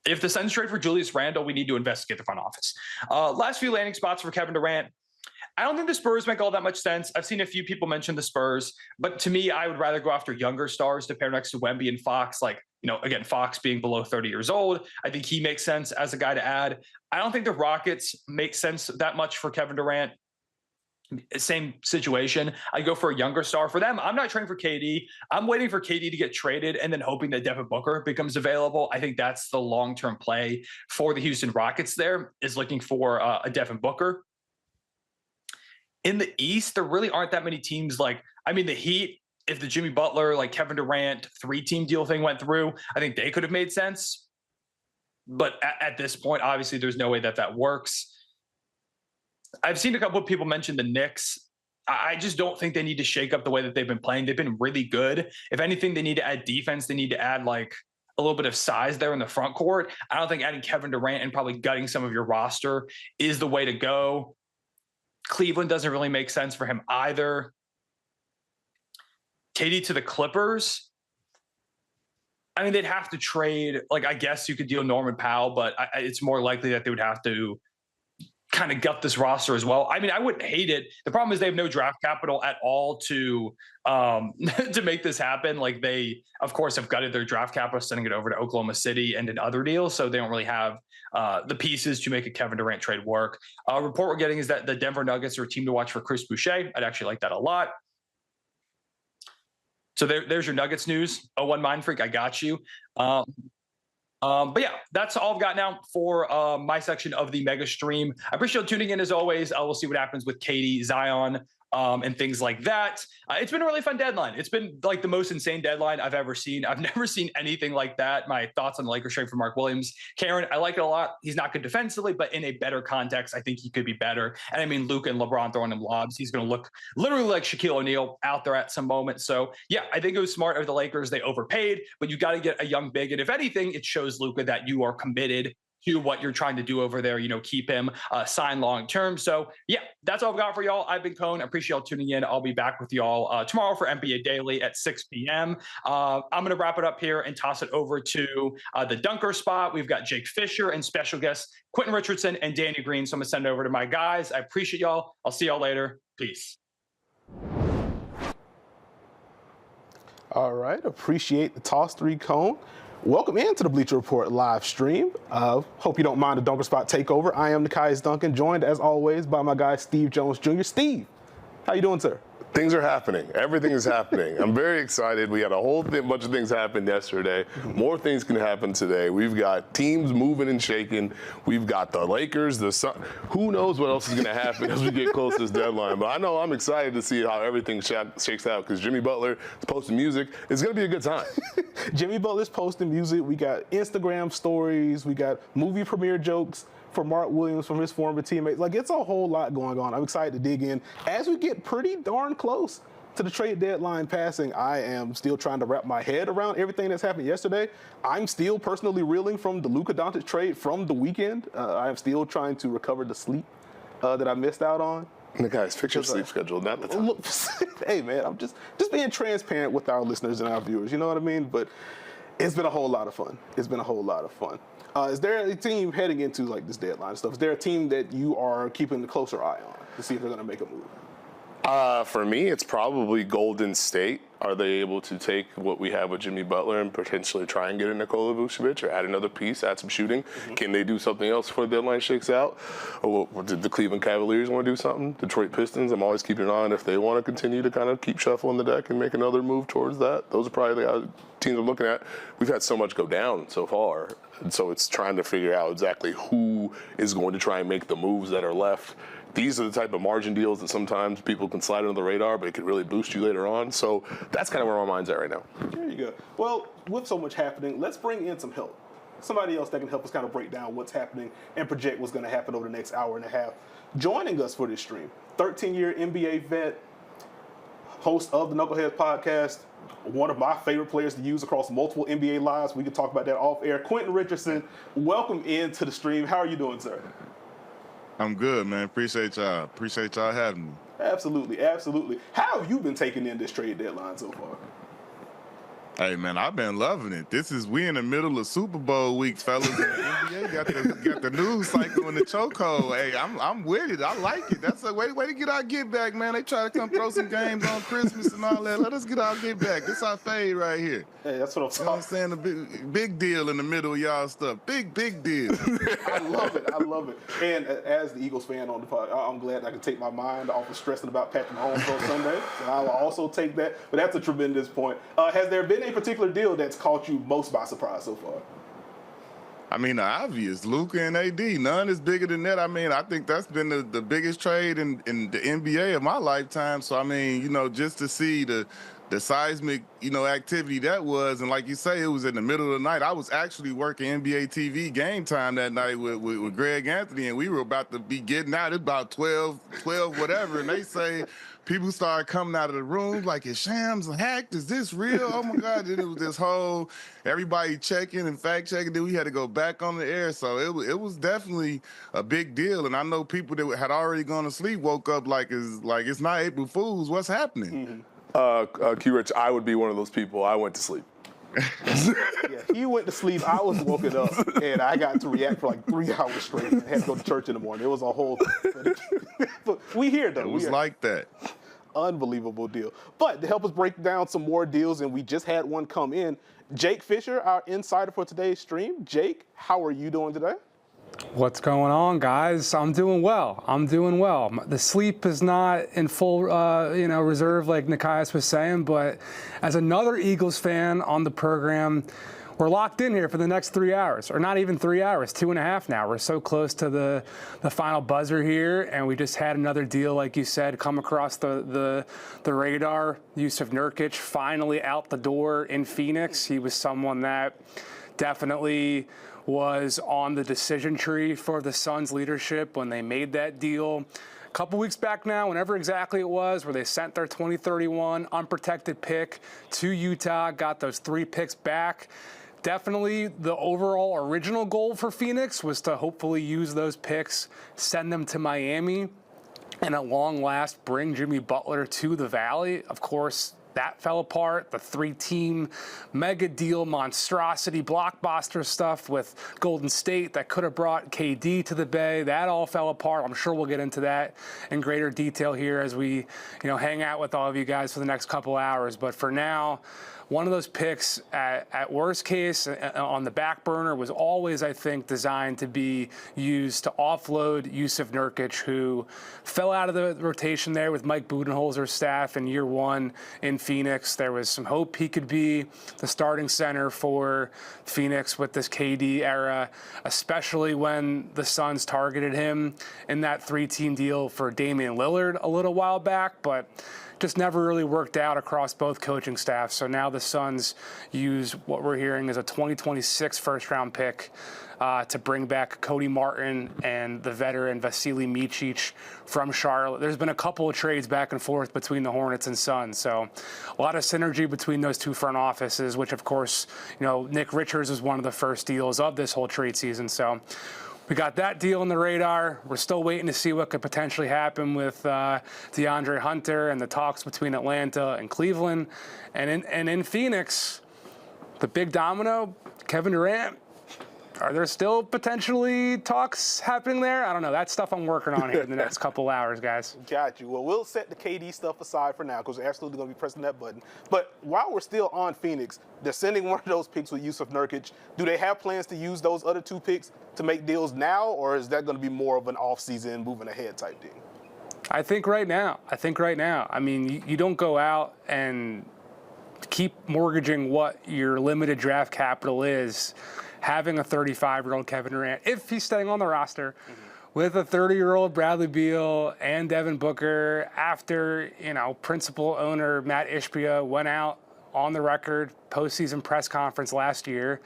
If the Suns trade for Julius Randle, we need to investigate the front office. Last few landing spots for Kevin Durant. I don't think the Spurs make all that much sense. I've seen a few people mention the Spurs, but to me, I would rather go after younger stars to pair next to Wemby and Fox. Like, you know, again, Fox being below 30 years old, I think he makes sense as a guy to add. I don't think the Rockets make sense that much for Kevin Durant. Same situation. I go for a younger star for them. I'm not trading for KD. I'm waiting for KD to get traded and then hoping that Devin Booker becomes available. I think that's the long-term play for the Houston Rockets there, is looking for a Devin Booker. In the East, there really aren't that many teams. Like, I mean, the Heat, if the Jimmy Butler, like Kevin Durant 3-team deal thing went through, I think they could have made sense. But at this point, obviously, there's no way that works. I've seen a couple of people mention the Knicks. I just don't think they need to shake up the way that they've been playing. They've been really good. If anything, they need to add defense. They need to add like a little bit of size there in the front court. I don't think adding Kevin Durant and probably gutting some of your roster is the way to go. Cleveland doesn't really make sense for him either. KD to the Clippers. I mean, they'd have to trade. Like, I guess you could deal Norman Powell, but it's more likely that they would have to kind of gut this roster as well. I mean, I wouldn't hate it. The problem is they have no draft capital at all to to make this happen. Like, they, of course, have gutted their draft capital, sending it over to Oklahoma City and in other deals. So they don't really have the pieces to make a Kevin Durant trade work. Report we're getting is that the Denver Nuggets are a team to watch for Chris Boucher. I'd actually like that a lot. So there's your Nuggets news. 01 Mind Freak, I got you. But yeah, that's all I've got now for my section of the mega stream. I appreciate you tuning in as always. We'll see what happens with Katie, Zion, and things like that. It's been a really fun deadline. It's been like the most insane deadline I've ever seen. I've never seen anything like that. My thoughts on the Lakers trade for Mark Williams. Karen, I like it a lot. He's not good defensively, but in a better context, I think he could be better. And I mean, Luka and LeBron throwing him lobs. He's going to look literally like Shaquille O'Neal out there at some moment. So yeah, I think it was smart of the Lakers. They overpaid, but you got to get a young big. And if anything, it shows Luka that you are committed to what you're trying to do over there, keep him signed long term. So yeah, that's all I've got for y'all. I've been Cone. I appreciate y'all tuning in. I'll be back with y'all tomorrow for NBA Daily at 6 p.m. I'm going to wrap it up here and toss it over to the dunker spot. We've got Jake Fisher and special guests Quentin Richardson and Danny Green. So I'm going to send it over to my guys. I appreciate y'all. I'll see y'all later. Peace. All right. Appreciate the toss, 3 Cone. Welcome into the Bleacher Report live stream. Hope you don't mind the dunker spot takeover. I am Nekias Duncan, joined as always by my guy Steve Jones Jr. Steve, how you doing, sir? Things are happening. Everything is happening. I'm very excited. We had a whole bunch of things happen yesterday. More things can happen today. We've got teams moving and shaking. We've got the Lakers, the Sun. Who knows what else is going to happen as we get close to this deadline. But I know I'm excited to see how everything shakes out because Jimmy Butler is posting music. It's going to be a good time. Jimmy Butler's posting music. We got Instagram stories. We got movie premiere jokes for Mark Williams from his former teammates. Like, it's a whole lot going on. I'm excited to dig in. As we get pretty darn close to the trade deadline passing, I am still trying to wrap my head around everything that's happened yesterday. I'm still personally reeling from the Luka Doncic trade from the weekend. I am still trying to recover the sleep that I missed out on. The guys, fix your sleep schedule, not the time. Look, hey, man, I'm just being transparent with our listeners and our viewers. You know what I mean? But it's been a whole lot of fun. It's been a whole lot of fun. Is there a team heading into like this deadline stuff? Is there a team that you are keeping a closer eye on to see if they're going to make a move? For me, it's probably Golden State. Are they able to take what we have with Jimmy Butler and potentially try and get a Nikola Vucevic or add another piece, add some shooting? Mm-hmm. Can they do something else before the deadline shakes out? Or did the Cleveland Cavaliers want to do something? Detroit Pistons, I'm always keeping an eye on if they want to continue to kind of keep shuffling the deck and make another move towards that. Those are probably the teams I'm looking at. We've had so much go down so far, and so it's trying to figure out exactly who is going to try and make the moves that are left. These are the type of margin deals that sometimes people can slide under the radar, but it could really boost you later on. So that's kind of where my mind's at right now. There you go. Well, with so much happening, let's bring in some help. Somebody else that can help us kind of break down what's happening and project what's going to happen over the next hour and a half. Joining us for this stream, 13-year NBA vet, host of the Knuckleheads podcast, one of my favorite players to use across multiple NBA lives. We can talk about that off air. Quentin Richardson, welcome into the stream. How are you doing, sir? I'm good, man. Appreciate y'all. Appreciate y'all having me. Absolutely, absolutely. How have you been taking in this trade deadline so far? Hey, man, I've been loving it. We in the middle of Super Bowl week, fellas. And the NBA got the news cycle in the chokehold. Hey, I'm with it. I like it. That's a way to get our get back, man. They try to come throw some games on Christmas and all that. Let us get our get back. This our fade right here. Hey, that's what I'm talking about. You know what I'm saying? The big deal in the middle of y'all stuff. Big deal. I love it. I love it. And as the Eagles fan on the pod, I'm glad I can take my mind off of stressing about Patrick Mahomes on Sunday. So I'll also take that. But that's a tremendous point. Has there been a particular deal that's caught you most by surprise so far? I mean, the obvious, Luka and AD. None is bigger than that. I mean, I think that's been the biggest trade in the NBA of my lifetime. So, I mean, just to see the seismic, activity that was, and like you say, it was in the middle of the night. I was actually working NBA TV Game Time that night with Greg Anthony, and we were about to be getting out. It's about 12 whatever, and they say people started coming out of the room like, is Shams hacked? Is this real? Oh, my God. Then it was this whole, everybody checking and fact-checking. Then we had to go back on the air. So it was definitely a big deal. And I know people that had already gone to sleep woke up like it's not April Fools. What's happening? Mm-hmm. Q-Rich, I would be one of those people. I went to sleep. Yeah, he went to sleep. I was woken up, and I got to react for like 3 hours straight. And had to go to church in the morning. It was a whole thing. But we here, though. It was like that. Unbelievable deal. But to help us break down some more deals, and we just had one come in, Jake Fisher, our insider for today's stream. Jake, how are you doing today? What's going on, guys? I'm doing well. The sleep is not in full, reserve like Nekias was saying, but as another Eagles fan on the program, we're locked in here for the next 3 hours, or not even 3 hours, 2.5 now. We're so close to the final buzzer here, and we just had another deal, like you said, come across the radar. Yusuf Nurkic finally out the door in Phoenix. He was someone that definitely was on the decision tree for the Suns leadership when they made that deal. A couple weeks back now, whenever exactly it was, where they sent their 2031 unprotected pick to Utah, got those 3 picks back. Definitely the overall original goal for Phoenix was to hopefully use those picks, send them to Miami, and at long last bring Jimmy Butler to the Valley. Of course, that fell apart. The 3-team mega deal, monstrosity, blockbuster stuff with Golden State that could have brought KD to the Bay, that all fell apart. I'm sure we'll get into that in greater detail here as we, hang out with all of you guys for the next couple hours. But for now, one of those picks at worst case on the back burner was always, I think, designed to be used to offload Yusuf Nurkic, who fell out of the rotation there with Mike Budenholzer's staff in year 1 in Phoenix. There was some hope he could be the starting center for Phoenix with this KD era, especially when the Suns targeted him in that 3-team deal for Damian Lillard a little while back, but just never really worked out across both coaching staffs. So now the Suns use what we're hearing is a 2026 first-round pick to bring back Cody Martin and the veteran Vasily Micic from Charlotte. There's been a couple of trades back and forth between the Hornets and Suns, so a lot of synergy between those two front offices, which, of course, Nick Richards was one of the first deals of this whole trade season. So we got that deal on the radar. We're still waiting to see what could potentially happen with DeAndre Hunter and the talks between Atlanta and Cleveland. And in Phoenix, the big domino, Kevin Durant. Are there still potentially talks happening there? I don't know. That's stuff I'm working on here in the next couple hours, guys. Got you. Well, we'll set the KD stuff aside for now because we're absolutely going to be pressing that button. But while we're still on Phoenix, they're sending one of those picks with Yusuf Nurkic. Do they have plans to use those other 2 picks to make deals now, or is that going to be more of an off-season, moving ahead type thing? I think right now. I mean, you don't go out and keep mortgaging what your limited draft capital is, having a 35-year-old Kevin Durant, if he's staying on the roster, with a 30-year-old Bradley Beal and Devin Booker, after, principal owner Matt Ishbia went out on the record postseason press conference last year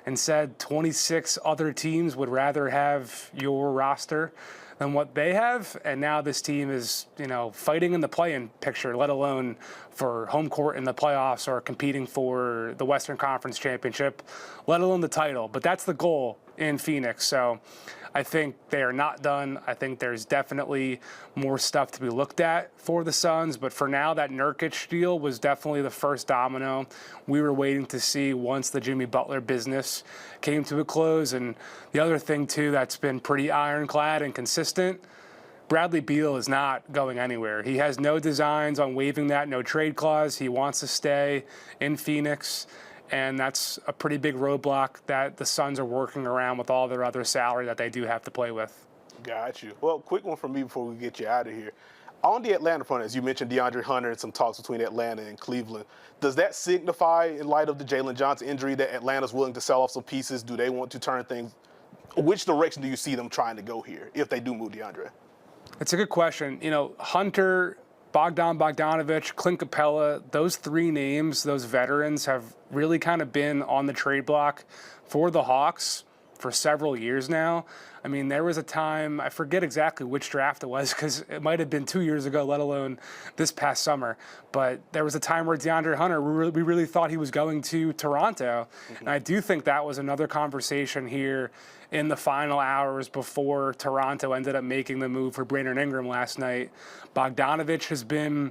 and said 26 other teams would rather have your roster than what they have. And now this team is, fighting in the play-in picture, let alone for home court in the playoffs or competing for the Western Conference Championship, let alone the title. But that's the goal in Phoenix. So I think they are not done. I think there's definitely more stuff to be looked at for the Suns. But for now, that Nurkic deal was definitely the first domino we were waiting to see once the Jimmy Butler business came to a close. And the other thing, too, that's been pretty ironclad and consistent, Bradley Beal is not going anywhere. He has no designs on waiving that no trade clause. He wants to stay in Phoenix. And that's a pretty big roadblock that the Suns are working around with all their other salary that they do have to play with. Got you. Well, quick one from me before we get you out of here. On the Atlanta front, as you mentioned, DeAndre Hunter and some talks between Atlanta and Cleveland. Does that signify, in light of the Jalen Johnson injury, that Atlanta's willing to sell off some pieces? Do they want to turn things? Which direction do you see them trying to go here if they do move DeAndre? It's a good question. Hunter, Bogdanovich, Clint Capella, those 3 names, those veterans have really kind of been on the trade block for the Hawks for several years now. I mean, there was a time, I forget exactly which draft it was because it might have been 2 years ago, let alone this past summer. But there was a time where DeAndre Hunter, we really thought he was going to Toronto. And I do think that was another conversation here in the final hours before Toronto ended up making the move for Brandon Ingram last night. Bogdanovich has been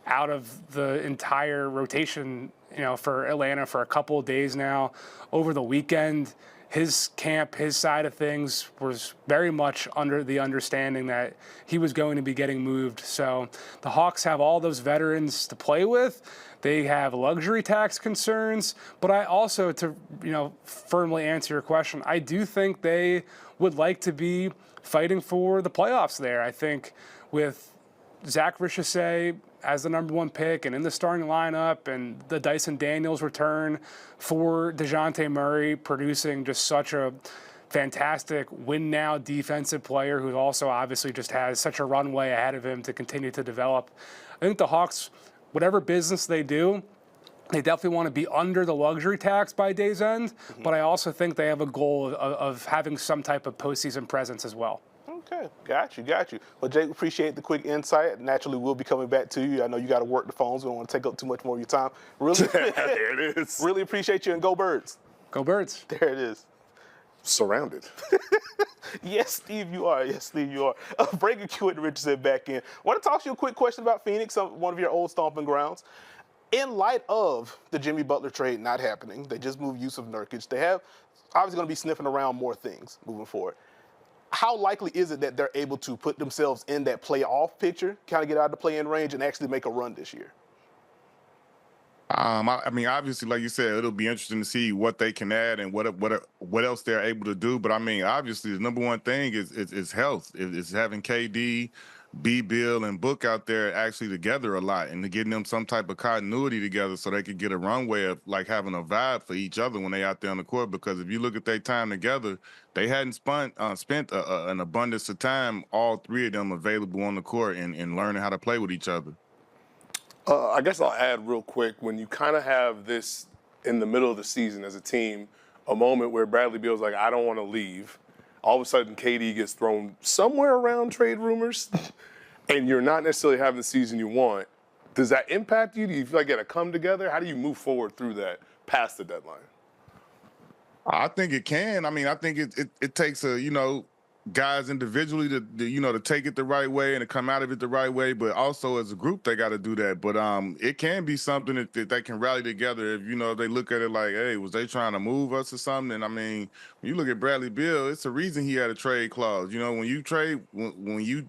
out of the entire rotation, for Atlanta for a couple of days now. Over the weekend, his camp, his side of things was very much under the understanding that he was going to be getting moved. So the Hawks have all those veterans to play with. They have luxury tax concerns, but I also, to firmly answer your question, I do think they would like to be fighting for the playoffs there. I think with Zach Richardson as the number 1 pick and in the starting lineup, and the Dyson Daniels return for DeJounte Murray, producing just such a fantastic win-now defensive player who also obviously just has such a runway ahead of him to continue to develop. I think the Hawks, whatever business they do, they definitely want to be under the luxury tax by day's end, but I also think they have a goal of having some type of postseason presence as well. Okay, got you. Well, Jake, appreciate the quick insight. Naturally, we'll be coming back to you. I know you got to work the phones. We don't want to take up too much more of your time. Really, there it is. Really appreciate you, and go Birds. Go Birds. There it is. Surrounded. Yes, Steve, you are. Breaking Q and Richardson back in. Want to talk to you a quick question about Phoenix, one of your old stomping grounds. In light of the Jimmy Butler trade not happening, they just moved Yusuf Nurkic. They have obviously going to be sniffing around more things moving forward. How likely is it that they're able to put themselves in that playoff picture, kind of get out of the play-in range, and actually make a run this year? I mean, obviously, like you said, it'll be interesting to see what they can add and what else they're able to do. But I mean, obviously, the number one thing is health. It's having KD, Bill, and Book out there actually together a lot, and to getting them some type of continuity together so they could get a runway of like having a vibe for each other when they out there on the court. Because if you look at their time together, they hadn't spent an abundance of time, all three of them available on the court and learning how to play with each other. I guess I'll add real quick, when you kind of have this in the middle of the season as a team, a moment where Bradley Beal's like, I don't want to leave. All of a sudden, KD gets thrown somewhere around trade rumors, and you're not necessarily having the season you want. Does that impact you? Do you feel like you got to come together? How do you move forward through that past the deadline? I think it can. I mean, I think it takes guys individually to take it the right way and to come out of it the right way, but also as a group they got to do that. But it can be something that they can rally together if they look at it like, hey, was they trying to move us or something? And I mean, when you look at Bradley Beal, it's a reason he had a trade clause. When you trade, when you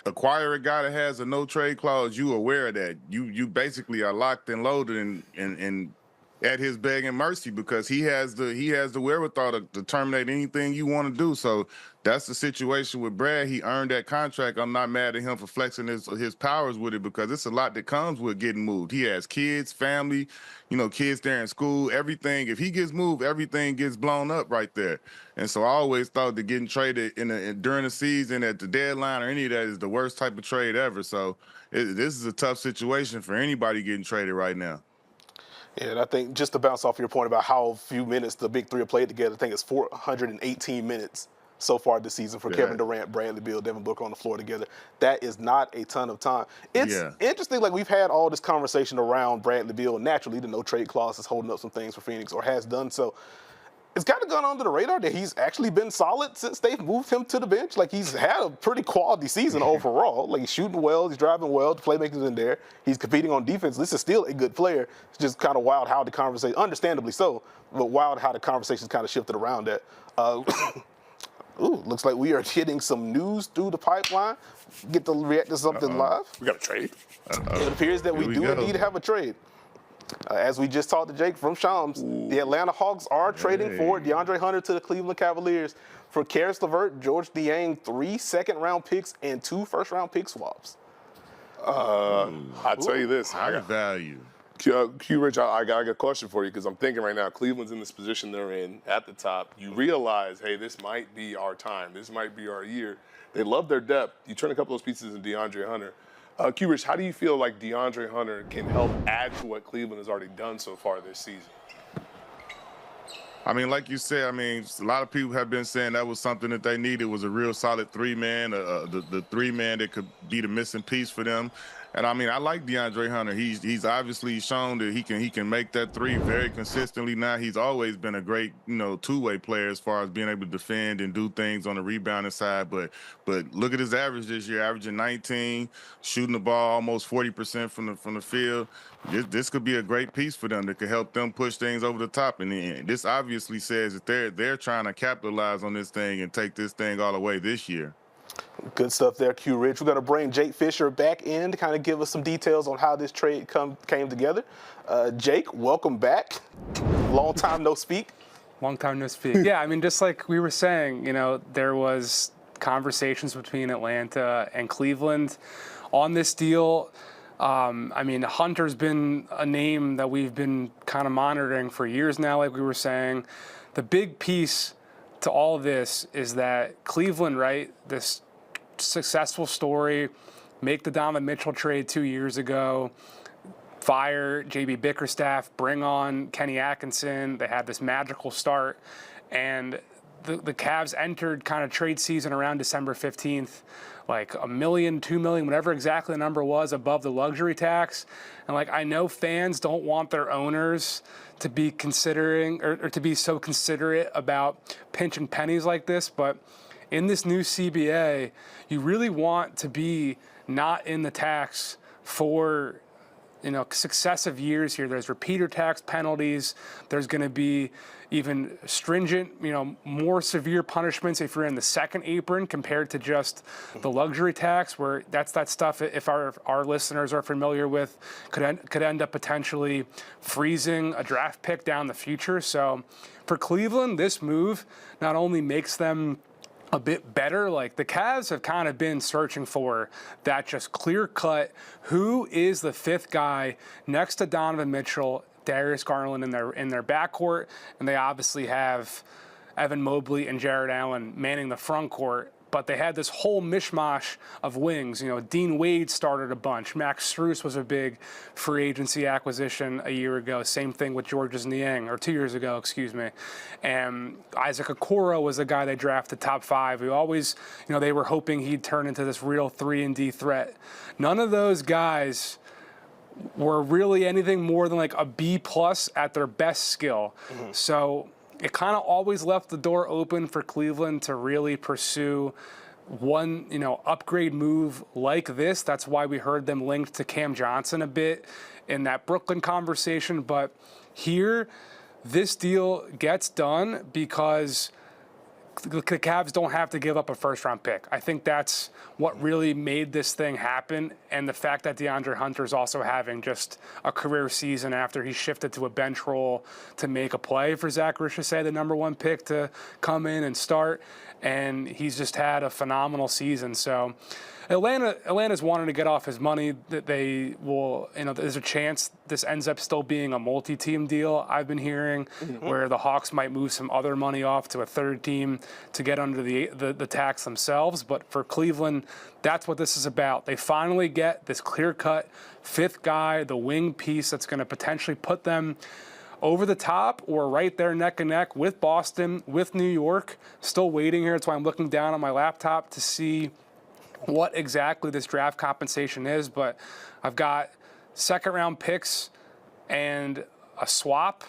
acquire a guy that has a no trade clause, you aware of that. You basically are locked and loaded and at his begging mercy, because he has the wherewithal to terminate anything you want to do. So that's the situation with Brad. He earned that contract. I'm not mad at him for flexing his powers with it, because it's a lot that comes with getting moved. He has kids, family, kids there in school, everything. If he gets moved, everything gets blown up right there. And so I always thought that getting traded during the season at the deadline or any of that is the worst type of trade ever. So this is a tough situation for anybody getting traded right now. Yeah, and I think just to bounce off your point about how few minutes the big three have played together, I think it's 418 minutes so far this season for Kevin Durant, Bradley Beal, Devin Booker on the floor together. That is not a ton of time. It's interesting, like we've had all this conversation around Bradley Beal. Naturally, the no-trade clause is holding up some things for Phoenix, or has done so. It's kind of gone under the radar that he's actually been solid since they've moved him to the bench. Like, he's had a pretty quality season overall. Like, he's shooting well, he's driving well, the playmaking's in there. He's competing on defense. This is still a good player. It's just kind of wild how the conversation, understandably so, but wild how the conversation's kind of shifted around that. Looks like we are getting some news through the pipeline. Get to react to something live. We got a trade. It appears that we do indeed have a trade. As we just talked to Jake from Shams, the Atlanta Hawks are trading for DeAndre Hunter to the Cleveland Cavaliers for Karis LeVert, George Niang, 3 second-round picks, and 2 first-round pick swaps. I'll tell you this. High value. Q Rich, I got a question for you, because I'm thinking right now, Cleveland's in this position they're in at the top. You realize, hey, this might be our time. This might be our year. They love their depth. You turn a couple of those pieces into DeAndre Hunter. Q Rich, how do you feel like DeAndre Hunter can help add to what Cleveland has already done so far this season? I mean, like you said, a lot of people have been saying that was something that they needed, was a real solid 3-man, the 3-man that could be the missing piece for them. And I like DeAndre Hunter. He's obviously shown that he can make that 3 very consistently now. He's always been a great, two-way player as far as being able to defend and do things on the rebounding side. But look at his average this year, averaging 19, shooting the ball almost 40% from the field. This could be a great piece for them that could help them push things over the top. And this obviously says that they're trying to capitalize on this thing and take this thing all the way this year. Good stuff there, Q Rich. We're going to bring Jake Fisher back in to kind of give us some details on how this trade came together. Jake, welcome back. Long time no speak. Long time no speak. Yeah, just like we were saying, there was conversations between Atlanta and Cleveland on this deal. I mean, Hunter's been a name that we've been kind of monitoring for years now, like we were saying. The big piece to all of this is that Cleveland, right, this successful story, make the Donovan Mitchell trade 2 years ago, fire JB Bickerstaff, bring on Kenny Atkinson. They had this magical start, and the Cavs entered kind of trade season around December 15th, like $1 million, $2 million, whatever exactly the number was, above the luxury tax. And like, I know fans don't want their owners to be considering or to be so considerate about pinching pennies like this, but in this new CBA, you really want to be not in the tax for successive years here. There's repeater tax penalties. There's going to be even stringent, more severe punishments if you're in the second apron compared to just the luxury tax, where that's that stuff, if our listeners are familiar with, could end up potentially freezing a draft pick down the future. So for Cleveland, this move not only makes them a bit better. Like, the Cavs have kind of been searching for that just clear cut, who is the fifth guy next to Donovan Mitchell, Darius Garland in their backcourt, and they obviously have Evan Mobley and Jared Allen manning the front court. But they had this whole mishmash of wings. Dean Wade started a bunch. Max Strus was a big free agency acquisition a year ago. Same thing with Georges Niang, or 2 years ago, excuse me. And Isaac Okoro was the guy they drafted top 5, who always, they were hoping he'd turn into this real 3-and-D threat. None of those guys were really anything more than like a B+ at their best skill. Mm-hmm. So it kind of always left the door open for Cleveland to really pursue one, upgrade move like this. That's why we heard them linked to Cam Johnson a bit in that Brooklyn conversation. But here, this deal gets done because the Cavs don't have to give up a first-round pick. I think that's what really made this thing happen, and the fact that DeAndre Hunter's also having just a career season after he shifted to a bench role to make a play for Zach Ricochet, the number 1 pick, to come in and start, and he's just had a phenomenal season. So Atlanta's wanting to get off his money. That they will, there's a chance this ends up still being a multi-team deal, I've been hearing, where the Hawks might move some other money off to a third team to get under the tax themselves. But for Cleveland, that's what this is about. They finally get this clear-cut fifth guy, the wing piece that's going to potentially put them over the top or right there neck and neck with Boston, with New York. Still waiting here. That's why I'm looking down on my laptop to see what exactly this draft compensation is, but I've got second-round picks and a swap.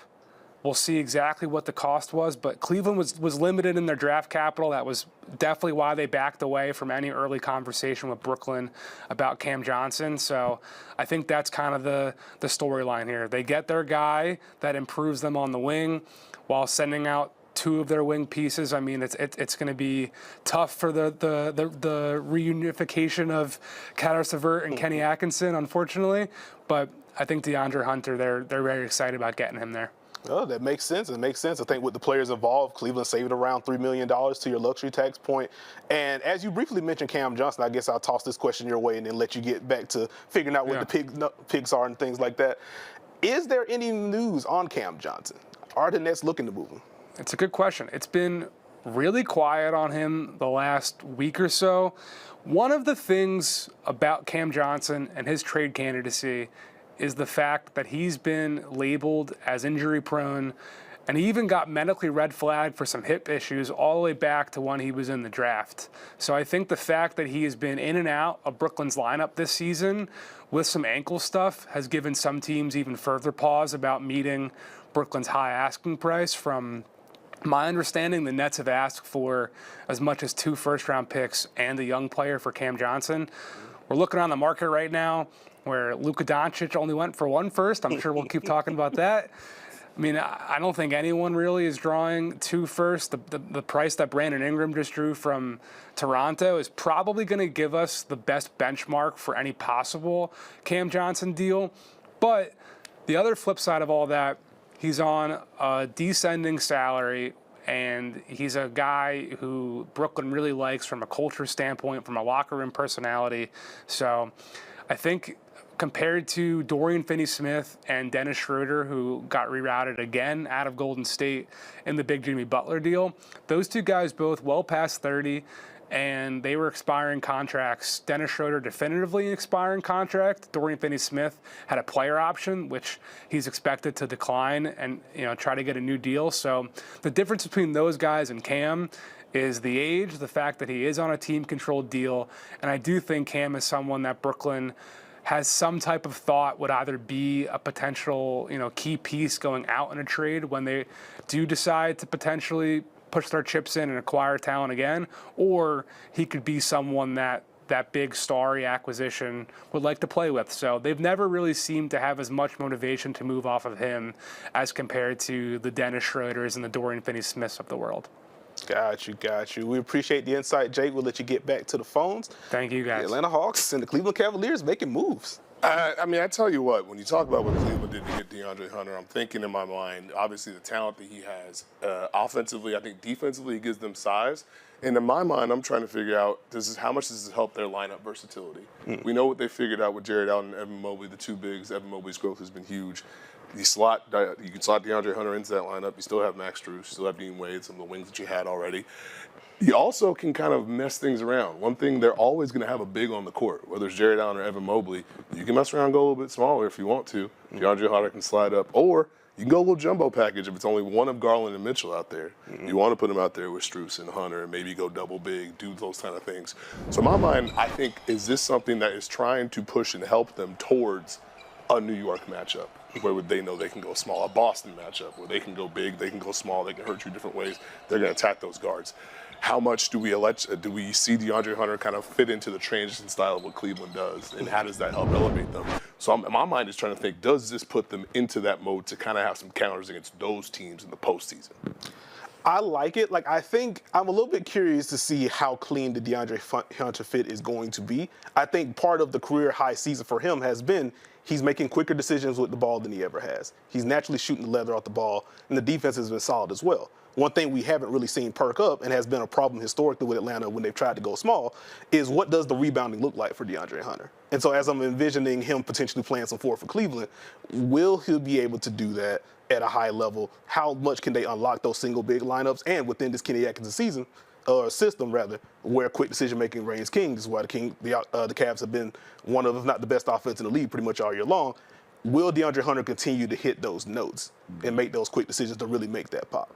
We'll see exactly what the cost was, but Cleveland was limited in their draft capital. That was definitely why they backed away from any early conversation with Brooklyn about Cam Johnson. So I think that's kind of the storyline here. They get their guy that improves them on the wing while sending out 2 of their wing pieces. I mean, it's going to be tough for the reunification of Kader Savert and Kenny Atkinson, unfortunately. But I think DeAndre Hunter, they're very excited about getting him there. Oh, that makes sense. It makes sense. I think with the players involved, Cleveland saved around $3 million to your luxury tax point. And as you briefly mentioned Cam Johnson, I guess I'll toss this question your way and then let you get back to figuring out what the picks are and things like that. Is there any news on Cam Johnson? Are the Nets looking to move him? It's a good question. It's been really quiet on him the last week or so. One of the things about Cam Johnson and his trade candidacy is the fact that he's been labeled as injury prone, and he even got medically red flagged for some hip issues all the way back to when he was in the draft. So I think the fact that he has been in and out of Brooklyn's lineup this season with some ankle stuff has given some teams even further pause about meeting Brooklyn's high asking price. From my understanding, the Nets have asked for as much as 2 first-round picks and a young player for Cam Johnson. We're looking on the market right now where Luka Doncic only went for 1 first. I'm sure we'll keep talking about that. I mean, I don't think anyone really is drawing 2 firsts. The price that Brandon Ingram just drew from Toronto is probably going to give us the best benchmark for any possible Cam Johnson deal. But the other flip side of all that, he's on a descending salary, and he's a guy who Brooklyn really likes from a culture standpoint, from a locker room personality. So I think compared to Dorian Finney-Smith and Dennis Schroeder, who got rerouted again out of Golden State in the big Jimmy Butler deal, those two guys both well past 30, and they were expiring contracts. Dennis Schroeder definitively an expiring contract. Dorian Finney-Smith had a player option, which he's expected to decline and try to get a new deal. So the difference between those guys and Cam is the age, the fact that he is on a team-controlled deal, and I do think Cam is someone that Brooklyn has some type of thought would either be a potential, key piece going out in a trade when they do decide to potentially push their chips in and acquire talent again, or he could be someone that big starry acquisition would like to play with. So they've never really seemed to have as much motivation to move off of him as compared to the Dennis Schroeders and the Dorian Finney-Smiths of the world. Got you. We appreciate the insight, Jake. We'll let you get back to the phones. Thank you, guys. The Atlanta Hawks and the Cleveland Cavaliers making moves. I tell you what, when you talk about what Cleveland did to get DeAndre Hunter, I'm thinking in my mind, obviously the talent that he has. Offensively, I think defensively, he gives them size. And in my mind, I'm trying to figure out how much does this help their lineup versatility? We know what they figured out with Jared Allen and Evan Mobley, the two bigs. Evan Mobley's growth has been huge. You can slot DeAndre Hunter into that lineup. You still have Max Strus, you still have Dean Wade, some of the wings that you had already. You also can kind of mess things around. One thing, they're always going to have a big on the court, whether it's Jared Allen or Evan Mobley. You can mess around and go a little bit smaller if you want to. DeAndre Hunter can slide up. Or you can go a little jumbo package if it's only one of Garland and Mitchell out there. You want to put them out there with Strus and Hunter and maybe go double big, do those kind of things. So in my mind, I think, is this something that is trying to push and help them towards a New York matchup where they know they can go small, a Boston matchup where they can go big, they can go small, they can hurt you different ways. They're going to attack those guards. How much do we see DeAndre Hunter kind of fit into the transition style of what Cleveland does, and how does that help elevate them? So my mind is trying to think, does this put them into that mode to kind of have some counters against those teams in the postseason? I like it. I think I'm a little bit curious to see how clean the DeAndre Hunter fit is going to be. I think part of the career high season for him has been he's making quicker decisions with the ball than he ever has. He's naturally shooting the leather off the ball, and the defense has been solid as well. One thing we haven't really seen perk up and has been a problem historically with Atlanta when they've tried to go small is what does the rebounding look like for DeAndre Hunter? And so as I'm envisioning him potentially playing some forward for Cleveland, will he be able to do that at a high level? How much can they unlock those single big lineups? And within this Kenny Atkinson system, where quick decision-making reigns king, this is why the Cavs have been one of, if not the best offense in the league pretty much all year long. Will DeAndre Hunter continue to hit those notes and make those quick decisions to really make that pop?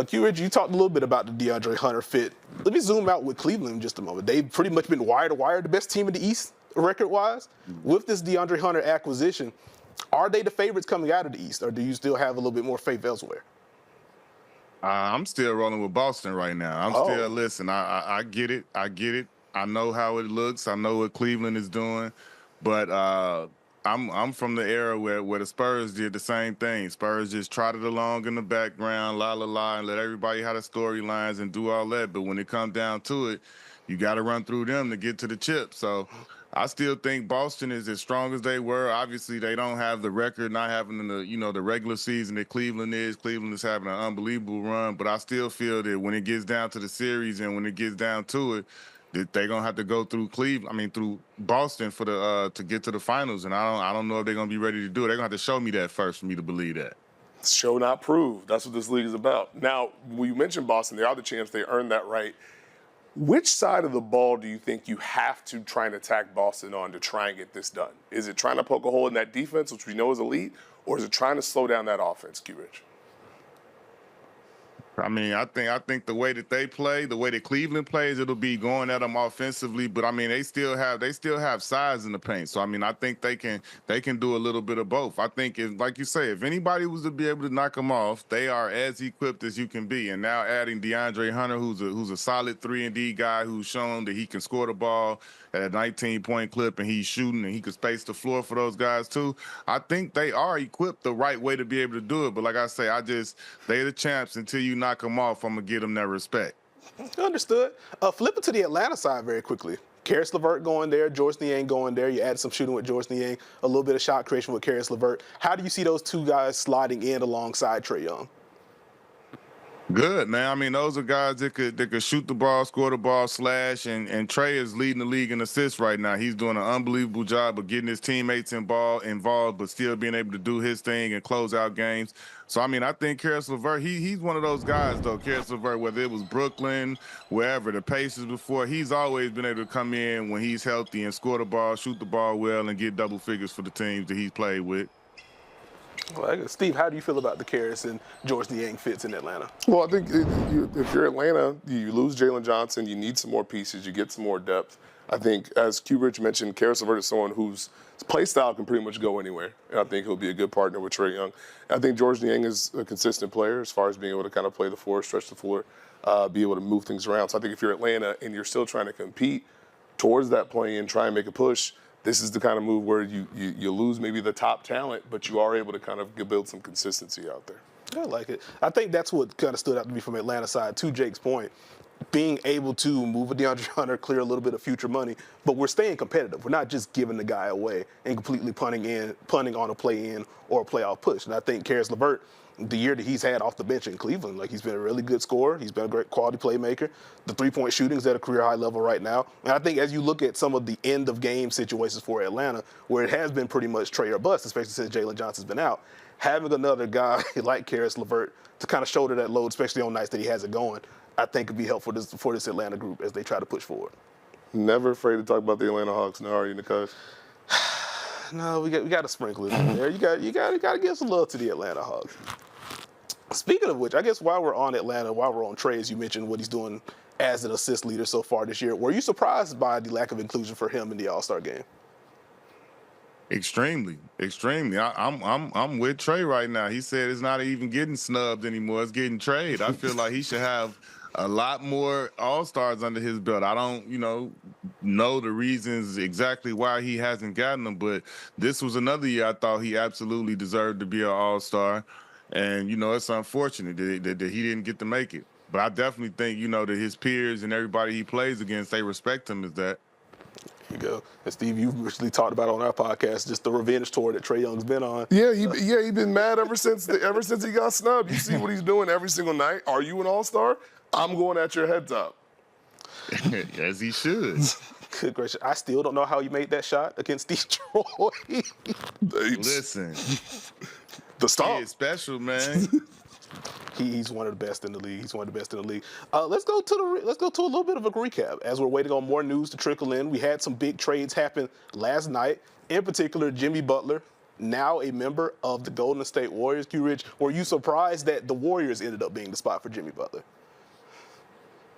Q-Rich, you talked a little bit about the DeAndre Hunter fit. Let me zoom out with Cleveland in just a moment. They've pretty much been wire to wire, the best team in the East, record-wise. With this DeAndre Hunter acquisition, are they the favorites coming out of the East, or do you still have a little bit more faith elsewhere? I'm still rolling with Boston right now. Listen, I get it. I know how it looks. I know what Cleveland is doing. But I'm from the era where the Spurs did the same thing. Spurs just trotted along in the background, and let everybody have the storylines and do all that. But when it comes down to it, you got to run through them to get to the chip. So I still think Boston is as strong as they were. Obviously, they don't have the record, not having the regular season that Cleveland is. Cleveland is having an unbelievable run. But I still feel that when it gets down to the series and when it gets down to it, that they're gonna have to go through through Boston for to get to the finals, and I don't know if they're gonna be ready to do it. They're gonna have to show me that first for me to believe that. Show not prove. That's what this league is about. Now, when you mentioned Boston, they are the champs. They earned that right. Which side of the ball do you think you have to try and attack Boston on to try and get this done? Is it trying to poke a hole in that defense, which we know is elite, or is it trying to slow down that offense, Q-Rich? I think the way that they play, the way that Cleveland plays, it'll be going at them offensively. But they still have size in the paint. So I think they can do a little bit of both. I think like you say, if anybody was to be able to knock them off, they are as equipped as you can be. And now adding DeAndre Hunter, who's a solid 3-and-D guy, who's shown that he can score the ball at a 19-point clip, and he's shooting, and he can space the floor for those guys too. I think they are equipped the right way to be able to do it. But like I say, they're the champs. Until you knock them off, I'm gonna give them that respect. Understood. Flipping to the Atlanta side very quickly. Karis LeVert going there, George Niang going there. You add some shooting with George Niang, a little bit of shot creation with Karis LeVert. How do you see those two guys sliding in alongside Trae Young? Good, man. I mean, those are guys that could shoot the ball, score the ball, slash, and Trae is leading the league in assists right now. He's doing an unbelievable job of getting his teammates involved, but still being able to do his thing and close out games. So, I mean, I think Karis LeVert, he's one of those guys, though. Karis LeVert, whether it was Brooklyn, wherever, the Pacers before, he's always been able to come in when he's healthy and score the ball, shoot the ball well, and get double figures for the teams that he's played with. Well, Steve, how do you feel about the Karis and George Niang fits in Atlanta? Well, I think if you're Atlanta, you lose Jalen Johnson, you need some more pieces, you get some more depth. I think, as Q-Rich mentioned, Karis LeVert is someone whose play style can pretty much go anywhere, and I think he'll be a good partner with Trae Young. I think George Niang is a consistent player as far as being able to kind of play the floor, stretch the floor, be able to move things around. So I think if you're Atlanta and you're still trying to compete towards that play and try and make a push, this is the kind of move where you lose maybe the top talent, but you are able to kind of build some consistency out there. I like it. I think that's what kind of stood out to me from Atlanta side, to Jake's point. Being able to move a DeAndre Hunter, clear a little bit of future money, but we're staying competitive. We're not just giving the guy away and completely punting on a play-in or a playoff push. And I think Karis LeVert, the year that he's had off the bench in Cleveland, like, he's been a really good scorer. He's been a great quality playmaker. The three-point shooting's at a career high level right now. And I think as you look at some of the end-of-game situations for Atlanta, where it has been pretty much Trae or bust, especially since Jalen Johnson's been out, having another guy like Karis LeVert to kind of shoulder that load, especially on nights that he has it going, I think could be helpful for this Atlanta group as they try to push forward. Never afraid to talk about the Atlanta Hawks now, are you, Nikai? No, we got to sprinkle it in there. You got to give some love to the Atlanta Hawks. Speaking of which, I guess while we're on Atlanta, while we're on Trae, as you mentioned what he's doing as an assist leader so far this year, were you surprised by the lack of inclusion for him in the All-Star game? Extremely. I'm with Trae right now. He said it's not even getting snubbed anymore. It's getting traded. I feel like he should have a lot more All-Stars under his belt. I don't, know the reasons exactly why he hasn't gotten them, but this was another year I thought he absolutely deserved to be an All-Star. And, it's unfortunate that he didn't get to make it. But I definitely think, that his peers and everybody he plays against, they respect him as that. There you go. And Steve, you've recently talked about on our podcast just the revenge tour that Trae Young's been on. Yeah, he's been mad ever since he got snubbed. You see what he's doing every single night. Are you an All-Star? I'm going at your head top. As he should. Good gracious. I still don't know how you made that shot against Detroit. Listen. The stomp. He is special, man. He's one of the best in the league. Let's go to a little bit of a recap as we're waiting on more news to trickle in. We had some big trades happen last night. In particular, Jimmy Butler, now a member of the Golden State Warriors. Q-Rich, were you surprised that the Warriors ended up being the spot for Jimmy Butler?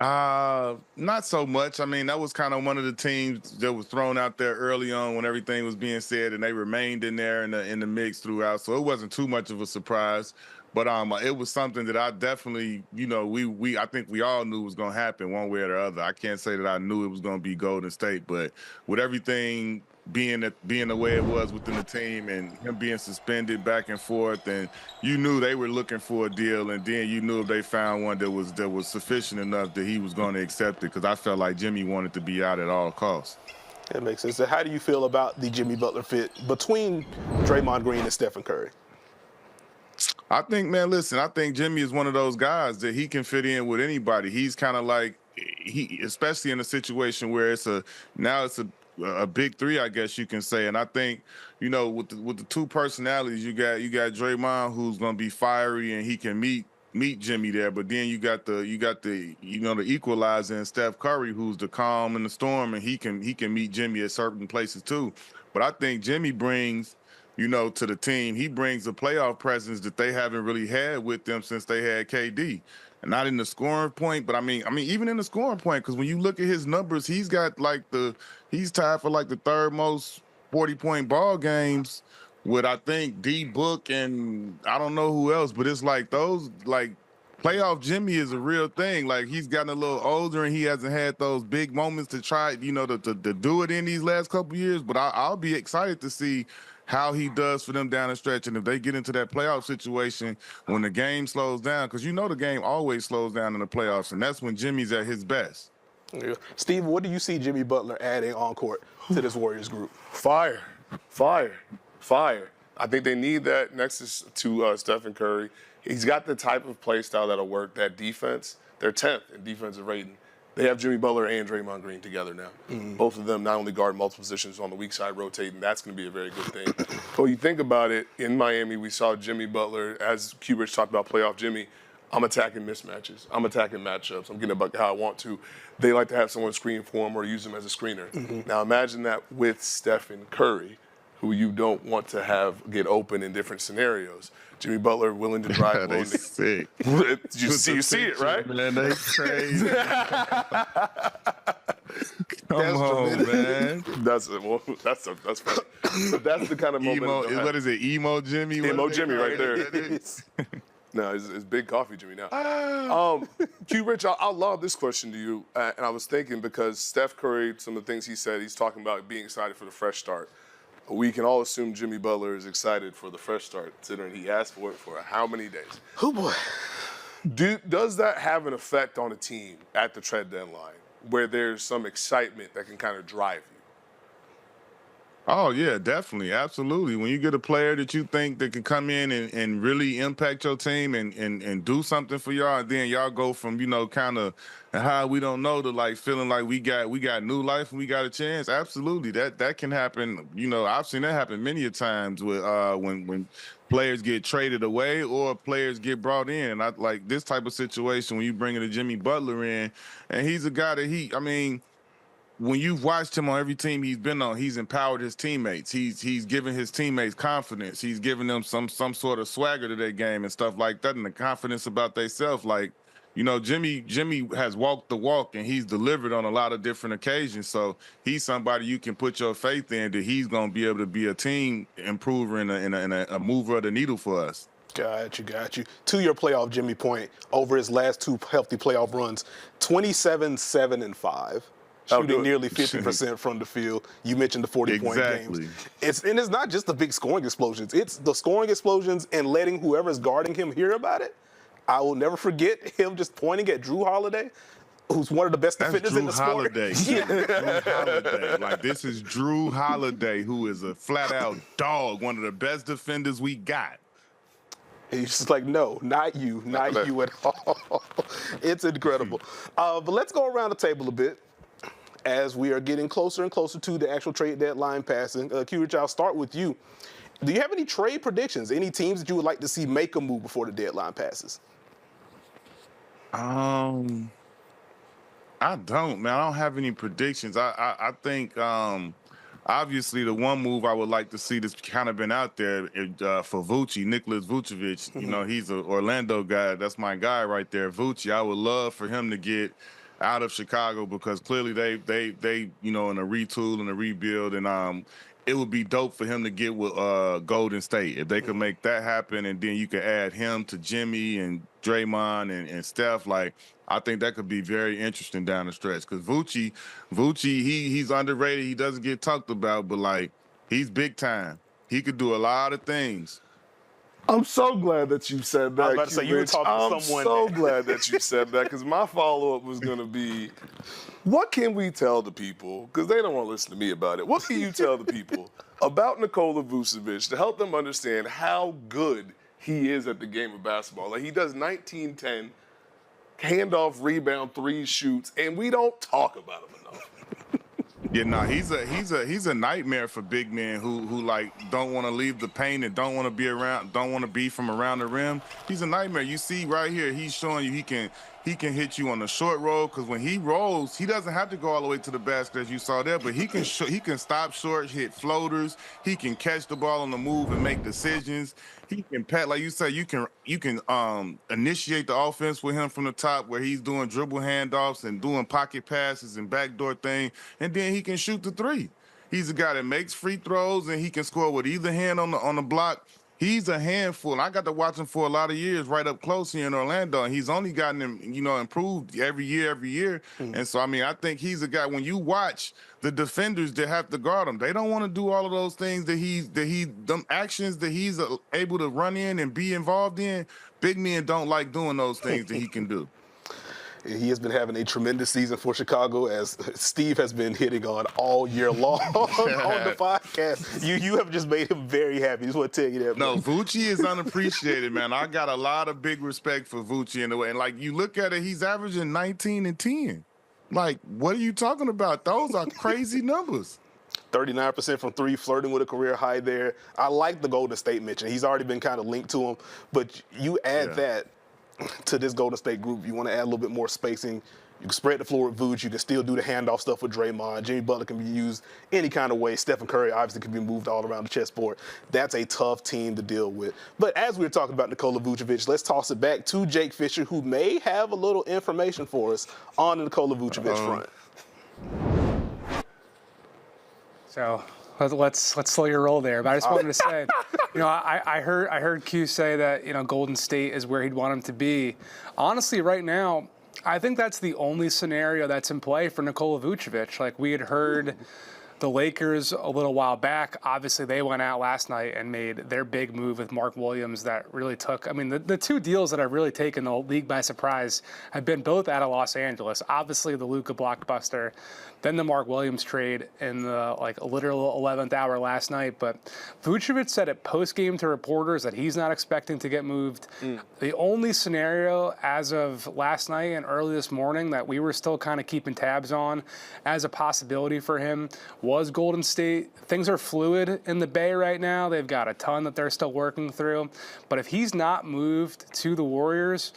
Not so much. I mean, that was kind of one of the teams that was thrown out there early on when everything was being said, and they remained in there in the mix throughout. So it wasn't too much of a surprise. But it was something that I definitely, I think we all knew was going to happen one way or the other. I can't say that I knew it was going to be Golden State, but with everything being the way it was within the team and him being suspended back and forth, and you knew they were looking for a deal, and then you knew if they found one that was sufficient enough that he was going to accept it, because I felt like Jimmy wanted to be out at all costs. That makes sense. So how do you feel about the Jimmy Butler fit between Draymond Green and Stephen Curry? I think Jimmy is one of those guys that he can fit in with anybody. He's kind of like, especially in a situation where it's a big three, I guess you can say. And I think, with the two personalities, you got Draymond, who's going to be fiery and he can meet Jimmy there, but then you got the the equalizer in Steph Curry, who's the calm in the storm, and he can meet Jimmy at certain places too. But I think Jimmy brings, to the team, he brings a playoff presence that they haven't really had with them since they had KD. And not in the scoring point, but I mean, even in the scoring point, because when you look at his numbers, he's got he's tied for the third most 40-point ball games with, I think, D-Book and I don't know who else, but it's playoff Jimmy is a real thing. He's gotten a little older and he hasn't had those big moments to try, to do it in these last couple years. But I'll be excited to see how he does for them down the stretch. And if they get into that playoff situation when the game slows down, because the game always slows down in the playoffs, and that's when Jimmy's at his best. Yeah. Steve, what do you see Jimmy Butler adding on court to this Warriors group? Fire. I think they need that next to Stephen Curry. He's got the type of play style that'll work. That defense, they're 10th in defensive rating. They have Jimmy Butler and Draymond Green together now. Both of them not only guard multiple positions on the weak side rotating, that's going to be a very good thing. But when you think about it, in Miami, we saw Jimmy Butler, as Q-Rich talked about playoff Jimmy, I'm attacking mismatches. I'm attacking matchups. I'm getting about how I want to. They like to have someone screen for him or use him as a screener. Now imagine that with Stephen Curry, who you don't want to have get open in different scenarios. Jimmy Butler willing to drive. They sick. you see it, right? Man, they crazy. Come on, man. That's funny. But that's the kind of moment. What is it? Emo Jimmy? Emo Jimmy right there. No, it's Big Coffee Jimmy now. Q-Rich, I'll lob this question to you. And I was thinking because Steph Curry, some of the things he said, he's talking about being excited for the fresh start. We can all assume Jimmy Butler is excited for the fresh start, considering he asked for it for how many days? Oh, boy. Does that have an effect on a team at the trade deadline where there's some excitement that can kind of drive you? Oh, yeah, definitely. Absolutely. When you get a player that you think that can come in and really impact your team and do something for y'all, and then y'all go from, kind of how we don't know to like feeling like we got new life and we got a chance. Absolutely. That can happen. I've seen that happen many a times with when players get traded away or players get brought in. I like this type of situation when you bring in a Jimmy Butler in, and he's a guy that when you've watched him on every team he's been on, he's empowered his teammates. He's given his teammates confidence. He's given them some sort of swagger to their game and stuff like that, and the confidence about themselves. Like, Jimmy has walked the walk and he's delivered on a lot of different occasions. So he's somebody you can put your faith in that he's going to be able to be a team improver and a mover of the needle for us. Got you. To your playoff Jimmy point, over his last two healthy playoff runs, 27-7-5. Shooting nearly 50% from the field. You mentioned the 40-point games. It's not just the big scoring explosions. It's the scoring explosions and letting whoever's guarding him hear about it. I will never forget him just pointing at Drew Holiday, who's one of the best defenders in the sport. Drew Holiday. Like, this is Drew Holiday, who is a flat-out dog, one of the best defenders we got. And he's just like, no, not you at all. It's incredible. But let's go around the table a bit as we are getting closer and closer to the actual trade deadline passing. Q-Rich, I'll start with you. Do you have any trade predictions? Any teams that you would like to see make a move before the deadline passes? I don't, man. I don't have any predictions. I think obviously the one move I would like to see that's kind of been out there for Nicholas Vucevic. He's an Orlando guy. That's my guy right there, Vuce. I would love for him to get out of Chicago because clearly they in a retool and a rebuild, and it would be dope for him to get with Golden State if they could make that happen, and then you could add him to Jimmy and Draymond and Steph. Like, I think that could be very interesting down the stretch because Vuce, he's underrated. He doesn't get talked about, but like, he's big time. He could do a lot of things. I'm so glad that you said that. I was about to say, you were talking to someone. I'm so glad that you said that because my follow-up was going to be, what can we tell the people, because they don't want to listen to me about it, what can you tell the people about Nikola Vucevic to help them understand how good he is at the game of basketball? Like, he does 19-10, handoff, rebound, three shoots, and we don't talk about him enough. Yeah, no, he's a nightmare for big men who like don't want to leave the paint and don't want to be from around the rim. He's a nightmare. You see right here, he's showing you he can hit you on the short roll because when he rolls, he doesn't have to go all the way to the basket as you saw there, but he can stop short, hit floaters, he can catch the ball on the move and make decisions. He can like you said, you can initiate the offense with him from the top where he's doing dribble handoffs and doing pocket passes and backdoor thing, and then he can shoot the three. He's a guy that makes free throws and he can score with either hand on the block. He's a handful. I got to watch him for a lot of years right up close here in Orlando, and he's only gotten him, improved every year. Mm-hmm. And so, I think he's a guy, when you watch the defenders that have to guard him, they don't want to do all of those things them actions that he's able to run in and be involved in. Big men don't like doing those things that he can do. He has been having a tremendous season for Chicago, as Steve has been hitting on all year long on the podcast. You have just made him very happy. Just want to tell you that. No, Vucci is unappreciated, man. I got a lot of big respect for Vucci in the way. And like you look at it, he's averaging 19 and 10. Like, what are you talking about? Those are crazy numbers. 39% from three, flirting with a career high there. I like the Golden State mention. He's already been kind of linked to him, but you add that to this Golden State group. You want to add a little bit more spacing. You can spread the floor with Vooch. You can still do the handoff stuff with Draymond. Jimmy Butler can be used any kind of way. Stephen Curry obviously can be moved all around the chessboard. That's a tough team to deal with. But as we were talking about Nikola Vucevic, let's toss it back to Jake Fisher, who may have a little information for us on the Nikola Vucevic front. So let's slow your roll there. But I just wanted to say, I heard Q say that Golden State is where he'd want him to be. Honestly, right now, I think that's the only scenario that's in play for Nikola Vucevic. Like, we had heard the Lakers a little while back. Obviously, they went out last night and made their big move with Mark Williams that really took – I mean, the two deals that have really taken the league by surprise have been both out of Los Angeles. Obviously, the Luka blockbuster, then the Mark Williams trade in the, literal 11th hour last night. But Vucevic said at postgame to reporters that he's not expecting to get moved. The only scenario as of last night and early this morning that we were still kind of keeping tabs on as a possibility for him was Golden State. Things are fluid in the Bay right now. They've got a ton that they're still working through. But if he's not moved to the Warriors,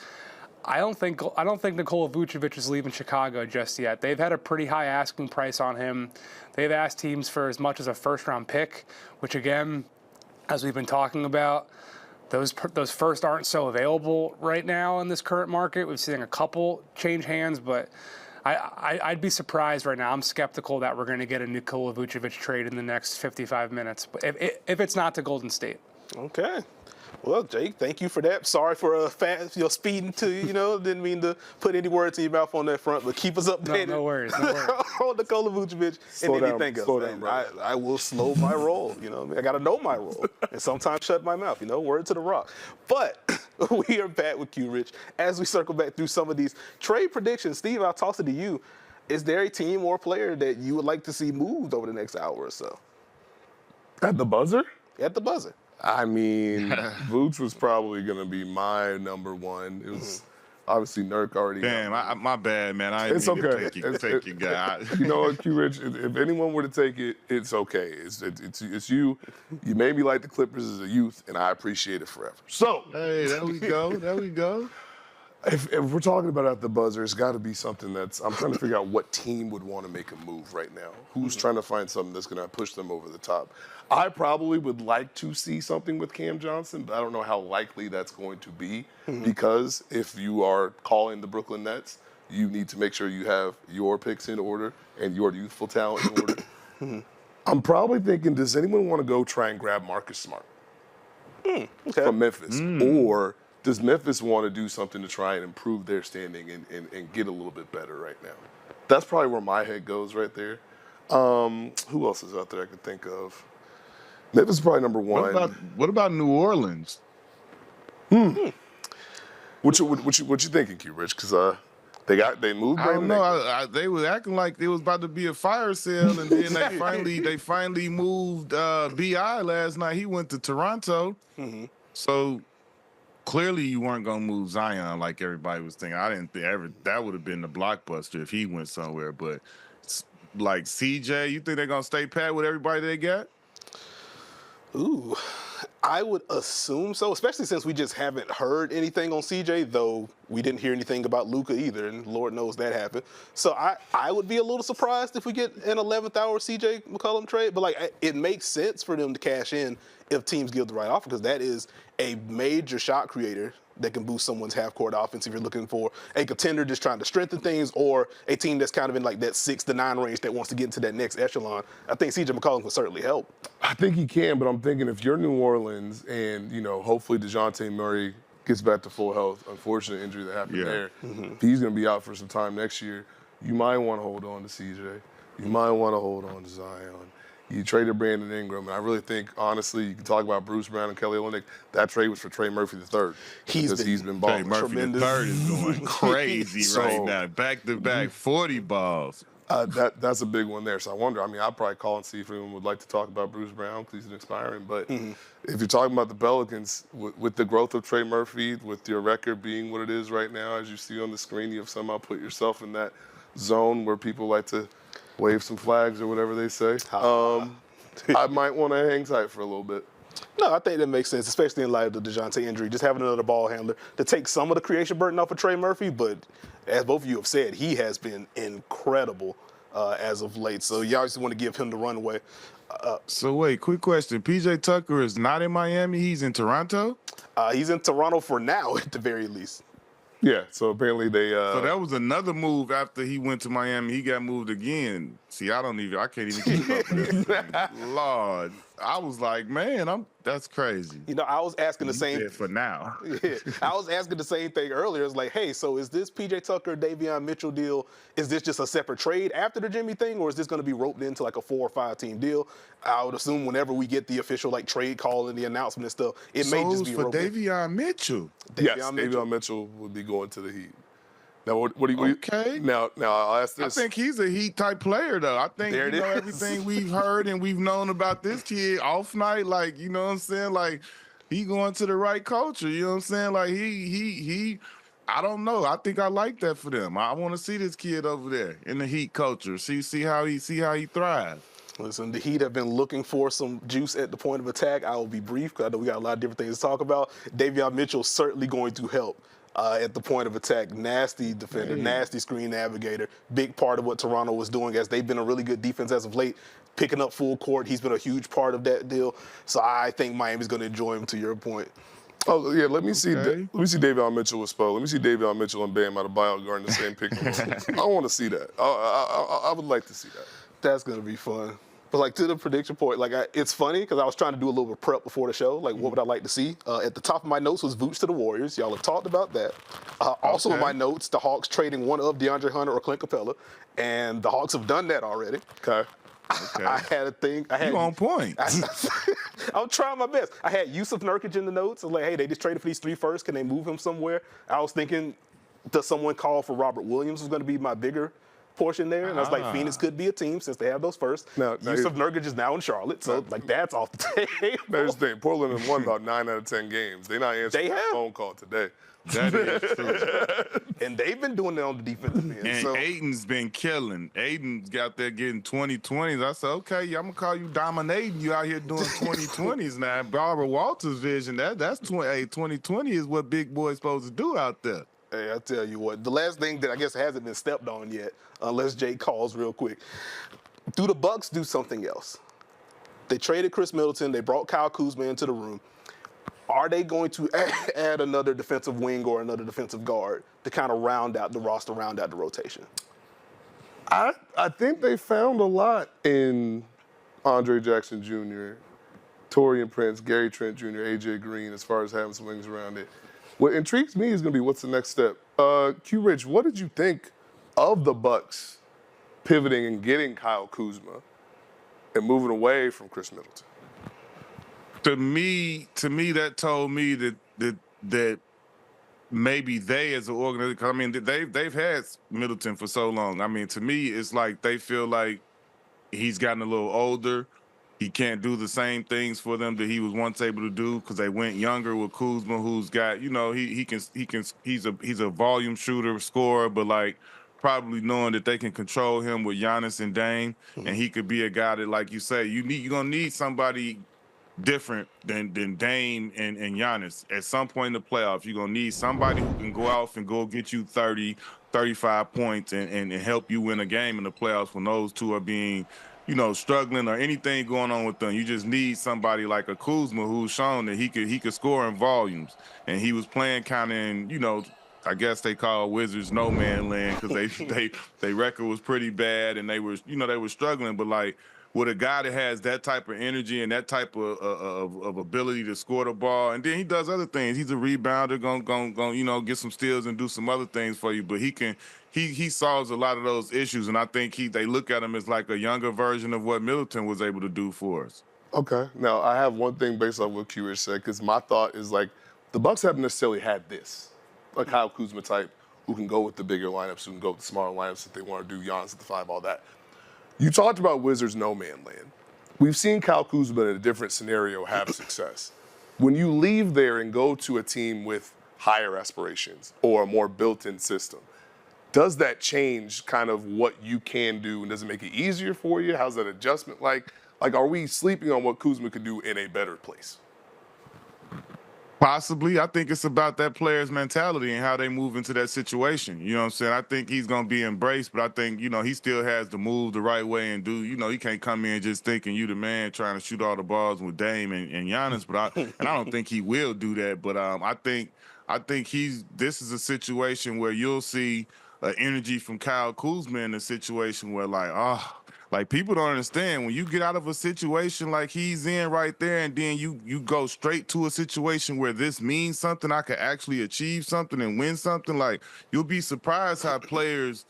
I don't think Nikola Vucevic is leaving Chicago just yet. They've had a pretty high asking price on him. They've asked teams for as much as a first-round pick, which, again, as we've been talking about, those first aren't so available right now in this current market. We've seen a couple change hands, but I'd be surprised right now. I'm skeptical that we're going to get a Nikola Vucevic trade in the next 55 minutes, if it's not to Golden State. Okay. Well, Jake, thank you for that. Sorry for speeding to you. Didn't mean to put any words in your mouth on that front, but keep us updated. No worries. On Nikola Vucevic and anything else. I will slow my roll. I got to know my role and sometimes shut my mouth. Word to the rock. But we are back with Q Rich as we circle back through some of these trade predictions. Steve, I'll toss it to you. Is there a team or player that you would like to see moved over the next hour or so? At the buzzer? At the buzzer. I mean, Vooch was probably going to be my number one. It was obviously Nurk already. Damn, my bad, man. It's okay. Take your guy. You know what, Q Rich? If anyone were to take it, it's okay. It's you. You made me like the Clippers as a youth, and I appreciate it forever. So, hey, there we go. If we're talking about at the buzzer, it's got to be something I'm trying to figure out what team would want to make a move right now. Who's trying to find something that's going to push them over the top? I probably would like to see something with Cam Johnson, but I don't know how likely that's going to be because if you are calling the Brooklyn Nets, you need to make sure you have your picks in order and your youthful talent in order. I'm probably thinking, does anyone want to go try and grab Marcus Smart from Memphis? Or does Memphis want to do something to try and improve their standing and get a little bit better right now? That's probably where my head goes right there. Who else is out there I could think of? Memphis is probably number one. What about New Orleans? What you thinking, Q Rich? Because they moved. I don't know. They were acting like there was about to be a fire sale, and then they finally moved Bi last night. He went to Toronto. So clearly you weren't gonna move Zion like everybody was thinking. I didn't think that would have been the blockbuster if he went somewhere. But like CJ, you think they're gonna stay pat with everybody they got? Ooh, I would assume so, especially since we just haven't heard anything on CJ, though we didn't hear anything about Luka either, and Lord knows that happened. So I would be a little surprised if we get an 11th hour CJ McCollum trade, but it makes sense for them to cash in if teams give the right offer, because that is a major shot creator that can boost someone's half-court offense if you're looking for a contender just trying to strengthen things or a team that's kind of in that 6 to 9 range that wants to get into that next echelon. I think C.J. McCollum can certainly help. I think he can, but I'm thinking if you're New Orleans and, hopefully DeJounte Murray gets back to full health, unfortunate injury that happened there, if he's going to be out for some time next year, you might want to hold on to C.J. You might want to hold on to Zion. You traded Brandon Ingram, and I really think, honestly, you can talk about Bruce Brown and Kelly Olynyk. That trade was for Trey Murphy III. He's been balling. Trey Murphy III is going crazy right now. Back-to-back 40 balls. That's a big one there. So I wonder, I mean, I'll probably call and see if anyone would like to talk about Bruce Brown because he's an expiring. But if you're talking about the Pelicans, with the growth of Trey Murphy, with your record being what it is right now, as you see on the screen, you have somehow put yourself in that zone where people like to wave some flags or whatever they say. I might want to hang tight for a little bit. No, I think that makes sense, especially in light of the DeJounte injury. Just having another ball handler to take some of the creation burden off of Trey Murphy, but as both of you have said, he has been incredible as of late. So you obviously want to give him the runway. So wait, quick question. PJ Tucker is not in Miami. He's in Toronto? He's in Toronto for now, at the very least. Yeah, so apparently they... So that was another move after he went to Miami. He got moved again. See, I can't even keep up with this. Lord. I was like, man, that's crazy. You know, I was asking the same for now. Yeah, I was asking the same thing earlier. It's like, hey, so is this PJ Tucker, Davion Mitchell deal? Is this just a separate trade after the Jimmy thing, or is this going to be roped into like a 4 or 5 team deal? I would assume whenever we get the official like trade call and the announcement and stuff, it may just be for Davion Mitchell. Davion Mitchell would be going to the Heat. Now, what do you? Okay. Now, I'll ask this. I think he's a Heat type player, though. I think everything we've heard and we've known about this kid off night, like you know what I'm saying, like he going to the right culture. You know what I'm saying, like he. I don't know. I think I like that for them. I want to see this kid over there in the Heat culture. See how he thrives. Listen, the Heat have been looking for some juice at the point of attack. I will be brief because I know we got a lot of different things to talk about. Davion Mitchell certainly going to help. At the point of attack, nasty defender, nasty screen navigator, big part of what Toronto was doing as they've been a really good defense as of late, picking up full court. He's been a huge part of that deal. So I think Miami's going to enjoy him, to your point. Oh, yeah, let me see Davion Mitchell with Spo. Let me see Davion Mitchell and Bam Adebayo guarding the same pick. I want to see that. I would like to see that. That's going to be fun. But, like, to the prediction point, like, it's funny because I was trying to do a little bit of prep before the show. Like, what would I like to see? At the top of my notes was Vooch to the Warriors. Y'all have talked about that. Also in my notes, the Hawks trading one of DeAndre Hunter or Clint Capella. And the Hawks have done that already. Okay. I had a thing. You on point. I'm trying my best. I had Yusuf Nurkic in the notes. I was like, hey, they just traded for these 3 firsts. Can they move him somewhere? I was thinking, does someone call for Robert Williams? Was going to be my bigger portion there, and I was like, Phoenix could be a team since they have those first. Now Yusuf Nurkic is now in Charlotte, so like that's off the table. Here's the thing: Portland has won about 9 out of 10 games. They're not answering the phone call today. That is true. And they've been doing that on the defensive end. And Aiden's been killing. Aiden's got there getting 20-20s. I said, okay, I'm gonna call you dominating. You out here doing 20-20s now. Barbara Walters' vision, that's 20-20 is what big boy's supposed to do out there. Hey, I tell you what, the last thing that I guess hasn't been stepped on yet, unless Jake calls real quick. Do the Bucks do something else? They traded Chris Middleton. They brought Kyle Kuzma into the room. Are they going to add another defensive wing or another defensive guard to kind of round out the roster, round out the rotation? I think they found a lot in Andre Jackson Jr., Taurean Prince, Gary Trent Jr., A.J. Green, as far as having some wings around it. What intrigues me is going to be what's the next step. Q Rich, what did you think of the Bucks pivoting and getting Kyle Kuzma and moving away from Chris Middleton? To me, that told me that maybe they as an organization, I mean, they've had Middleton for so long. I mean, to me, it's like they feel like he's gotten a little older. He can't do the same things for them that he was once able to do because they went younger with Kuzma, who's got, you know, he's a volume shooter, scorer, but like probably knowing that they can control him with Giannis and Dame, and he could be a guy that, like you say, you're gonna need somebody different than Dame and Giannis. At some point in the playoffs, you're gonna need somebody who can go off and go get you 30, 35 points and help you win a game in the playoffs when those two are being, you know, struggling or anything going on with them. You just need somebody like a Kuzma who's shown that he could score in volumes. And he was playing kind of in, you know, I guess they call Wizards no man land because they record was pretty bad and they were struggling. But like with a guy that has that type of energy and that type of ability to score the ball. And then he does other things. He's a rebounder, gonna get some steals and do some other things for you. But he solves a lot of those issues, and I think they look at him as like a younger version of what Middleton was able to do for us. Okay. Now, I have one thing based on what Q said, because my thought is like the Bucks haven't necessarily had this, a Kyle Kuzma type who can go with the bigger lineups, who can go with the smaller lineups if they want to do Giannis at the 5, all that. You talked about Wizards no man land. We've seen Kyle Kuzma in a different scenario have success. When you leave there and go to a team with higher aspirations or a more built-in system, does that change kind of what you can do, and does it make it easier for you? How's that adjustment like? Like, are we sleeping on what Kuzma could do in a better place? Possibly. I think it's about that player's mentality and how they move into that situation. You know what I'm saying? I think he's going to be embraced, but I think, he still has to move the right way and do, he can't come in just thinking you the man trying to shoot all the balls with Dame and Giannis, and I don't think he will do that. But I think this is a situation where you'll see energy from Kyle Kuzma in a situation where like people don't understand when you get out of a situation like he's in right there, and then you go straight to a situation where this means something, I could actually achieve something and win something. Like, you'll be surprised how players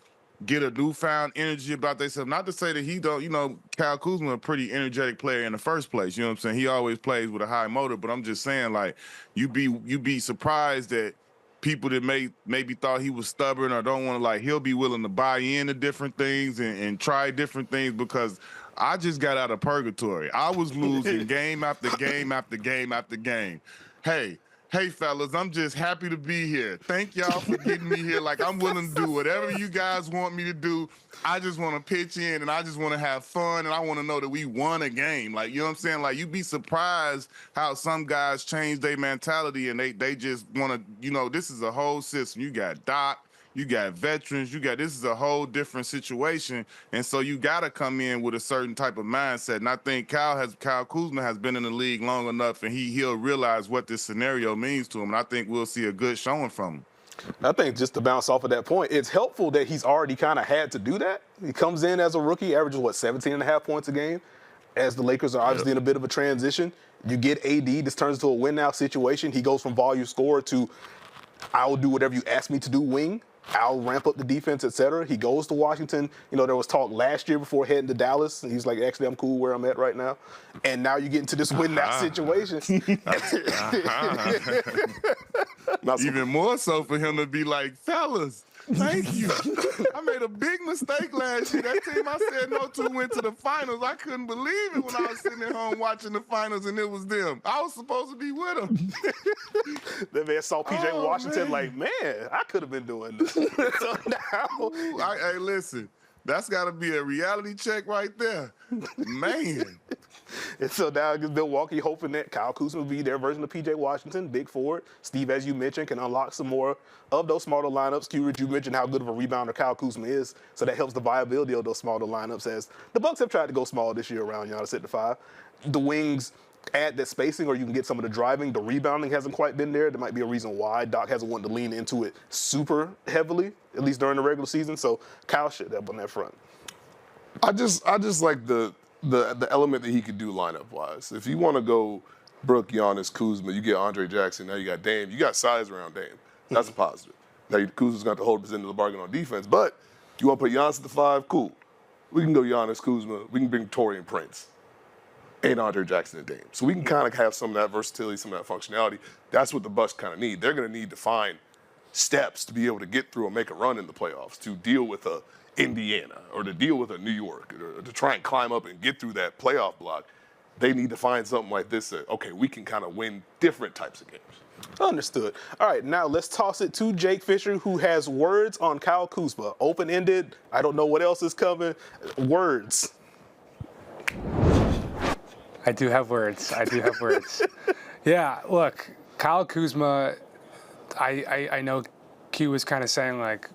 get a newfound energy about themselves. Not to say that he don't, Kyle Kuzma a pretty energetic player in the first place. You know what I'm saying? He always plays with a high motor, but I'm just saying, like, you be surprised that people that maybe thought he was stubborn or don't want to, he'll be willing to buy into different things and try different things, because I just got out of purgatory. I was losing game after game after game after game. Hey, fellas, I'm just happy to be here. Thank y'all for getting me here. Like, I'm willing to do whatever you guys want me to do. I just want to pitch in, and I just want to have fun, and I want to know that we won a game. Like, you know what I'm saying? Like, you'd be surprised how some guys change their mentality, and they just want to, this is a whole system. You got Doc. You got veterans. This is a whole different situation. And so you got to come in with a certain type of mindset. And I think Kyle Kuzma has been in the league long enough, and he'll realize what this scenario means to him. And I think we'll see a good showing from him. I think just to bounce off of that point, it's helpful that he's already kind of had to do that. He comes in as a rookie, averages, 17.5 points a game, as the Lakers are obviously in a bit of a transition. You get AD, this turns into a win-now situation. He goes from volume scorer to I'll do whatever you ask me to do wing. I'll ramp up the defense, etc. He goes to Washington. There was talk last year before heading to Dallas. And he's like, actually, I'm cool where I'm at right now. And now you get into this win-now situation. Even more so for him to be like, fellas, thank you. I made a big mistake last year. That team I said no to went to the finals. I couldn't believe it when I was sitting at home watching the finals and it was them. I was supposed to be with them. That man saw PJ Washington like, man, I could have been doing this. So now, hey, listen, that's got to be a reality check right there. Man. And so now Milwaukee hoping that Kyle Kuzma will be their version of PJ Washington, big forward. Steve, as you mentioned, can unlock some more of those smaller lineups. Q, you mentioned how good of a rebounder Kyle Kuzma is, so that helps the viability of those smaller lineups, as the Bucks have tried to go small this year around Giannis at the 5. The wings add that spacing, or you can get some of the driving. The rebounding hasn't quite been there. There might be a reason why Doc hasn't wanted to lean into it super heavily, at least during the regular season. So Kyle should help on that front. I just like the element that he could do lineup-wise. If you want to go Brook, Giannis, Kuzma, you get Andre Jackson, now you got Dame. You got size around Dame. That's a positive. Now, Kuzma's got to hold his end of the bargain on defense, but you want to put Giannis at the 5, cool. We can go Giannis, Kuzma. We can bring Torian Prince and Andre Jackson and Dame. So we can kind of have some of that versatility, some of that functionality. That's what the Bucks kind of need. They're going to need to find steps to be able to get through and make a run in the playoffs, to deal with a Indiana or to deal with a New York, or to try and climb up and get through that playoff block. They need to find something like this that, okay, we can kind of win different types of games. Understood. All right, now let's toss it to Jake Fisher, who has words on Kyle Kuzma. Open-ended. I don't know what else is coming. Words. I do have words. Yeah, look, Kyle Kuzma, I know Q was kind of saying, like,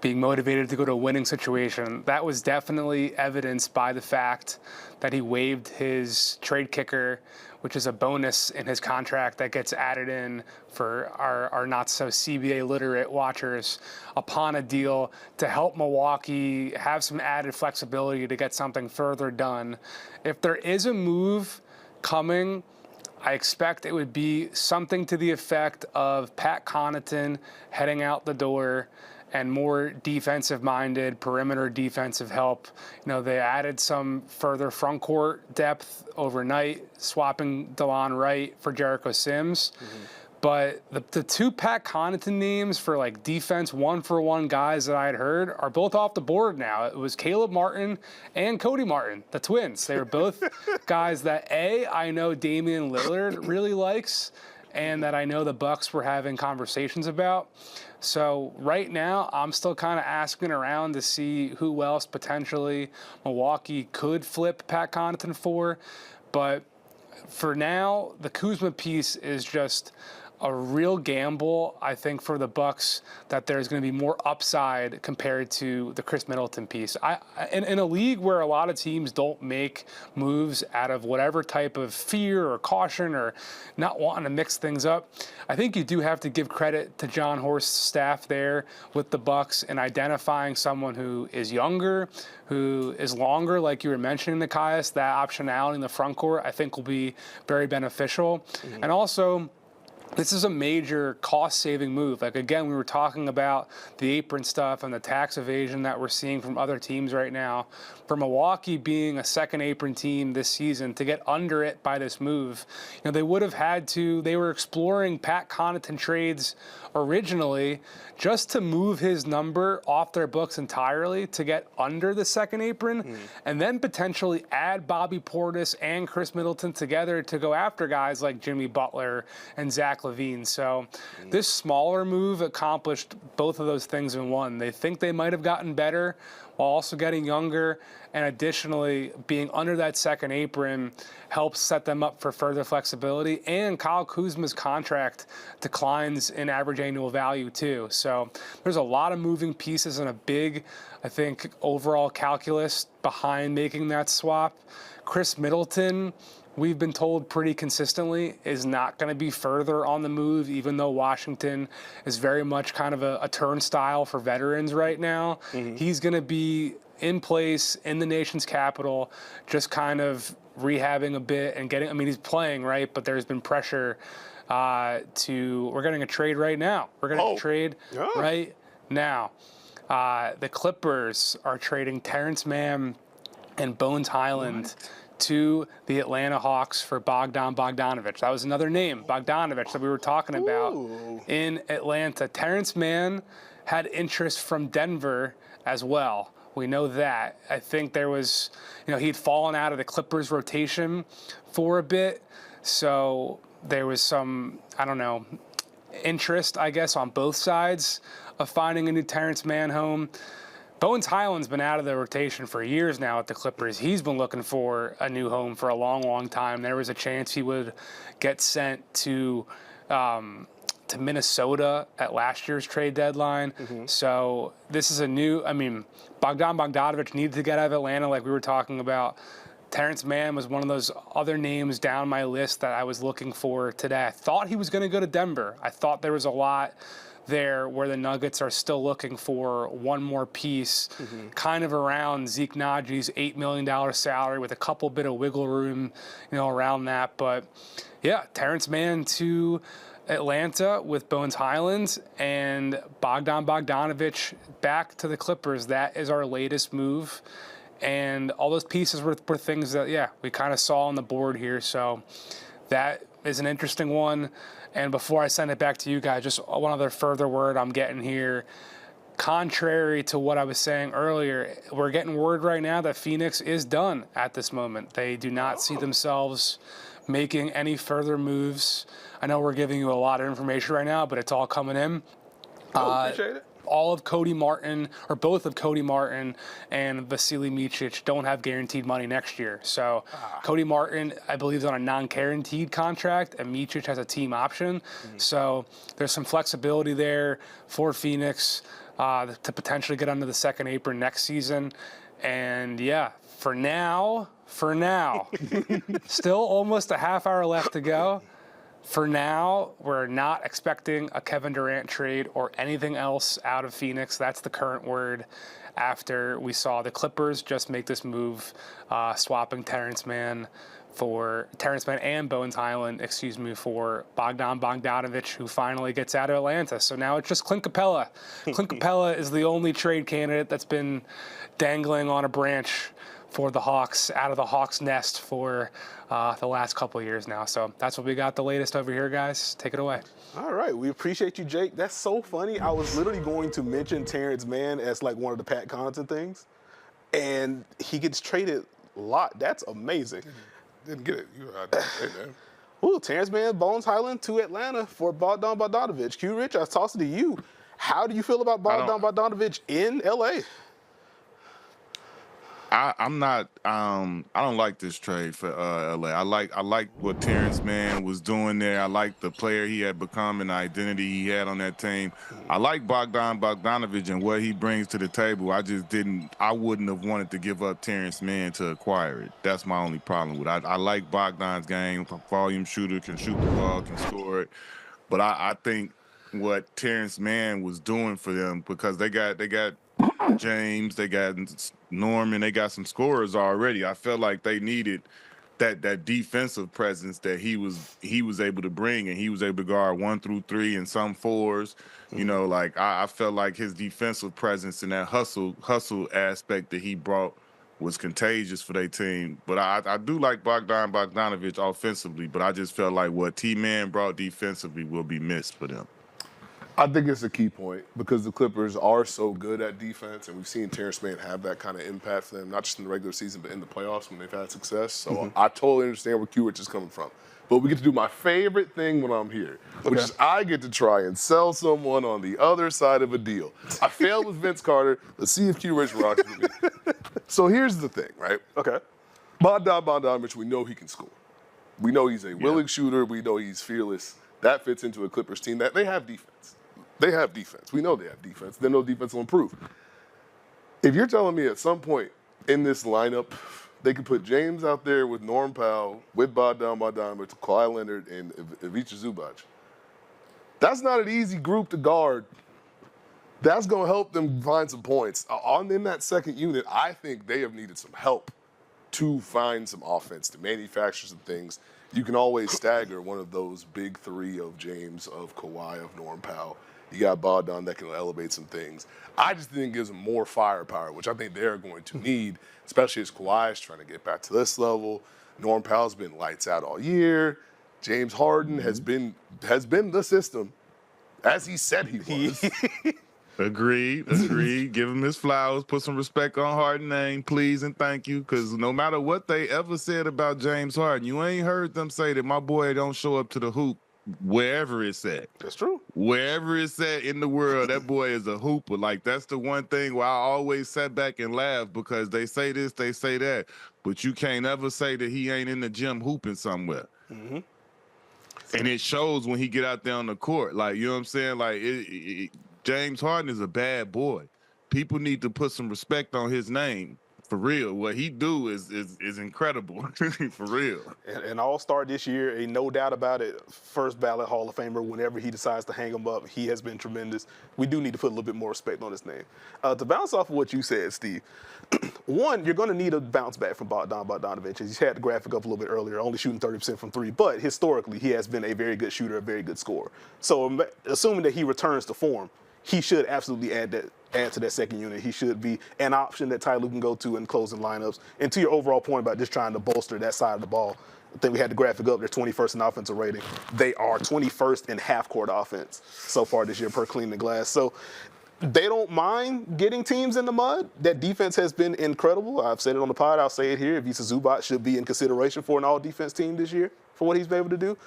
being motivated to go to a winning situation. That was definitely evidenced by the fact that he waived his trade kicker, which is a bonus in his contract that gets added in for our not so CBA literate watchers upon a deal to help Milwaukee have some added flexibility to get something further done. If there is a move coming, I expect it would be something to the effect of Pat Connaughton heading out the door and more defensive-minded, perimeter defensive help. You know, they added some further front court depth overnight, swapping DeLon Wright for Jericho Sims. But the two Pat Connaughton names for like defense one-for-one guys that I had heard are both off the board now. It was Caleb Martin and Cody Martin, the twins. They were both guys that I know Damian Lillard really likes, and that I know the Bucks were having conversations about. So right now, I'm still kind of asking around to see who else potentially Milwaukee could flip Pat Connaughton for. But for now, the Kuzma piece is just a real gamble, I think, for the Bucks, that there's going to be more upside compared to the Chris Middleton piece. In a league where a lot of teams don't make moves out of whatever type of fear or caution or not wanting to mix things up, I think you do have to give credit to John Horst's staff there with the Bucks in identifying someone who is younger, who is longer, like you were mentioning, Nikias. That optionality in the front court, I think, will be very beneficial. And also, this is a major cost-saving move. Like, again, we were talking about the apron stuff and the tax evasion that we're seeing from other teams right now. For Milwaukee being a second apron team this season, to get under it by this move, you know, they would have had to, they were exploring Pat Connaughton trades originally just to move his number off their books entirely to get under the second apron, and then potentially add Bobby Portis and Chris Middleton together to go after guys like Jimmy Butler and Zach LaVine. So this smaller move accomplished both of those things in one. They think they might have gotten better while also getting younger, and additionally being under that second apron helps set them up for further flexibility. And Kyle Kuzma's contract declines in average annual value too. So there's a lot of moving pieces and a big, I think, overall calculus behind making that swap. Chris Middleton, we've been told pretty consistently, is not going to be further on the move, even though Washington is very much kind of a turnstile for veterans right now. He's going to be in place in the nation's capital, just kind of rehabbing a bit and getting, I mean, he's playing, right? But there's been pressure we're getting a trade right now. We're getting a trade right now. The Clippers are trading Terrence Mann and Bones Highland to the Atlanta Hawks for Bogdan Bogdanovic. That was another name, Bogdanovic, that we were talking about in Atlanta. Terrence Mann had interest from Denver as well. We know that. I think there was, you know, he'd fallen out of the Clippers rotation for a bit. So there was some, I don't know, interest, I guess, on both sides of finding a new Terrence Mann home. Bones Highland's been out of the rotation for years now at the Clippers. He's been looking for a new home for a long, long time. There was a chance he would get sent to Minnesota at last year's trade deadline. So this is a new, I mean, Bogdan Bogdanovic needed to get out of Atlanta like we were talking about. Terrence Mann was one of those other names down my list that I was looking for today. I thought he was going to go to Denver. I thought there was a lot there where the Nuggets are still looking for one more piece, kind of around Zeke Najee's $8 million salary with a couple bit of wiggle room, you know, around that. But yeah, Terrence Mann to Atlanta with Bones Highland and Bogdan Bogdanovic back to the Clippers. That is our latest move. And all those pieces were things that, yeah, we kind of saw on the board here. So that is an interesting one. And before I send it back to you guys, just one other further word I'm getting here. Contrary to what I was saying earlier, we're getting word right now that Phoenix is done at this moment. They do not see themselves making any further moves. I know we're giving you a lot of information right now, but it's all coming in. Appreciate it. All of Cody Martin, or both of Cody Martin and Vasily Micic don't have guaranteed money next year. So Cody Martin, I believe, is on a non-guaranteed contract, and Micic has a team option. So there's some flexibility there for Phoenix. to potentially get under the second apron next season. And yeah, for now, still almost a half hour left to go. For now, we're not expecting a Kevin Durant trade or anything else out of Phoenix. That's the current word after we saw the Clippers just make this move, swapping Terrence Mann and Bones Highland, for Bogdan Bogdanovic, who finally gets out of Atlanta. So now it's just Clint Capella. Clint Capella is the only trade candidate that's been dangling on a branch for the Hawks, out of the Hawks nest for the last couple of years now. So that's what we got the latest over here, guys. Take it away. All right, we appreciate you, Jake. That's so funny. I was literally going to mention Terrence Mann as like one of the Pat Connaughton things, and he gets traded a lot. That's amazing. Didn't get it. You didn't say that. Ooh, Terrence Mann, Bones Highland to Atlanta for Bogdan Bogdanovic. Q Rich, I toss it to you. How do you feel about Bogdan Bogdanovic in LA? I'm not. I don't like this trade for LA. I like what Terrence Mann was doing there. I like the player he had become and the identity he had on that team. I like Bogdan Bogdanovic and what he brings to the table. I wouldn't have wanted to give up Terrence Mann to acquire it. That's my only problem with it. I like Bogdan's game. Volume shooter, can shoot the ball, can score it. But I think what Terrence Mann was doing for them, because they got James, they got Norman, they got some scorers already. I felt like they needed that defensive presence that he was able to bring, and he was able to guard 1 through 3 and some 4s. You know, like I felt like his defensive presence and that hustle aspect that he brought was contagious for their team. But I do like Bogdan Bogdanovic offensively, but I just felt like what T-Man brought defensively will be missed for them. I think it's a key point because the Clippers are so good at defense, and we've seen Terrence Mann have that kind of impact for them, not just in the regular season, but in the playoffs when they've had success. So I totally understand where Q Rich is coming from. But we get to do my favorite thing when I'm here, which is I get to try and sell someone on the other side of a deal. I failed with Vince Carter. Let's see if Q Rich rocks with me. So here's the thing, right? Okay. Bogdanovic, we know he can score. We know he's a willing shooter. We know he's fearless. That fits into a Clippers team that they have defense. They have defense. We know they have defense. Then no defense will improve. If you're telling me at some point in this lineup, they could put James out there with Norm Powell, with Bogdan Bogdanovic, Kawhi Leonard, and Ivica Zubac, that's not an easy group to guard. That's going to help them find some points. In that second unit, I think they have needed some help to find some offense, to manufacture some things. You can always stagger one of those big three of James, of Kawhi, of Norm Powell. You got Bogdan that can elevate some things. I just think it gives them more firepower, which I think they're going to need, especially as Kawhi is trying to get back to this level. Norm Powell's been lights out all year. James Harden has been the system, as he said he was. Agreed. Give him his flowers. Put some respect on Harden's name, please and thank you. Because no matter what they ever said about James Harden, you ain't heard them say that my boy don't show up to the hoop wherever it's at. That's true. Wherever it's at in the world, that boy is a hooper. Like, that's the one thing where I always sat back and laughed, because they say this, they say that, but you can't ever say that he ain't in the gym hooping somewhere. Mm-hmm. And it shows when he get out there on the court. Like, you know what I'm saying? Like, James Harden is a bad boy. People need to put some respect on his name. For real, what he do is incredible. For real. An all-star this year, ain't no doubt about it. First ballot Hall of Famer. Whenever he decides to hang him up, he has been tremendous. We do need to put a little bit more respect on his name. To bounce off of what you said, Steve, one, you're going to need a bounce back from Bogdan Bogdanovic. He's had the graphic up a little bit earlier, only shooting 30% from three, but historically he has been a very good shooter, a very good scorer. So assuming that he returns to form, he should absolutely add to that second unit. He should be an option that Ty Lue can go to in closing lineups. And to your overall point about just trying to bolster that side of the ball, I think we had the graphic up. They're 21st in offensive rating. They are 21st in half-court offense so far this year per clean the glass. So they don't mind getting teams in the mud. That defense has been incredible. I've said it on the pod. I'll say it here. Ivica Zubac should be in consideration for an all-defense team this year for what he's been able to do.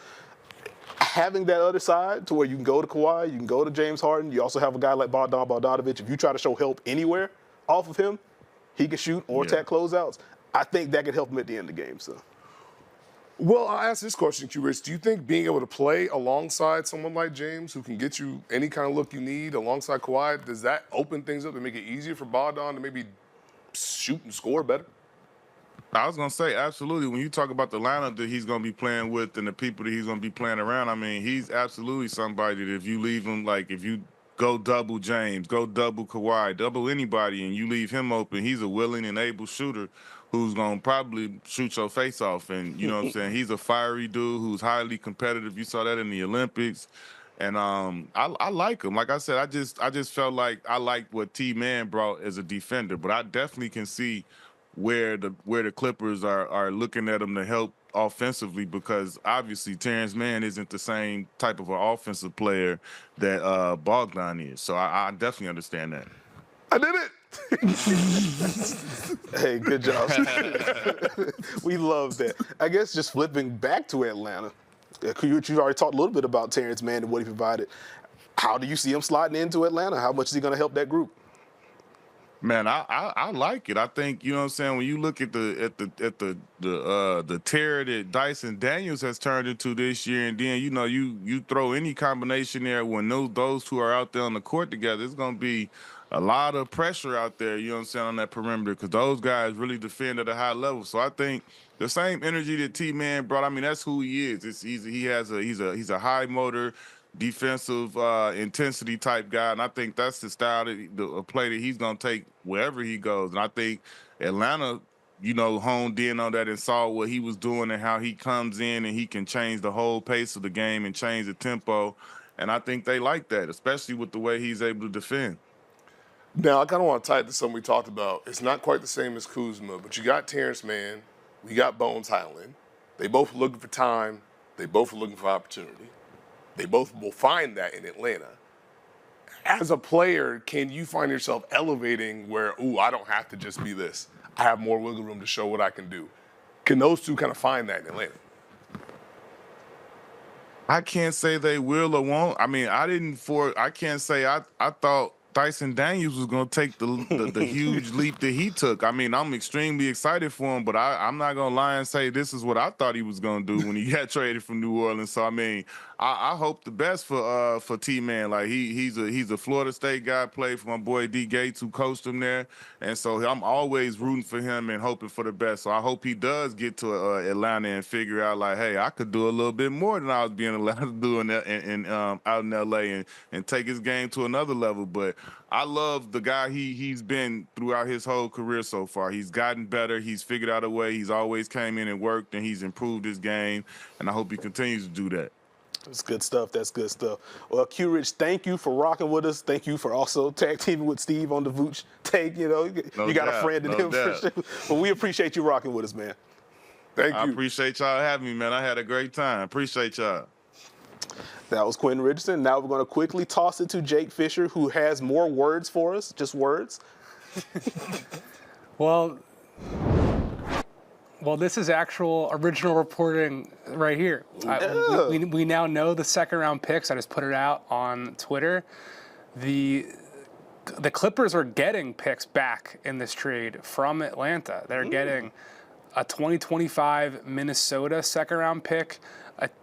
Having that other side to where you can go to Kawhi, you can go to James Harden. You also have a guy like Bogdan Bogdanovic. If you try to show help anywhere off of him, he can shoot or attack closeouts. I think that could help him at the end of the game. So, Well, I'll ask this question, Q-Rich. Do you think being able to play alongside someone like James, who can get you any kind of look you need alongside Kawhi, does that open things up and make it easier for Bogdan to maybe shoot and score better? I was going to say, absolutely. When you talk about the lineup that he's going to be playing with and the people that he's going to be playing around, I mean, he's absolutely somebody that if you leave him, like if you go double James, go double Kawhi, double anybody, and you leave him open, he's a willing and able shooter who's going to probably shoot your face off. And, you know what I'm saying? He's a fiery dude who's highly competitive. You saw that in the Olympics. And I like him. Like I said, I just felt like I liked what T-Man brought as a defender, but I definitely can see where the Clippers are looking at him to help offensively, because obviously Terrence Mann isn't the same type of an offensive player that Bogdan is. So I definitely understand that. I did it. Hey, good job. We love that. I guess just flipping back to Atlanta, you've already talked a little bit about Terrence Mann and what he provided. How do you see him sliding into Atlanta? How much is he going to help that group? Man, I like it. I think, you know what I'm saying, when you look at the terror that Dyson Daniels has turned into this year, and then you throw any combination there when those two are out there on the court together, it's gonna be a lot of pressure out there, you know what I'm saying, on that perimeter, because those guys really defend at a high level. So I think the same energy that T-Man brought, I mean, that's who he is. He's a high motor, defensive intensity type guy, and I think that's the style of play that he's going to take wherever he goes. And I think Atlanta, honed in on that and saw what he was doing and how he comes in and he can change the whole pace of the game and change the tempo. And I think they like that, especially with the way he's able to defend. Now, I kind of want to tie it to something we talked about. It's not quite the same as Kuzma, but you got Terrence Mann, we got Bones Highland. They both are looking for time. They both are looking for opportunity. They both will find that in Atlanta. As a player, can you find yourself elevating where, I don't have to just be this. I have more wiggle room to show what I can do. Can those two kind of find that in Atlanta? I can't say they will or won't. I mean, I can't say I thought Dyson Daniels was going to take the huge leap that he took. I mean, I'm extremely excited for him, but I'm not going to lie and say this is what I thought he was going to do when he got traded from New Orleans. So, I mean, I hope the best for T-Man. Like, he's a Florida State guy, played for my boy D. Gates, who coached him there. And so I'm always rooting for him and hoping for the best. So I hope he does get to Atlanta and figure out, like, hey, I could do a little bit more than I was being allowed to do out in L.A. and take his game to another level. But I love the guy he's been throughout his whole career so far. He's gotten better. He's figured out a way. He's always came in and worked, and he's improved his game. And I hope he continues to do that. That's good stuff. That's good stuff. Well, Q-Rich, thank you for rocking with us. Thank you for also tag teaming with Steve on the Vooch take. You got a friend in him for sure. But we appreciate you rocking with us, man. Thank you. I appreciate y'all having me, man. I had a great time. Appreciate y'all. That was Quentin Richardson. Now we're going to quickly toss it to Jake Fisher, who has more words for us, just words. Well, this is actual original reporting right here. We now know the second round picks. I just put it out on Twitter. The Clippers are getting picks back in this trade from Atlanta. They're getting a 2025 Minnesota second round pick,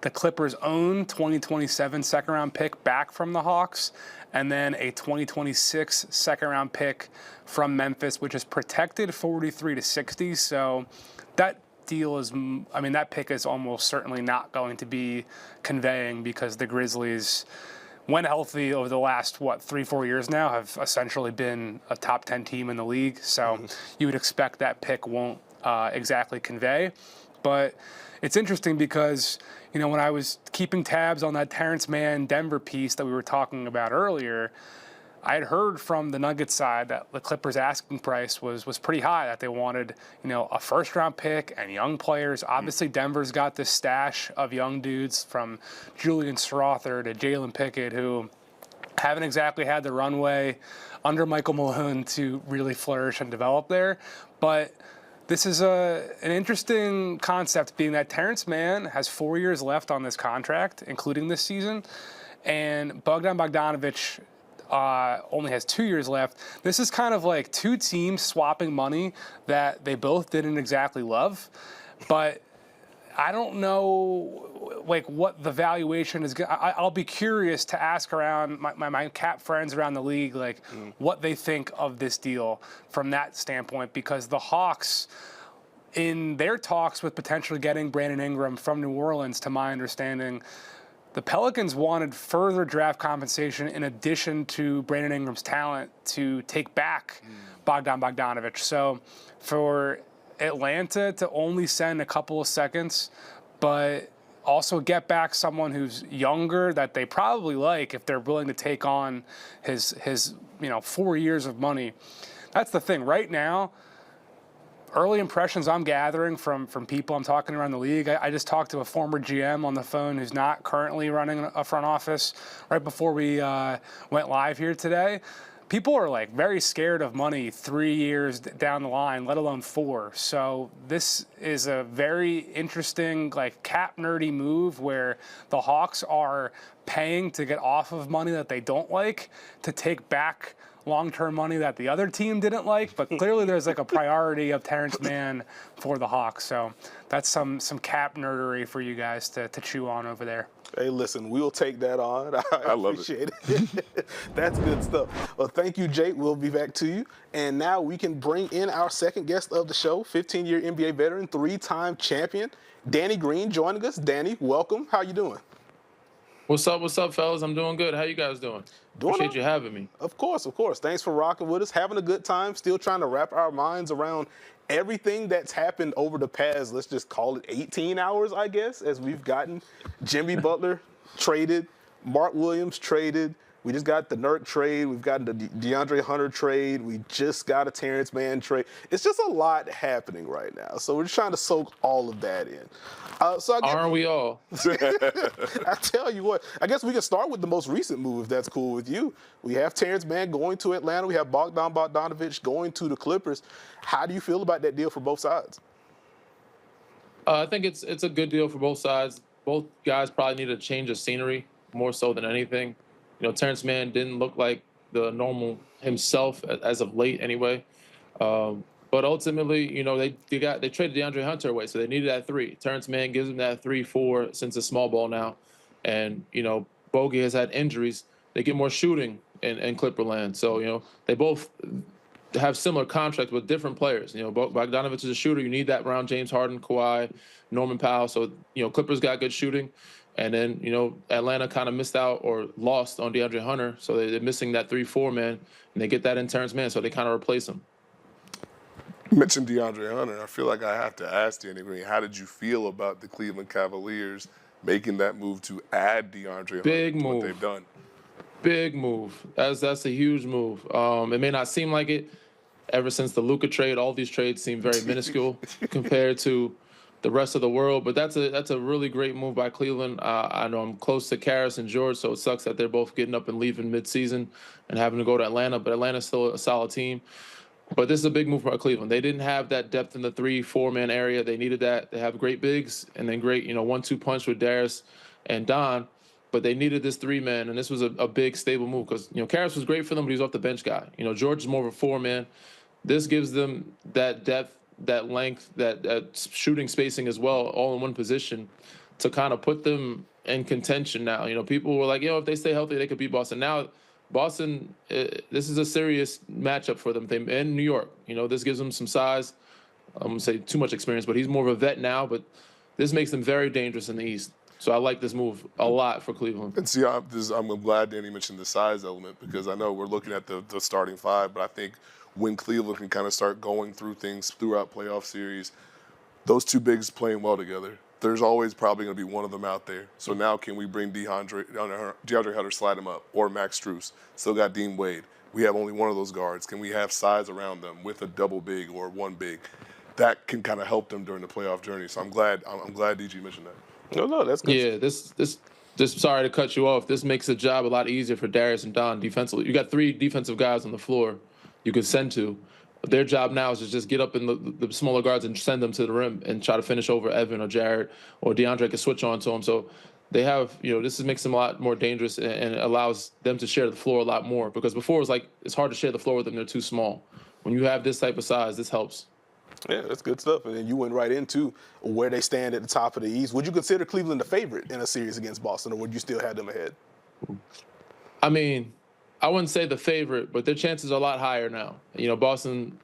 the Clippers' own 2027 second round pick back from the Hawks, and then a 2026 second round pick from Memphis, which is protected 43 to 60. So that deal is, that pick is almost certainly not going to be conveying, because the Grizzlies, when healthy over the last, 3-4 years now, have essentially been a top 10 team in the league. So you would expect that pick won't exactly convey. But it's interesting because, when I was keeping tabs on that Terrence Mann Denver piece that we were talking about earlier, I had heard from the Nuggets side that the Clippers' asking price was pretty high, that they wanted, a first-round pick and young players. Obviously, Denver's got this stash of young dudes from Julian Strawther to Jalen Pickett, who haven't exactly had the runway under Michael Malone to really flourish and develop there. But this is an interesting concept, being that Terrence Mann has 4 years left on this contract, including this season, and Bogdan Bogdanović only has 2 years left. This is kind of like two teams swapping money that they both didn't exactly love. But I don't know, like, what the valuation is. I'll be curious to ask around my Cap friends around the league, like, what they think of this deal from that standpoint, because the Hawks, in their talks with potentially getting Brandon Ingram from New Orleans, to my understanding, the Pelicans wanted further draft compensation in addition to Brandon Ingram's talent to take back Bogdan Bogdanovic. So for Atlanta to only send a couple of seconds, but also get back someone who's younger that they probably like if they're willing to take on his 4 years of money. That's the thing. Right now, early impressions I'm gathering from people I'm talking around the league. I just talked to a former GM on the phone who's not currently running a front office right before we went live here today. People are like very scared of money 3 years down the line, let alone 4. So this is a very interesting, like, cap nerdy move where the Hawks are paying to get off of money that they don't like to take back long-term money that the other team didn't like, but clearly there's like a priority of Terrence Mann for the Hawks. So that's some cap nerdery for you guys to chew on over there. Hey, listen, we'll take that on. I love it. That's good stuff. Well, thank you, Jake. We'll be back to you. And now we can bring in our second guest of the show, 15-year NBA veteran, 3-time champion, Danny Green, joining us. Danny, welcome. How you doing? What's up, fellas? I'm doing good. How you guys doing? Appreciate you having me. Of course. Thanks for rocking with us. Having a good time. Still trying to wrap our minds around everything that's happened over the past, let's just call it 18 hours, I guess, as we've gotten Jimmy Butler traded, Mark Williams traded. We just got the Nurk trade. We've gotten the DeAndre Hunter trade. We just got a Terrence Mann trade. It's just a lot happening right now. So we're just trying to soak all of that in. Aren't we all? I tell you what, I guess we can start with the most recent move, if that's cool with you. We have Terrence Mann going to Atlanta. We have Bogdan Bogdanovic going to the Clippers. How do you feel about that deal for both sides? I think it's a good deal for both sides. Both guys probably need a change of scenery more so than anything. Terrence Mann didn't look like the normal himself as of late anyway. But ultimately, they traded DeAndre Hunter away, so they needed that 3. Terrence Mann gives them that 3-4 since it's small ball now. And, Bogey has had injuries. They get more shooting in Clipperland. So, they both have similar contracts with different players. Bogdanovic is a shooter. You need that around James Harden, Kawhi, Norman Powell. So, Clippers got good shooting. And then, Atlanta kind of missed out or lost on DeAndre Hunter. So they're missing that 3-4 man, and they get that in Terrence Mann. So they kind of replace him. You mentioned DeAndre Hunter. I feel like I have to ask Danny Green, how did you feel about the Cleveland Cavaliers making that move to add DeAndre Hunter to what they've done? Big move. That's a huge move. It may not seem like it. Ever since the Luka trade, all these trades seem very minuscule compared to the rest of the world, but that's a really great move by Cleveland. I know I'm close to Karras and George, so it sucks that they're both getting up and leaving midseason and having to go to Atlanta, but Atlanta's still a solid team. But this is a big move for Cleveland. They didn't have that depth in the 3-4 man area. They needed that. They have great bigs and then great 1-2 punch with Darius and Don, but they needed this 3-man, and this was a big stable move because Karras was great for them, but he was off the bench guy. George is more of a 4-man. This gives them that depth, that length, that shooting spacing as well, all in one position to kind of put them in contention now. People were like, if they stay healthy, they could beat Boston. Now, Boston, this is a serious matchup for them. In New York, this gives them some size. I'm going to say too much experience, but he's more of a vet now. But this makes them very dangerous in the East. So I like this move a lot for Cleveland. And see, I'm glad Danny mentioned the size element because I know we're looking at the starting 5, but I think when Cleveland can kind of start going through things throughout playoff series, those 2 bigs playing well together, there's always probably going to be one of them out there. So now can we bring DeAndre Hunter, slide him up, or Max Strus? Still got Dean Wade. We have only one of those guards. Can we have size around them with a double big or 1 big? That can kind of help them during the playoff journey. So I'm glad DG mentioned that. No, that's good. Yeah, this sorry to cut you off. This makes the job a lot easier for Darius and Don defensively. You got 3 defensive guys on the floor you could send to. Their job now is to just get up in the smaller guards and send them to the rim and try to finish over Evan or Jared, or DeAndre can switch on to them. So they have, this makes them a lot more dangerous and allows them to share the floor a lot more because before it was like it's hard to share the floor with them. They're too small. When you have this type of size, this helps. Yeah, that's good stuff. And then you went right into where they stand at the top of the East. Would you consider Cleveland the favorite in a series against Boston, or would you still have them ahead? I mean, I wouldn't say the favorite, but their chances are a lot higher now. Boston,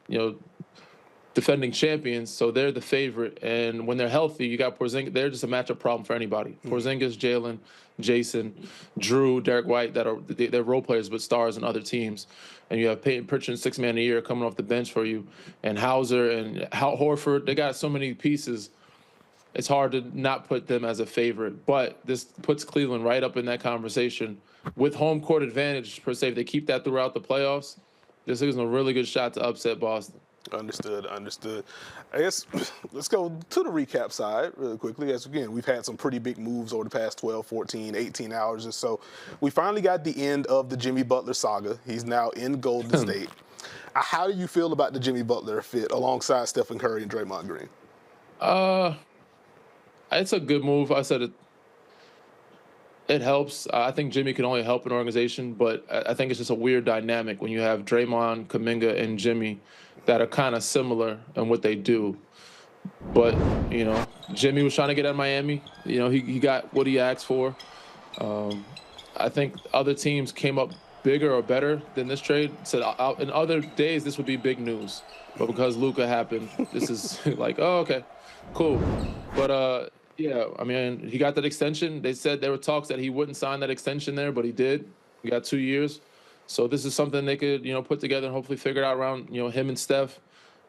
defending champions, so they're the favorite. And when they're healthy, you got Porzingis. They're just a matchup problem for anybody. Porzingis, Jalen, Jason, Drew, Derek White, they're role players but stars in other teams. And you have Peyton Pritchard, 6 man a year, coming off the bench for you, and Hauser and Horford. They got so many pieces. It's hard to not put them as a favorite. But this puts Cleveland right up in that conversation with home court advantage per se. If they keep that throughout the playoffs, this is a really good shot to upset Boston. Understood. I guess let's go to the recap side really quickly. As again, we've had some pretty big moves over the past 12, 14, 18 hours or so. We finally got the end of the Jimmy Butler saga. He's now in Golden State. How do you feel about the Jimmy Butler fit alongside Stephen Curry and Draymond Green? It's a good move. I said it helps. I think Jimmy can only help an organization, but I think it's just a weird dynamic when you have Draymond, Kuminga, and Jimmy that are kind of similar in what they do. But, Jimmy was trying to get out of Miami. He got what he asked for. I think other teams came up bigger or better than this trade. Said in other days, this would be big news. But because Luka happened, this is like, oh, okay, cool. But, he got that extension. They said there were talks that he wouldn't sign that extension there, but he did. He got 2 years. So this is something they could, put together and hopefully figure it out around, him and Steph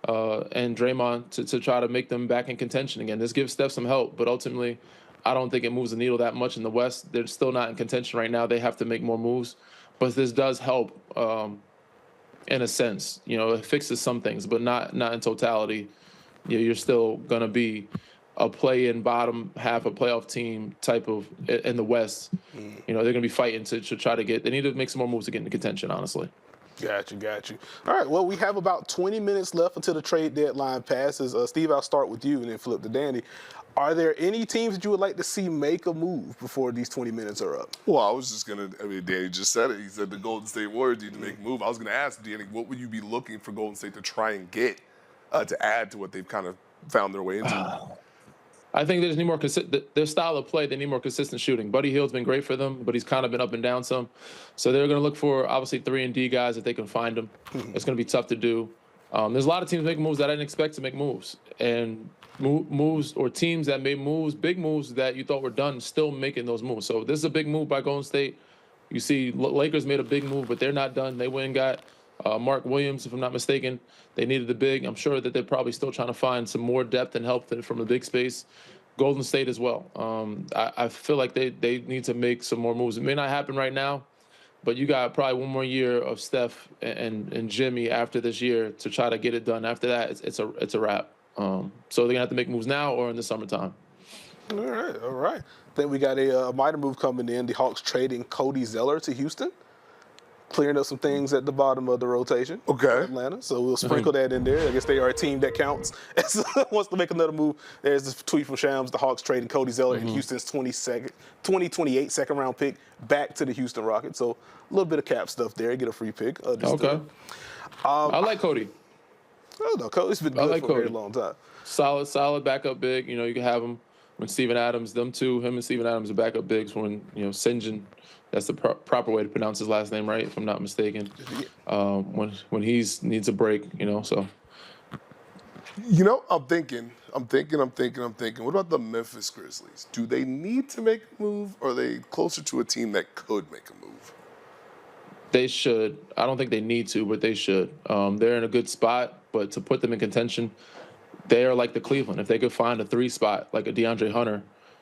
and Draymond to try to make them back in contention again. This gives Steph some help, but ultimately, I don't think it moves the needle that much in the West. They're still not in contention right now. They have to make more moves, but this does help in a sense. It fixes some things, but not in totality. You're still gonna be a play-in bottom half a playoff team type of in the West. They're going to be fighting to try to get – they need to make some more moves to get into contention, honestly. Got you. All right, well, we have about 20 minutes left until the trade deadline passes. Steve, I'll start with you and then flip to Danny. Are there any teams that you would like to see make a move before these 20 minutes are up? Well, I was just going to – Danny just said it. He said the Golden State Warriors need to make a move. I was going to ask Danny, what would you be looking for Golden State to try and get to add to what they've kind of found their way into? I think they just need more their style of play. They need more consistent shooting. Buddy Hield's been great for them, but he's kind of been up and down some. So they're going to look for obviously 3-and-D guys if they can find them. It's going to be tough to do. There's a lot of teams making moves that I didn't expect to make moves, and moves or teams that made moves, big moves that you thought were done, still making those moves. So this is a big move by Golden State. You see, Lakers made a big move, but they're not done. They went and got Mark Williams, if I'm not mistaken. They needed the big. I'm sure that they're probably still trying to find some more depth and help from the big space. Golden State as well. I feel like they need to make some more moves. It may not happen right now, but you got probably one more year of Steph and Jimmy after this year to try to get it done. After that, it's a wrap. So they're gonna have to make moves now or in the summertime. All right. I think we got a minor move coming in. The Hawks trading Cody Zeller to Houston, clearing up some things at the bottom of the rotation. Okay. Atlanta. So we'll sprinkle that in there. I guess they are a team that counts. Wants to make another move. There's this tweet from Shams. The Hawks trading Cody Zeller and Houston's 2028 second round pick back to the Houston Rockets. So a little bit of cap stuff there. Get a free pick. Okay. I like Cody. Oh, no, Cody's been good for a very long time. Solid backup big. You can have him when Steven Adams, him and Steven Adams are backup bigs when, Sinjin, that's the proper way to pronounce his last name, right? If I'm not mistaken. When he needs a break, so. I'm thinking. What about the Memphis Grizzlies? Do they need to make a move, or are they closer to a team that could make a move? They should. I don't think they need to, but they should. They're in a good spot, but to put them in contention, they are like the Cleveland. If they could find a 3 spot, like a DeAndre Hunter,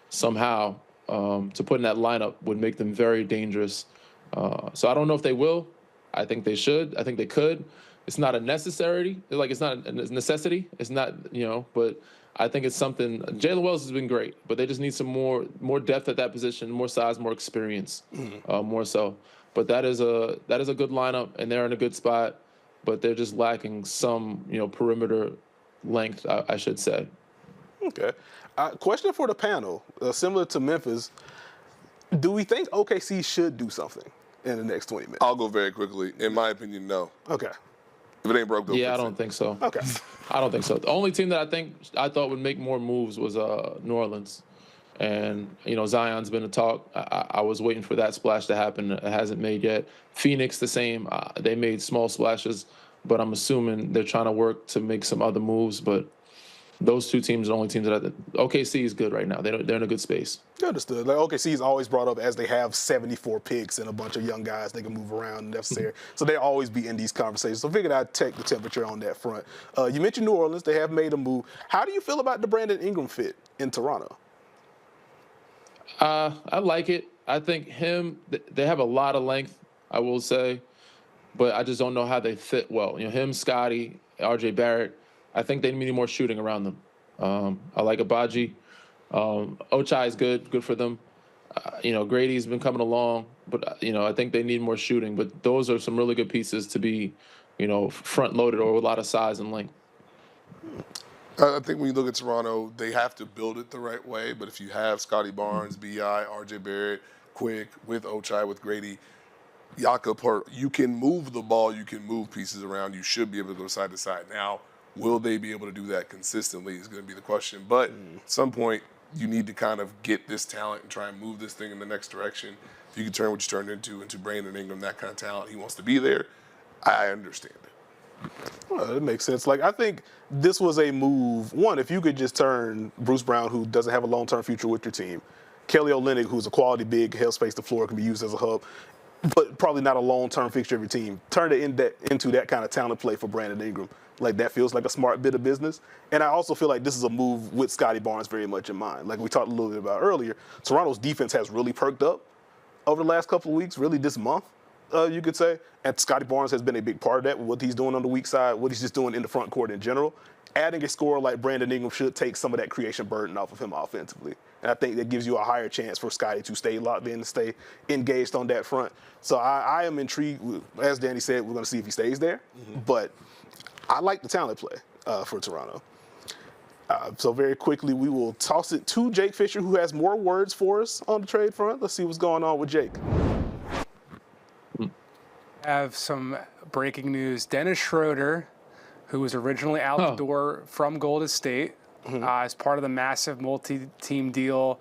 somehow, to put in that lineup would make them very dangerous. So I don't know if they will. I think they should. I think they could. It's not a necessity. It's not a necessity. It's not, but I think it's something. Jalen Wells has been great, but they just need some more depth at that position, more size, more experience, more so. But that is a good lineup, and they're in a good spot, but they're just lacking some, perimeter length, I should say. Okay. Question for the panel, similar to Memphis. Do we think OKC should do something in the next 20 minutes? I'll go very quickly. In my opinion, no. Okay. If it ain't broke, yeah, I don't think so. Okay. I don't think so. The only team that I thought would make more moves was New Orleans. And, Zion's been a talk. I was waiting for that splash to happen. It hasn't made yet. Phoenix, the same. They made small splashes, but I'm assuming they're trying to work to make some other moves. But those two teams are the only teams OKC is good right now. They're in a good space. Understood. Like OKC is always brought up as they have 74 picks and a bunch of young guys they can move around if necessary. So they always be in these conversations. So figured I'd take the temperature on that front. You mentioned New Orleans. They have made a move. How do you feel about the Brandon Ingram fit in Toronto? I like it. I think they have a lot of length, I will say, but I just don't know how they fit well. Him, Scotty, RJ Barrett, I think they need more shooting around them. I like Abaji. Ochai is good for them. Grady's been coming along, but, I think they need more shooting. But those are some really good pieces to be, front-loaded or with a lot of size and length. I think when you look at Toronto, they have to build it the right way. But if you have Scotty Barnes, B.I., R.J. Barrett, Quick, with Ochai, with Grady, Jakob, you can move the ball, you can move pieces around. You should be able to go side to side. Now, will they be able to do that consistently is going to be the question. But at some point, you need to kind of get this talent and try and move this thing in the next direction. If you can turn what you turned into Brandon Ingram, that kind of talent, he wants to be there, I understand it. Well, it makes sense. Like, I think this was a move. One, if you could just turn Bruce Brown, who doesn't have a long-term future with your team, Kelly Olynyk, who's a quality big, held space the floor, can be used as a hub, but probably not a long-term fixture of your team. Turn it into that kind of talent play for Brandon Ingram. Like, that feels like a smart bit of business. And I also feel like this is a move with Scotty Barnes very much in mind. Like we talked a little bit about earlier, Toronto's defense has really perked up over the last couple of weeks, really this month. You could say. And Scotty Barnes has been a big part of that, what he's doing on the weak side, what he's just doing in the front court in general. Adding a scorer like Brandon Ingram should take some of that creation burden off of him offensively. And I think that gives you a higher chance for Scotty to stay locked in, to stay engaged on that front. So I am intrigued. As Danny said, we're going to see if he stays there. But I like the talent play for Toronto. So very quickly, we will toss it to Jake Fisher, who has more words for us on the trade front. Let's see what's going on with Jake. Have some breaking news. Dennis Schroeder, who was originally out the door from Golden State, as part of the massive multi-team deal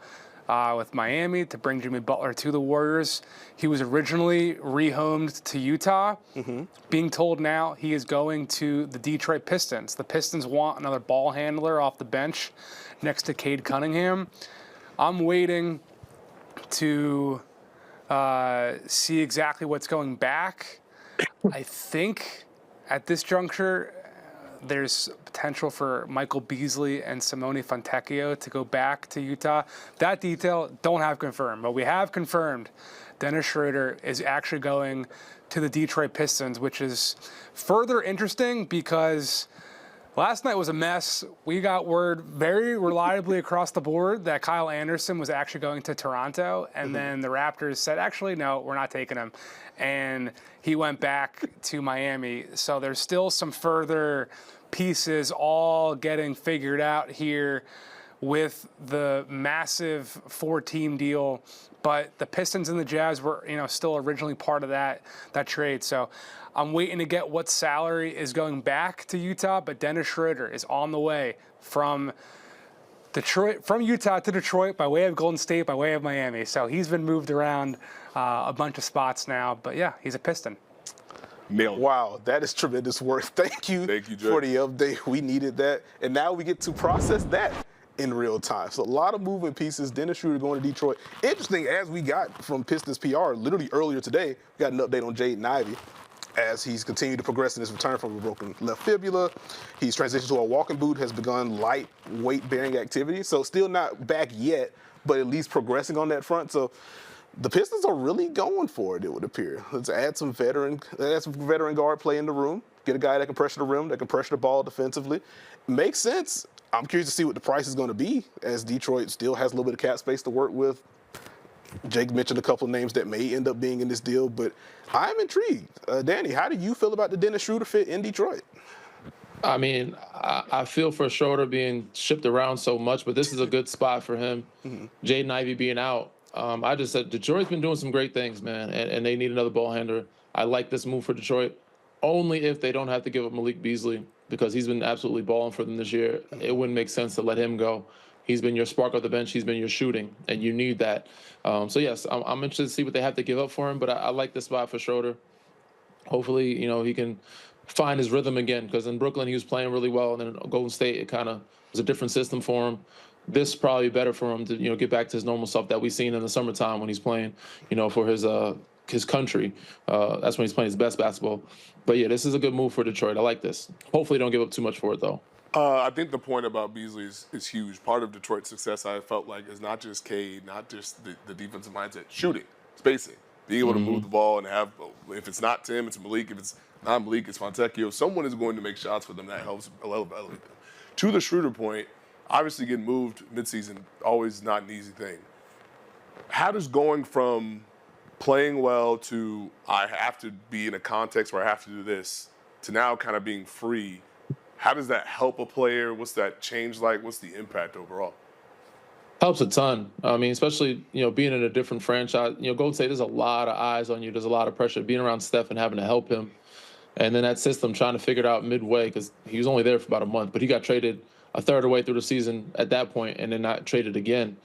with Miami to bring Jimmy Butler to the Warriors. He was originally rehomed to Utah. Being told now he is going to the Detroit Pistons. The Pistons want another ball handler off the bench next to Cade Cunningham. I'm waiting to see exactly what's going back. I think at this juncture, there's potential for Michael Beasley and Simone Fontecchio to go back to Utah. That detail don't have confirmed, but we have confirmed Dennis Schroeder is actually going to the Detroit Pistons, which is further interesting because last night was a mess. We got word very reliably across the board that Kyle Anderson was actually going to Toronto, and then the Raptors said, actually, no, we're not taking him. And he went back to Miami. So there's still some further pieces all getting figured out here with the massive 4-team deal. But the Pistons and the Jazz were, still originally part of that trade. So I'm waiting to get what salary is going back to Utah, but Dennis Schroeder is on the way from Utah to Detroit by way of Golden State, by way of Miami. So he's been moved around a bunch of spots now, but yeah, he's a Piston. Wow, that is tremendous work. Thank you for the update. We needed that. And now we get to process that in real time. So a lot of moving pieces. Dennis Schroeder going to Detroit. Interesting, as we got from Pistons PR literally earlier today, we got an update on Jaden Ivey as he's continued to progress in his return from a broken left fibula. He's transitioned to a walking boot, has begun light weight-bearing activity. So still not back yet, but at least progressing on that front. So the Pistons are really going for it, it would appear. Let's add some veteran guard play in the room, get a guy that can pressure the rim, that can pressure the ball defensively. Makes sense. I'm curious to see what the price is going to be, as Detroit still has a little bit of cap space to work with. Jake mentioned a couple of names that may end up being in this deal, but I'm intrigued. Danny, how do you feel about the Dennis Schroeder fit in Detroit? I mean, I feel for Schroeder being shipped around so much, but this is a good spot for him. Jaden Ivey being out. I just said Detroit's been doing some great things, man, and they need another ball handler. I like this move for Detroit. only if they don't have to give up Malik Beasley, because he's been absolutely balling for them this year. It wouldn't make sense to let him go. He's been your spark off the bench. He's been your shooting, and you need that. So yes, I'm interested to see what they have to give up for him, but I like the spot for Schroeder. Hopefully, he can find his rhythm again, because in Brooklyn he was playing really well, and then in Golden State it kind of was a different system for him. This probably better for him to get back to his normal stuff that we've seen in the summertime when he's playing for his country. That's when he's playing his best basketball. But yeah, this is a good move for Detroit. I like this. Hopefully don't give up too much for it though. I think the point about Beasley is huge. Part of Detroit's success, I felt like, is not just Cade, not just the defensive mindset, shooting, spacing, being able to move the ball and have, if it's not Tim, it's Malik. If it's not Malik, it's Fontecchio. Someone is going to make shots for them. That helps elevate them. To the Schroeder point, obviously getting moved midseason, always not an easy thing. How does going from playing well to I have to be in a context where I have to do this to now kind of being free, how does that help a player? What's that change like? What's the impact overall? Helps a ton. I mean, especially, being in a different franchise. Golden State, there's a lot of eyes on you. There's a lot of pressure. Being around Steph and having to help him. And then that system, trying to figure it out midway, because he was only there for about a month, but he got traded a third of the way through the season at that point and then not traded again.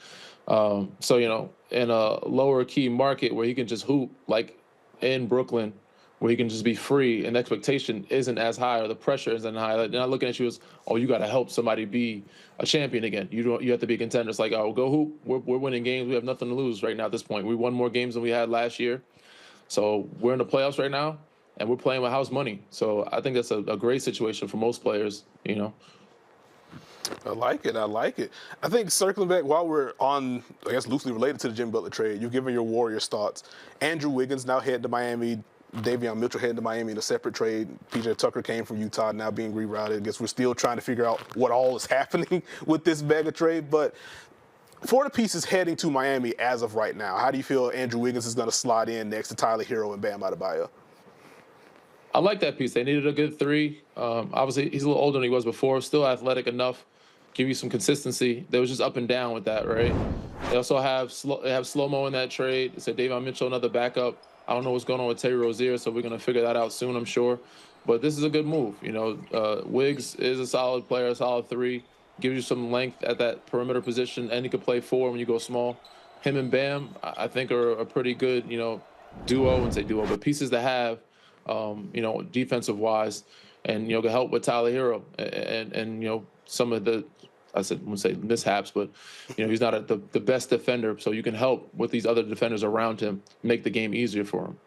So, in a lower key market where he can just hoop, like in Brooklyn, where he can just be free and the expectation isn't as high or the pressure isn't high. They're not looking at you as, oh, you got to help somebody be a champion again. You have to be a contender. It's like, oh, go hoop. We're winning games. We have nothing to lose right now at this point. We won more games than we had last year. So we're in the playoffs right now, and we're playing with house money. So I think that's a great situation for most players, I like it. I think circling back while we're on, I guess, loosely related to the Jimmy Butler trade, you've given your Warriors thoughts. Andrew Wiggins now heading to Miami. Davion Mitchell heading to Miami in a separate trade. PJ Tucker came from Utah, now being rerouted. I guess we're still trying to figure out what all is happening with this mega trade. But for the pieces heading to Miami as of right now, how do you feel Andrew Wiggins is going to slide in next to Tyler Hero and Bam Adebayo? I like that piece. They needed a good three. Obviously, he's a little older than he was before, still athletic enough, give you some consistency. They was just up and down with that, right? They also have slow-mo in that trade. They said Davion Mitchell, another backup. I don't know what's going on with Terry Rozier, so we're going to figure that out soon, I'm sure. But this is a good move. Wiggs is a solid player, a solid three. Gives you some length at that perimeter position, and he could play four when you go small. Him and Bam, I think, are a pretty good, duo. I wouldn't say duo, but pieces to have, defensive-wise, and, can help with Tyler Hero and some of the, I wouldn't say mishaps, but he's not the best defender, so you can help with these other defenders around him, make the game easier for him.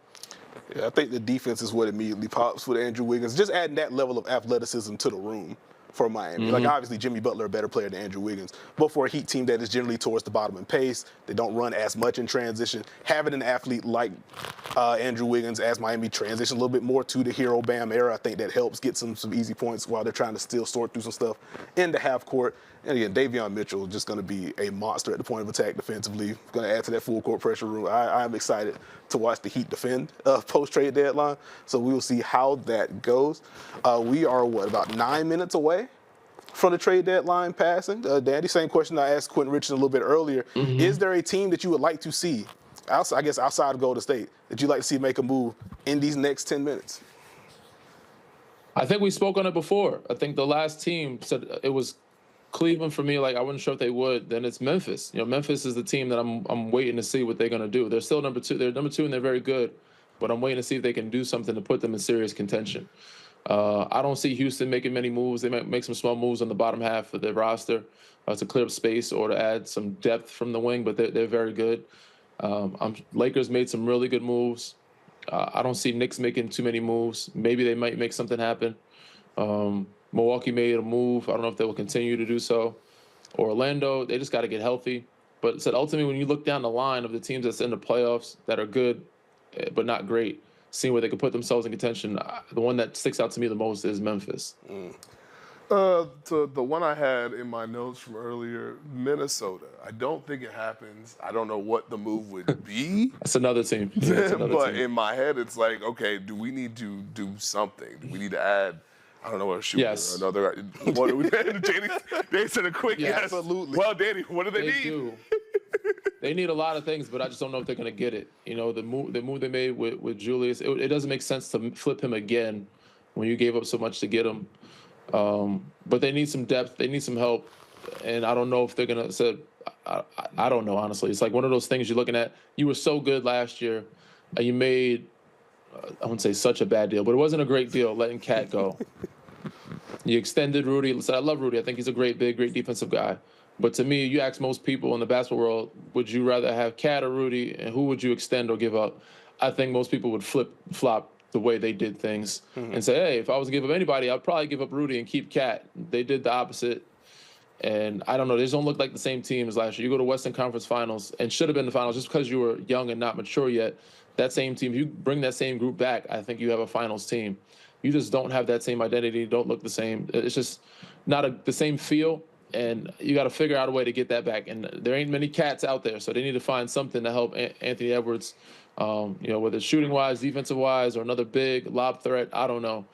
Yeah, I think the defense is what immediately pops with Andrew Wiggins. Just adding that level of athleticism to the room for Miami. Like, obviously, Jimmy Butler a better player than Andrew Wiggins, but for a Heat team that is generally towards the bottom in pace, they don't run as much in transition. Having an athlete like Andrew Wiggins as Miami transition a little bit more to the Hero Bam era, I think that helps get some easy points while they're trying to still sort through some stuff in the half court. And again, Davion Mitchell is just going to be a monster at the point of attack defensively. Going to add to that full court pressure room. I'm excited to watch the Heat defend post-trade deadline. So we will see how that goes. We are, about 9 minutes away from the trade deadline passing? Danny, same question I asked Quentin Richardson a little bit earlier. Is there a team that you would like to see, outside of Golden State, that you'd like to see make a move in these next 10 minutes? I think we spoke on it before. I think the last team said it was Cleveland for me. Like, I wasn't sure if they would. Then it's Memphis. Memphis is the team that I'm waiting to see what they're going to do. They're still number two. They're number two, and they're very good. But I'm waiting to see if they can do something to put them in serious contention. I don't see Houston making many moves. They might make some small moves on the bottom half of their roster to clear up space or to add some depth from the wing, but they're very good. Lakers made some really good moves. I don't see Knicks making too many moves. Maybe they might make something happen. Milwaukee made a move. I don't know if they will continue to do so. Orlando, they just got to get healthy. But ultimately, when you look down the line of the teams that's in the playoffs that are good but not great, seeing where they can put themselves in contention, the one that sticks out to me the most is Memphis. The one I had in my notes from earlier, Minnesota. I don't think it happens. I don't know what the move would be. That's another team. But in my head, it's like, okay, do we need to do something? Do we need to add, I don't know, a shooter? Yes. Another. What do we Danny said a quick yes. Absolutely. Well, Danny, what do they need? Do. They need a lot of things, but I just don't know if they're going to get it. The move they made with Julius, it doesn't make sense to flip him again when you gave up so much to get him. But they need some depth. They need some help. And I don't know if they're going to say, I don't know, honestly. It's like one of those things you're looking at. You were so good last year. And you made, I wouldn't say such a bad deal, but it wasn't a great deal letting Cat go. You extended Rudy. Listen, I love Rudy. I think he's a great defensive guy. But to me, you ask most people in the basketball world, would you rather have Cat or Rudy, and who would you extend or give up? I think most people would flip-flop the way they did things and say, hey, if I was to give up anybody, I'd probably give up Rudy and keep Cat. They did the opposite. And I don't know, they just don't look like the same team as last year. You go to Western Conference Finals and should have been the finals just because you were young and not mature yet. That same team, if you bring that same group back, I think you have a finals team. You just don't have that same identity, don't look the same. It's just not the same feel, and you got to figure out a way to get that back. And there ain't many Cats out there, so they need to find something to help Anthony Edwards, whether it's shooting-wise, defensive-wise, or another big lob threat, I don't know.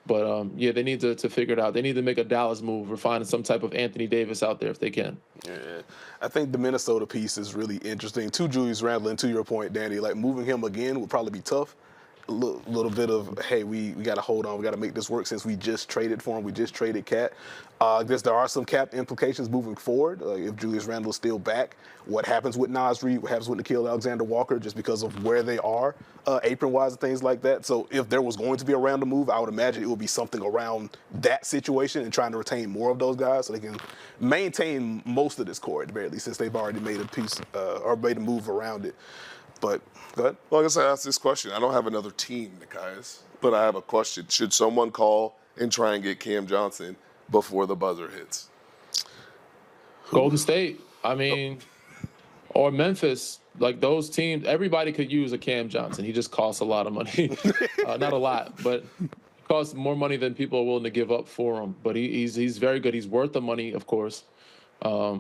But, yeah, they need to figure it out. They need to make a Dallas move or find some type of Anthony Davis out there if they can. Yeah, I think the Minnesota piece is really interesting. To Julius Randle, and to your point, Danny, like moving him again would probably be tough. A little bit of, hey, we got to hold on. We got to make this work since we just traded for him. We just traded Cat. I guess there are some cap implications moving forward. If Julius Randle is still back, what happens with Nas Reed? What happens with Nickeil Alexander-Walker just because of where they are apron-wise and things like that? So if there was going to be a Randle move, I would imagine it would be something around that situation and trying to retain more of those guys so they can maintain most of this core at the very least since they've already made a piece or made a move around it. But go ahead. Well, I guess I asked this question. I don't have another team, guys, but I have a question. Should someone call and try and get Cam Johnson before the buzzer hits? Golden State. I mean, or Memphis. Like those teams, everybody could use a Cam Johnson. He just costs a lot of money. Not a lot, but costs more money than people are willing to give up for him. But he's very good. He's worth the money, of course. A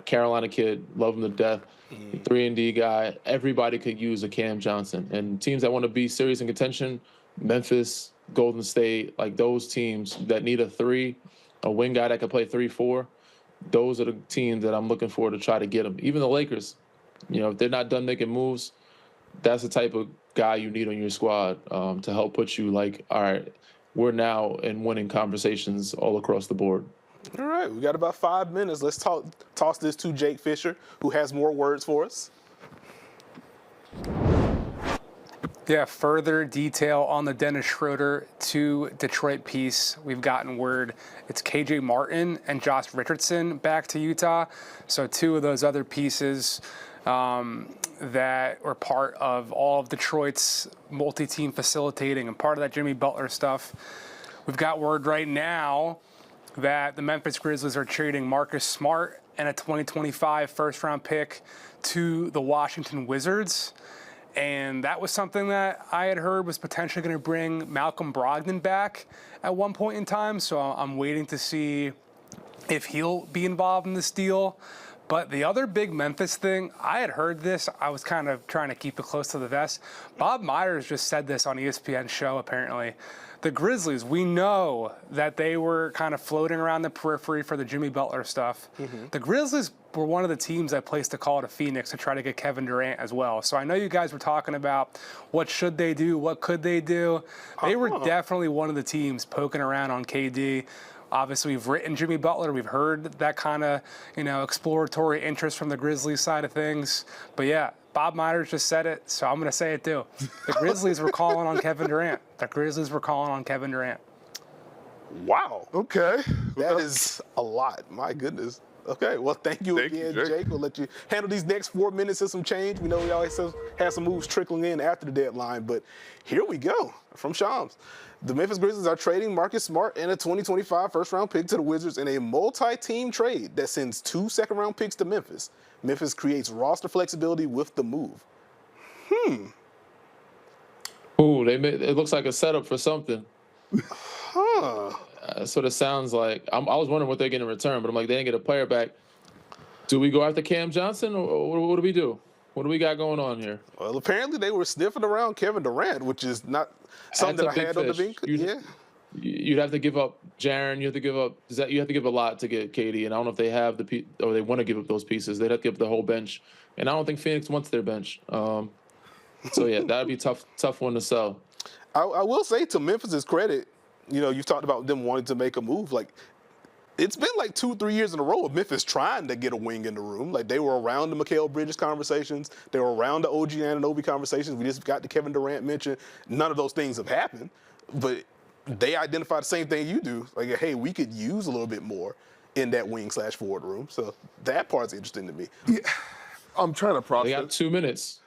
Carolina kid, love him to death. 3-and-D guy. Everybody could use a Cam Johnson. And teams that want to be serious in contention, Memphis, Golden State, like those teams that need a 3, a wing guy that can play 3-4, those are the teams that I'm looking for to try to get them. Even the Lakers, if they're not done making moves, that's the type of guy you need on your squad to help put you like, all right, we're now in winning conversations all across the board. All right, we got about 5 minutes. Let's toss this to Jake Fisher, who has more words for us. Yeah, further detail on the Dennis Schroeder to Detroit piece. We've gotten word it's KJ Martin and Josh Richardson back to Utah. So 2 of those other pieces that were part of all of Detroit's multi-team facilitating and part of that Jimmy Butler stuff. We've got word right now that the Memphis Grizzlies are trading Marcus Smart and a 2025 first-round pick to the Washington Wizards. And that was something that I had heard was potentially going to bring Malcolm Brogdon back at one point in time. So I'm waiting to see if he'll be involved in this deal. But the other big Memphis thing, I had heard this. I was kind of trying to keep it close to the vest. Bob Myers just said this on ESPN's show, apparently. The Grizzlies, we know that they were kind of floating around the periphery for the Jimmy Butler stuff. The Grizzlies were one of the teams that placed a call to Phoenix to try to get Kevin Durant as well. So I know you guys were talking about what should they do, what could they do. They were definitely one of the teams poking around on KD. Obviously, we've written Jimmy Butler. We've heard that kind of, exploratory interest from the Grizzlies side of things. But yeah, Bob Myers just said it, so I'm going to say it too. The Grizzlies were calling on Kevin Durant. Wow. Okay. That is a lot. My goodness. Okay, well, thank you again, Jake. We'll let you handle these next 4 minutes of some change. We know we always have some moves trickling in after the deadline, but here we go from Shams. The Memphis Grizzlies are trading Marcus Smart and a 2025 first-round pick to the Wizards in a multi-team trade that sends 2 second-round picks to Memphis. Memphis creates roster flexibility with the move. Ooh, it looks like a setup for something. That's what it sounds like. I was wondering what they're getting in return, but I'm like, they didn't get a player back. Do we go after Cam Johnson, or what do we do? What do we got going on here? Well, apparently they were sniffing around Kevin Durant, which is not something that I had on the beat. You'd have to give up Jaren. You have to give up. You have to give a lot to get KD, and I don't know if they have or they want to give up those pieces. They'd have to give up the whole bench, and I don't think Phoenix wants their bench. So yeah, that'd be tough one to sell. I will say, to Memphis's credit, you've talked about them wanting to make a move. Like, it's been like 2-3 years in a row of Memphis trying to get a wing in the room. Like, they were around the Mikal Bridges conversations. They were around the OG Anunoby conversations. We just got the Kevin Durant mention. None of those things have happened. But they identify the same thing you do. Like, hey, we could use a little bit more in that wing/forward room. So that part's interesting to me. Yeah. I'm trying to process. They got 2 minutes.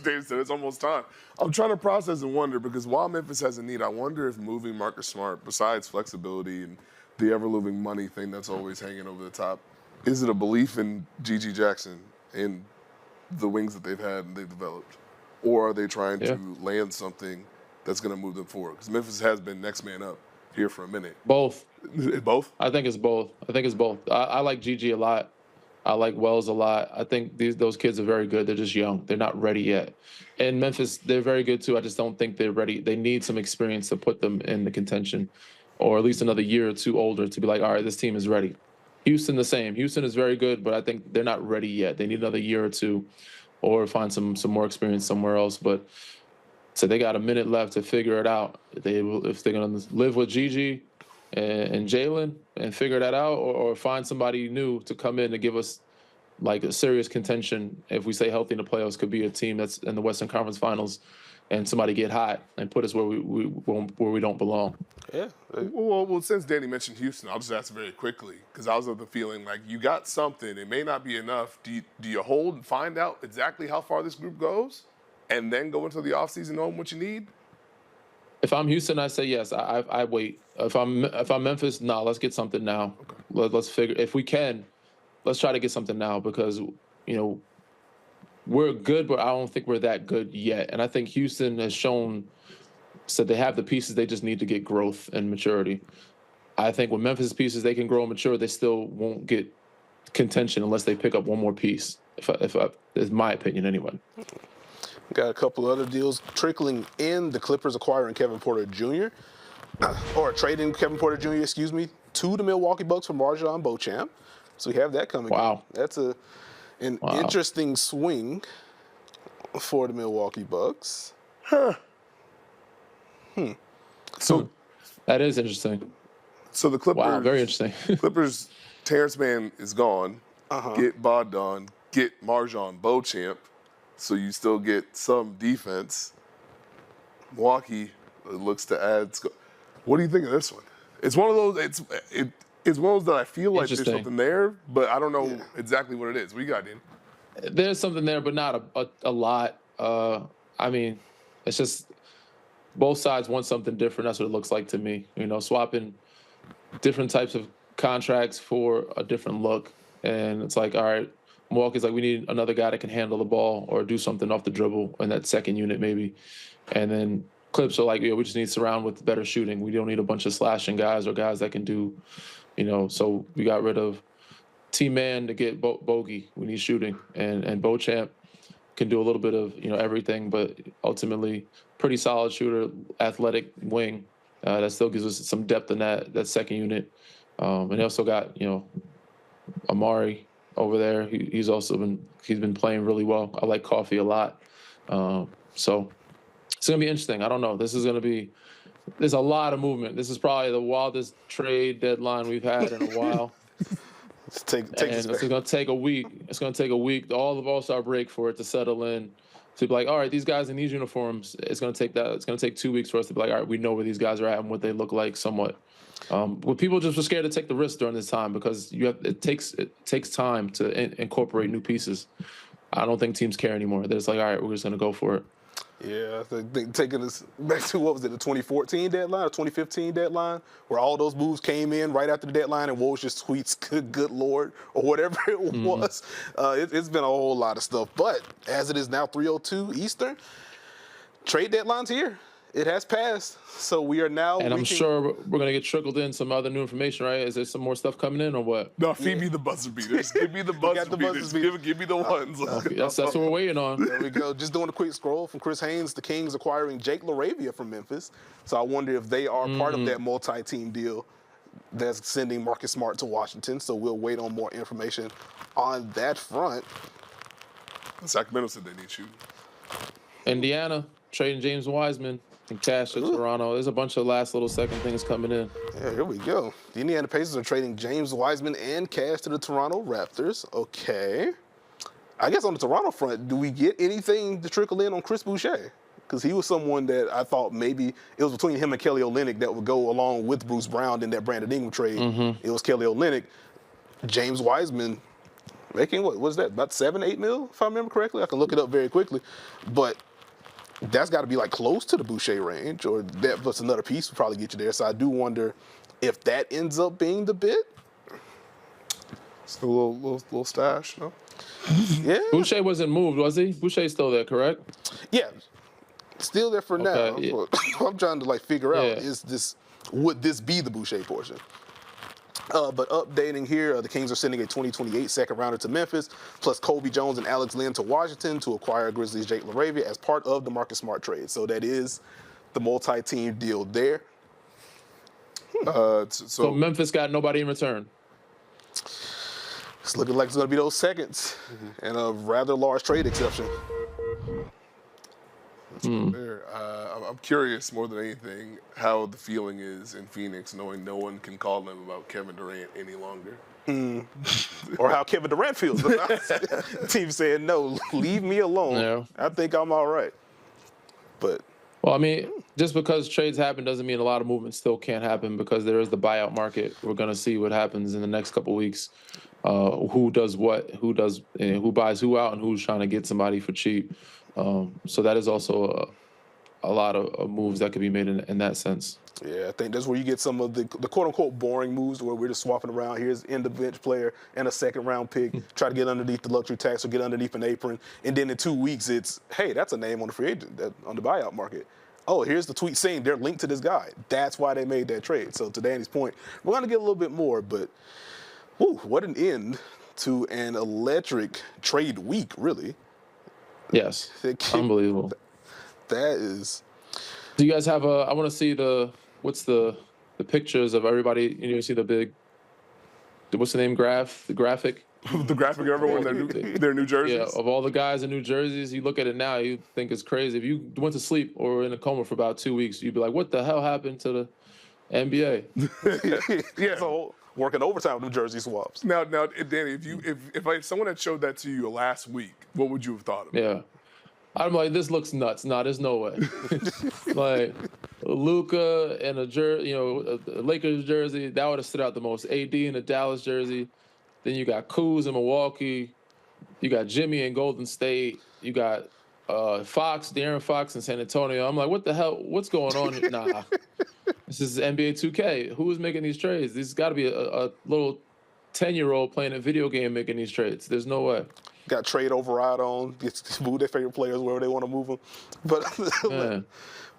Dave said it's almost time. I'm trying to process and wonder, because while Memphis has a need, I wonder if moving Marcus Smart, besides flexibility and the ever-looming money thing that's always hanging over the top, is it a belief in Gigi Jackson and the wings that they've had and they've developed? Or are they trying to land something that's going to move them forward? Because Memphis has been next man up here for a minute. Both. Both? I think it's both. I like Gigi a lot. I like Wells a lot. I think those kids are very good. They're just young. They're not ready yet. And Memphis, they're very good too. I just don't think they're ready. They need some experience to put them in the contention, or at least another year or two older to be like, all right, this team is ready. Houston, the same. Houston is very good, but I think they're not ready yet. They need another year or two, or find some more experience somewhere else. But so they got a minute left to figure it out. If they're going to live with Gigi and Jalen and figure that out, or find somebody new to come in to give us like a serious contention. If we stay healthy in the playoffs, could be a team that's in the Western Conference Finals, and somebody get hot and put us where we don't belong. Yeah. Well, since Danny mentioned Houston, I'll just ask very quickly, because I was of the feeling like you got something. It may not be enough. Do you hold and find out exactly how far this group goes, and then go into the offseason knowing what you need? If I'm Houston, I say yes. I wait. If I'm Memphis, no, let's get something now. Okay. Let's figure, if we can, let's try to get something now, because we're good, but I don't think we're that good yet. And I think Houston has said they have the pieces. They just need to get growth and maturity. I think with Memphis pieces, they can grow and mature. They still won't get contention unless they pick up one more piece. If is my opinion anyway. Got a couple other deals trickling in. The Clippers acquiring Kevin Porter Jr. or trading Kevin Porter Jr. To the Milwaukee Bucks for Marjon Beauchamp. So we have that coming. Wow, in. That's an interesting swing for the Milwaukee Bucks. So that is interesting. So the Clippers. Wow, very interesting. Clippers. Terrence Mann is gone. Get Bogdan. Get Marjon Beauchamp. So you still get some defense. Milwaukee looks to add. What do you think of this one? It's one of those. It's one of those that I feel like there's something there, but I don't know exactly what it is. What you got, Dan? There's something there, but not a lot. I mean, it's just both sides want something different. That's what it looks like to me. Swapping different types of contracts for a different look, and it's like, all right. Milwaukee's like, we need another guy that can handle the ball or do something off the dribble in that second unit maybe. And then Clips are like, we just need to surround with better shooting. We don't need a bunch of slashing guys or guys that can do, so we got rid of T-Man to get Bogey. We need shooting. And Beauchamp can do a little bit of, everything, but ultimately pretty solid shooter, athletic wing that still gives us some depth in that second unit. And they also got, Amari over there. He's been playing really well. I like Coffee a lot. So it's going to be interesting. I don't know. There's a lot of movement. This is probably the wildest trade deadline we've had in a while. It's going to take a week. It's going to take a week, all of All-Star break, for it to settle in. To be like, all right, these guys in these uniforms, it's going to take that. It's going to take 2 weeks for us to be like, all right, we know where these guys are at and what they look like somewhat. But people just were scared to take the risk during this time, because it takes time to incorporate new pieces. I don't think teams care anymore. They're just like, all right, we're just going to go for it. Yeah, I think taking us back to, what was it, the 2014 deadline or 2015 deadline, where all those moves came in right after the deadline, and Woj just tweets, good Lord, or whatever it was. It's been a whole lot of stuff. But as it is now 3:02 Eastern, trade deadline's here. It has passed, so we are now. And I'm sure we're going to get trickled in some other new information, right? Is there some more stuff coming in, or what? No, feed me the buzzer beaters. Give me the buzzer beaters. Give me the ones. Okay, that's what we're waiting on. There we go. Just doing a quick scroll from Chris Haynes. The Kings acquiring Jake LaRavia from Memphis. So I wonder if they are part of that multi-team deal that's sending Marcus Smart to Washington. So we'll wait on more information on that front. Sacramento said they need you. Indiana trading James Wiseman. and cash to Toronto. There's a bunch of last little second things coming in. Yeah, here we go. The Indiana Pacers are trading James Wiseman and cash to the Toronto Raptors. Okay. I guess on the Toronto front, do we get anything to trickle in on Chris Boucher? Because he was someone that I thought maybe it was between him and Kelly Olynyk that would go along with Bruce Brown in that Brandon Ingram trade. It was Kelly Olynyk. James Wiseman making, what was that, about 7-8 mil, if I remember correctly? I can look it up very quickly. But that's got to be like close to the Boucher range, or that plus another piece would probably get you there. So I do wonder if that ends up being the bid. Still a little stash, no? Yeah. Boucher wasn't moved, was he? Boucher's still there, correct? Yeah. Still there for now. Yeah. I'm trying to figure out, would this be the Boucher portion? But updating here, the Kings are sending a 2028 second rounder to Memphis, plus Kobe Jones and Alex Len to Washington to acquire Grizzlies' Jake LaRavia as part of the Marcus Smart trade. So that is the multi-team deal there. So Memphis got nobody in return. It's looking like it's going to be those seconds and a rather large trade exception. I'm curious more than anything how the feeling is in Phoenix, knowing no one can call them about Kevin Durant any longer. Or how Kevin Durant feels. The team saying, no, leave me alone. Yeah. I think I'm all right. But well, I mean, just because trades happen doesn't mean a lot of movement still can't happen, because there is the buyout market. We're going to see what happens in the next couple of weeks. Who does what, who buys who out, and who's trying to get somebody for cheap. So that is also a lot of moves that could be made in that sense. Yeah, I think that's where you get some of the quote-unquote boring moves where we're just swapping around. Here's end-of-bench player and a second-round pick, try to get underneath the luxury tax or get underneath an apron. And then in 2 weeks, it's, hey, that's a name on the free agent, on the buyout market. Oh, here's the tweet saying they're linked to this guy. That's why they made that trade. So to Danny's point, we're going to get a little bit more, but what an end to an electric trade week, really. Yes, unbelievable. That is. Do you guys have I want to see the pictures of everybody. You see the big, what's the name, the graphic? The graphic of everyone, their new jerseys? Yeah, of all the guys in New Jerseys, you look at it now, you think it's crazy. If you went to sleep or in a coma for about 2 weeks, you'd be like, what the hell happened to the NBA? Yeah, so working overtime with New Jersey swaps. Now, Danny, if someone had showed that to you last week, what would you have thought of it? Yeah. I'm like, this looks nuts. No, there's no way. Like, Luka and a Lakers jersey, that would have stood out the most. AD in a Dallas jersey. Then you got Kuz in Milwaukee. You got Jimmy in Golden State. You got De'Aaron Fox in San Antonio. I'm like, what the hell? What's going on? Nah. This is NBA 2K. Who is making these trades? This has got to be a little 10-year-old playing a video game making these trades. There's no way. Got trade override on. Move their favorite players wherever they want to move them. But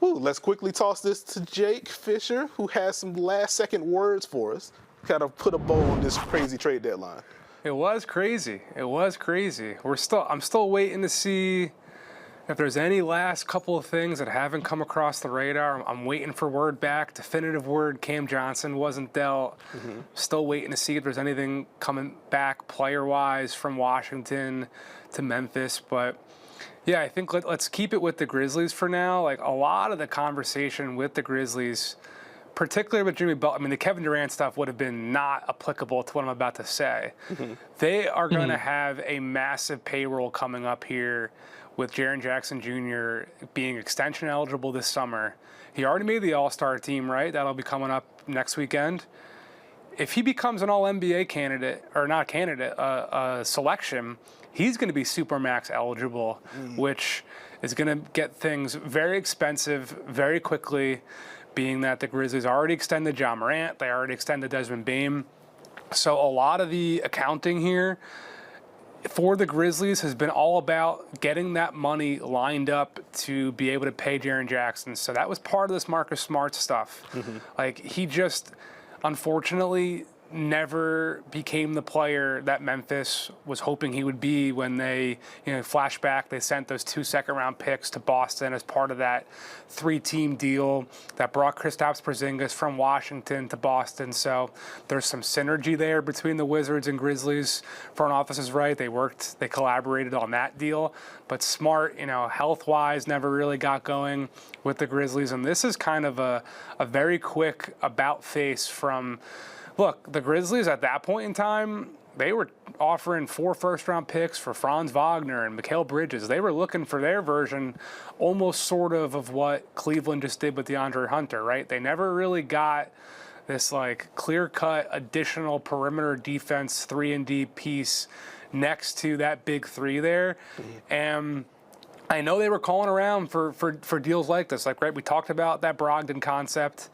let's quickly toss this to Jake Fisher, who has some last-second words for us. Kind of put a bow on this crazy trade deadline. It was crazy. I'm still waiting to see if there's any last couple of things that haven't come across the radar. I'm waiting for word back, definitive word. Cam Johnson wasn't dealt. Still waiting to see if there's anything coming back player-wise from Washington to Memphis. But yeah, I think let's keep it with the Grizzlies for now. Like, a lot of the conversation with the Grizzlies, particularly with Jimmy Butler, I mean, the Kevin Durant stuff would have been not applicable to what I'm about to say. They are going to have a massive payroll coming up here with Jaren Jackson Jr. being extension eligible this summer. He already made the All-Star team, right? That'll be coming up next weekend. If he becomes an All-NBA candidate, or not candidate, selection, he's going to be Supermax eligible, which is going to get things very expensive very quickly, being that the Grizzlies already extended Ja Morant, they already extended Desmond Bane. So a lot of the accounting here for the Grizzlies has been all about getting that money lined up to be able to pay Jaren Jackson. So that was part of this Marcus Smart stuff. Like, he just, unfortunately, never became the player that Memphis was hoping he would be when they, flashback, they sent those 2 second-round picks to Boston as part of that 3-team deal that brought Kristaps Porzingis from Washington to Boston. So there's some synergy there between the Wizards and Grizzlies. Front office is right. They collaborated on that deal. But Smart, health-wise, never really got going with the Grizzlies. And this is kind of a very quick about-face from – look, the Grizzlies at that point in time, they were offering 4 first-round picks for Franz Wagner and Mikal Bridges. They were looking for their version almost sort of what Cleveland just did with DeAndre Hunter, right? They never really got this, clear-cut additional perimeter defense 3-and-D piece next to that big 3 there. And I know they were calling around for deals like this. Right, we talked about that Brogdon concept.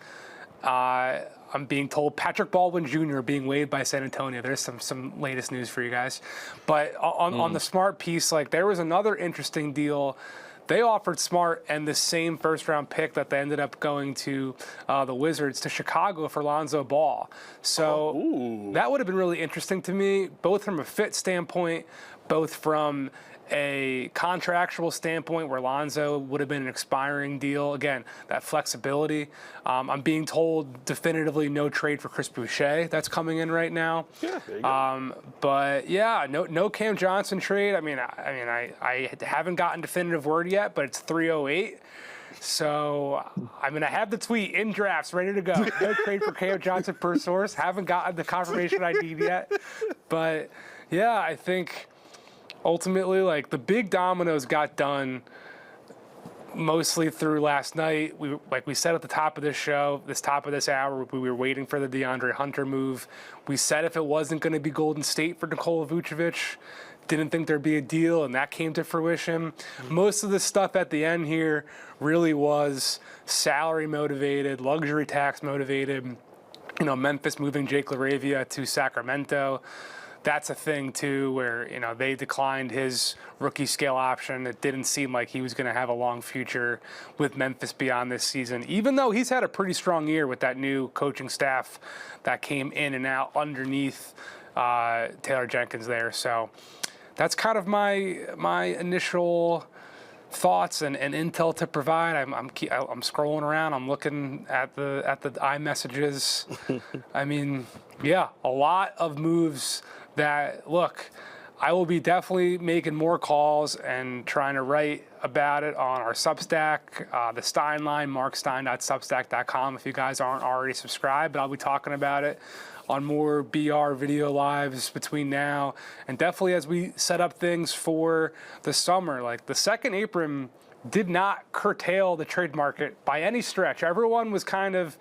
I'm being told Patrick Baldwin Jr. being waived by San Antonio. There's some latest news for you guys. But on the Smart piece, there was another interesting deal. They offered Smart and the same first-round pick that they ended up going to the Wizards to Chicago for Lonzo Ball. So that would have been really interesting to me, both from a fit standpoint, both from a contractual standpoint where Lonzo would have been an expiring deal. Again, that flexibility. I'm being told definitively no trade for Chris Boucher. That's coming in right now. Yeah, there you go. But yeah, no Cam Johnson trade. I haven't gotten definitive word yet, but it's 3:08. So, I have the tweet in drafts ready to go. No trade for Cam Johnson per source. Haven't gotten the confirmation I need yet. But yeah, I think ultimately, the big dominoes got done mostly through last night. We said at the top of this show, top of this hour, we were waiting for the DeAndre Hunter move. We said if it wasn't going to be Golden State for Nikola Vucevic, didn't think there'd be a deal, and that came to fruition. Most of the stuff at the end here really was salary motivated, luxury tax motivated. Memphis moving Jake LaRavia to Sacramento. That's a thing, too, where, they declined his rookie scale option. It didn't seem like he was going to have a long future with Memphis beyond this season, even though he's had a pretty strong year with that new coaching staff that came in and out underneath Taylor Jenkins there. So that's kind of my initial thoughts and intel to provide. I'm scrolling around. I'm looking at the iMessages. Yeah, a lot of moves that, look, I will be definitely making more calls and trying to write about it on our Substack, the Stein line, markstein.substack.com if you guys aren't already subscribed. But I'll be talking about it on more BR video lives between now and definitely as we set up things for the summer. The second apron did not curtail the trade market by any stretch. Everyone was kind of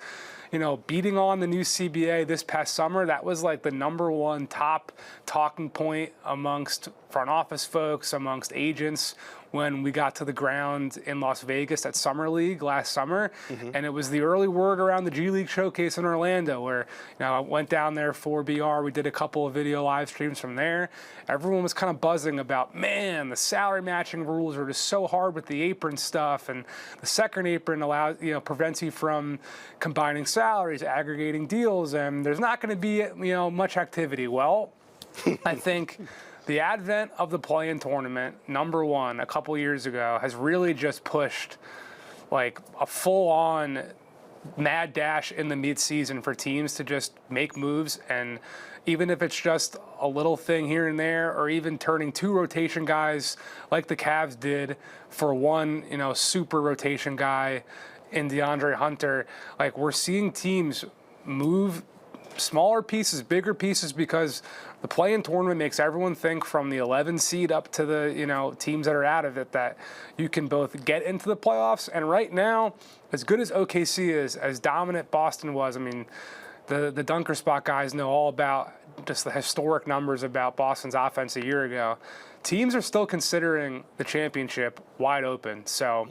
beating on the new CBA this past summer. That was the number one top talking point amongst front office folks, amongst agents when we got to the ground in Las Vegas at Summer League last summer. And it was the early word around the G League showcase in Orlando where, I went down there for BR. We did a couple of video live streams from there. Everyone was kind of buzzing about, man, the salary matching rules are just so hard with the apron stuff. And the second apron allows, prevents you from combining salaries, aggregating deals, and there's not going to be, much activity. Well, I think the advent of the play-in tournament, number one, a couple years ago, has really just pushed a full-on mad dash in the midseason for teams to just make moves. And even if it's just a little thing here and there, or even turning 2 rotation guys like the Cavs did for one, super rotation guy in DeAndre Hunter, we're seeing teams move smaller pieces, bigger pieces, because the play-in tournament makes everyone think from the 11 seed up to the teams that are out of it that you can both get into the playoffs. And right now, as good as OKC is, as dominant Boston was, the dunker spot guys know all about just the historic numbers about Boston's offense a year ago. Teams are still considering the championship wide open. So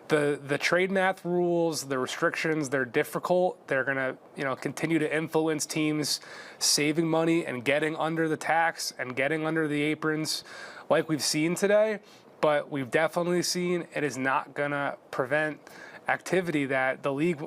the trade math rules, the restrictions, they're difficult. They're going to, continue to influence teams saving money and getting under the tax and getting under the aprons like we've seen today. But we've definitely seen it is not going to prevent activity that the league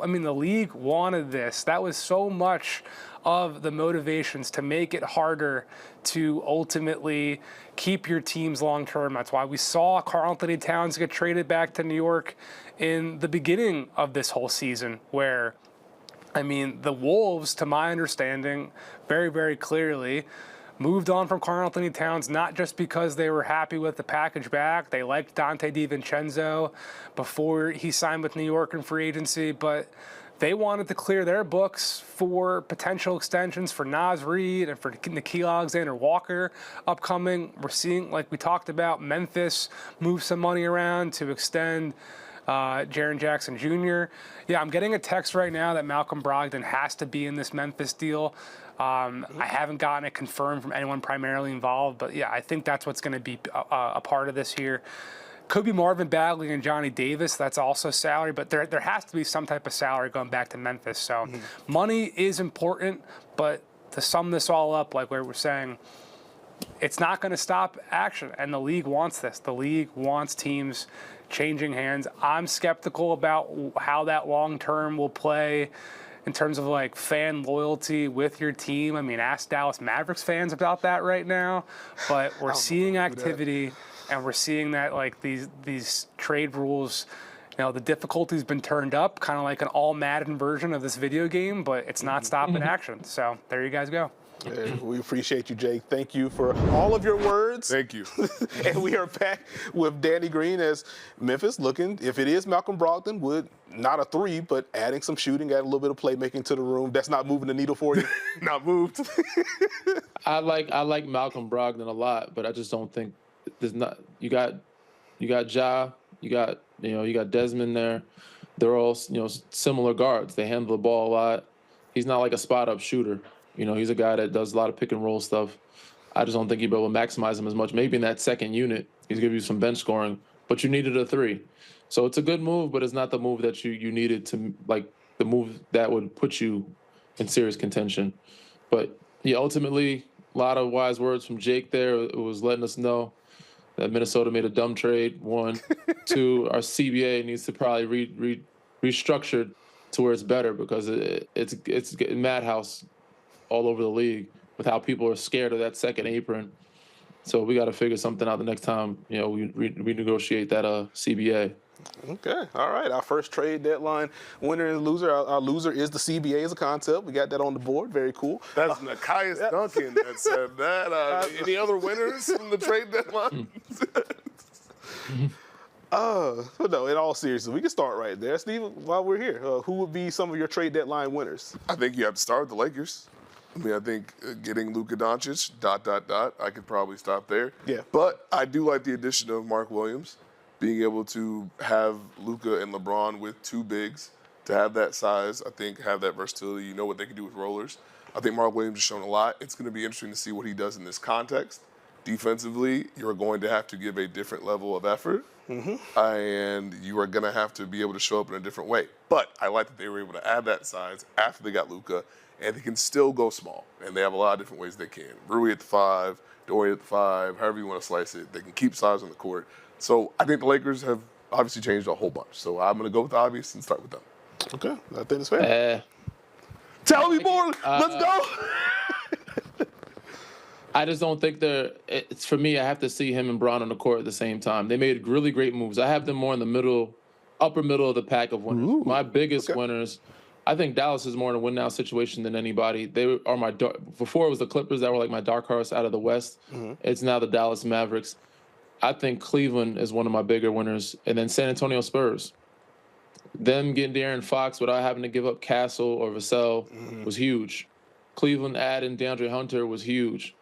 wanted this. That was so much of the motivations to make it harder to ultimately keep your teams long term. That's why we saw Karl Anthony Towns get traded back to New York in the beginning of this whole season, where, I mean, the Wolves, to my understanding, very, very clearly moved on from Karl Anthony Towns, not just because they were happy with the package back. They liked Dante DiVincenzo before he signed with New York in free agency, but they wanted to clear their books for potential extensions for Naz Reid and for Nickeil Alexander-Walker upcoming. We're seeing, like we talked about, Memphis move some money around to extend Jaren Jackson Jr. Yeah, I'm getting a text right now that Malcolm Brogdon has to be in this Memphis deal. I haven't gotten it confirmed from anyone primarily involved, but yeah, I think that's what's going to be a part of this here. Could be Marvin Bagley and Johnny Davis. That's also salary, but there has to be some type of salary going back to Memphis. So money is important, but to sum this all up, like we were saying, it's not going to stop action, and the league wants this. The league wants teams changing hands. I'm skeptical about how that long term will play in terms of like fan loyalty with your team. I mean, ask Dallas Mavericks fans about that right now, but we're seeing activity. And we're seeing that, like, these trade rules, you know, the difficulty's been turned up, kind of like an all Madden version of this video game, but it's not stopping action. So there you guys go. Yeah, we appreciate you, Jake. Thank you for all of your words. Thank you. And we are back with Danny Green as Memphis looking, if it is Malcolm Brogdon, would not a three, but adding some shooting, add a little bit of playmaking to the room. That's not moving the needle for you. Not moved. I like Malcolm Brogdon a lot, but I just don't think there's not. You got Ja, you got Desmond there. They're all similar guards. They handle the ball a lot. He's not like a spot up shooter. He's a guy that does a lot of pick and roll stuff. I just don't think you'll be able to maximize him as much. Maybe in that second unit, he's gonna give you some bench scoring, but you needed a three. So it's a good move, but it's not the move that you needed to, like, the move that would put you in serious contention. But yeah, ultimately, a lot of wise words from Jake there. It was letting us know that Minnesota made a dumb trade. 1, 2, our CBA needs to probably restructured to where it's better, because it's madhouse all over the league with how people are scared of that second apron. So we got to figure something out the next time we renegotiate that CBA. Okay, all right. Our first trade deadline winner and loser. Our loser is the CBA as a concept. We got that on the board. Very cool. That's Nekias Duncan that said that. Any other winners from the trade deadline? No, in all seriousness, we can start right there. Steve, while we're here, who would be some of your trade deadline winners? I think you have to start with the Lakers. I mean, I think getting Luka Doncic, ... I could probably stop there. Yeah. But I do like the addition of Mark Williams. Being able to have Luka and LeBron with two bigs, to have that size, I think, have that versatility. You know what they can do with rollers. I think Mark Williams has shown a lot. It's going to be interesting to see what he does in this context. Defensively, you're going to have to give a different level of effort, and you are going to have to be able to show up in a different way. But I like that they were able to add that size after they got Luka, and they can still go small. And they have a lot of different ways they can. Rui at the 5, Dorian at the 5, however you want to slice it. They can keep size on the court. So I think the Lakers have obviously changed a whole bunch. So I'm going to go with the obvious and start with them. Okay, I think it's fair. Tell me more. Let's go. I just don't think it's for me. I have to see him and Bron on the court at the same time. They made really great moves. I have them more in the upper middle of the pack of winners. Ooh, my biggest winners. I think Dallas is more in a win now situation than anybody. They are before it was the Clippers that were like my dark horse out of the West. It's now the Dallas Mavericks. I think Cleveland is one of my bigger winners, and then San Antonio Spurs. Them getting De'Aaron Fox without having to give up Castle or Vassell was huge. Cleveland adding DeAndre Hunter was huge.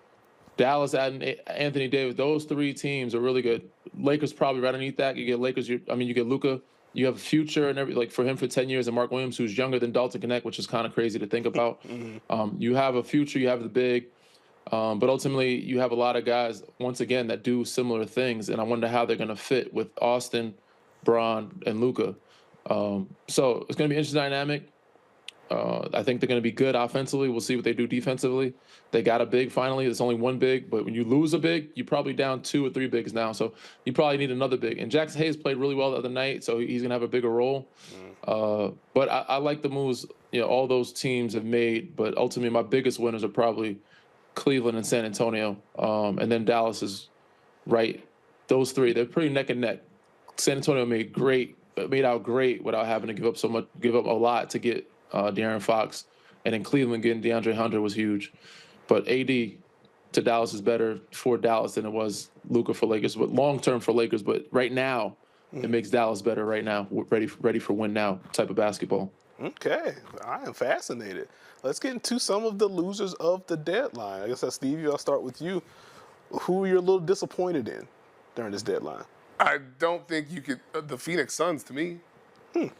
Dallas adding Anthony Davis. Those three teams are really good. Lakers probably right underneath that. You get Lakers. You get Luka. You have a future and like for him for 10 years, and Mark Williams, who's younger than Dalton Knecht, which is kind of crazy to think about. You have a future. You have the big. But ultimately, you have a lot of guys, once again, that do similar things, and I wonder how they're going to fit with Austin, Bron, and Luka. So it's going to be an interesting dynamic. I think they're going to be good offensively. We'll see what they do defensively. They got a big finally. There's only one big, but when you lose a big, you're probably down 2 or 3 bigs now. So you probably need another big. And Jackson Hayes played really well the other night, so he's going to have a bigger role. But I like the moves, all those teams have made. But ultimately, my biggest winners are probably Cleveland and San Antonio. And then Dallas is right. Those three, they're pretty neck and neck. San Antonio made out great without having to give up a lot to get De'Aaron Fox. And then Cleveland getting DeAndre Hunter was huge. But AD to Dallas is better for Dallas than it was Luka for Lakers. But long-term for Lakers. But right now, it makes Dallas better right now, ready for win now type of basketball. Okay, I am fascinated. Let's get into some of the losers of the deadline. I guess Stevie, I'll start with you. Who are you a little disappointed in during this deadline? I don't think you could. The Phoenix Suns, to me, you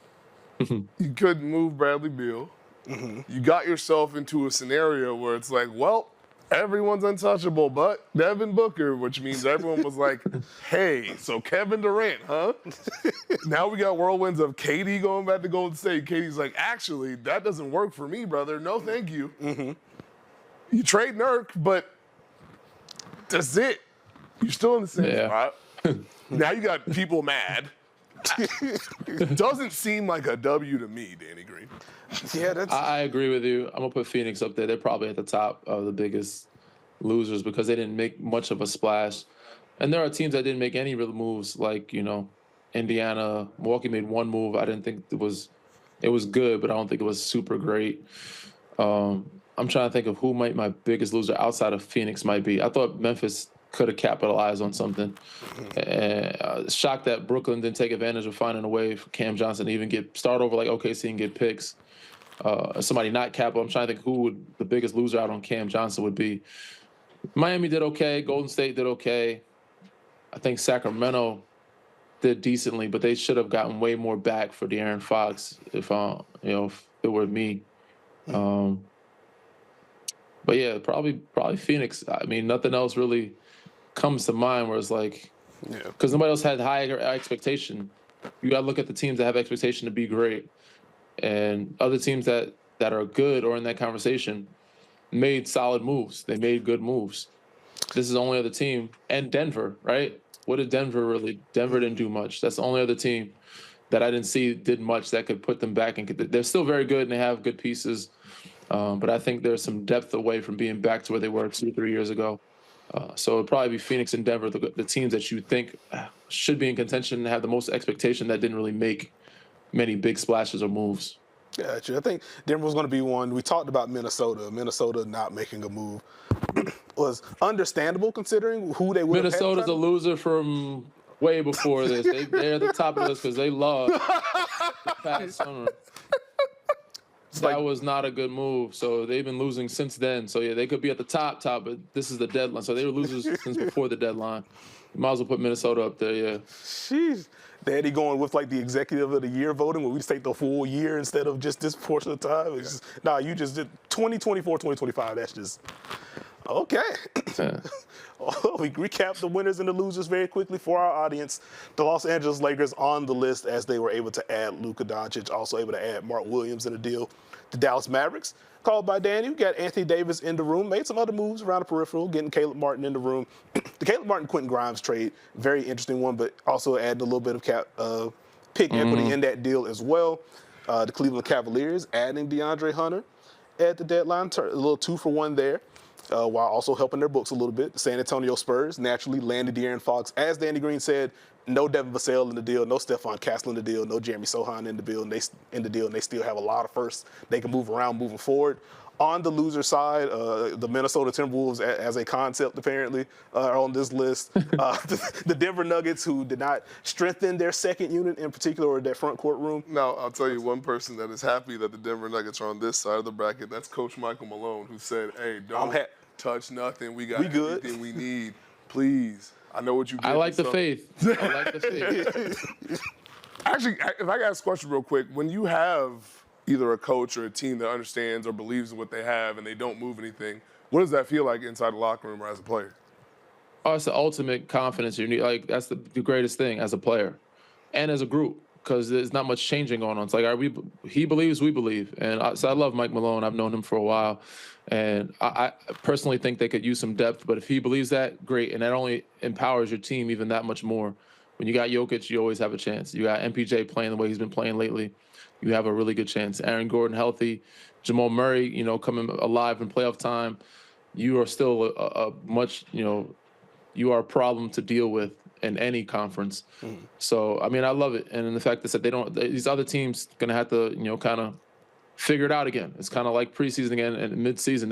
couldn't move Bradley Beal. You got yourself into a scenario where it's like, well, everyone's untouchable but Devin Booker, which means everyone was like, hey, so Kevin Durant, huh? Now we got whirlwinds of KD going back to Golden State. KD's like, actually, that doesn't work for me, brother. No, thank you. You trade Nurk, but that's it. You're still in the same spot. Now you got people mad. It doesn't seem like a W to me, Danny Green. Yeah, I agree with you. I'm gonna put Phoenix up there. They're probably at the top of the biggest losers because they didn't make much of a splash. And there are teams that didn't make any real moves, like Indiana. Milwaukee made one move. I didn't think it was good, but I don't think it was super great. I'm trying to think of who my biggest loser outside of Phoenix might be. I thought Memphis could have capitalized on something. Shocked that Brooklyn didn't take advantage of finding a way for Cam Johnson to even start over like OKC and get picks. Somebody not capital. I'm trying to think who the biggest loser out on Cam Johnson would be. Miami did okay. Golden State did okay. I think Sacramento did decently, but they should have gotten way more back for De'Aaron Fox if it were me. But yeah, probably Phoenix. I mean, nothing else really comes to mind where it's like, because nobody else had higher expectation. You got to look at the teams that have expectation to be great, and other teams that are good or in that conversation made solid moves. They made good moves. This is the only other team, and Denver, right? What did Denver really? Denver didn't do much. That's the only other team that I didn't see did much that could put them back. And they're still very good and they have good pieces, but I think there's some depth away from being back to where they were 2-3 years ago. So it'd probably be Phoenix and Denver, the teams that you think should be in contention and have the most expectation that didn't really make many big splashes or moves. Gotcha. I think Denver was going to be one. We talked about Minnesota. Minnesota not making a move was understandable considering who they would have had. Minnesota's a loser from way before this. They're at the top of this because they lost the past summer. That was not a good move. So they've been losing since then. So yeah, they could be at the top, but this is the deadline. So they were losers since before the deadline. You might as well put Minnesota up there, yeah. Jeez. Daddy going with like the executive of the year voting where we just take the full year instead of just this portion of time. It's just, you just did 2024, 2025. That's just okay. We recap the winners and the losers very quickly for our audience. The Los Angeles Lakers on the list as they were able to add Luka Doncic, also able to add Mark Williams in the deal. The Dallas Mavericks, called by Danny. We got Anthony Davis in the room, made some other moves around the peripheral, getting Caleb Martin in the room. The Caleb Martin-Quentin Grimes trade, very interesting one, but also adding a little bit of pick equity in that deal as well. The Cleveland Cavaliers adding DeAndre Hunter at the deadline, a little 2-for-1 there. While also helping their books a little bit. The San Antonio Spurs naturally landed De'Aaron Fox. As Danny Green said, no Devin Vassell in the deal, no Stephon Castle in the deal, no Jeremy Sohan in the deal, and they still have a lot of firsts they can move around moving forward. On the loser side, the Minnesota Timberwolves as a concept apparently are on this list. The Denver Nuggets, who did not strengthen their second unit in particular or their front court room. Now, I'll tell you one person that is happy that the Denver Nuggets are on this side of the bracket. That's Coach Michael Malone, who said, hey, don't touch nothing. We got everything we need. Please. I know what you did. I like the faith. I like the faith. Actually, if I can ask a question real quick. When you have either a coach or a team that understands or believes in what they have and they don't move anything, what does that feel like inside the locker room or as a player? Oh, it's the ultimate confidence you need. Like, that's the greatest thing as a player and as a group, because there's not much changing going on. It's like, he believes, we believe. And so I love Mike Malone. I've known him for a while. And I personally think they could use some depth. But if he believes that, great. And that only empowers your team even that much more. When you got Jokic, you always have a chance. You got MPJ playing the way he's been playing lately, you have a really good chance. Aaron Gordon healthy, Jamal Murray, coming alive in playoff time, you are still a much, you are a problem to deal with in any conference. So, I mean, I love it. And the fact that these other teams going to have to, kind of figure it out again. It's kind of like preseason again and mid-season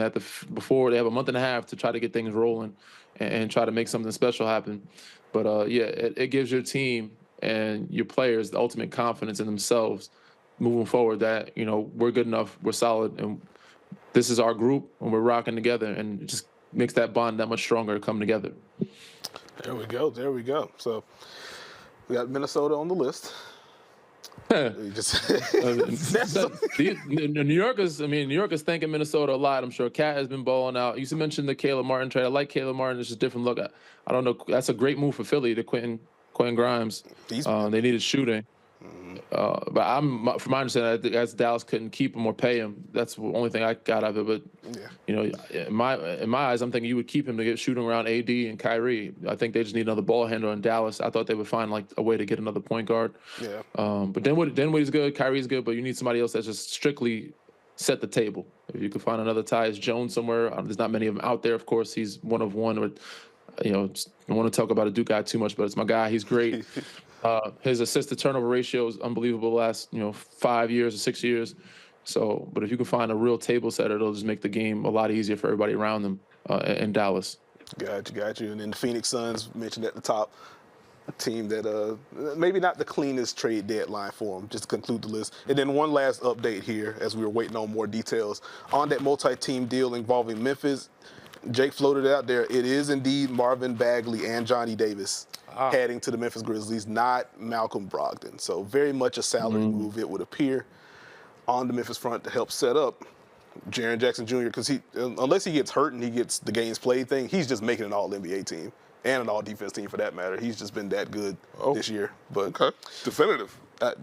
before they have a month and a half to try to get things rolling and try to make something special happen. But, it gives your team and your players the ultimate confidence in themselves moving forward that, we're good enough, we're solid, and this is our group, and we're rocking together, and it just makes that bond that much stronger to come together. There we go. So we got Minnesota on the list. New York is thanking Minnesota a lot. I'm sure Cat has been balling out. You mentioned the Caleb Martin trade. I like Caleb Martin. It's just a different look. I don't know. That's a great move for Philly, to Quentin Grimes. They needed shooting. But from my understanding, as Dallas couldn't keep him or pay him, that's the only thing I got out of it. But in my eyes, I'm thinking you would keep him to get shooting around AD and Kyrie. I think they just need another ball handler in Dallas. I thought they would find like a way to get another point guard. Yeah. But Dinwiddie's good, Kyrie's good, but you need somebody else that's just strictly set the table. If you could find another Tyus Jones somewhere, there's not many of them out there. Of course, he's one of one. Or I don't want to talk about a Duke guy too much, but it's my guy. He's great. His assist-to-turnover ratio is unbelievable the last 5 years or 6 years. So, but if you can find a real table setter, it'll just make the game a lot easier for everybody around them in Dallas. Got you. And then the Phoenix Suns mentioned at the top, a team that maybe not the cleanest trade deadline for them, just to conclude the list. And then one last update here as we were waiting on more details on that multi-team deal involving Memphis. Jake floated it out there. It is indeed Marvin Bagley and Johnny Davis heading to the Memphis Grizzlies, not Malcolm Brogdon. So very much a salary move, it would appear, on the Memphis front to help set up Jaren Jackson Jr. Because unless he gets hurt and he gets the games played thing, he's just making an All-NBA team and an All-Defense team for that matter. He's just been that good this year. But definitive.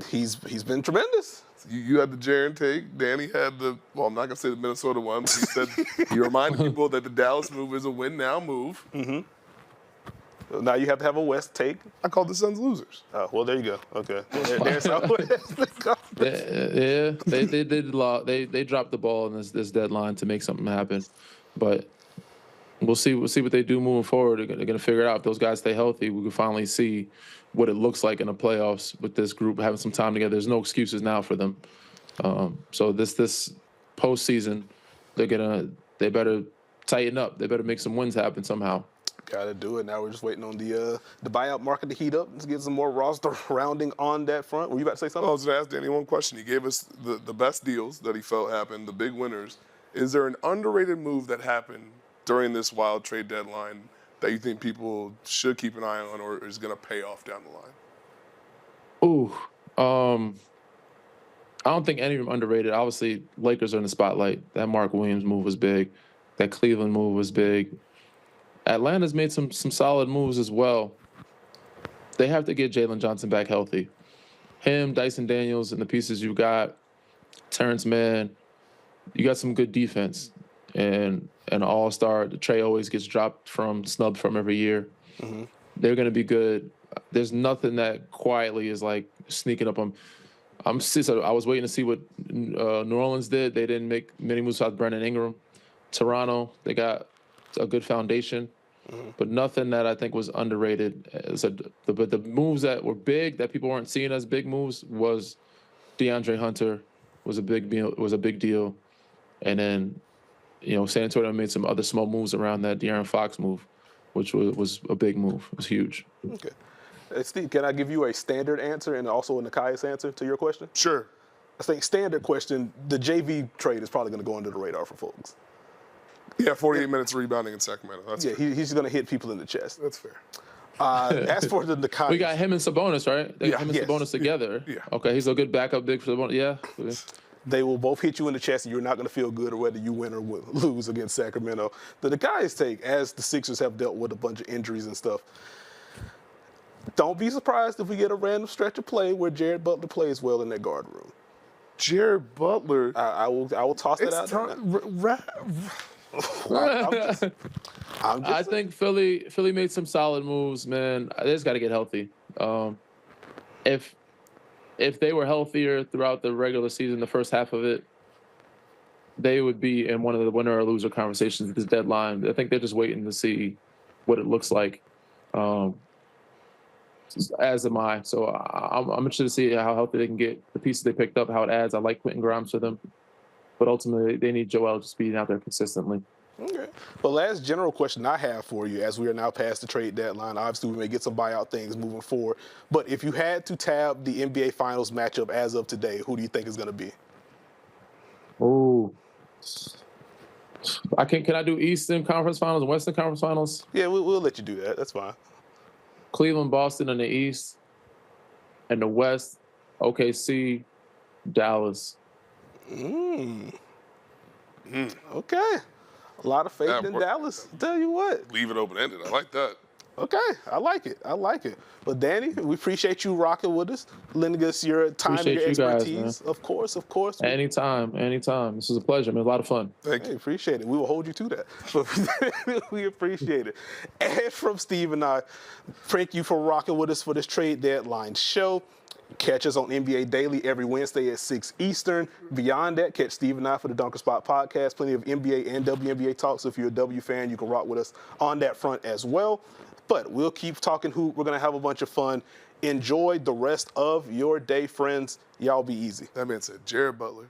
He's been tremendous. You had the Jaren take. Danny had I'm not going to say the Minnesota one, but he said he reminded people that the Dallas move is a win-now move. Mm-hmm. Now you have to have a West take. I called the Suns losers. Oh, well, there you go. Okay. There's they did a lot. They dropped the ball in this deadline to make something happen. But we'll see what they do moving forward. They're going to figure it out. If those guys stay healthy, we can finally see what it looks like in the playoffs with this group having some time together. There's no excuses now for them. So this postseason, they better tighten up. They better make some wins happen somehow. Got to do it. Now we're just waiting on the buyout market to heat up. Let's get some more roster rounding on that front. Were you about to say something? I was going to ask Danny one question. He gave us the best deals that he felt happened, the big winners. Is there an underrated move that happened during this wild trade deadline that you think people should keep an eye on or is going to pay off down the line? I don't think any of them underrated. Obviously, Lakers are in the spotlight. That Mark Williams move was big. That Cleveland move was big. Atlanta's made some solid moves as well. They have to get Jalen Johnson back healthy. Him, Dyson Daniels, and the pieces you got, Terrence Mann, you got some good defense. And an all-star, Trey always gets snubbed from every year. Mm-hmm. They're going to be good. There's nothing that quietly is like sneaking up on. I was waiting to see what New Orleans did. They didn't make many moves without Brandon Ingram. Toronto, they got a good foundation, but nothing that I think was underrated. But the moves that were big that people weren't seeing as big moves was DeAndre Hunter was a big deal, and then San Antonio made some other small moves around that De'Aaron Fox move, which was a big move. It was huge. Okay. Steve, can I give you a standard answer and also a Nekias answer to your question? Sure. I think standard question, the JV trade is probably going to go under the radar for folks. Yeah, 48 minutes rebounding in Sacramento. That's fair. He's going to hit people in the chest. That's fair. As for the Nekias. We got him and Sabonis, right? Him and Sabonis together. Yeah. Okay, he's a good backup big for Sabonis. Yeah. They will both hit you in the chest, and you're not going to feel good or whether you win or lose against Sacramento. The Nekias take, as the Sixers have dealt with a bunch of injuries and stuff, don't be surprised if we get a random stretch of play where Jared Butler plays well in that guard room. Jared Butler. I will toss that out there. I think Philly made some solid moves, man. They just got to get healthy. If they were healthier throughout the regular season, the first half of it, they would be in one of the winner or loser conversations at this deadline. I think they're just waiting to see what it looks like. As am I. So I'm interested to see how healthy they can get, the pieces they picked up, how it adds. I like Quentin Grimes for them. But ultimately, they need Joel just being out there consistently. Okay. Well, last general question I have for you, as we are now past the trade deadline, obviously we may get some buyout things moving forward. But if you had to tab the NBA Finals matchup as of today, who do you think is going to be? Oh, can I do Eastern Conference Finals and Western Conference Finals? Yeah, we'll let you do that. That's fine. Cleveland, Boston in the East, and the West, OKC, Dallas. Okay. A lot of faith in Dallas. Tell you what. Leave it open-ended. I like that. Okay. I like it. But Danny, we appreciate you rocking with us, lending us your time and your expertise. Guys, of course. Anytime. This was a pleasure, man. A lot of fun. Thank you. Appreciate it. We will hold you to that. But we appreciate it. And from Steve and I, thank you for rocking with us for this trade deadline show. Catch us on NBA Daily every Wednesday at 6 Eastern. Beyond that, catch Steve and I for the Dunker Spot podcast. Plenty of NBA and WNBA talk. So if you're a W fan, you can rock with us on that front as well. But we'll keep talking hoop. We're going to have a bunch of fun. Enjoy the rest of your day, friends. Y'all be easy. That man said Jared Butler.